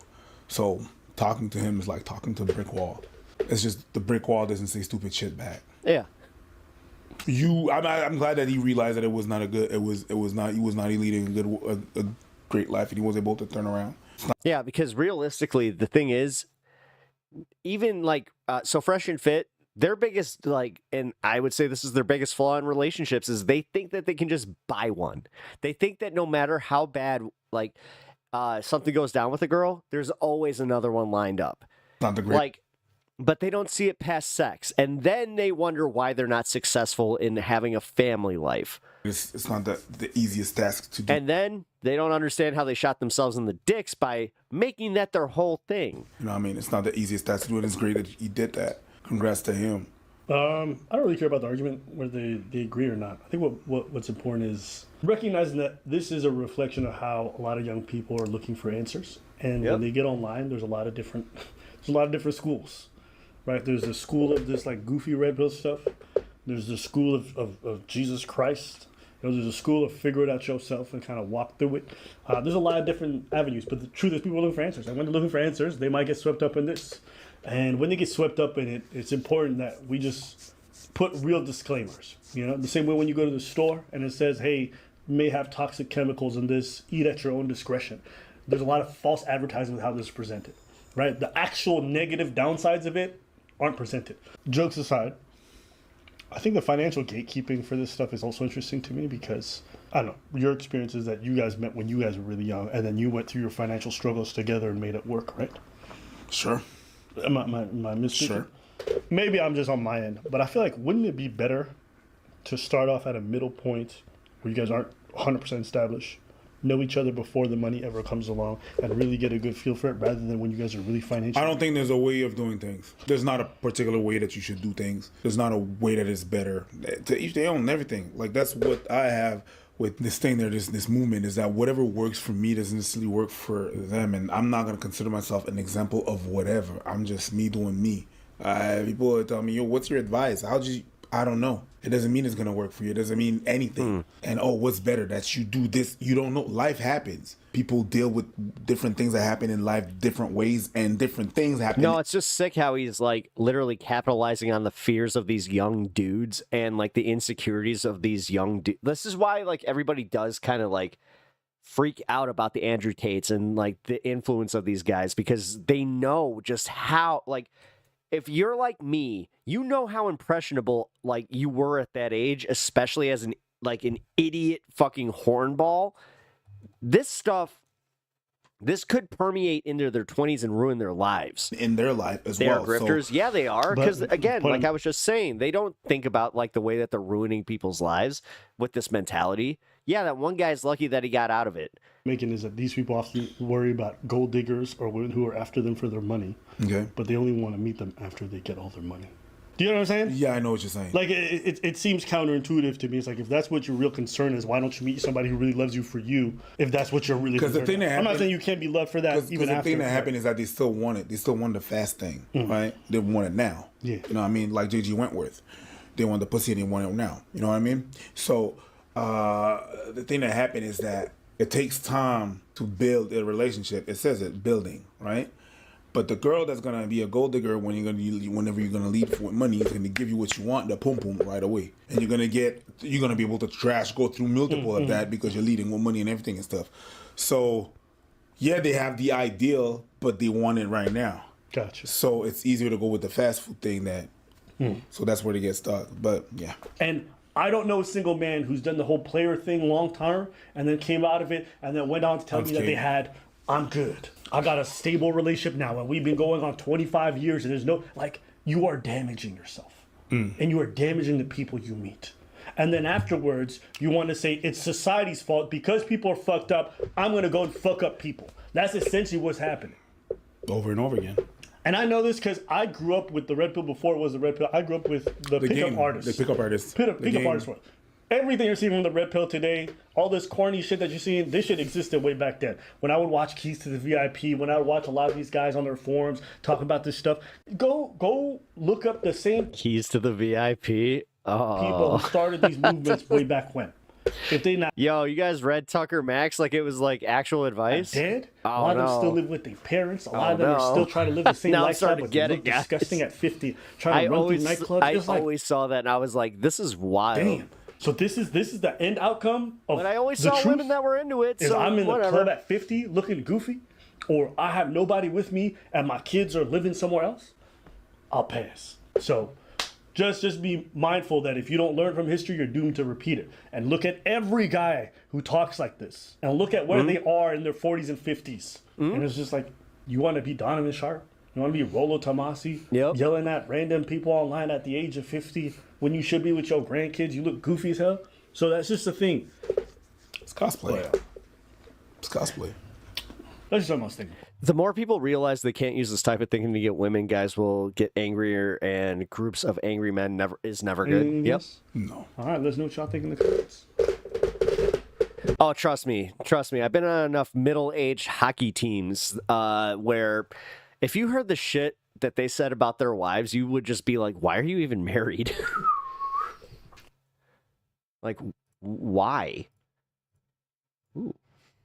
So talking to him is like talking to a brick wall. It's just the brick wall doesn't say stupid shit back. Yeah. I'm glad that he realized that he was not leading a great life, and he was able to turn around. Yeah, because realistically, the thing is, even like so Fresh and Fit, their biggest and I would say this is their biggest flaw in relationships is they think that they can just buy one. They think that no matter how bad something goes down with a girl, there's always another one lined up. Not the great. But they don't see it past sex. And then they wonder why they're not successful in having a family life. It's not the easiest task to do. And then they don't understand how they shot themselves in the dicks by making that their whole thing. You know what I mean? It's not the easiest task to do, and it's great that he did that. Congrats to him. I don't really care about the argument whether they agree or not. I think what's important is recognizing that this is a reflection of how a lot of young people are looking for answers. And when they get online, there's a lot of different schools. Right, there's a school of this goofy red pill stuff. There's the school of Jesus Christ. There's a school of figure it out yourself and kind of walk through it. There's a lot of different avenues, but the truth is people are looking for answers. And when they're looking for answers, they might get swept up in this. And when they get swept up in it, it's important that we just put real disclaimers. The same way when you go to the store and it says, hey, you may have toxic chemicals in this, eat at your own discretion. There's a lot of false advertising with how this is presented. Right, the actual negative downsides of it aren't presented. Jokes aside, I think the financial gatekeeping for this stuff is also interesting to me because, I don't know, your experience is that you guys met when you guys were really young and then you went through your financial struggles together and made it work, right? Sure. Am I mistaken? Sure. Maybe I'm just on my end, but I feel like wouldn't it be better to start off at a middle point where you guys aren't 100% established, know each other before the money ever comes along, and really get a good feel for it, rather than when you guys are really financially? I don't think there's a way of doing things. There's not a particular way that you should do things. There's not a way that is better. To each their own and everything. Like, that's what I have with this thing there, this movement, is that whatever works for me doesn't necessarily work for them, and I'm not going to consider myself an example of whatever. I'm just me doing me. People tell me, yo, what's your advice? I don't know. It doesn't mean it's going to work for you. It doesn't mean anything. And, what's better? That you do this. You don't know. Life happens. People deal with different things that happen in life different ways, and different things happen. No, it's just sick how he's like literally capitalizing on the fears of these young dudes and like the insecurities of these young dudes. This is why like everybody does kind of like freak out about the Andrew Tates and like the influence of these guys, because they know just how, like, if you're like me, you know how impressionable like you were at that age, especially as an idiot fucking hornball. This stuff, this could permeate into their 20s and ruin their lives. In their life as they well. They are grifters. So, yeah, they are. Because again, like I was just saying, they don't think about like the way that they're ruining people's lives with this mentality. Yeah, that one guy's lucky that he got out of it. Making is that these people often worry about gold diggers or women who are after them for their money. Okay. But they only want to meet them after they get all their money. Do you know what I'm saying? Yeah, I know what you're saying. Like, it seems counterintuitive to me. It's like, if that's what your real concern is, why don't you meet somebody who really loves you for you, if that's what you're really concerned about? I'm not saying you can't be loved for that even after. The thing that happened is that they still want it. They still want the fast thing, right? They want it now. Yeah. You know what I mean? Like J.G. Wentworth. They want the pussy and they want it now. You know what I mean? So the thing that happened is that it takes time to build a relationship. It says it, building, right? But the girl that's gonna be a gold digger whenever you're gonna leave with money is gonna give you what you want, the pum pum, right away, and you're gonna be able to go through multiple of that because you're leading with money and everything and stuff. So yeah, they have the ideal, but they want it right now. Gotcha. So it's easier to go with the fast food thing so that's where they get stuck. But yeah. And I don't know a single man who's done the whole player thing long term and then came out of it and then went on to tell me that they had, I'm good. I got a stable relationship now and we've been going on 25 years and there's no, like, you are damaging yourself and you are damaging the people you meet. And then afterwards, you want to say it's society's fault because people are fucked up. I'm going to go and fuck up people. That's essentially what's happening. Over and over again. And I know this because I grew up with the red pill before it was the red pill. I grew up with the pickup artists. The pickup artists. Pickup artists. Everything you're seeing from the red pill today, all this corny shit that you're seeing, this shit existed way back then. When I would watch Keys to the VIP, when I would watch a lot of these guys on their forums talking about this stuff, go look up the same Keys to the VIP. Oh. People who started these movements way back when. If they not, yo, you guys read Tucker Max like it was like actual advice? I did. Oh, a lot of them still live with their parents. A lot of them are still trying to live the same lifestyle, but they look disgusting at 50. Trying to run through nightclubs. I always saw that and I was like, this is wild. Damn. So this is the end outcome of. But I always saw women that were into it. So I'm in whatever. the club at 50 looking goofy, or I have nobody with me and my kids are living somewhere else. I'll pass. So. Just be mindful that if you don't learn from history, you're doomed to repeat it. And look at every guy who talks like this. And look at where they are in their 40s and 50s. And it's just like, you want to be Donovan Sharp? You want to be Rollo Tomasi? Yelling at random people online at the age of 50 when you should be with your grandkids? You look goofy as hell. So that's just the thing. It's cosplay. It's cosplay. That's just what I was thinking. The more people realize they can't use this type of thinking to get women, guys will get angrier, and groups of angry men is never good. Yep. No. All right, let's know what y'all think in the comments. Oh, trust me. I've been on enough middle-aged hockey teams where if you heard the shit that they said about their wives, you would just be like, why are you even married? Like, why? Ooh.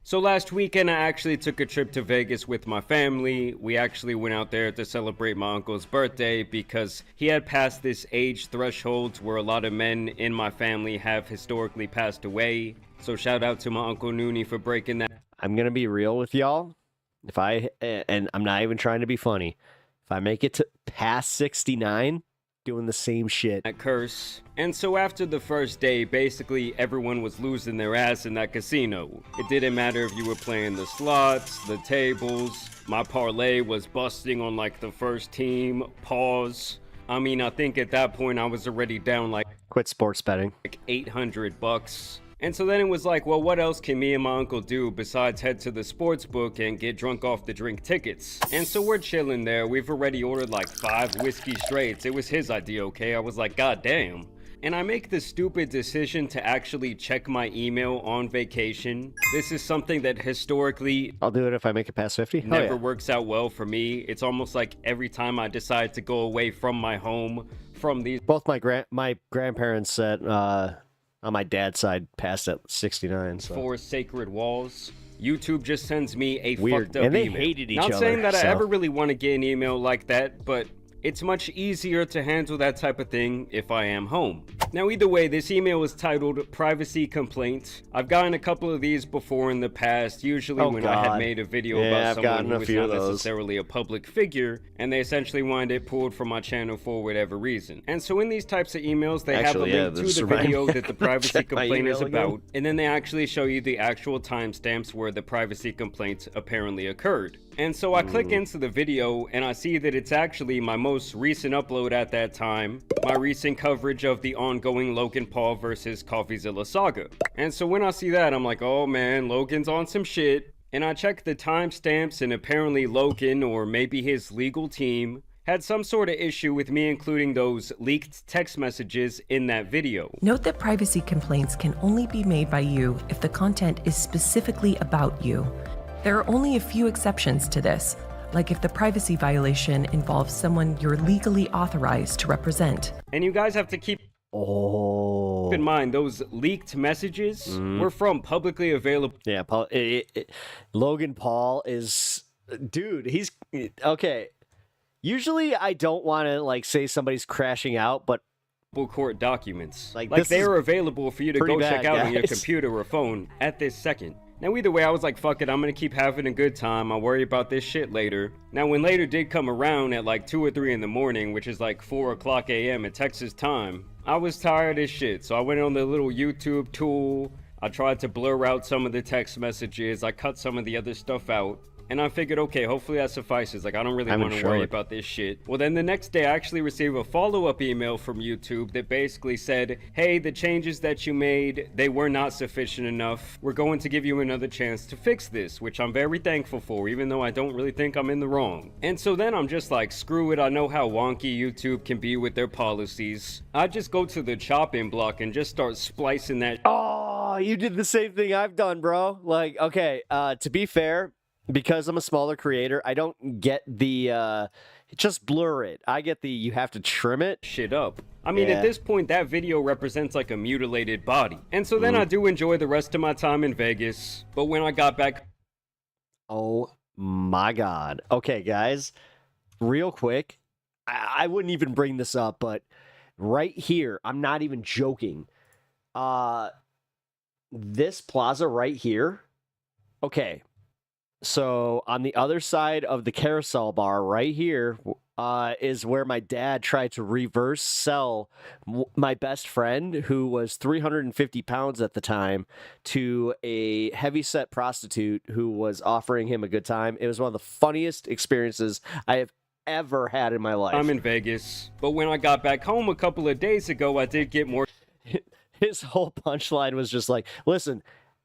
So last weekend, I actually took a trip to Vegas with my family. We actually went out there to celebrate my uncle's birthday because he had passed this age threshold where a lot of men in my family have historically passed away. So shout out to my Uncle Noonie for breaking that. I'm going to be real with y'all. And I'm not even trying to be funny. If I make it to past 69, doing the same shit. That curse. And so after the first day, basically everyone was losing their ass in that casino. It didn't matter if you were playing the slots, the tables. My parlay was busting on like the first team. Pause. I mean, I think at that point I was already down like quit sports betting. Like $800. And so then it was like, well, what else can me and my uncle do besides head to the sports book and get drunk off the drink tickets? And so we're chilling there. We've already ordered like 5 whiskey straights. It was his idea, okay? I was like, God damn. And I make the stupid decision to actually check my email on vacation. This is something that historically... I'll do it if I make it past 50. Never works out well for me. It's almost like every time I decide to go away from my home, from these... Both my grandparents said... on my dad's side, passed at 69. So. 4 sacred walls. YouTube just sends me a Weird. fucked up and they email. hated each Not other. saying that so. I ever really want to get an email like that, but it's much easier to handle that type of thing if I am home. Now, either way, this email is titled Privacy Complaint. I've gotten a couple of these before in the past, usually when I had made a video about someone who was not necessarily a public figure, and they essentially wanted it pulled from my channel for whatever reason. And so in these types of emails, they have a link to the video that the privacy complaint is about, and then they actually show you the actual timestamps where the privacy complaint apparently occurred. And so I click into the video and I see that it's actually my most recent upload at that time, my recent coverage of the ongoing Logan Paul versus CoffeeZilla saga. And so when I see that, I'm like, oh man, Logan's on some shit. And I check the timestamps and apparently Logan, or maybe his legal team, had some sort of issue with me including those leaked text messages in that video. Note that privacy complaints can only be made by you if the content is specifically about you. There are only a few exceptions to this, like if the privacy violation involves someone you're legally authorized to represent. And you guys have to keep in mind, those leaked messages were from publicly available. Yeah, Logan Paul is... Dude, he's... Okay. Usually I don't want to, like, say somebody's crashing out, but... Court documents. Like they are available for you to go check out on your guys. computer or phone at this second. Now, either way, I was like, fuck it, I'm gonna keep having a good time. I'll worry about this shit later. Now, when later did come around at like 2 or 3 in the morning, which is like 4 o'clock a.m. at Texas time, I was tired as shit. So I went on the little YouTube tool. I tried to blur out some of the text messages. I cut some of the other stuff out. And I figured, okay, hopefully that suffices. Like, I don't really want to worry about this shit. Well, then the next day, I actually received a follow-up email from YouTube that basically said, hey, the changes that you made, they were not sufficient enough. We're going to give you another chance to fix this, which I'm very thankful for, even though I don't really think I'm in the wrong. And so then I'm just like, screw it. I know how wonky YouTube can be with their policies. I just go to the chopping block and just start splicing that. Oh, you did the same thing I've done, bro. Like, okay, to be fair, because I'm a smaller creator, I don't get the just blur it. I get the you have to trim it shit up. I mean, at this point, that video represents like a mutilated body. And so then I do enjoy the rest of my time in Vegas. But when I got back... Oh my God. Okay, guys, real quick, I wouldn't even bring this up, but right here, I'm not even joking. This plaza right here, okay. So on the other side of the carousel bar right here is where my dad tried to reverse sell my best friend, who was 350 pounds at the time, to a heavyset prostitute who was offering him a good time. It was one of the funniest experiences I have ever had in my life. I'm in Vegas, but when I got back home a couple of days ago, I did get more... His whole punchline was just like, listen,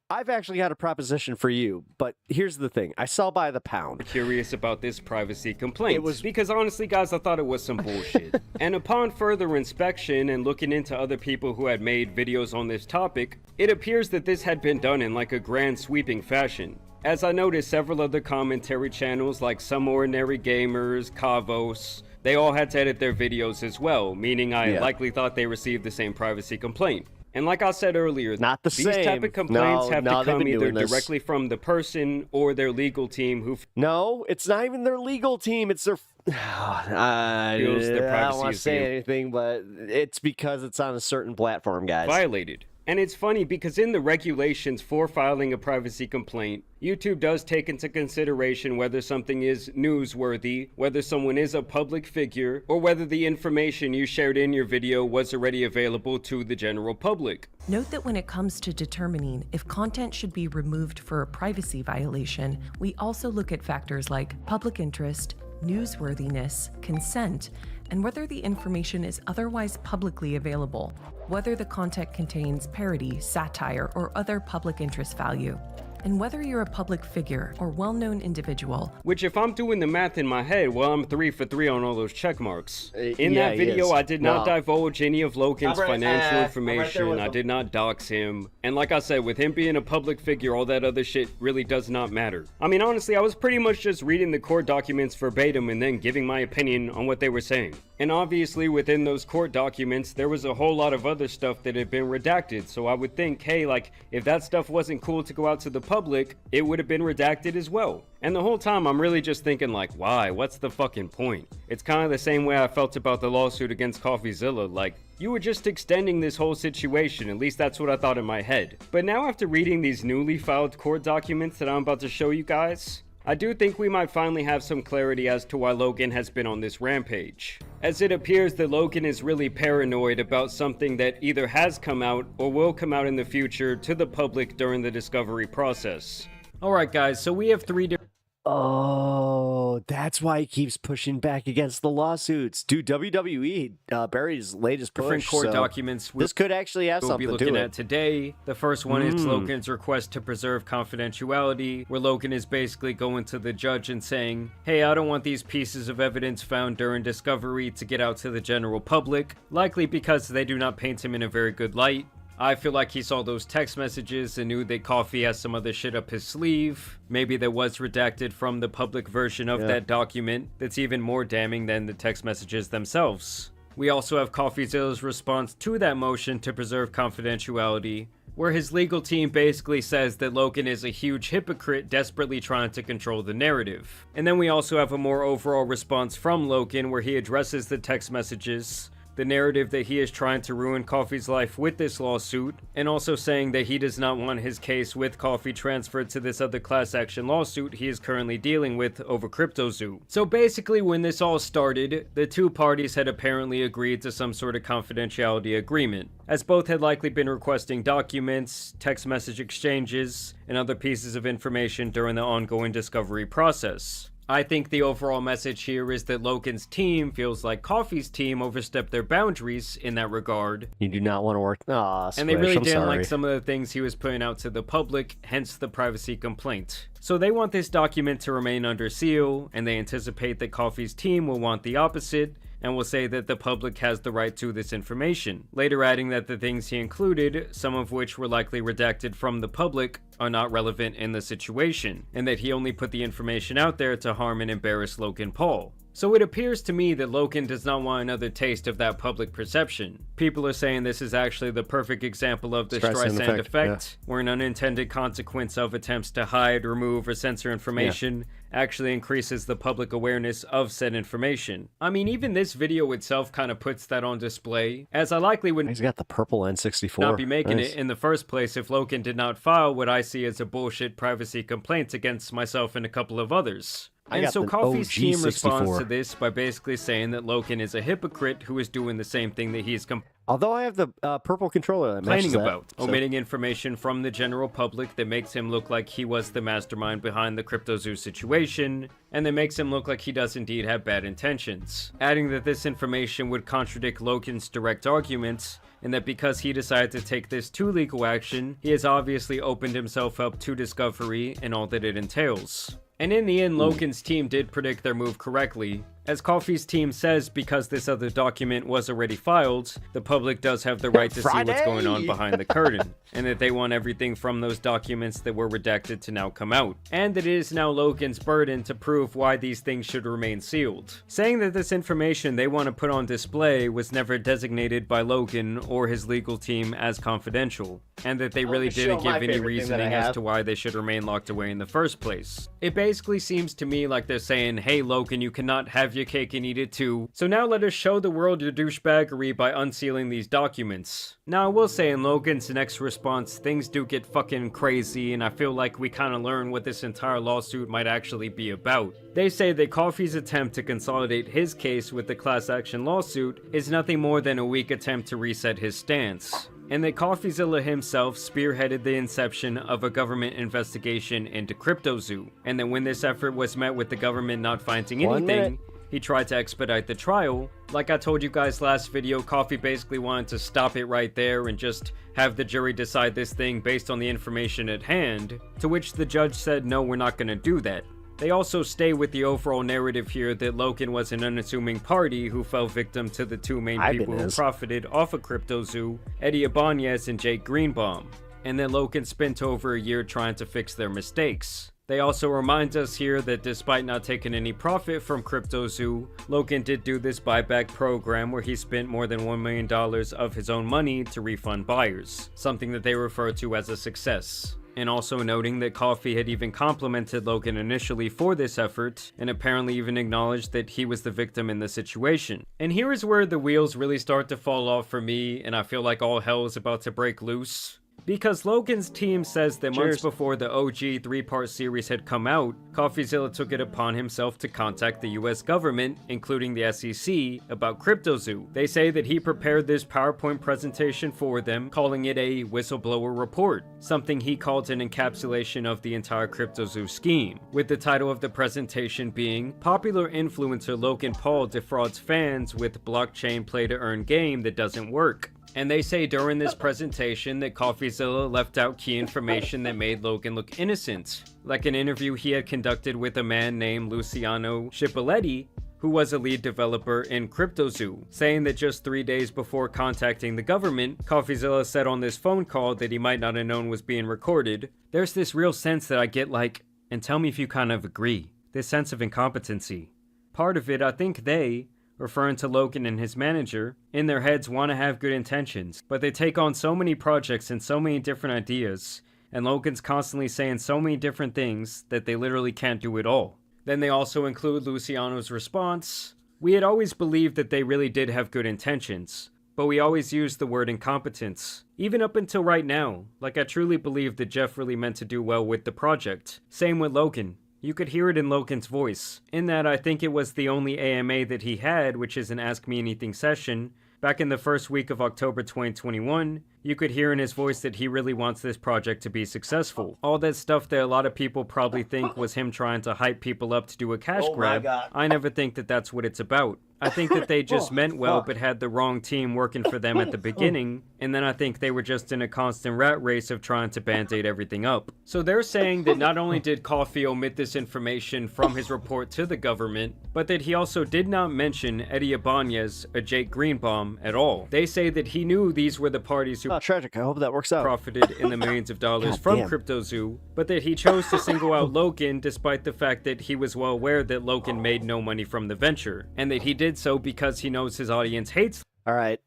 I've actually got a proposition for you, but here's the thing. I sell by the pound. Curious about this privacy complaint. It was because honestly, guys, I thought it was some bullshit. And upon further inspection and looking into other people who had made videos on this topic, it appears that this had been done in like a grand sweeping fashion. As I noticed, several other commentary channels like Some Ordinary Gamers, Kavos, they all had to edit their videos as well, meaning I likely thought they received the same privacy complaint. And like I said earlier, these type of complaints have to come either directly from the person or their legal team who... No, it's not even their legal team. It's their... I don't want to say anything, but it's because it's on a certain platform, guys. Violated. And it's funny because in the regulations for filing a privacy complaint, YouTube does take into consideration whether something is newsworthy, whether someone is a public figure, or whether the information you shared in your video was already available to the general public. Note that when it comes to determining if content should be removed for a privacy violation, we also look at factors like public interest, newsworthiness, consent, and whether the information is otherwise publicly available, whether the content contains parody, satire, or other public interest value, and whether you're a public figure or well-known individual. Which, if I'm doing the math in my head, well, I'm 3 for 3 on all those check marks. In yeah, that he video, is. I did not divulge any of Logan's I'm right- financial I'm information. right there I with did not dox him. And like I said, with him being a public figure, all that other shit really does not matter. I mean, honestly, I was pretty much just reading the court documents verbatim and then giving my opinion on what they were saying. And obviously, within those court documents, there was a whole lot of other stuff that had been redacted. So I would think, hey, like, if that stuff wasn't cool to go out to the public, it would have been redacted as well. And the whole time, I'm really just thinking, like, why? What's the fucking point? It's kind of the same way I felt about the lawsuit against CoffeeZilla. Like, you were just extending this whole situation. At least that's what I thought in my head. But now, after reading these newly filed court documents that I'm about to show you guys, I do think we might finally have some clarity as to why Logan has been on this rampage, as it appears that Logan is really paranoid about something that either has come out or will come out in the future to the public during the discovery process. Alright guys, so we have 3 different... Oh, that's why he keeps pushing back against the lawsuits. Dude, WWE buried his latest push. different court so documents this could actually have we'll something be to looking it. at today. The first one is Logan's request to preserve confidentiality, where Logan is basically going to the judge and saying, hey, I don't want these pieces of evidence found during discovery to get out to the general public, likely because they do not paint him in a very good light. I feel like he saw those text messages and knew that Coffee has some other shit up his sleeve. Maybe that was redacted from the public version of that document that's even more damning than the text messages themselves. We also have CoffeeZilla's response to that motion to preserve confidentiality, where his legal team basically says that Logan is a huge hypocrite desperately trying to control the narrative. And then we also have a more overall response from Logan where he addresses the text messages, the narrative that he is trying to ruin Coffee's life with this lawsuit, and also saying that he does not want his case with Coffee transferred to this other class action lawsuit he is currently dealing with over CryptoZoo. So basically, when this all started, the two parties had apparently agreed to some sort of confidentiality agreement, as both had likely been requesting documents, text message exchanges, and other pieces of information during the ongoing discovery process. I think the overall message here is that Logan's team feels like Coffee's team overstepped their boundaries in that regard. You do not want to work. And they really didn't like some of the things he was putting out to the public, hence the privacy complaint. So they want this document to remain under seal, and they anticipate that Coffee's team will want the opposite, and will say that the public has the right to this information, later adding that the things he included, some of which were likely redacted from the public, are not relevant in the situation, and that he only put the information out there to harm and embarrass Logan Paul. So it appears to me that Logan does not want another taste of that public perception. People are saying this is actually the perfect example of the Streisand effect, where an unintended consequence of attempts to hide, remove, or censor information actually increases the public awareness of said information. I mean, even this video itself kind of puts that on display, as I likely would He's got the purple N64. not be making it in the first place if Logan did not file what I see as a bullshit privacy complaint against myself and a couple of others. And so Coffee's team responds to this by basically saying that Logan is a hypocrite who is doing the same thing that he's although I have the purple controller that complaining matches about, that, omitting information from the general public that makes him look like he was the mastermind behind the CryptoZoo situation, and that makes him look like he does indeed have bad intentions. Adding that this information would contradict Logan's direct arguments, and that because he decided to take this to legal action, he has obviously opened himself up to discovery and all that it entails. And in the end, Logan's team did predict their move correctly. As Coffee's team says, because this other document was already filed, the public does have the right to see what's going on behind the curtain, and that they want everything from those documents that were redacted to now come out, and that it is now Logan's burden to prove why these things should remain sealed. Saying that this information they want to put on display was never designated by Logan or his legal team as confidential, and that they really didn't give any reasoning as to why they should remain locked away in the first place. It basically seems to me like they're saying, hey Logan, you cannot have have your cake and eat it too. So now let us show the world your douchebaggery by unsealing these documents. Now I will say in Logan's next response, things do get fucking crazy, and I feel like we kind of learn what this entire lawsuit might actually be about. They say that Coffey's attempt to consolidate his case with the class action lawsuit is nothing more than a weak attempt to reset his stance, and that CoffeeZilla himself spearheaded the inception of a government investigation into CryptoZoo, and that when this effort was met with the government not finding anything, he tried to expedite the trial. Like I told you guys last video, Coffee basically wanted to stop it right there and just have the jury decide this thing based on the information at hand, to which the judge said, no, we're not gonna do that. They also stay with the overall narrative here that Logan was an unassuming party who fell victim to the two main people who profited off of CryptoZoo, Eddie Ibanez and Jake Greenbaum, and that Logan spent over a year trying to fix their mistakes. They also remind us here that despite not taking any profit from CryptoZoo, Logan did do this buyback program where he spent more than $1 million of his own money to refund buyers, something that they refer to as a success. And also noting that Coffee had even complimented Logan initially for this effort, and apparently even acknowledged that he was the victim in the situation. And here is where the wheels really start to fall off for me, and I feel like all hell is about to break loose. Because Logan's team says that months before the OG 3-part series had come out, CoffeeZilla took it upon himself to contact the US government, including the SEC, about CryptoZoo. They say that he prepared this PowerPoint presentation for them, calling it a whistleblower report, something he called an encapsulation of the entire CryptoZoo scheme, with the title of the presentation being Popular Influencer Logan Paul Defrauds Fans with Blockchain Play-to-Earn Game That Doesn't Work. And they say during this presentation that CoffeeZilla left out key information that made Logan look innocent, like an interview he had conducted with a man named Luciano Cipoletti, who was a lead developer in CryptoZoo, saying that just 3 days before contacting the government, CoffeeZilla said on this phone call that he might not have known was being recorded. There's this real sense that I get like, and tell me if you kind of agree, this sense of incompetency. Part of it, I think they, referring to Logan and his manager, in their heads want to have good intentions, but they take on so many projects and so many different ideas, and Logan's constantly saying so many different things that they literally can't do it all. Then they also include Luciano's response. We had always believed that they really did have good intentions, but we always used the word incompetence. Even up until right now, like I truly believe that Jeff really meant to do well with the project. Same with Logan. You could hear it in Logan's voice, in that I think it was the only AMA that he had, which is an Ask Me Anything session. Back in the first week of October 2021, you could hear in his voice that he really wants this project to be successful. All that stuff that a lot of people probably think was him trying to hype people up to do a cash grab, I never think that that's what it's about. I think that they just meant well but had the wrong team working for them at the beginning, and then I think they were just in a constant rat race of trying to band-aid everything up. So they're saying that not only did Coffee omit this information from his report to the government, but that he also did not mention Eddie Ibanez or Jake Greenbaum at all. They say that he knew these were the parties who tragic. I hope that works out. Profited in the millions of dollars from CryptoZoo, but that he chose to single out Logan despite the fact that he was well aware that Logan made no money from the venture, and that he did so because he knows his audience hates. All right.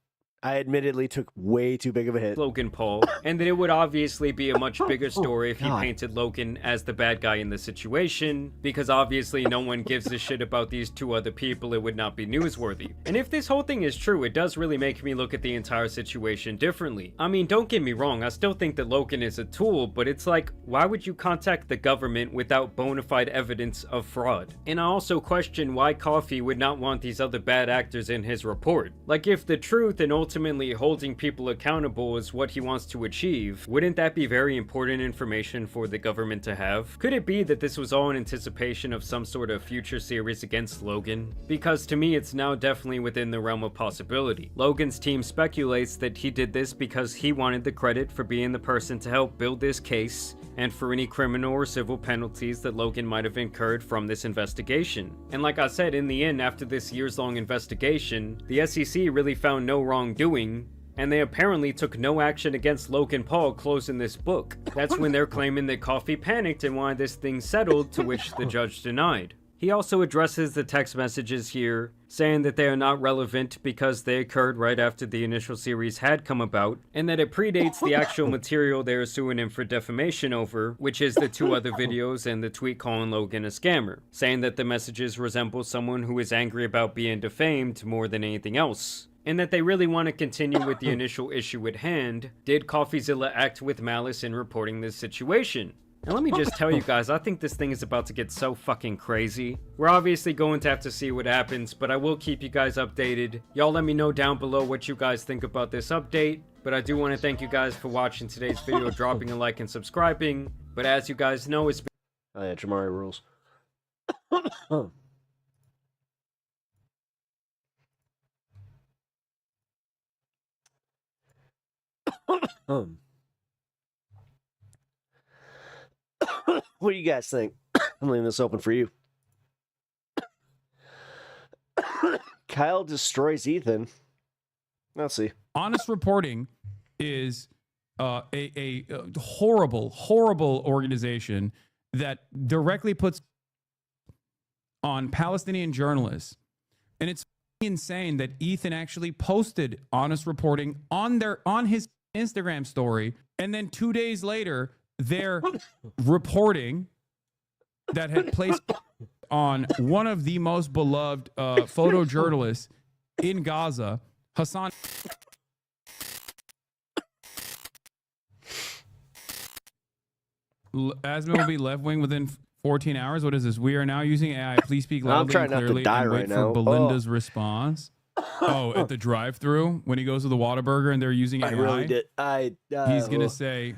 I admittedly took way too big of a hit. Logan Paul, and that it would obviously be a much bigger story if he painted Logan as the bad guy in the situation, because obviously no one gives a shit about these two other people. It would not be newsworthy. And if this whole thing is true, it does really make me look at the entire situation differently. I mean, don't get me wrong, I still think that Logan is a tool, but it's like, why would you contact the government without bona fide evidence of fraud? And I also question why Coffee would not want these other bad actors in his report. Like, if the truth and ultimately holding people accountable is what he wants to achieve, wouldn't that be very important information for the government to have? Could it be that this was all in anticipation of some sort of future series against Logan? Because to me, it's now definitely within the realm of possibility. Logan's team speculates that he did this because he wanted the credit for being the person to help build this case, and for any criminal or civil penalties that Logan might have incurred from this investigation. And like I said, in the end, after this years-long investigation, the SEC really found no wrongdoing, and they apparently took no action against Logan Paul closing this book. That's when they're claiming that Coffee panicked and wanted this thing settled, to which the judge denied. He also addresses the text messages here, saying that they are not relevant because they occurred right after the initial series had come about, and that it predates the actual material they are suing him for defamation over, which is the 2 other videos and the tweet calling Logan a scammer, saying that the messages resemble someone who is angry about being defamed more than anything else, and that they really want to continue with the initial issue at hand. Did CoffeeZilla act with malice in reporting this situation? And let me just tell you guys, I think this thing is about to get so fucking crazy. We're obviously going to have to see what happens, but I will keep you guys updated. Y'all let me know down below what you guys think about this update. But I do want to thank you guys for watching today's video, dropping a like and subscribing. But as you guys know, it's been... Oh yeah, Jamari rules. What do you guys think? I'm leaving this open for you. Kyle destroys Ethan. Let's see. Honest Reporting is a horrible, horrible organization that directly puts on Palestinian journalists. And it's insane that Ethan actually posted Honest Reporting on his Instagram story, and then 2 days later they're reporting that had placed on one of the most beloved photojournalists in Gaza, Hassan. Asma will be left wing within 14 hours. What is this? We are now using AI. Please speak loudly and clearly and wait for Belinda's response. Oh, at the drive-through when he goes to the Whataburger and they're using AI. I really did. He's gonna say.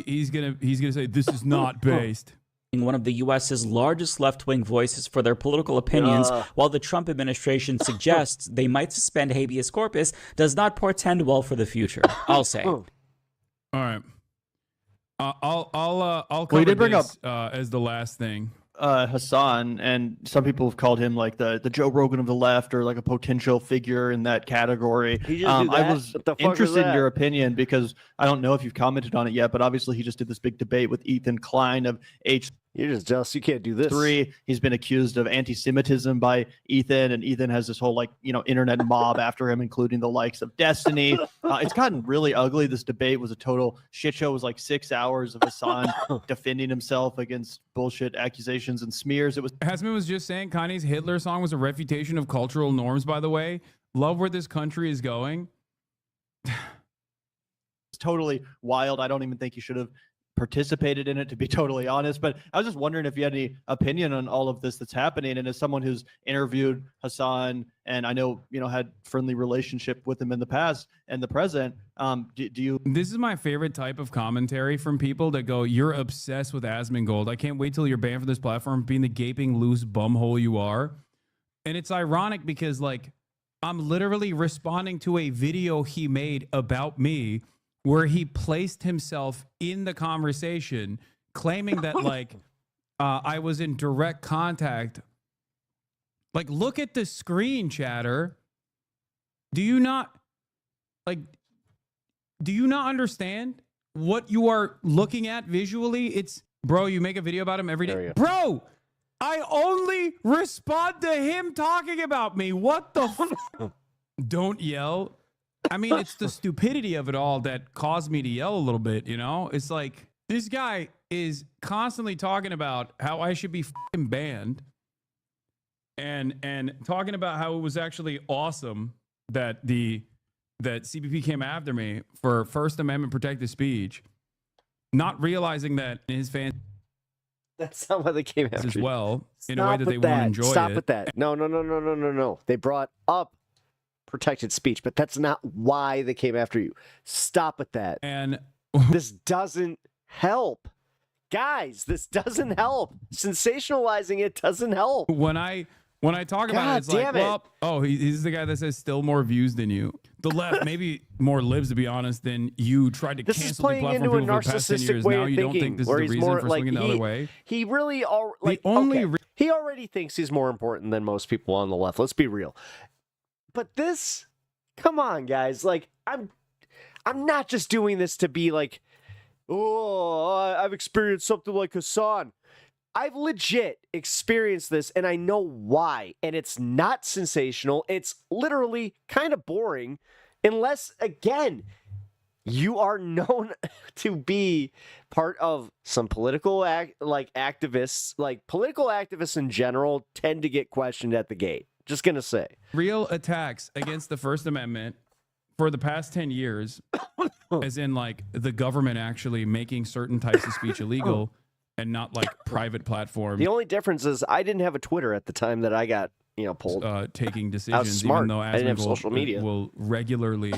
He's gonna say this is not based. One of the U.S.'s largest left-wing voices for their political opinions, while the Trump administration suggests they might suspend habeas corpus, does not portend well for the future. I'll say. All right. I'll cover this as the last thing. Hassan, and some people have called him like the Joe Rogan of the left, or like a potential figure in that category. I was interested in your opinion because I don't know if you've commented on it yet, but obviously he just did this big debate with Ethan Klein of H. You're just jealous you can't do this. He's been accused of anti-Semitism by Ethan, and Ethan has this whole internet mob after him, including the likes of Destiny. It's gotten really ugly. This debate was a total shit show. It was like 6 hours of Hassan defending himself against bullshit accusations and smears. It was. Hasman was just saying Kanye's Hitler song was a refutation of cultural norms. By the way, love where this country is going. It's totally wild. I don't even think you should have participated in it, to be totally honest, but I was just wondering if you had any opinion on all of this that's happening. And as someone who's interviewed Hassan and I know had friendly relationship with him in the past and the present, do you? This is my favorite type of commentary from people that go, "You're obsessed with Asmongold. I can't wait till you're banned from this platform, being the gaping loose bumhole you are." And it's ironic because I'm literally responding to a video he made about me, where he placed himself in the conversation, claiming that I was in direct contact. Look at the screen, chatter. Do you not understand what you are looking at visually? It's, bro, you make a video about him every day. Bro, I only respond to him talking about me. What the Don't yell. I mean, it's the stupidity of it all that caused me to yell a little bit, It's like, this guy is constantly talking about how I should be fucking banned and talking about how it was actually awesome that CBP came after me for First Amendment protected speech, not realizing that his fans... That's not why they came after as you. well, in a way that they won't enjoy it. Stop with that. No. They brought up protected speech, but that's not why they came after you. Stop with that. And this doesn't help. Guys, this doesn't help. Sensationalizing it doesn't help. When I talk about it, it's like, well, he's the guy that says still more views than you. The left, maybe more libs, to be honest, than you tried to cancel the platform for the past 10 years. Now you don't think this is the reason for swinging the other way? He really he already thinks he's more important than most people on the left. Let's be real. But this, come on, guys. I'm not just doing this to be I've experienced something like Hassan. I've legit experienced this, and I know why. And it's not sensational. It's literally kind of boring, unless, again, you are known to be part of some political activists. Like, political activists in general tend to get questioned at the gate. Just gonna say. Real attacks against the First Amendment for the past 10 years, as in like the government actually making certain types of speech illegal and not like private platforms. The only difference is I didn't have a Twitter at the time that I got, pulled. Taking I was decisions, smart. even though I didn't have Asmongold social media. will regularly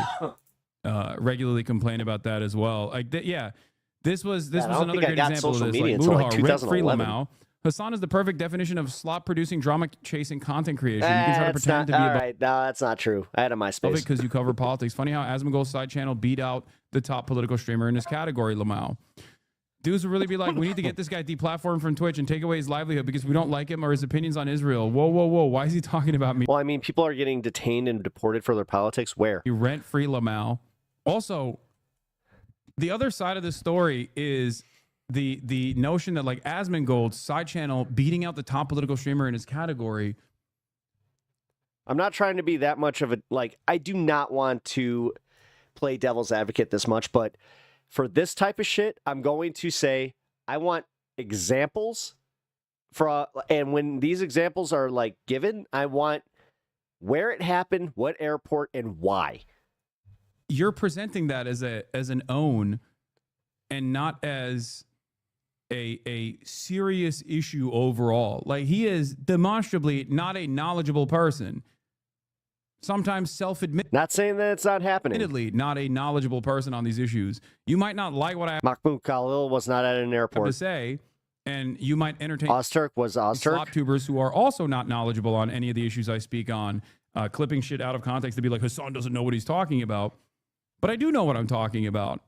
complain about that as well. Like, this was another great example of this. Like, Mudahar, rent-free Lamau. Hassan is the perfect definition of slop-producing, drama-chasing content creation. You can try to pretend to be all right. No, that's not true. I had a MySpace. because you cover politics. Funny how Asmongold's side channel beat out the top political streamer in his category, Lamau. Dudes would really be like, we need to get this guy deplatformed from Twitch and take away his livelihood because we don't like him or his opinions on Israel. Whoa, whoa, whoa. Why is he talking about me? Well, I mean, people are getting detained and deported for their politics. Where? You rent-free Lamau. Also, the other side of the story is the notion that like Asmongold's side channel beating out the top political streamer in his category. I'm not trying to be that much of a, I do not want to play devil's advocate this much, but for this type of shit, I'm going to say I want examples and when these examples are given, I want where it happened, what airport, and why. You're presenting that as an own and not as a serious issue overall. Like, he is demonstrably not a knowledgeable person. Sometimes self-admitted. Not saying that it's not happening. Admittedly, not a knowledgeable person on these issues. You might not like what I Mahmoud Khalil was not at an airport have to say, and you might entertain Ozturk was Ozturk. Slop tubers who are also not knowledgeable on any of the issues I speak on, clipping shit out of context to be like, Hassan doesn't know what he's talking about. But I do know what I'm talking about.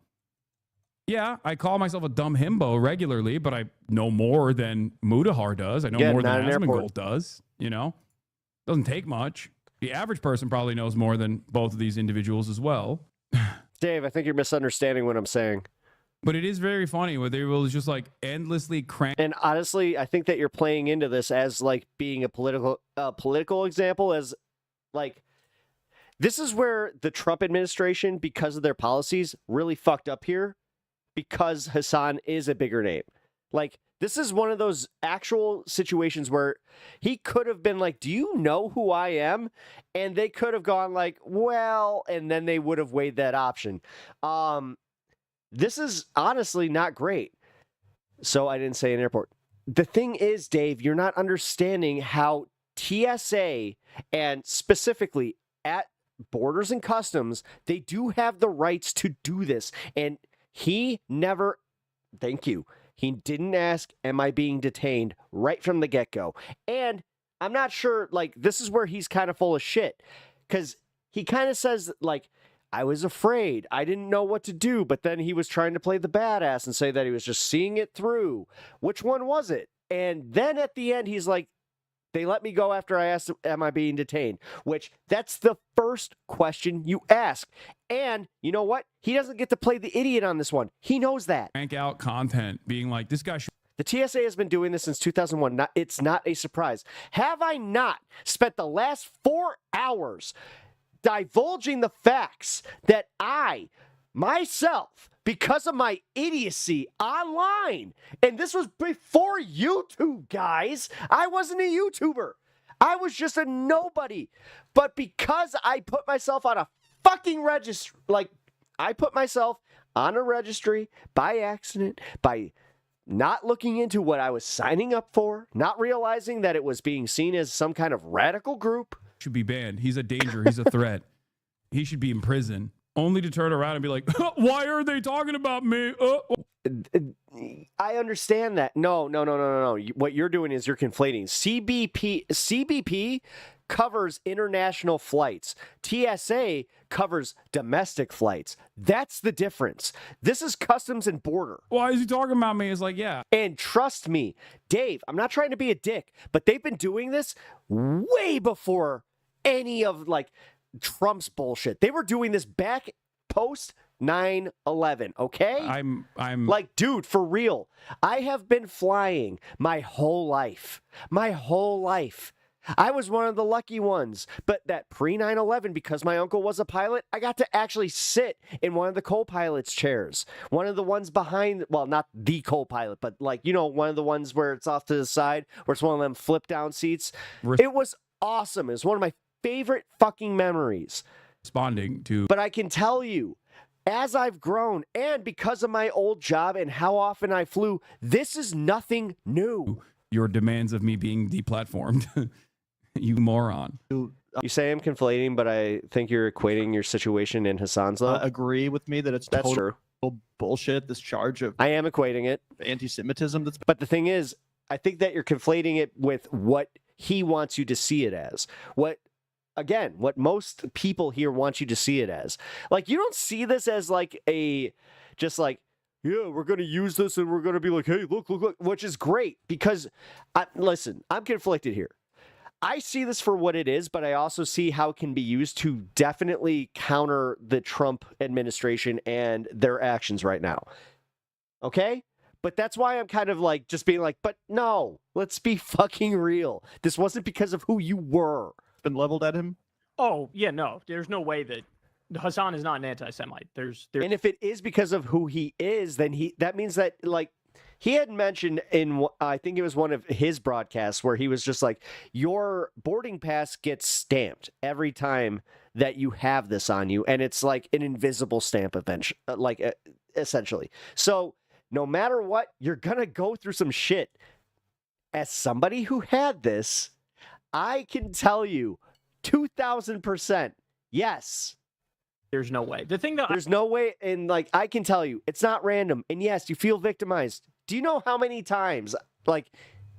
Yeah, I call myself a dumb himbo regularly, but I know more than Mudahar does. I know more than Asmongold does. Doesn't take much. The average person probably knows more than both of these individuals as well. Dave, I think you're misunderstanding what I'm saying. But it is very funny where they will just endlessly crank. And honestly, I think that you're playing into this as being a political example, as this is where the Trump administration, because of their policies, really fucked up here, because Hassan is a bigger name. This is one of those actual situations where he could have been like, do you know who I am? And they could have gone well, and then they would have weighed that option. This is honestly not great. So I didn't say an airport. The thing is, Dave, you're not understanding how TSA and specifically at Borders and Customs, they do have the rights to do this. And he never, thank you, he didn't ask, am I being detained, right from the get-go. And I'm not sure, this is where he's kind of full of shit. Because he kind of says, I was afraid. I didn't know what to do. But then he was trying to play the badass and say that he was just seeing it through. Which one was it? And then at the end, he's like, they let me go after I asked, am I being detained? Which, that's the first question you ask. And you know what? He doesn't get to play the idiot on this one. He knows that. Crank out content, being like, this guy should. The TSA has been doing this since 2001. It's not a surprise. Have I not spent the last 4 hours divulging the facts that I, myself, because of my idiocy online, and this was before YouTube, guys. I wasn't a YouTuber. I was just a nobody. But because I put myself on a fucking registry, I put myself on a registry by accident, by not looking into what I was signing up for, not realizing that it was being seen as some kind of radical group. Should be banned. He's a danger. He's a threat. He should be in prison. Only to turn around and be like, why are they talking about me? I understand that. No. What you're doing is you're conflating. CBP covers international flights. TSA covers domestic flights. That's the difference. This is Customs and Border. Why is he talking about me? It's yeah. And trust me, Dave, I'm not trying to be a dick, but they've been doing this way before any of Trump's bullshit. They were doing this back post 9/11, okay? I'm like, dude, for real. I have been flying my whole life. My whole life. I was one of the lucky ones, but that pre-9/11, because my uncle was a pilot, I got to actually sit in one of the co-pilot's chairs. One of the ones behind, well, not the co-pilot, but like, you know, one of the ones where it's off to the side, where it's one of them flip-down seats. It was awesome. It was one of my favorite fucking memories. Responding to... But I can tell you, as I've grown, and because of my old job and how often I flew, this is nothing new. Your demands of me being deplatformed. You moron. You say I'm conflating, but I think you're equating your situation in Hassan's, though. Agree with me that it's That's total true. bullshit, this charge of I am equating it. Anti-Semitism. But the thing is, I think that you're conflating it with what he wants you to see it as. What most people here want you to see it as. Like, you don't see this as like just like, yeah, we're going to use this and we're going to be like, hey, look, which is great because, listen, I'm conflicted here. I see this for what it is, but I also see how it can be used to definitely counter the Trump administration and their actions right now. Okay? But that's why I'm kind of like just being like, but no, let's be fucking real. This wasn't because of who you were. Been leveled at him? Oh, yeah, no. There's no way that Hassan is not an anti-Semite. And if it is because of who he is, then that means that, like, he had mentioned in, I think it was one of his broadcasts where he was just like, your boarding pass gets stamped every time that you have this on you. And it's like an invisible stamp essentially. So no matter what, you're going to go through some shit. As somebody who had this, I can tell you 2000%, yes. There's no way. The thing that there's no way, and like I can tell you, it's not random. And yes, you feel victimized. Do you know how many times, like,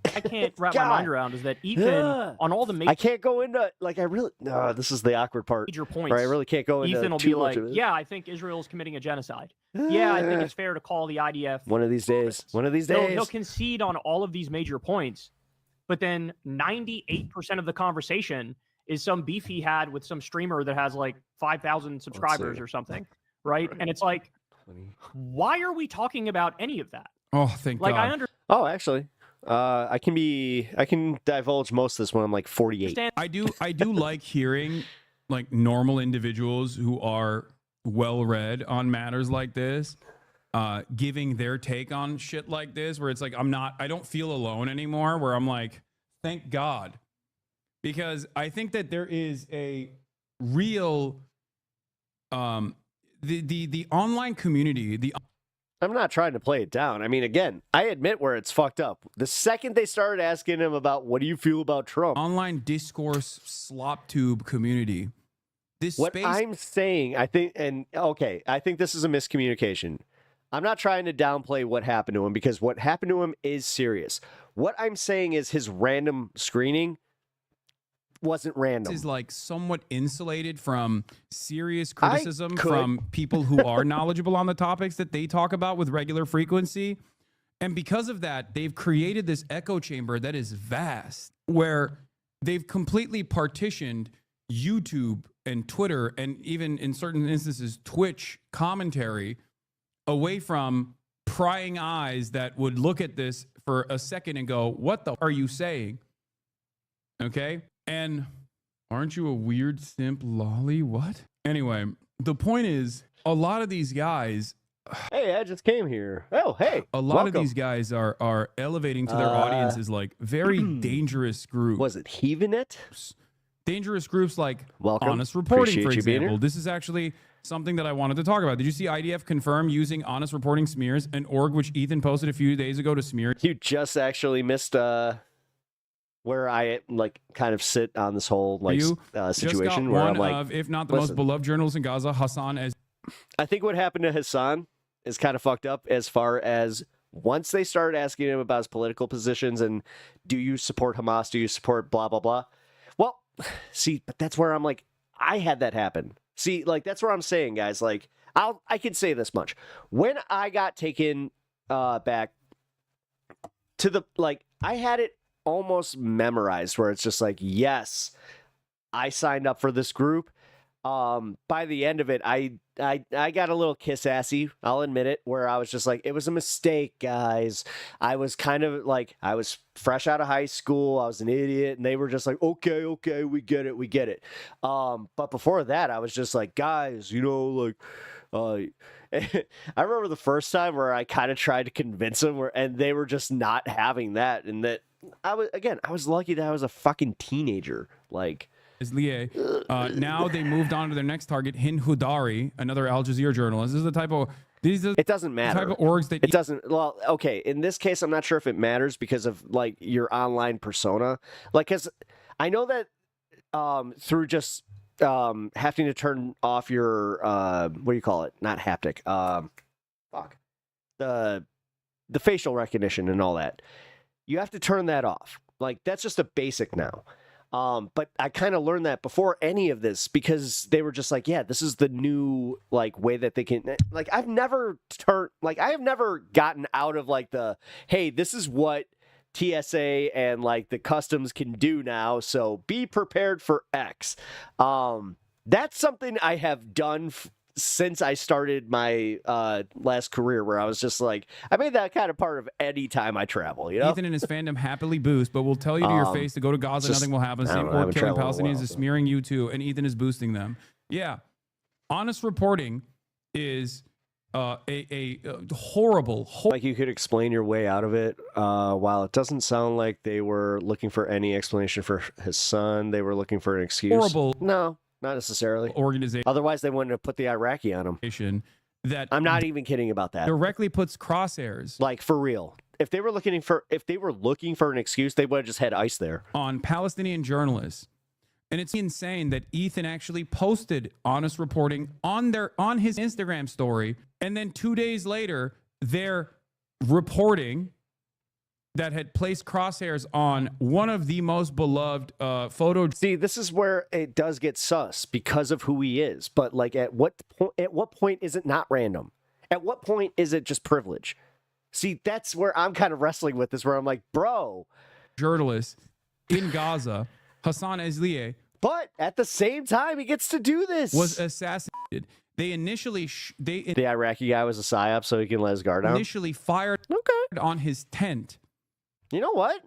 I can't wrap my mind around is that even on all the major... I can't go into, like, no, this is the awkward part. Major points. Right, I really can't go into Ethan will too be much like, of it. yeah, I think Israel's committing a genocide. Yeah, I think it's fair to call the IDF... One of these days. One of these days. He'll concede on all of these major points, but then 98% of the conversation is some beef he had with some streamer that has like 5,000 subscribers or something, right? And it's like, why are we talking about any of that? Oh, thank God. Oh, actually, I can divulge most of this when I'm like 48. I do like hearing like normal individuals who are well read on matters like this, giving their take on shit like this, where it's like I don't feel alone anymore. Where I'm like, thank God. Because I think that there is a real, the online community, I'm not trying to play it down. I mean, again, I admit where it's fucked up. The second they started asking him about what do you feel about Trump, online discourse slop tube community. I'm saying, I think this is a miscommunication. I'm not trying to downplay what happened to him because what happened to him is serious. What I'm saying is his random screening wasn't random. This is like somewhat insulated from serious criticism from people who are knowledgeable on the topics that they talk about with regular frequency. And because of that, they've created this echo chamber that is vast, where they've completely partitioned YouTube and Twitter and even in certain instances, Twitch commentary away from prying eyes that would look at this for a second and go, what the are you saying? Okay. And aren't you a weird simp lolly? What? Anyway, the point is, a lot of these guys. Hey, I just came here. Oh, hey. A lot of these guys are elevating to their audiences like very dangerous groups. Was it Heaving It? Dangerous groups like Welcome. Honest Reporting, Appreciate for you being example. here. This is actually something that I wanted to talk about. Did you see IDF confirm using Honest Reporting smears, an org which Ethan posted a few days ago to smear? You just actually missed where I like kind of sit on this whole like situation where I'm like, of, if not the most beloved journalist in Gaza, Hassan. As I think what happened to Hassan is kind of fucked up as far as once they started asking him about his political positions and do you support Hamas? Do you support blah, blah, blah? Well, see, but that's where I'm like, I had that happen. See, like, that's where I'm saying, guys, like, I can say this much. When I got taken back to the, like, I had it almost memorized where it's just like, yes, I signed up for this group. by the end of it, I got a little kiss assy, I'll admit it, where I was just like, it was a mistake, guys. I was kind of like, I was fresh out of high school, I was an idiot, and they were just like, okay, we get it. But before that, I was just like, guys, like, I remember the first time where I kind of tried to convince them, and they were just not having that, and that I was lucky that I was a fucking teenager, like. Now they moved on to their next target, Hind Hudari, another Al Jazeera journalist. This is the type of it doesn't matter. The type of orgs that it doesn't. Well, okay. In this case, I'm not sure if it matters because of like your online persona. Like, cause I know that through just having to turn off your what do you call it? Not haptic. The facial recognition and all that. You have to turn that off. Like that's just a basic now. But I kind of learned that before any of this because they were just like, yeah, this is the new like way that they can like I have never gotten out of like the hey, this is what TSA and like the customs can do now, so be prepared for X. That's something I have done since I started my last career, where I was just like, I made that kind of part of any time I travel, you know? Ethan and his fandom happily boost, but will tell you to your face to go to Gaza, nothing will happen. Same or killing Palestinians is smearing you too, and Ethan is boosting them. Yeah. Honest reporting is a horrible. Like you could explain your way out of it. While it doesn't sound like they were looking for any explanation for his son, they were looking for an excuse. Horrible. No. Not necessarily. Organization. Otherwise, they wouldn't have put the Iraqi on him. That I'm not even kidding about that. Directly puts crosshairs. Like for real. If they were looking for an excuse, they would have just had ICE there on Palestinian journalists. And it's insane that Ethan actually posted honest reporting on his Instagram story, and then 2 days later, they're reporting that had placed crosshairs on one of the most beloved photo. See, this is where it does get sus because of who he is. But like, at what point is it not random? At what point is it just privilege? See, that's where I'm kind of wrestling with this. Where I'm like, bro, journalist in Gaza, Hassan Ezlieh, but at the same time, he gets to do this. Was assassinated. They initially the Iraqi guy was a psyop, so he can let his guard down. Initially fired on his tent. You know what,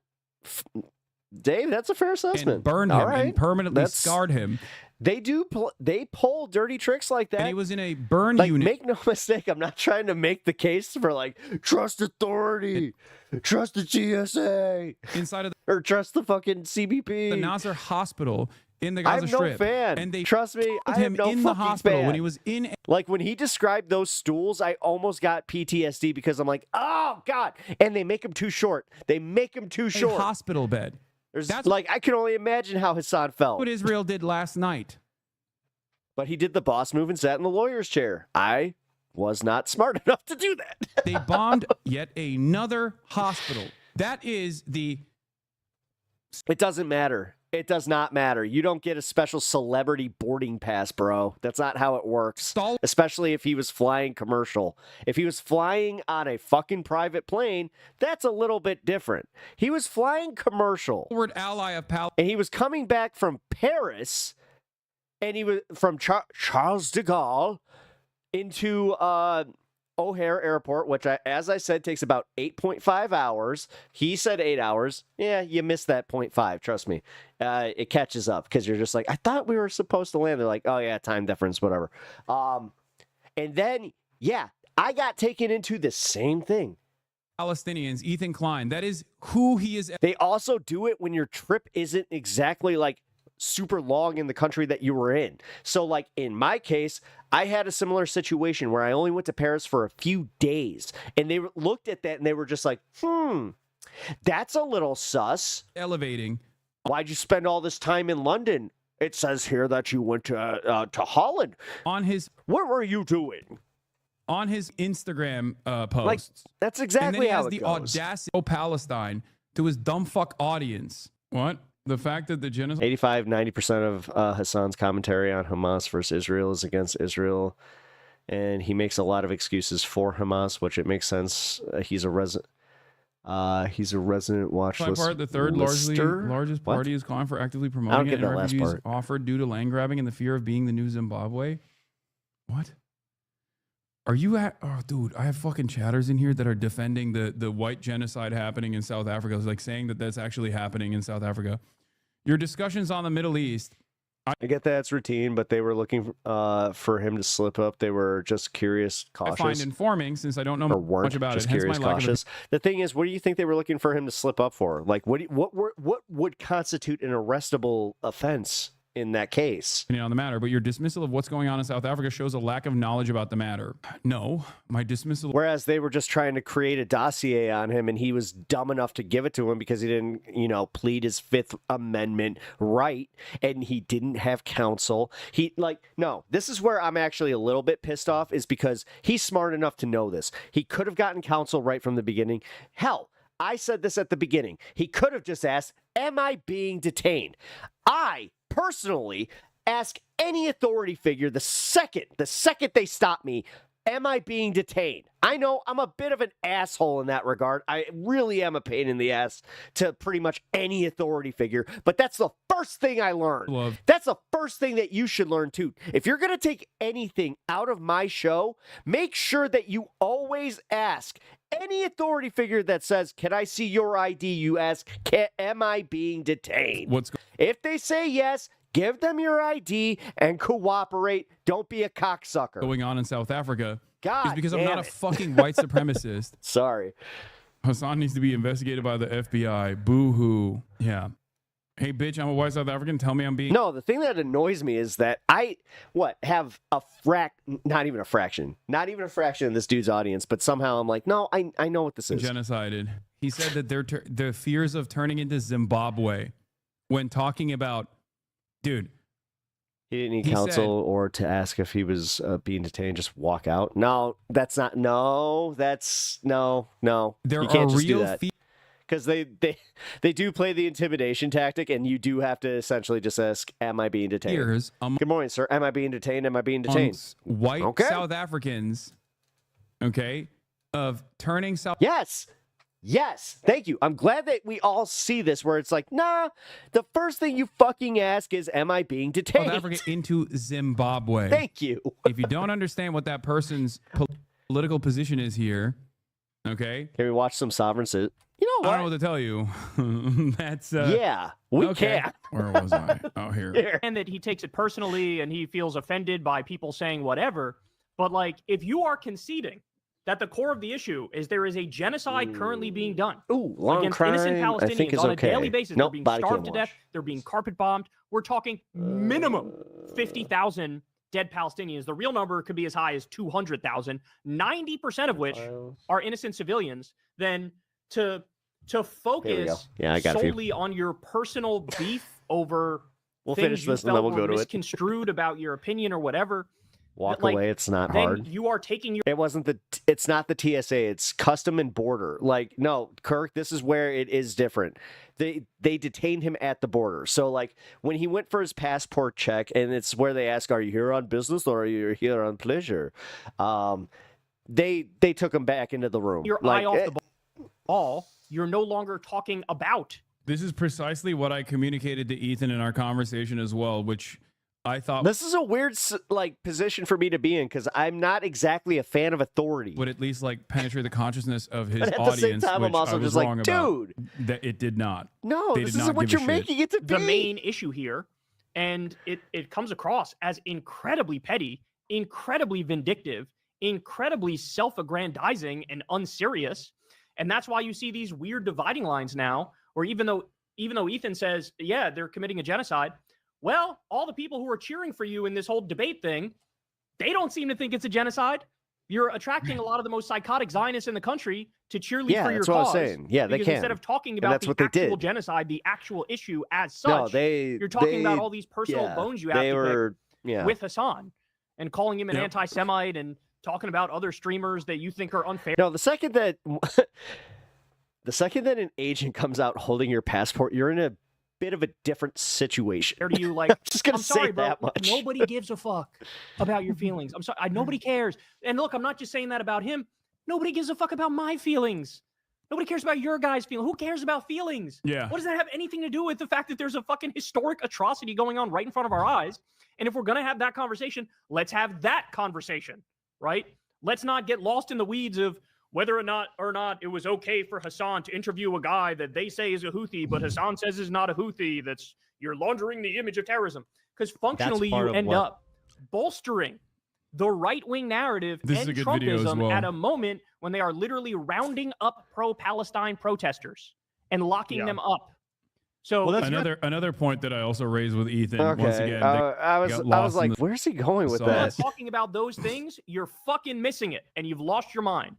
Dave? That's a fair assessment. And burned him and permanently scarred him. They they pull dirty tricks like that. And he was in a burn unit. Make no mistake, I'm not trying to make the case for like trust authority, trust the GSA, inside of or trust the fucking CBP, the Nasser Hospital in the Gaza Strip. I'm no fan. And they trust me, I him am no in the hospital fan. when he was in. Like when he described those stools, I almost got PTSD because I'm like, oh god! And they make him too short. They make him too short. A hospital bed. That's like I can only imagine how Hassan felt. What Israel did last night. But he did the boss move and sat in the lawyer's chair. I was not smart enough to do that. They bombed yet another hospital. That is the. It doesn't matter. It does not matter. You don't get a special celebrity boarding pass, bro. That's not how it works. Especially if he was flying commercial. If he was flying on a fucking private plane, that's a little bit different. He was flying commercial. Forward ally of and he was coming back from Paris, and he was from Charles de Gaulle into O'Hare Airport, which, as I said, takes about 8.5 hours. He said 8 hours. Yeah, you missed that 0.5. Trust me. It catches up because you're just like, I thought we were supposed to land. They're like, oh, yeah, time difference, whatever. And then, yeah, I got taken into the same thing. Palestinians, Ethan Klein. That is who he is. They also do it when your trip isn't exactly like super long in the country that you were in. So like in my case, I had a similar situation where I only went to Paris for a few days, and they looked at that and they were just like, that's a little sus. Elevating. Why'd you spend all this time in London? It says here that you went to Holland. On his, what were you doing? On his Instagram posts. Like, that's exactly how it goes. And then he has the audacity of Palestine to his dumb fuck audience. What? The fact that the genocide... 85-90% of Hassan's commentary on Hamas versus Israel is against Israel. And he makes a lot of excuses for Hamas, which it makes sense. He's a resident... He's a resident watch list. Part, the third largest party is calling for actively promoting it, and refugees offered due to land grabbing and the fear of being the new Zimbabwe. What? Are you at? Oh, dude, I have fucking chatters in here that are defending the white genocide happening in South Africa. It's like saying that that's actually happening in South Africa. Your discussions on the Middle East. I get that it's routine, but they were looking for him to slip up. They were just curious, cautious. I find informing since I don't know much about just it. Curious, cautious. The thing is, what do you think they were looking for him to slip up for? Like, what would constitute an arrestable offense in that case? On the matter, but your dismissal of what's going on in South Africa shows a lack of knowledge about the matter. No, my dismissal. Whereas they were just trying to create a dossier on him, and he was dumb enough to give it to him because he didn't, plead his Fifth Amendment right, and he didn't have counsel. No, this is where I'm actually a little bit pissed off, is because he's smart enough to know this. He could have gotten counsel right from the beginning. Hell, I said this at the beginning. He could have just asked, am I being detained? I personally ask any authority figure the second they stop me, am I being detained? I know I'm a bit of an asshole in that regard. I really am a pain in the ass to pretty much any authority figure, but that's the first thing I learned. That's the first thing that you should learn too. If you're going to take anything out of my show, make sure that you always ask any authority figure that says, can I see your ID? You ask, am I being detained? If they say yes, give them your ID and cooperate. Don't be a cocksucker. Going on in South Africa is because I'm not a fucking white supremacist. Sorry. Hassan needs to be investigated by the FBI. Boo-hoo. Yeah. Hey, bitch, I'm a white South African. Tell me I'm being... No, the thing that annoys me is that have not even a fraction in this dude's audience, but somehow I'm like, no, I know what this is. Genocided. He said that their fears of turning into Zimbabwe when talking about... Dude. He didn't need counsel or to ask if he was being detained, just walk out. No, that's not... No. There you can't are just real do that. Because they do play the intimidation tactic, and you do have to essentially just ask, am I being detained? Good morning, sir. Am I being detained? Am I being detained? White South Africans, of turning South... Yes, thank you. I'm glad that we all see this where it's like, nah, the first thing you fucking ask is, am I being detained? South Africa into Zimbabwe. Thank you. If you don't understand what that person's political position is here, okay? Can we watch some sovereign citizen? You know what? I don't know what to tell you. That's yeah, we can. Where was I? Oh, here. And that he takes it personally and he feels offended by people saying whatever. But like, if you are conceding that the core of the issue is there is a genocide currently being done against innocent Palestinians on a daily basis, they're being starved to death, they're being carpet bombed. We're talking minimum 50,000 dead Palestinians. The real number could be as high as 200,000, 90% of which are innocent civilians. Then to focus solely on your personal beef over we'll things finish you this and felt then we'll go were to it. misconstrued about your opinion or whatever. Walk away. It's not then hard. You are taking your... It's not the TSA. It's custom and border. Like, no, Kirk, this is where it is different. They detained him at the border. So, like, when he went for his passport check, and it's where they ask, are you here on business or are you here on pleasure? They took him back into the room. Your eye off the ball. You're no longer talking about. This is precisely what I communicated to Ethan in our conversation as well, which... I thought this is a weird position for me to be in because I'm not exactly a fan of authority. Would at least penetrate the consciousness of his but at audience. The same time, I'm also just like, dude, that it did not. No, this isn't what you're making it to be. The main issue here, and it comes across as incredibly petty, incredibly vindictive, incredibly self-aggrandizing, and unserious. And that's why you see these weird dividing lines now, where even though Ethan says, yeah, they're committing a genocide. Well, all the people who are cheering for you in this whole debate thing, they don't seem to think it's a genocide. You're attracting a lot of the most psychotic Zionists in the country to cheerlead for your cause. That's what I was saying. Yeah, they can. Instead of talking about the actual genocide, the actual issue as such, you're talking about all these personal bones you have to pick with Hassan and calling him an anti-Semite and talking about other streamers that you think are unfair. No, the second that an agent comes out holding your passport, you're in a bit of a different situation. Or do you like? I'm sorry, bro. that much. Nobody gives a fuck about your feelings. I'm sorry. Nobody cares. And look, I'm not just saying that about him. Nobody gives a fuck about my feelings. Nobody cares about your guys' feelings. Who cares about feelings? Yeah. What does that have anything to do with the fact that there's a fucking historic atrocity going on right in front of our eyes? And if we're going to have that conversation, let's have that conversation, right? Let's not get lost in the weeds of whether or not it was okay for Hassan to interview a guy that they say is a Houthi, but Hassan says is not a Houthi. That's you're laundering the image of terrorism. Because functionally you end up bolstering the right-wing narrative and Trumpism at a moment when they are literally rounding up pro-Palestine protesters and locking them up. So another point that I also raised with Ethan once again. I was like, where's he going with that? Talking about those things, you're fucking missing it, and you've lost your mind.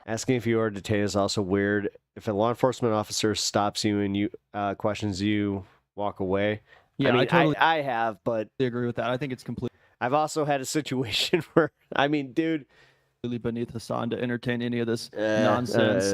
Asking if you are detained is also weird. If a law enforcement officer stops you and you questions you, walk away. Yeah, I mean, totally I have, but I agree with that. I think it's complete. I've also had a situation where, I mean, dude, really beneath Hassan to entertain any of this nonsense.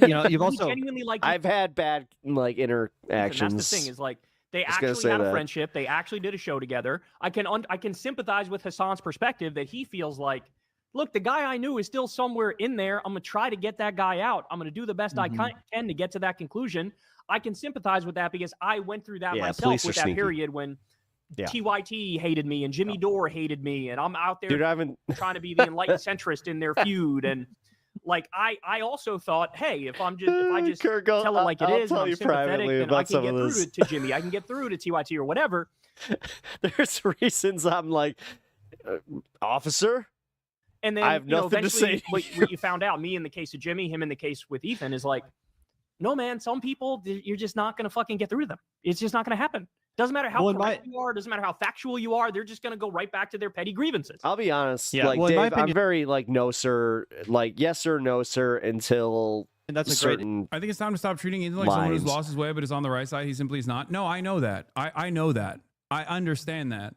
You've also genuinely like. I've had bad interactions. That's the thing is like they actually had a friendship. They actually did a show together. I can sympathize with Hassan's perspective that he feels like, look, the guy I knew is still somewhere in there. I'm gonna try to get that guy out. I'm gonna do the best I can to get to that conclusion. I can sympathize with that because I went through that myself with that period when TYT hated me and Jimmy Dore hated me, and I'm out there trying to be the enlightened centrist in their feud. And like I also thought, hey, if I just tell it like it is, and I'm sympathetic, then I can get through to Jimmy. I can get through to TYT or whatever. There's reasons I'm like, officer. And then I have nothing to say. What you found out, me in the case of Jimmy, him in the case with Ethan, is like, no, man, some people, you're just not going to fucking get through to them. It's just not going to happen. Doesn't matter how correct you are. Doesn't matter how factual you are. They're just going to go right back to their petty grievances. I'll be honest. Yeah. Like, Dave, I'm very like, no, sir. Like, yes, sir, no, sir, until that's certain I think it's time to stop treating Ethan like someone who's lost his way but is on the right side. He simply is not. No, I know that. I know that. I understand that.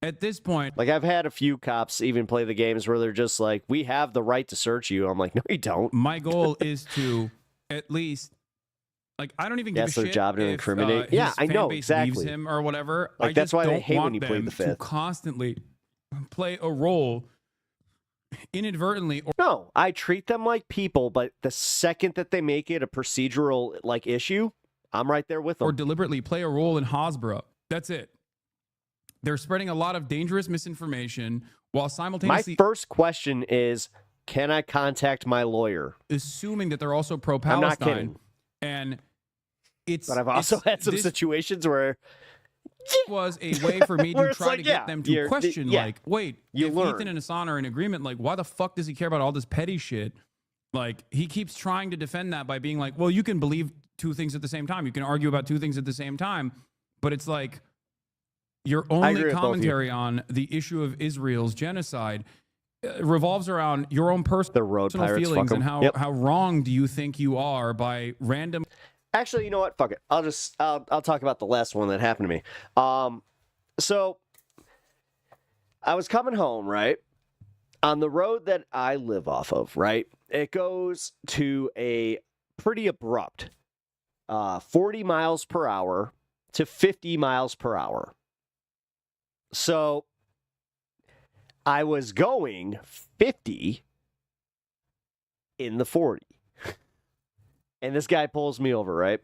At this point, like I've had a few cops even play the games where they're just like, we have the right to search you. I'm like, no, you don't. My goal is to at least, like, I don't even give a shit. That's their job to incriminate. His I know, base exactly. leaves him or whatever. Like, I that's just why don't they hate want when you them plead the to fifth. constantly play a role inadvertently. No, I treat them like people, but the second that they make it a procedural like issue, I'm right there with them. Or deliberately play a role in Hasbro. That's it. They're spreading a lot of dangerous misinformation while simultaneously... My first question is, can I contact my lawyer? Assuming that they're also pro-Palestine. I'm not kidding. And it's... But I've also had some situations where... It was a way for me to try to get them to question, like, wait, if Ethan and Hassan are in agreement, like, why the fuck does he care about all this petty shit? Like, he keeps trying to defend that by being like, well, you can believe two things at the same time. You can argue about two things at the same time. But it's like... Your only commentary on the issue of Israel's genocide revolves around your own personal feelings and how wrong do you think you are by random. Actually, you know what? Fuck it. I'll talk about the last one that happened to me. So I was coming home, right? On the road that I live off of, right? It goes to a pretty abrupt 40 miles per hour to 50 miles per hour. So I was going 50 in the 40. And this guy pulls me over, right?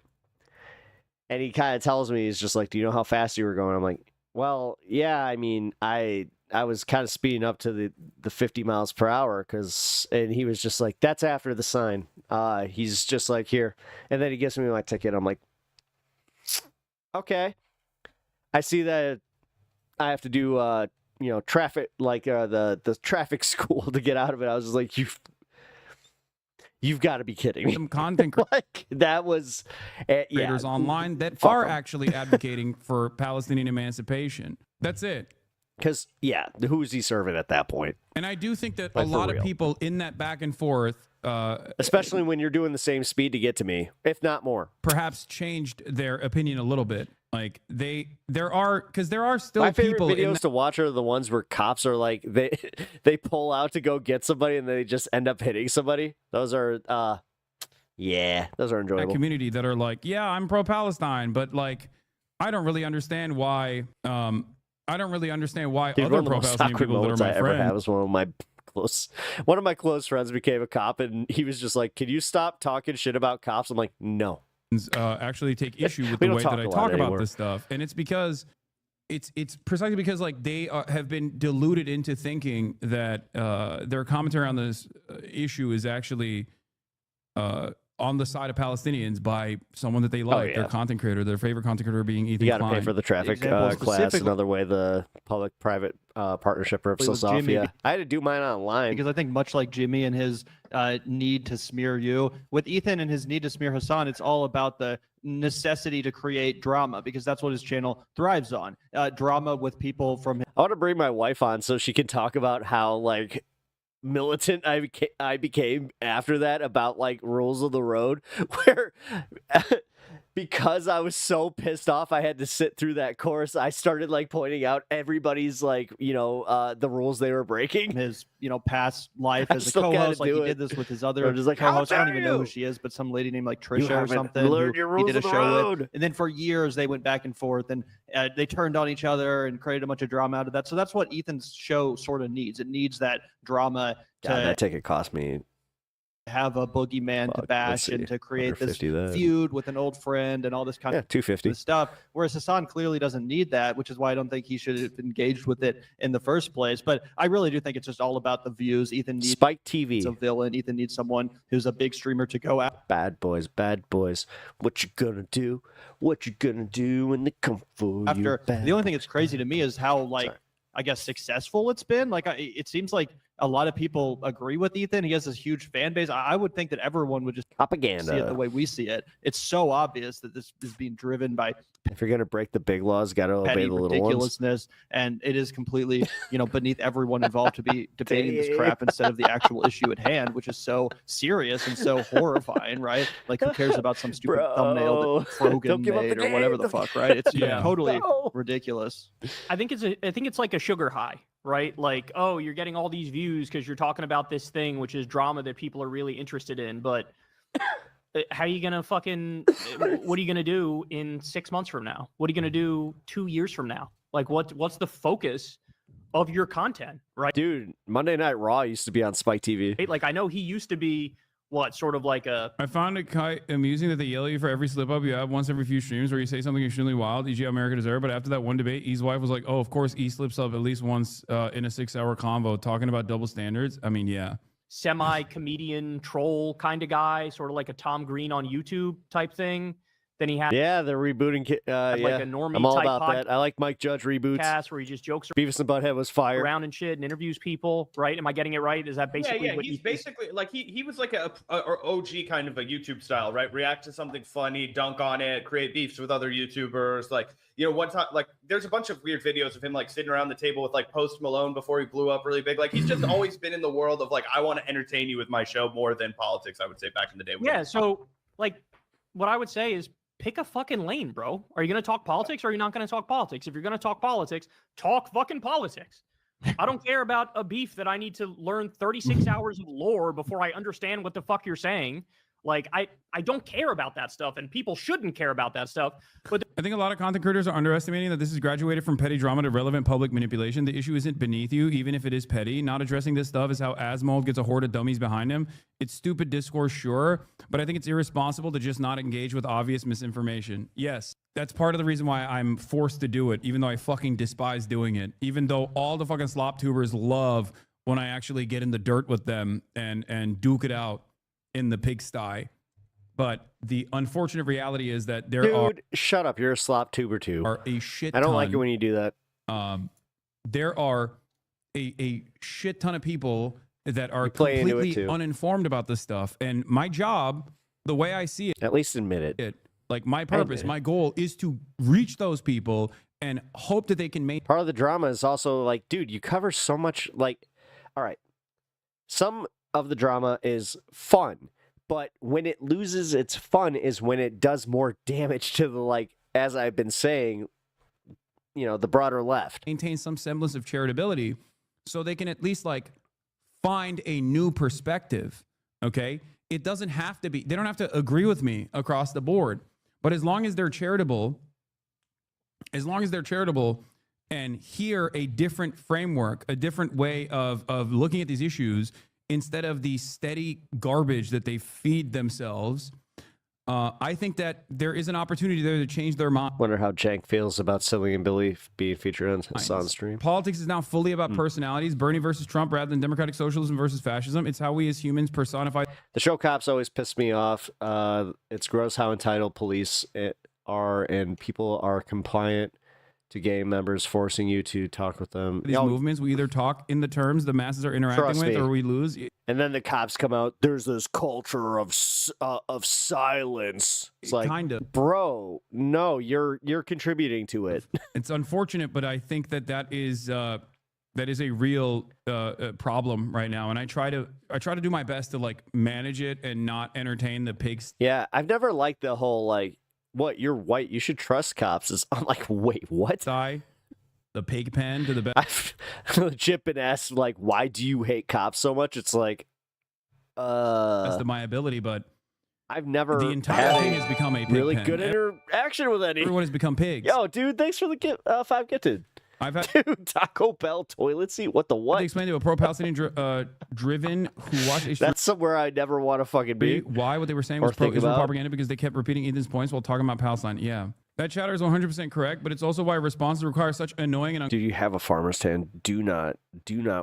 And he kind of tells me, he's just like, do you know how fast you were going? I'm like, well, yeah, I mean, I was kind of speeding up to the 50 miles per hour and he was just like, that's after the sign. He's just like, here. And then he gives me my ticket. I'm like, okay. I see that I have to do, traffic, like the traffic school to get out of it. I was just like, you've got to be kidding me. Some content like that was creators online that are actually advocating for Palestinian emancipation. That's it. Because, who is he serving at that point? And I do think that a lot of people in that back and forth, especially when you're doing the same speed to get to me, if not more, perhaps changed their opinion a little bit. Like there are still my favorite people videos to watch are the ones where cops are like they pull out to go get somebody and they just end up hitting somebody. Those are those are enjoyable. That community that are like, yeah, I'm pro-Palestine, but like I don't really understand why. Other pro-Palestinian people that are my friends. Ever had was one of my one of my close friends became a cop, and he was just like, "Can you stop talking shit about cops?" I'm like, "No." Actually take issue with We the don't way talk that I a lot talk about anymore. this stuff, and it's because it's precisely because like they have been deluded into thinking that their commentary on this issue is actually on the side of Palestinians by someone that they like, their content creator, their favorite content creator being Ethan You got to Klein. pay for the traffic Example class. specifically- Another way the public-private partnership rips us off. Jimmy. Yeah, I had to do mine online. Because I think much like Jimmy and his need to smear you, with Ethan and his need to smear Hassan, it's all about the necessity to create drama because that's what his channel thrives on. Drama with people from. I want to bring my wife on so she can talk about how like militant I became after that about like rules of the road, where because I was so pissed off I had to sit through that course, I started like pointing out everybody's like, the rules they were breaking. His, past life I as a still gotta co-host, like do he it. did this with his other I'm just like, "How co-host. I don't dare even know who you?" she is, but some lady named like You Trisha or haven't something. learned who your he rules did a of the show road. with. And then for years they went back and forth, and they turned on each other and created a bunch of drama out of that. So that's what Ethan's show sort of needs. It needs that drama to God, that ticket cost me. have a boogeyman to bash and to create this 150 that. feud with an old friend and all this kind Yeah, of 250. stuff. Whereas Hassan clearly doesn't need that, which is why I don't think he should have engaged with it in the first place. But I really do think it's just all about the views. Ethan needs Spike TV. a villain. Ethan needs someone who's a big streamer to go out. Bad boys, bad boys. What you gonna do? What you gonna do when they come for you? After bad the only thing that's crazy to me is how I guess successful it's been. Like it seems like a lot of people agree with Ethan. He has this huge fan base. I would think that everyone would just propaganda see it the way we see it. It's so obvious that this is being driven by If you're gonna break the big laws, gotta obey petty the little ones. ridiculousness, and it is completely, beneath everyone involved to be debating this crap instead of the actual issue at hand, which is so serious and so horrifying, right? Like, who cares about some stupid thumbnail that Frogan Don't give up made the or whatever the game. fuck, right? It's Yeah. totally ridiculous. I think it's like a sugar high, right? Like, oh, you're getting all these views because you're talking about this thing, which is drama that people are really interested in. But how are you gonna what are you gonna do in 6 months from now? What are you gonna do 2 years from now? Like, what's the focus of your content, right? Dude, Monday Night Raw used to be on Spike TV. Like, I know he used to be sort of like a. I found it quite amusing that they yell at you for every slip up you have once every few streams where you say something extremely wild, e.g. America deserve. But after that one debate, E's wife was like, "Oh, of course, E slips up at least once in a 6-hour convo talking about double standards." I mean, yeah. Semi-comedian troll kind of guy, sort of like a Tom Green on YouTube type thing. Then he had Yeah, they're rebooting. like a normie I'm all type about that. I like Mike Judge reboots. podcast where he just jokes Beavis and Butthead was fire. around and shit and interviews people, right? Am I getting it right? Is that basically yeah, what he's basically like he was like a OG kind of a YouTube style, right? React to something funny, dunk on it, create beefs with other YouTubers. Like, one time, like there's a bunch of weird videos of him like sitting around the table with like Post Malone before he blew up really big. Like, he's just always been in the world of like, I want to entertain you with my show more than politics, I would say, back in the day. Yeah, so like what I would say is pick a fucking lane, bro. Are you going to talk politics or are you not going to talk politics? If you're going to talk politics, talk fucking politics. I don't care about a beef that I need to learn 36 hours of lore before I understand what the fuck you're saying. Like, I don't care about that stuff, and people shouldn't care about that stuff. But I think a lot of content creators are underestimating that this is graduated from petty drama to relevant public manipulation. The issue isn't beneath you, even if it is petty. Not addressing this stuff is how Asmold gets a horde of dummies behind him. It's stupid discourse, sure, but I think it's irresponsible to just not engage with obvious misinformation. Yes, that's part of the reason why I'm forced to do it, even though I fucking despise doing it. Even though all the fucking slop tubers love when I actually get in the dirt with them and duke it out in the pigsty. But the unfortunate reality is that Dude, shut up. You're a slop tuber too. Are a shit I don't ton, like it when you do that. There are a shit ton of people that are play into it completely too. uninformed about this stuff. And my job, the way I see it, at least admit it. Like my purpose, my goal is to reach those people and hope that they can make. Part of the drama is also like, dude, you cover so much. Like, all right, some of the drama is fun, but when it loses its fun is when it does more damage to the, like, as I've been saying, the broader left. Maintain some semblance of charitability so they can at least like find a new perspective. Okay. It doesn't have to be, they don't have to agree with me across the board, but as long as they're charitable, and hear a different framework, a different way of looking at these issues instead of the steady garbage that they feed themselves. I think that there is an opportunity there to change their mind. Wonder how Jank feels about Silly and Billy being featured on Hassan's stream. Politics is now fully about personalities, Bernie versus Trump, rather than democratic socialism versus fascism. It's how we as humans personify. The show Cops always piss me off. It's gross how entitled police are, and people are compliant to gang members, forcing you to talk with them. These movements, we either talk in the terms the masses are interacting with, or we lose. And then the cops come out. There's this culture of silence. It's like, kind of, bro. No, you're contributing to it. It's unfortunate, but I think that is a real problem right now, and I try to do my best to like manage it and not entertain the pigs. Yeah, I've never liked the whole like, what, you're white, you should trust cops. I'm like, wait, what? The pig pen to the back. I've legit been asked, like, why do you hate cops so much? It's like, that's to my ability, but I've never. The entire thing has become a pig really pen. good interaction with any. Everyone has become pigs. Yo, dude, thanks for the 5 gifted. I've had dude, Taco Bell toilet seat. What the what? They explained to a pro-Palestinian driven who watched. That's somewhere I never want to fucking be. Why? What they were saying was pro-Israel propaganda because they kept repeating Ethan's points while talking about Palestine. Yeah, that chatter is 100% correct, but it's also why responses require such annoying and. Dude, you have a farmer's tan. Do not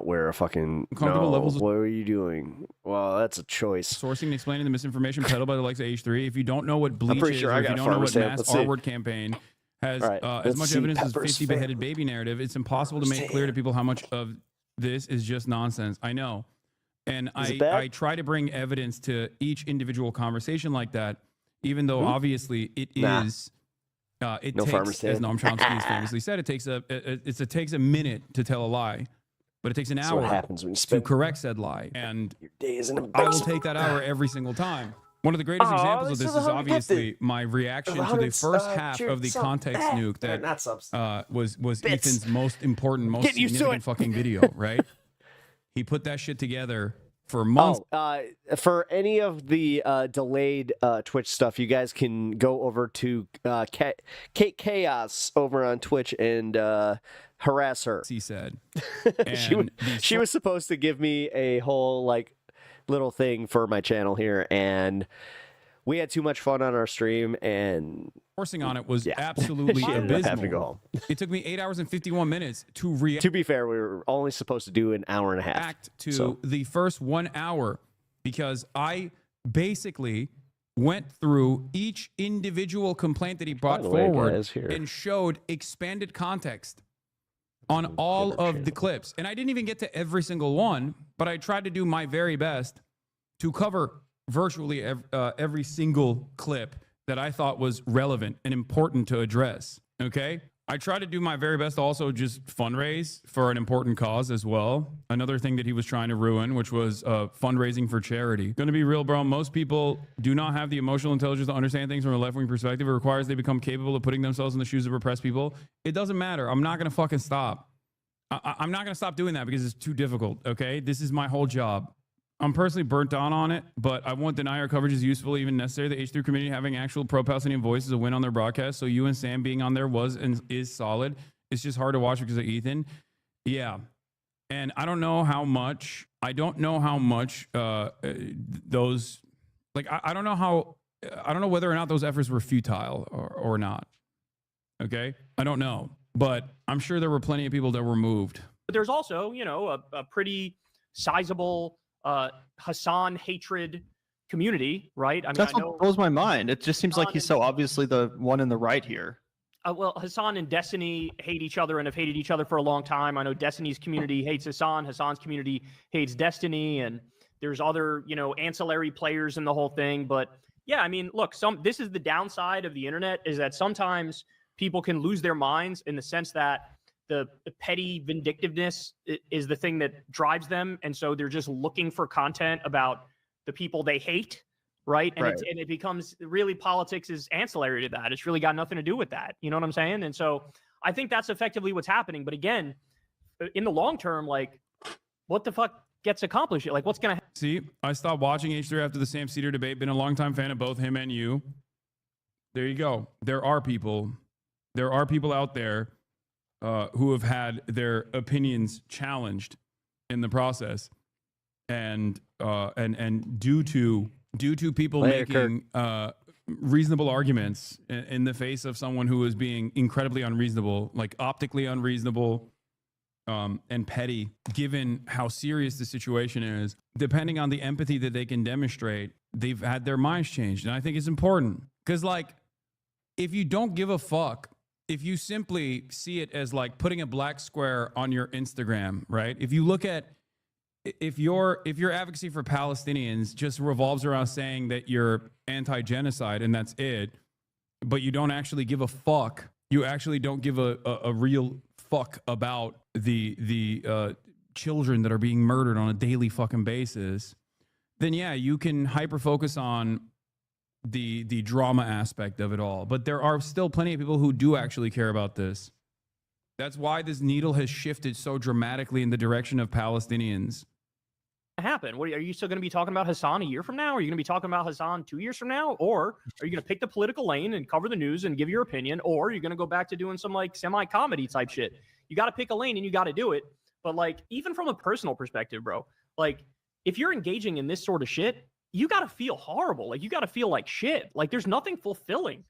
wear a fucking. Uncomfortable levels of. What are you doing? Well, that's a choice. Sourcing and explaining the misinformation peddled by the likes of H3. If you don't know what bleach is, sure or if you don't know what mass R-word campaign has as much evidence as 50 beheaded baby narrative, it's impossible to make clear to people how much of this is just nonsense. I know. And I try to bring evidence to each individual conversation like that, even though obviously it is. It takes, as Noam Chomsky has famously said, it takes a minute to tell a lie, but it takes an hour to correct said lie. And I will take that hour every single time. One of the greatest examples of this is obviously my reaction to the first half of the context nuke that was Ethan's most important, most significant fucking video, right? He put that shit together for months. For any of the delayed Twitch stuff, you guys can go over to Kate Chaos over on Twitch and harass her. He said. she was supposed to give me a whole like little thing for my channel here, and we had too much fun on our stream, and forcing on it was absolutely abysmal. Have to go home. It took me 8 hours and 51 minutes to react. To be fair, we were only supposed to do an hour and a half. The first 1 hour, because I basically went through each individual complaint that he brought forward and showed expanded context on all of the clips. And I didn't even get to every single one, but I tried to do my very best to cover virtually every single clip that I thought was relevant and important to address. Okay? I try to do my very best to also just fundraise for an important cause as well. Another thing that he was trying to ruin, which was fundraising for charity. Gonna be real, bro. Most people do not have the emotional intelligence to understand things from a left-wing perspective. It requires they become capable of putting themselves in the shoes of repressed people. It doesn't matter. I'm not gonna fucking stop. I'm not gonna stop doing that because it's too difficult, okay? This is my whole job. I'm personally burnt down on it, but I won't deny our coverage is useful, even necessary. The H3 community having actual pro-Palestinian voice is a win on their broadcast. So you and Sam being on there was and is solid. It's just hard to watch because of Ethan. Yeah. And I don't know how much, those, like, I don't know whether or not those efforts were futile or not. Okay. I don't know, but I'm sure there were plenty of people that were moved. But there's also, a pretty sizable Hassan hatred community, right? I mean, That's what blows my mind. It just seems like he's so obviously the one in the right here. Well, Hassan and Destiny hate each other and have hated each other for a long time. I know Destiny's community hates Hassan. Hassan's community hates Destiny, and there's other, ancillary players in the whole thing. But yeah, I mean, look, this is the downside of the internet, is that sometimes people can lose their minds in the sense that the petty vindictiveness is the thing that drives them. And so they're just looking for content about the people they hate, right? And, and it becomes really, politics is ancillary to that. It's really got nothing to do with that. You know what I'm saying? And so I think that's effectively what's happening. But again, in the long term, like, what the fuck gets accomplished? Like, what's going to happen? See, I stopped watching H3 after the Sam Cedar debate. Been a longtime fan of both him and you. There you go. There are people out there who have had their opinions challenged in the process, and due to people making reasonable arguments in the face of someone who is being incredibly unreasonable, like optically unreasonable, and petty, given how serious the situation is, depending on the empathy that they can demonstrate, they've had their minds changed. And I think it's important because, like, if you don't give a fuck, if you simply see it as like putting a black square on your Instagram, right? If you look at, if your advocacy for Palestinians just revolves around saying that you're anti-genocide and that's it, but you don't actually give a fuck, you actually don't give a real fuck about the children that are being murdered on a daily fucking basis, then yeah, you can hyper focus on the drama aspect of it all. But there are still plenty of people who do actually care about this. That's why this needle has shifted so dramatically in the direction of Palestinians. Happen? What are you still going to be talking about Hassan a year from now? Are you going to be talking about Hassan 2 years from now? Or are you going to pick the political lane and cover the news and give your opinion? Or are you going to go back to doing some like semi-comedy type shit? You got to pick a lane and you got to do it. But like, even from a personal perspective, bro, like if you're engaging in this sort of shit, you got to feel horrible. Like you got to feel like shit. Like there's nothing fulfilling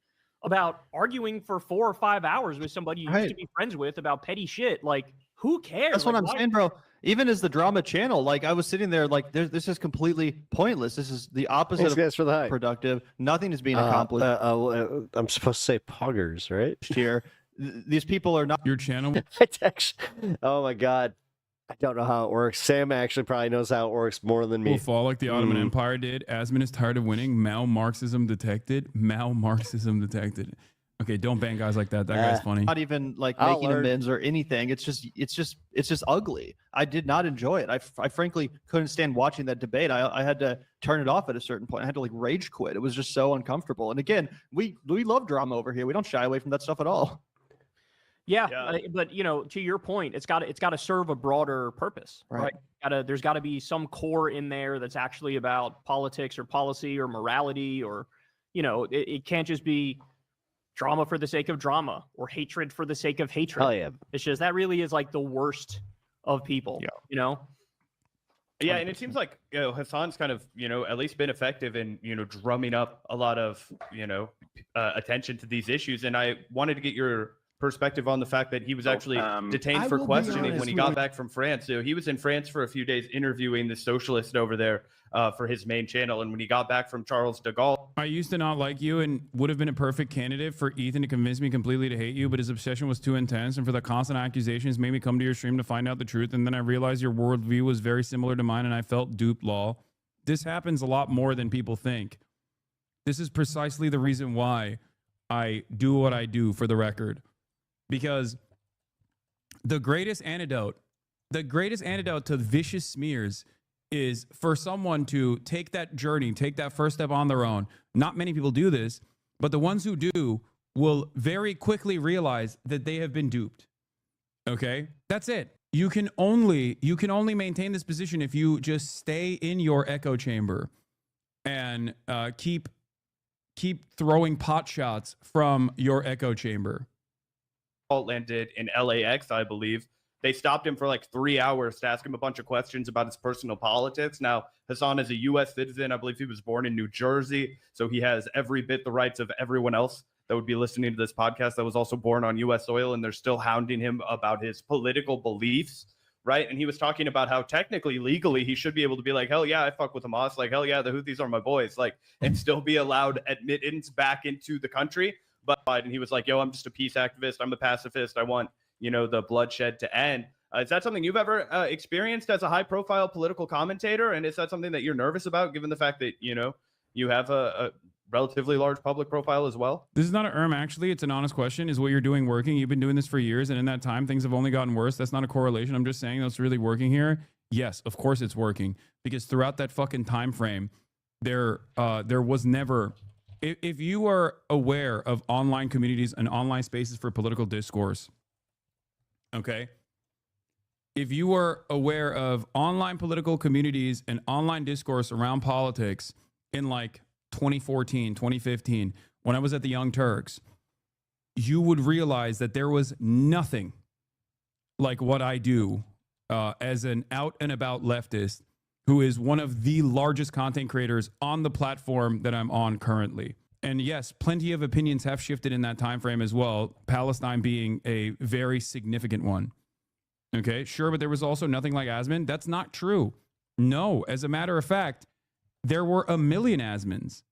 about arguing for 4 or 5 hours with somebody you used to be friends with about petty shit. Like who cares? That's what I'm saying, bro. Even as the drama channel, like I was sitting there, like this is completely pointless. This is the opposite of productive. Nothing is being accomplished. I'm supposed to say poggers, right? Here, these people are not your channel. Oh my god, I don't know how it works. Sam actually probably knows how it works more than me. Will fall like the Ottoman Empire did. Asman is tired of winning. Mal-Marxism detected. Mal-Marxism detected. Okay, don't ban guys like that. That guy's funny. Not even like making amends or anything. It's just ugly. I did not enjoy it. I frankly couldn't stand watching that debate. I had to turn it off at a certain point. I had to like rage quit. It was just so uncomfortable. And again, we love drama over here. We don't shy away from that stuff at all. Yeah, but you know, to your point, it's got to serve a broader purpose, right? There's got to be some core in there that's actually about politics or policy or morality, or you know, it can't just be drama for the sake of drama or hatred for the sake of hatred. Oh yeah, it's just that really is like the worst of people. Yeah, you know. Yeah, and it seems like Hassan's kind of at least been effective in drumming up a lot of attention to these issues, and I wanted to get your perspective on the fact that he was actually detained for questioning when he got back from France. So he was in France for a few days interviewing the socialist over there for his main channel. And when he got back from Charles de Gaulle, I used to not like you and would have been a perfect candidate for Ethan to convince me completely to hate you, but his obsession was too intense, and for the constant accusations made me come to your stream to find out the truth. And then I realized your worldview was very similar to mine, and I felt duped. Law. This happens a lot more than people think. This is precisely the reason why I do what I do, for the record. Because the greatest antidote to vicious smears is for someone to take that journey, take that first step on their own. Not many people do this, but the ones who do will very quickly realize that they have been duped. Okay? That's it. You can only maintain this position if you just stay in your echo chamber and keep throwing pot shots from your echo chamber. Landed in LAX, I believe. They stopped him for like 3 hours to ask him a bunch of questions about his personal politics. Now, Hassan is a U.S. citizen. I believe he was born in New Jersey, so he has every bit the rights of everyone else that would be listening to this podcast that was also born on U.S. soil, and they're still hounding him about his political beliefs, right? And he was talking about how technically, legally, he should be able to be like, hell yeah, I fuck with Hamas. Like, hell yeah, the Houthis are my boys. Like, and still be allowed admittance back into the country. But and he was like, yo, I'm just a peace activist. I'm a pacifist. I want, the bloodshed to end. Is that something you've ever experienced as a high profile political commentator? And is that something that you're nervous about, given the fact that, you have a relatively large public profile as well? This is not an actually. It's an honest question. Is what you're doing working? You've been doing this for years, and in that time, things have only gotten worse. That's not a correlation. I'm just saying that's really working here. Yes, of course it's working. Because throughout that fucking time frame, there was never... If you are aware of online communities and online spaces for political discourse, okay? If you are aware of online political communities and online discourse around politics in like 2014, 2015, when I was at the Young Turks, you would realize that there was nothing like what I do as an out and about leftist who is one of the largest content creators on the platform that I'm on currently. And yes, plenty of opinions have shifted in that time frame as well, Palestine being a very significant one. Okay, sure, but there was also nothing like Asmin. That's not true. No, as a matter of fact, there were a million Asmins.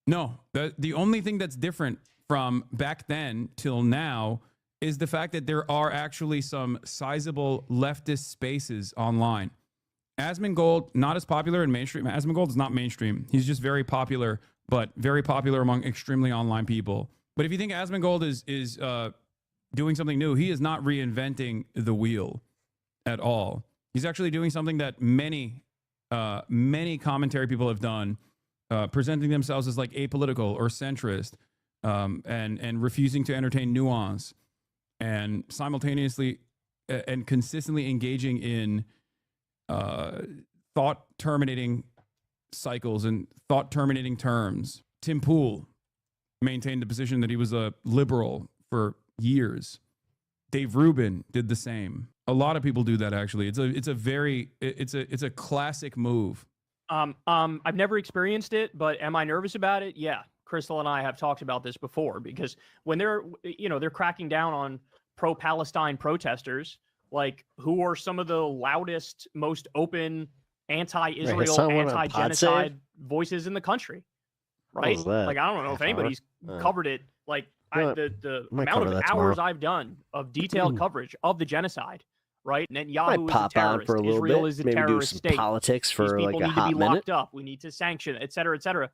No, the only thing that's different from back then till now is the fact that there are actually some sizable leftist spaces online. Asmongold, not as popular in mainstream. Asmongold is not mainstream. He's just very popular, but very popular among extremely online people. But if you think Asmongold is doing something new, he is not reinventing the wheel at all. He's actually doing something that many commentary people have done, presenting themselves as like apolitical or centrist, and refusing to entertain nuance, and simultaneously and consistently engaging in thought terminating cycles and thought terminating terms. Tim Pool maintained the position that he was a liberal for years. Dave Rubin did the same. A lot of people do that, actually. It's a classic move. I've never experienced it, but am I nervous about it? Yeah. Crystal and I have talked about this before, because when they're cracking down on pro-Palestine protesters, like, who are some of the loudest, most open anti-Israel, anti-genocide voices in the country, right? Like, I don't know if anybody's covered it. Like, the amount of hours I've done of detailed coverage of the genocide, right? Netanyahu is a terrorist. Israel is a terrorist state. Politics for These like people a need to hot be minute. locked up. We need to sanction, et cetera, et cetera.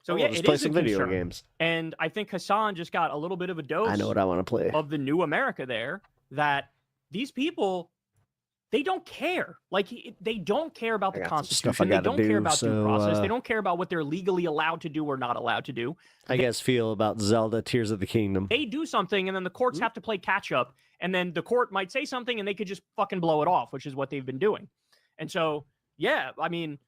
So yeah, just it play is a some video concern. games. And I think Hassan just got a little bit of a dose. I know what I want to play. Of the new America there, that these people, they don't care. Like, they don't care about the Constitution. They don't care about due process. They don't care about what they're legally allowed to do or not allowed to do. I guess feel about Zelda Tears of the Kingdom. They do something, and then the courts have to play catch up, and then the court might say something, and they could just fucking blow it off, which is what they've been doing. And so, yeah, I mean,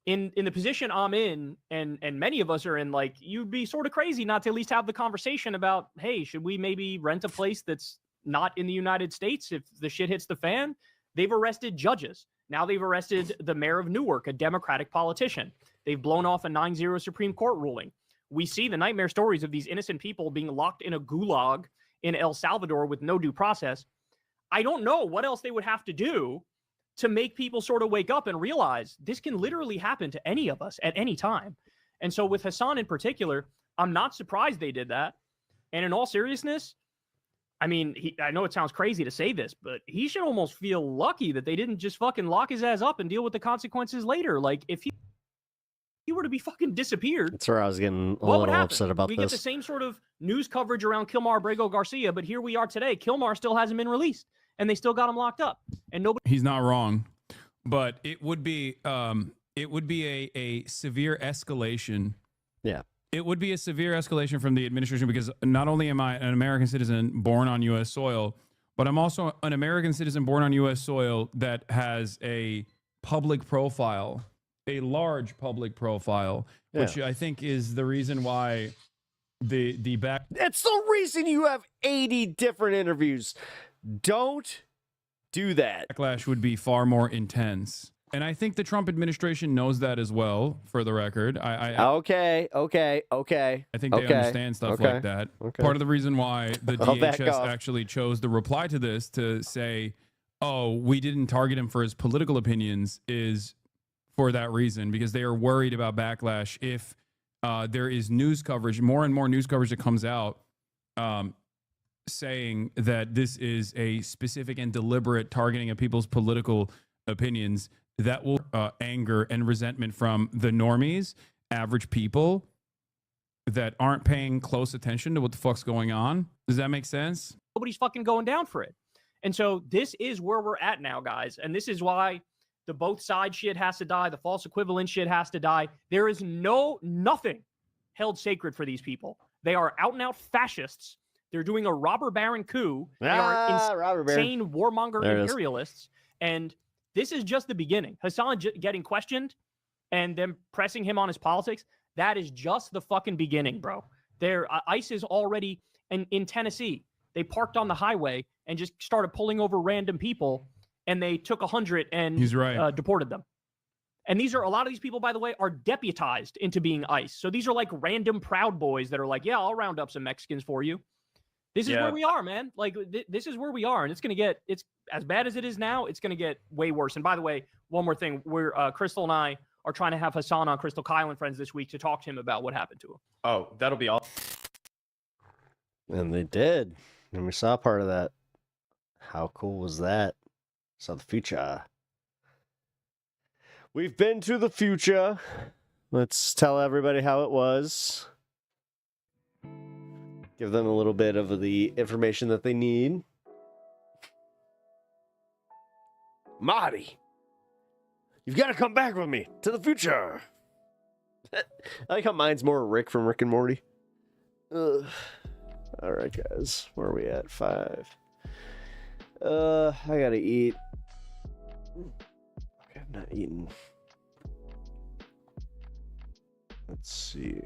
in the position I'm in, and many of us are in, like, you'd be sort of crazy not to at least have the conversation about, hey, should we maybe rent a place that's not in the United States if the shit hits the fan? They've arrested judges. Now they've arrested the mayor of Newark, a Democratic politician. They've blown off a 9-0 Supreme Court ruling. We see the nightmare stories of these innocent people being locked in a gulag in El Salvador with no due process. I don't know what else they would have to do to make people sort of wake up and realize this can literally happen to any of us at any time. And so with Hassan in particular, I'm not surprised they did that. And in all seriousness, I mean, I know it sounds crazy to say this, but he should almost feel lucky that they didn't just fucking lock his ass up and deal with the consequences later. Like, if he were to be fucking disappeared, That's where I was getting a what would little happen? upset about We this. get the same sort of news coverage around Kilmar Abrego Garcia, but here we are today. Kilmar still hasn't been released, and they still got him locked up, and nobody. He's not wrong, but it would be a severe escalation. Yeah. It would be a severe escalation from the administration, because not only am I an American citizen born on U.S. soil, but I'm also an American citizen born on U.S. soil that has a public profile, a large public profile, which I think is the reason why the back. It's the reason you have 80 different interviews. Don't do that. Backlash would be far more intense. And I think the Trump administration knows that as well, for the record. Okay. I think they understand stuff like that. Part of the reason why the DHS actually chose to reply to this to say, oh, we didn't target him for his political opinions is for that reason, because they are worried about backlash if there is news coverage, more and more news coverage that comes out saying that this is a specific and deliberate targeting of people's political opinions. That will anger and resentment from the normies, average people that aren't paying close attention to what the fuck's going on. Does that make sense? Nobody's fucking going down for it. And so this is where we're at now, guys. And this is why the both sides shit has to die. The false equivalent shit has to die. There is nothing held sacred for these people. They are out and out fascists. They're doing a robber baron coup. They are insane warmonger imperialists. And this is just the beginning. Hassan getting questioned and them pressing him on his politics, that is just the fucking beginning, bro. ICE is already in Tennessee. They parked on the highway and just started pulling over random people, and they took 100 and He's right. Deported them. And a lot of these people, by the way, are deputized into being ICE. So these are like random Proud Boys that are like, yeah, I'll round up some Mexicans for you. This is where we are, man. Like, this is where we are. And it's as bad as it is now, it's going to get way worse. And by the way, one more thing. Crystal and I are trying to have Hassan on Crystal Kyle and Friends this week to talk to him about what happened to him. Oh, that'll be all. And they did. And we saw part of that. How cool was that? Saw the future. We've been to the future. Let's tell everybody how it was. Give them a little bit of the information that they need. Marty, you've got to come back with me to the future. I like how mine's more Rick from Rick and Morty. Ugh. All right, guys. Where are we at? 5. I gotta eat. Okay, I'm not eating. Let's see.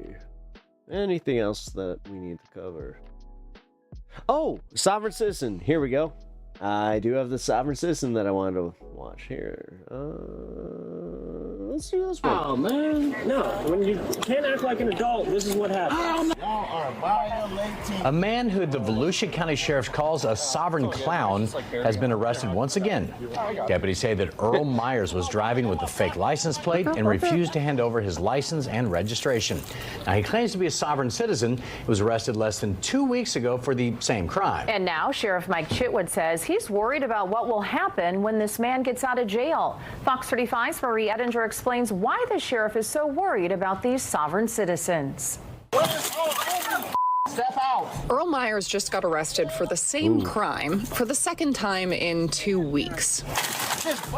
Anything else that we need to cover? Oh, Sovereign Citizen. Here we go. I do have the Sovereign Citizen that I wanted to watch here. Let's do this one. Oh, man. No, when you can't act like an adult, this is what happens. A man who the Volusia County Sheriff calls a sovereign clown has been arrested once again. Deputies say that Earl Myers was driving with a fake license plate and refused to hand over his license and registration. Now, he claims to be a sovereign citizen. He was arrested less than 2 weeks ago for the same crime. And now Sheriff Mike Chitwood says he's worried about what will happen when this man gets out of jail. Fox 35's Marie Ettinger explains why the sheriff is so worried about these sovereign citizens. Step out. Earl Myers just got arrested for the same crime for the second time in 2 weeks.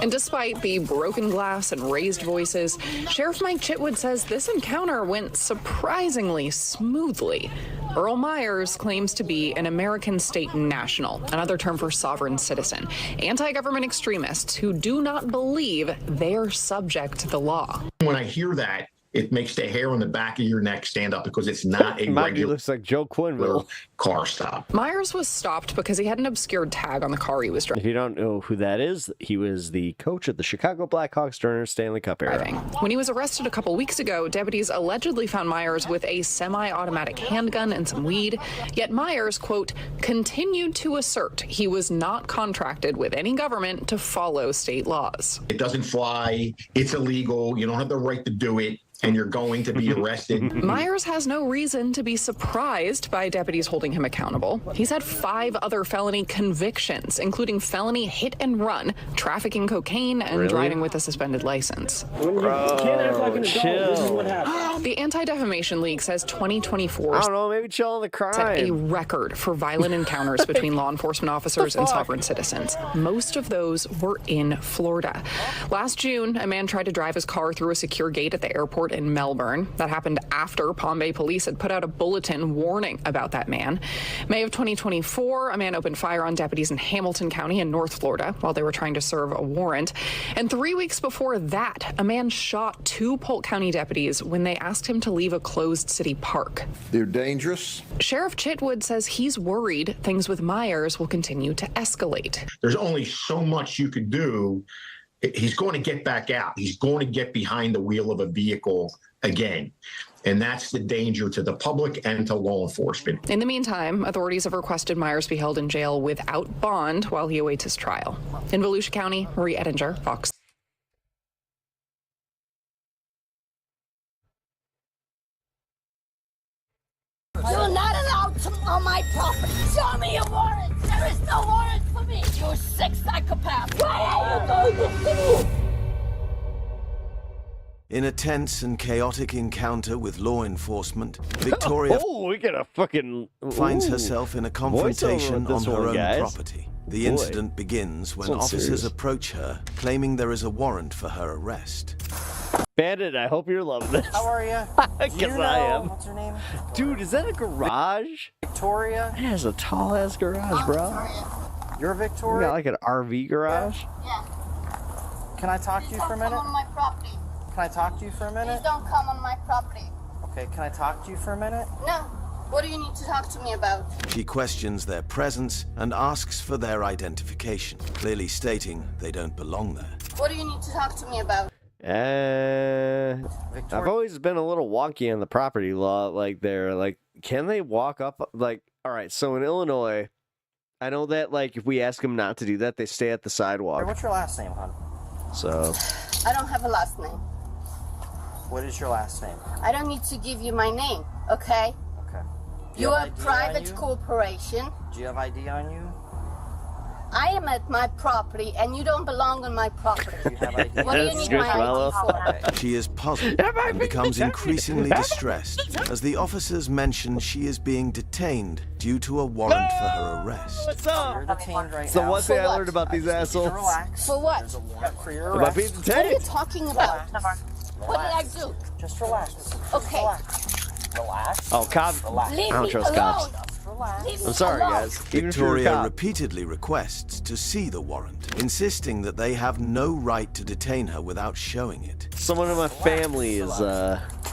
And despite the broken glass and raised voices, Sheriff Mike Chitwood says this encounter went surprisingly smoothly. Earl Myers claims to be an American state national, another term for sovereign citizen, anti-government extremists who do not believe they're subject to the law. When I hear that, it makes the hair on the back of your neck stand up because it's not a regular looks like Joe Quinville car stop. Myers was stopped because he had an obscured tag on the car he was driving. If you don't know who that is, he was the coach of the Chicago Blackhawks during Stanley Cup era. When he was arrested a couple weeks ago, deputies allegedly found Myers with a semi-automatic handgun and some weed. Yet Myers, quote, continued to assert he was not contracted with any government to follow state laws. It doesn't fly. It's illegal. You don't have the right to do it. And you're going to be arrested. Myers has no reason to be surprised by deputies holding him accountable. He's had 5 other felony convictions, including felony hit and run, trafficking cocaine, and driving with a suspended license. When you can't act like an adult, this is what happens. The Anti-Defamation League says 2024 I don't know, maybe chill on the crime. set a record for violent encounters between law enforcement officers and sovereign citizens. Most of those were in Florida. Last June, a man tried to drive his car through a secure gate at the airport in Melbourne. That happened after Palm Bay police had put out a bulletin warning about that man. May of 2024, a man opened fire on deputies in Hamilton County in North Florida while they were trying to serve a warrant. And 3 weeks before that, a man shot 2 Polk County deputies when they asked him to leave a closed city park. They're dangerous. Sheriff Chitwood says he's worried things with Myers will continue to escalate. There's only so much you could do. He's going to get back out. He's going to get behind the wheel of a vehicle again. And that's the danger to the public and to law enforcement. In the meantime, authorities have requested Myers be held in jail without bond while he awaits his trial. In Volusia County, Marie Ettinger, Fox. You're not allowed on my property. Show me a warrant. There is no warrant for me. You sick psychopath. Why are you doing this to me? In a tense and chaotic encounter with law enforcement, Victoria we get a fucking finds herself in a confrontation on her own guys. property. The incident begins when officers serious. approach her, claiming there is a warrant for her arrest. Bandit, I hope you're loving this. How are you? Because I am. What's your name? Dude, is that a garage? Victoria. That has a tall ass garage, bro. You're You Victoria? got like an RV garage? Yeah. Can I talk to you for a minute? Come on my property. Can I talk to you for a minute? Please don't come on my property. Okay, can I talk to you for a minute? No. What do you need to talk to me about? She questions their presence and asks for their identification, clearly stating they don't belong there. What do you need to talk to me about? I've always been a little wonky on the property law. Like, can they walk up? Like, all right, so in Illinois, I know that, like, if we ask them not to do that, they stay at the sidewalk. What's your last name, hon? So. I don't have a last name. What is your last name? I don't need to give you my name, okay? Okay. You're a private corporation. Do you have ID on you? I am at my property, and you don't belong on my property. Do you have ID? What do you need my ID for? She is puzzled and becomes increasingly distressed as the officers mention she is being detained due to a warrant for her arrest. What's up? You're detained right It's the now. one thing I learned about these assholes. Relax. For what? There's a warrant for your About arrest. being What are you detained. talking about? What did I do? Just relax. Okay. Relax. Oh, cops. I Leave don't me trust alone. cops. Leave me I'm sorry, alone. guys. Even if you're a Victoria cop. repeatedly requests to see the warrant, insisting that they have no right to detain her without showing it. Someone in my family is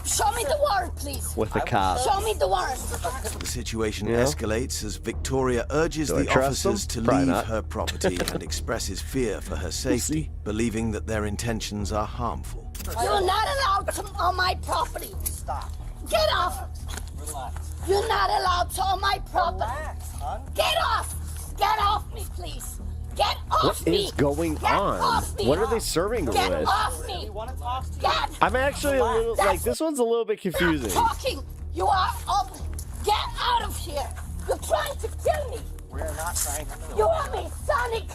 Show me the warrant, please. with a cop. Show me the warrant. The situation Yeah. escalates as Victoria urges Do I the trust officers them? to Probably leave not. her property and expresses fear for her safety, believing that their intentions are harmful. You're not allowed to on my property. Stop. Get off. Relax. You're not allowed to on my property. Relax, hon. Get off. Get off me, please. Get off What me. is going Get on? off me. What are they serving her Get with? off me. We want to talk to you. Get. I'm actually a little like this one's a little bit confusing. Stop talking. You are up. Get out of here. You're trying to kill me. We're not trying to kill You are Masonic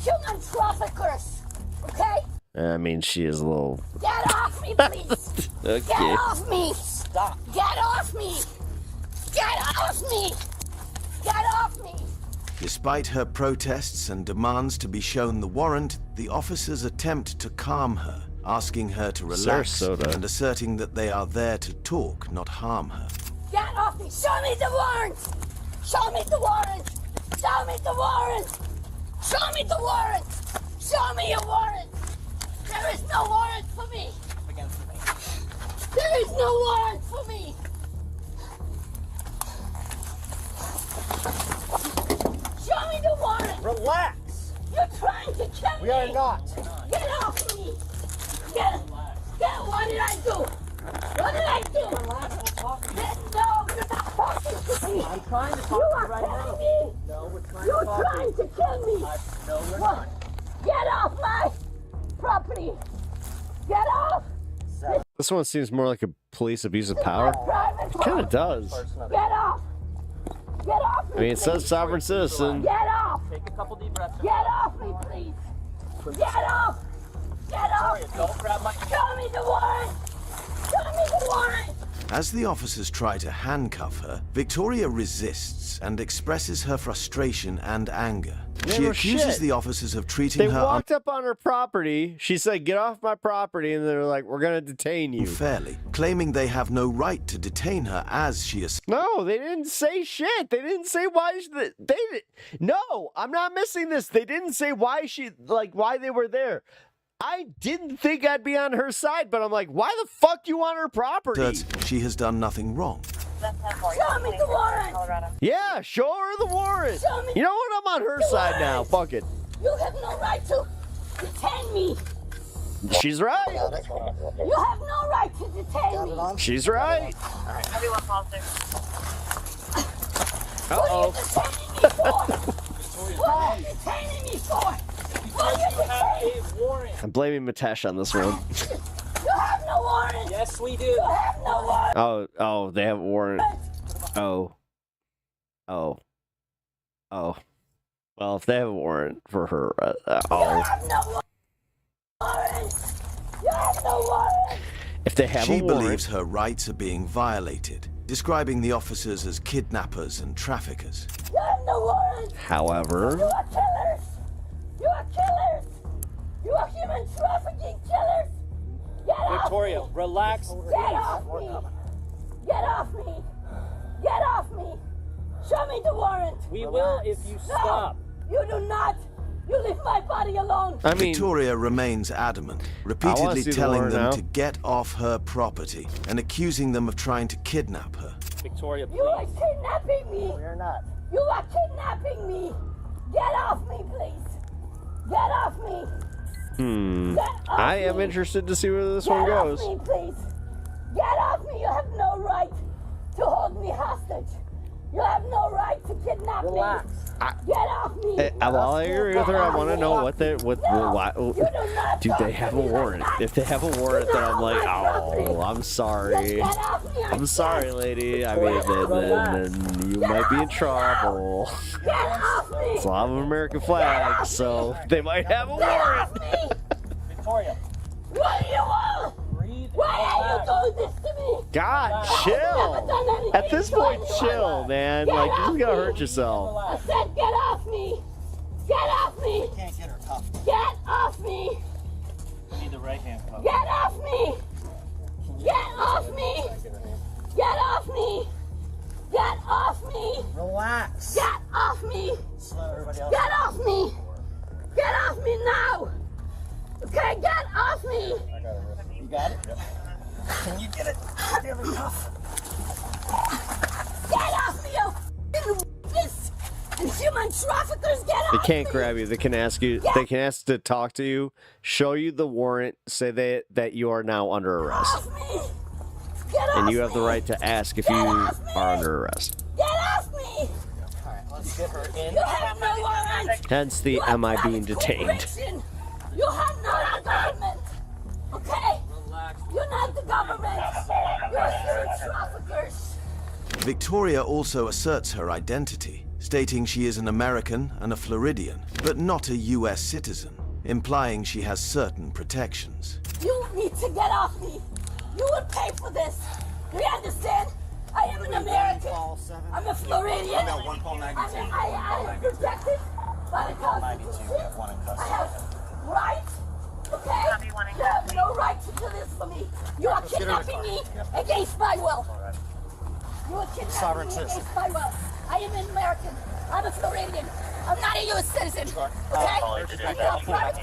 human traffickers. Okay? I mean, she is a little. Get off me, please. Okay. Get off me. Stop. Get off me. Get off me. Get off me. Despite her protests and demands to be shown the warrant, the officers attempt to calm her, asking her to relax Sarasota. and asserting that they are there to talk, not harm her. Get off me. Show me the warrant. Show me the warrant. Show me the warrant. Show me the warrant. Show me a warrant. There is no warrant for me. There is no warrant for me. Show me the warrant. Relax. You're trying to kill me. We are not. Get off me. Get. What did I do? What did I do? No, you're not talking to me. I'm trying to talk You to you are right now. killing me. No, we're trying to You're talk to trying you. to kill me. No, we're What? not. Get off my property. Get off. This one seems more like a police abuse of power. Private It kind of does. Get off. Get off me. I mean, it says sovereign citizen. Get off. Take a couple deep breaths. Get off me, please. Get off. Get off. Sorry, don't grab my. Show me the warrant. Show me the warrant. As the officers try to handcuff her, Victoria resists and expresses her frustration and anger. Yeah, She no accuses shit. the officers of treating They her walked up on her property. She said, "Get off my property," and they're like, "We're gonna detain you." unfairly, claiming they have no right to detain her as she is. No, they didn't say shit. They didn't say why they did. No, I'm not missing this. They didn't say why why they were there. I didn't think I'd be on her side, but I'm like, why the fuck you on her property? asserts she has done nothing wrong. Show me the warrant. Yeah, show her the warrant. Show me You know what? I'm on her the side now. warrant. Fuck it. You have no right to detain me. She's right. You have no right to detain me. She's right. Everyone positive. Uh-oh. What are you detaining me for? What are you detaining? I'm blaming Mitesh on this one. You have no warrant. Yes, we do. You have no warrant. Oh, they have a warrant. Oh. Well, if they have a warrant for her, You have no warrant. You have no warrant. if they have She a warrant, believes her rights are being violated, describing the officers as kidnappers and traffickers. You have no warrant. however, You are killers. You are killers. You are human trafficking killers. Get off Victoria, me. relax. Get off me. Get off me. Get off me. Show me the warrant. We will if you No, stop. you do not. You leave my body alone. I mean, Victoria remains adamant, repeatedly see the telling warrant them now. to get off her property and accusing them of trying to kidnap her. Victoria, please. You are kidnapping me. We're not. You are kidnapping me. Get off me, please. Get off me. I am interested to see where this one goes. Get off me, please. Get off me. You have no right to hold me hostage. You have no right to kidnap me. Get off me. While I agree with her, I want to know what do they have a warrant? If they have a warrant, then I'm like, oh, I'm sorry. I'm sorry, lady. I mean, then you might be in trouble. Get off me. It's a lot of American flags, so they might have a warrant. Victoria. What do you want? Why are you doing this to me? God, chill. At this point, chill, man. Like, you just gotta hurt yourself. I said get off me. Get off me. I can't get her tough. Get off me. You need the right hand cuff. Get off me. Get off me. Get off me. Get off me. Relax. Get off me. Slow everybody else. Get off me. Get off me now. Okay, get off me. You got it? Yep. Can you get it? Get her tough. Get off me, you rapists and human traffickers. Get off They can't me. grab you. They can ask you. They can ask to talk to you, show you the warrant, say that you are now under arrest, and you have the right to ask if you are under arrest. Get off me. Alright, let's get her in. You have no warrant. Hence the am I being detained? Correction. You have no government. Okay? You're not the government. You're human traffickers. Victoria also asserts her identity, stating she is an American and a Floridian, but not a US citizen, implying she has certain protections. You need to get off me. You will pay for this. Do you understand? I am an American. I'm a Floridian. I am protected by the Constitution. I have rights. Okay? You have no right to do this for me. You are kidnapping me against my will. You are kidnapping me against my will. I am an American. I'm a Floridian. I'm not a U.S. citizen. Okay? I'm a private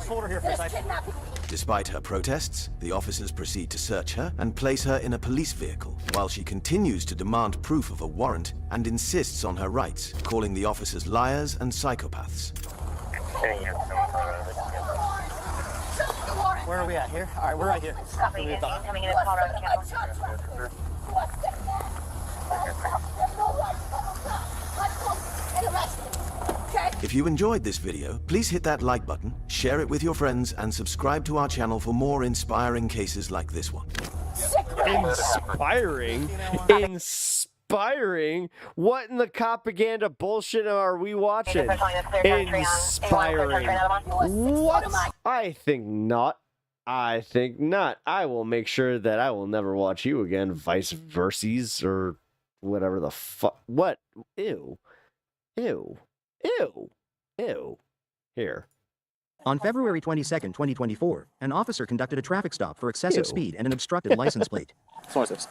corporation that is kidnapping me. Despite her protests, the officers proceed to search her and place her in a police vehicle, while she continues to demand proof of a warrant and insists on her rights, calling the officers liars and psychopaths. Where are we at here? All right, we're right here. Coming in at Colorado County. If you enjoyed this video, please hit that like button, share it with your friends, and subscribe to our channel for more inspiring cases like this one. Inspiring? Inspiring? What in the propaganda bullshit are we watching? Inspiring. What? I think not. I think not. I will make sure that I will never watch you again, vice versa, or whatever the fuck. What? Ew. Ew. Ew. Ew. Here. On February 22, 2024, an officer conducted a traffic stop for excessive speed and an obstructed license plate. Sources.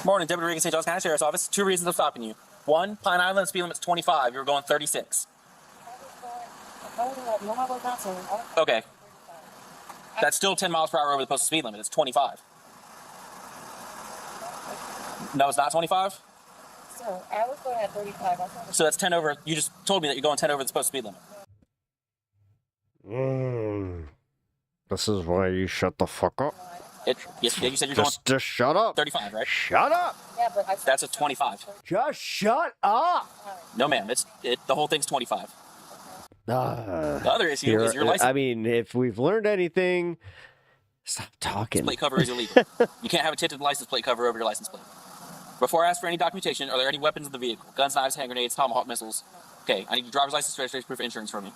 Morning, Deputy Regan, St. Charles County Sheriff's Office. 2 reasons of stopping you. 1, Pine Island speed limit's 25. You were going 36. Okay. That's still 10 miles per hour over the posted speed limit. It's 25. No, it's not 25? So I was going at 35. So that's 10 over. You just told me that you're going 10 over the posted speed limit. This is why you shut the fuck up. Yes, you said you're going Just shut up. 35, right? Shut up. Yeah, but That's a 25. Just shut up. No, ma'am. The whole thing's 25. The other issue is your license. I mean, if we've learned anything, stop talking. Plate cover is illegal. You can't have a tinted license plate cover over your license plate. Before I ask for any documentation, are there any weapons in the vehicle? Guns, knives, hand grenades, tomahawk missiles. Okay, I need your driver's license, registration, proof of insurance from you.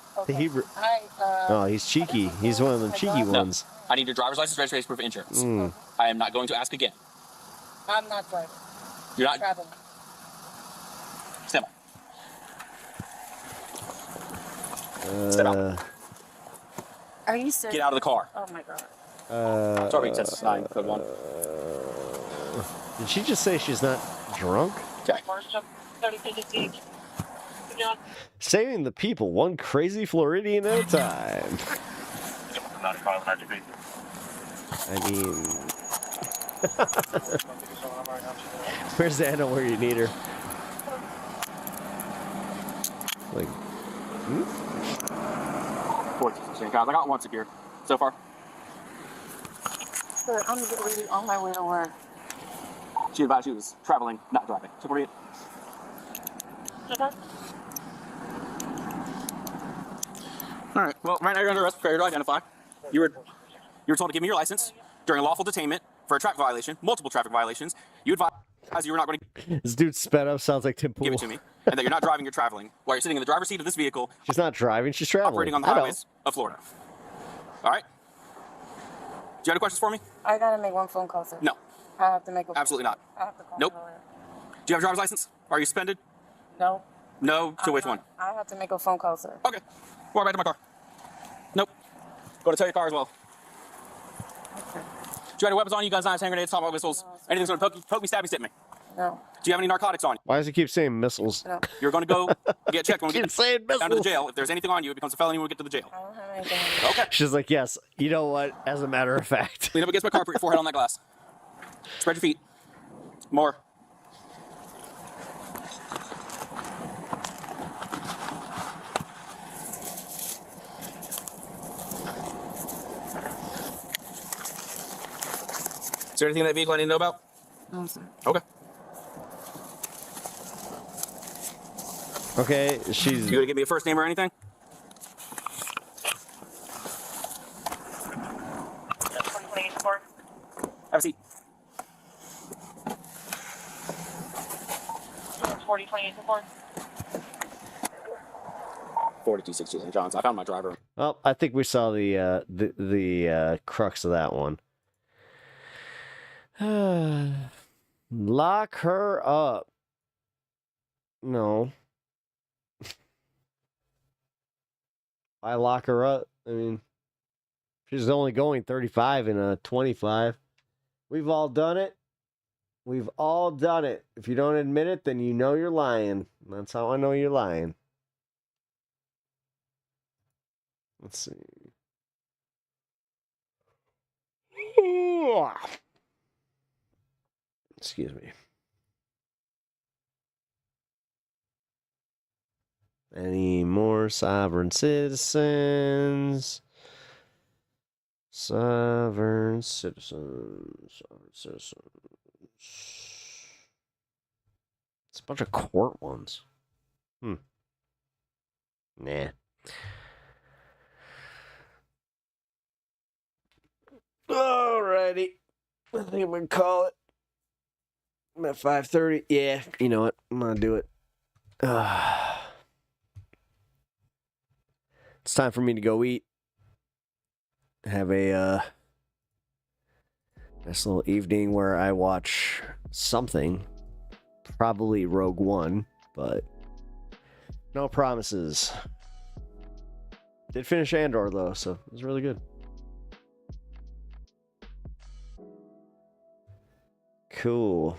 Oh, he's cheeky. He's one of them cheeky ones. I need your driver's license, registration, proof of insurance. I am not going to ask again. I'm not driving. You're not traveling. Stand by. Step out. Are you serious? Get out of the car. Oh my god. Sorry, test 9, code 1. Did she just say she's not drunk? Saving the people one crazy Floridian at a time. I mean... Where's Anna where you need her? Like... Guys, I got one secure so far. Sir, I'm really on my way to work. She advised she was traveling, not driving. So what are you? All right. Well, right now you're under arrest for failure to identify. You were told to give me your license during a lawful detainment for a traffic violation, multiple traffic violations. You advised you were not going to This dude sped up, sounds like Tim Pool. give it to me, and that you're not driving, you're traveling while you're sitting in the driver's seat of this vehicle. She's not driving, she's traveling. Operating on the highways of Florida. All right. Do you have any questions for me? I gotta make one phone call, sir. No. I have to make a Absolutely not. I have to call Nope. my lawyer. Do you have a driver's license? Are you suspended? No. No. To which one? I have to make a phone call, sir. Okay. Walk back to my car. Nope. Go to tow your car as well. Okay. Do you have any weapons on you? Guns, knives, hand grenades, tomahawk missiles? Anything that's going to poke me, stab me, stick me? No. Do you have any narcotics on you? Why does he keep saying missiles? No. You're going to go get checked when we get saying down to the missiles. jail. If there's anything on you, it becomes a felony when we get to the jail. I don't have anything. Okay. She's like, yes, you know what? As a matter of fact. Lean up against my car, put your forehead on that glass. Spread your feet. More. Is there anything in that vehicle I need to know about? No, sir. Okay. Okay, she's... You gonna give me a first name or anything? Have a seat. 4028 support. 4260 St. John's. I found my driver. Well, I think we saw the crux of that one. Lock her up. No. Why lock her up? I mean, she's only going 35 in a 25. We've all done it. We've all done it. If you don't admit it, then you know you're lying. That's how I know you're lying. Let's see. Excuse me. Any more sovereign citizens? Sovereign citizens. Sovereign citizens. It's a bunch of court ones. Nah. Alrighty. I think I'm gonna call it. I'm at 5:30. Yeah, you know what? I'm gonna do it. It's time for me to go eat. Have a nice little evening where I watch something. Probably Rogue One, but no promises. Did finish Andor though, so it was really good. Cool.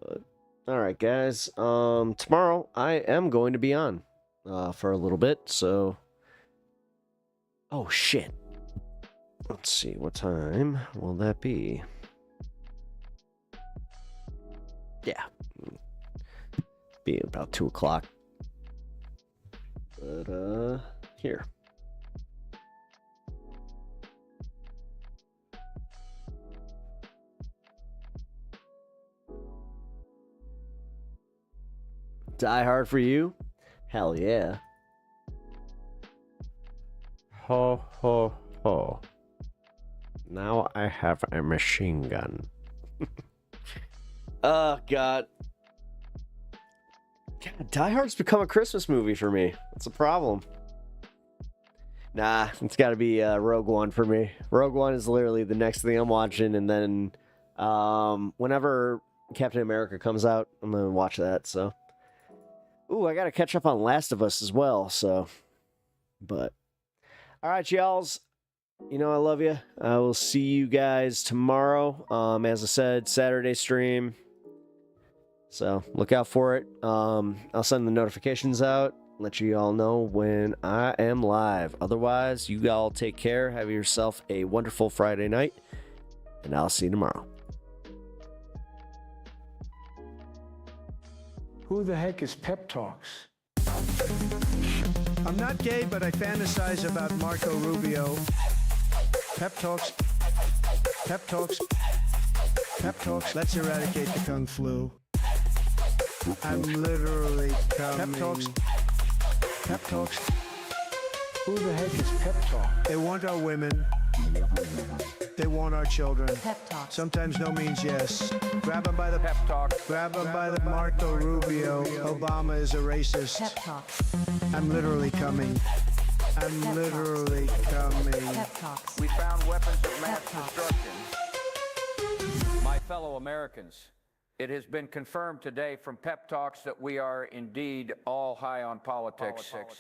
But all right, guys. Tomorrow I am going to be on for a little bit, so oh shit. Let's see, what time will that be? Yeah. Be about 2 o'clock. But here. Die Hard for you? Hell yeah. Ho ho ho. Now I have a machine gun. Oh god. God, Die Hard's become a Christmas movie for me. That's a problem. Nah, it's got to be Rogue One for me. Rogue One is literally the next thing I'm watching, and then whenever Captain America comes out, I'm gonna watch that. So, ooh, I gotta catch up on Last of Us as well. So, but all right, y'all's. you know I love you. I will see you guys tomorrow. As I said, Saturday stream. So look out for it. I'll send the notifications out, let you all know when I am live. Otherwise, you all take care. Have yourself a wonderful Friday night, and I'll see you tomorrow. Who the heck is Pep Talks? I'm not gay, but I fantasize about Marco Rubio. Pep Talks. Pep Talks. Pep Talks. Let's eradicate the Kung Flu. I'm literally coming. Pep Talks. Pep Talks. Who the heck is Pep Talk? They want our women. They want our children. Pep Talk. Sometimes no means yes. Grab them by the Pep Talk. Grab them by the Marco Rubio. Obama is a racist. Pep Talk. I'm literally coming. I'm literally coming. Pep Talks. We found weapons of mass destruction. My fellow Americans, it has been confirmed today from Pep Talks that we are indeed all high on politics.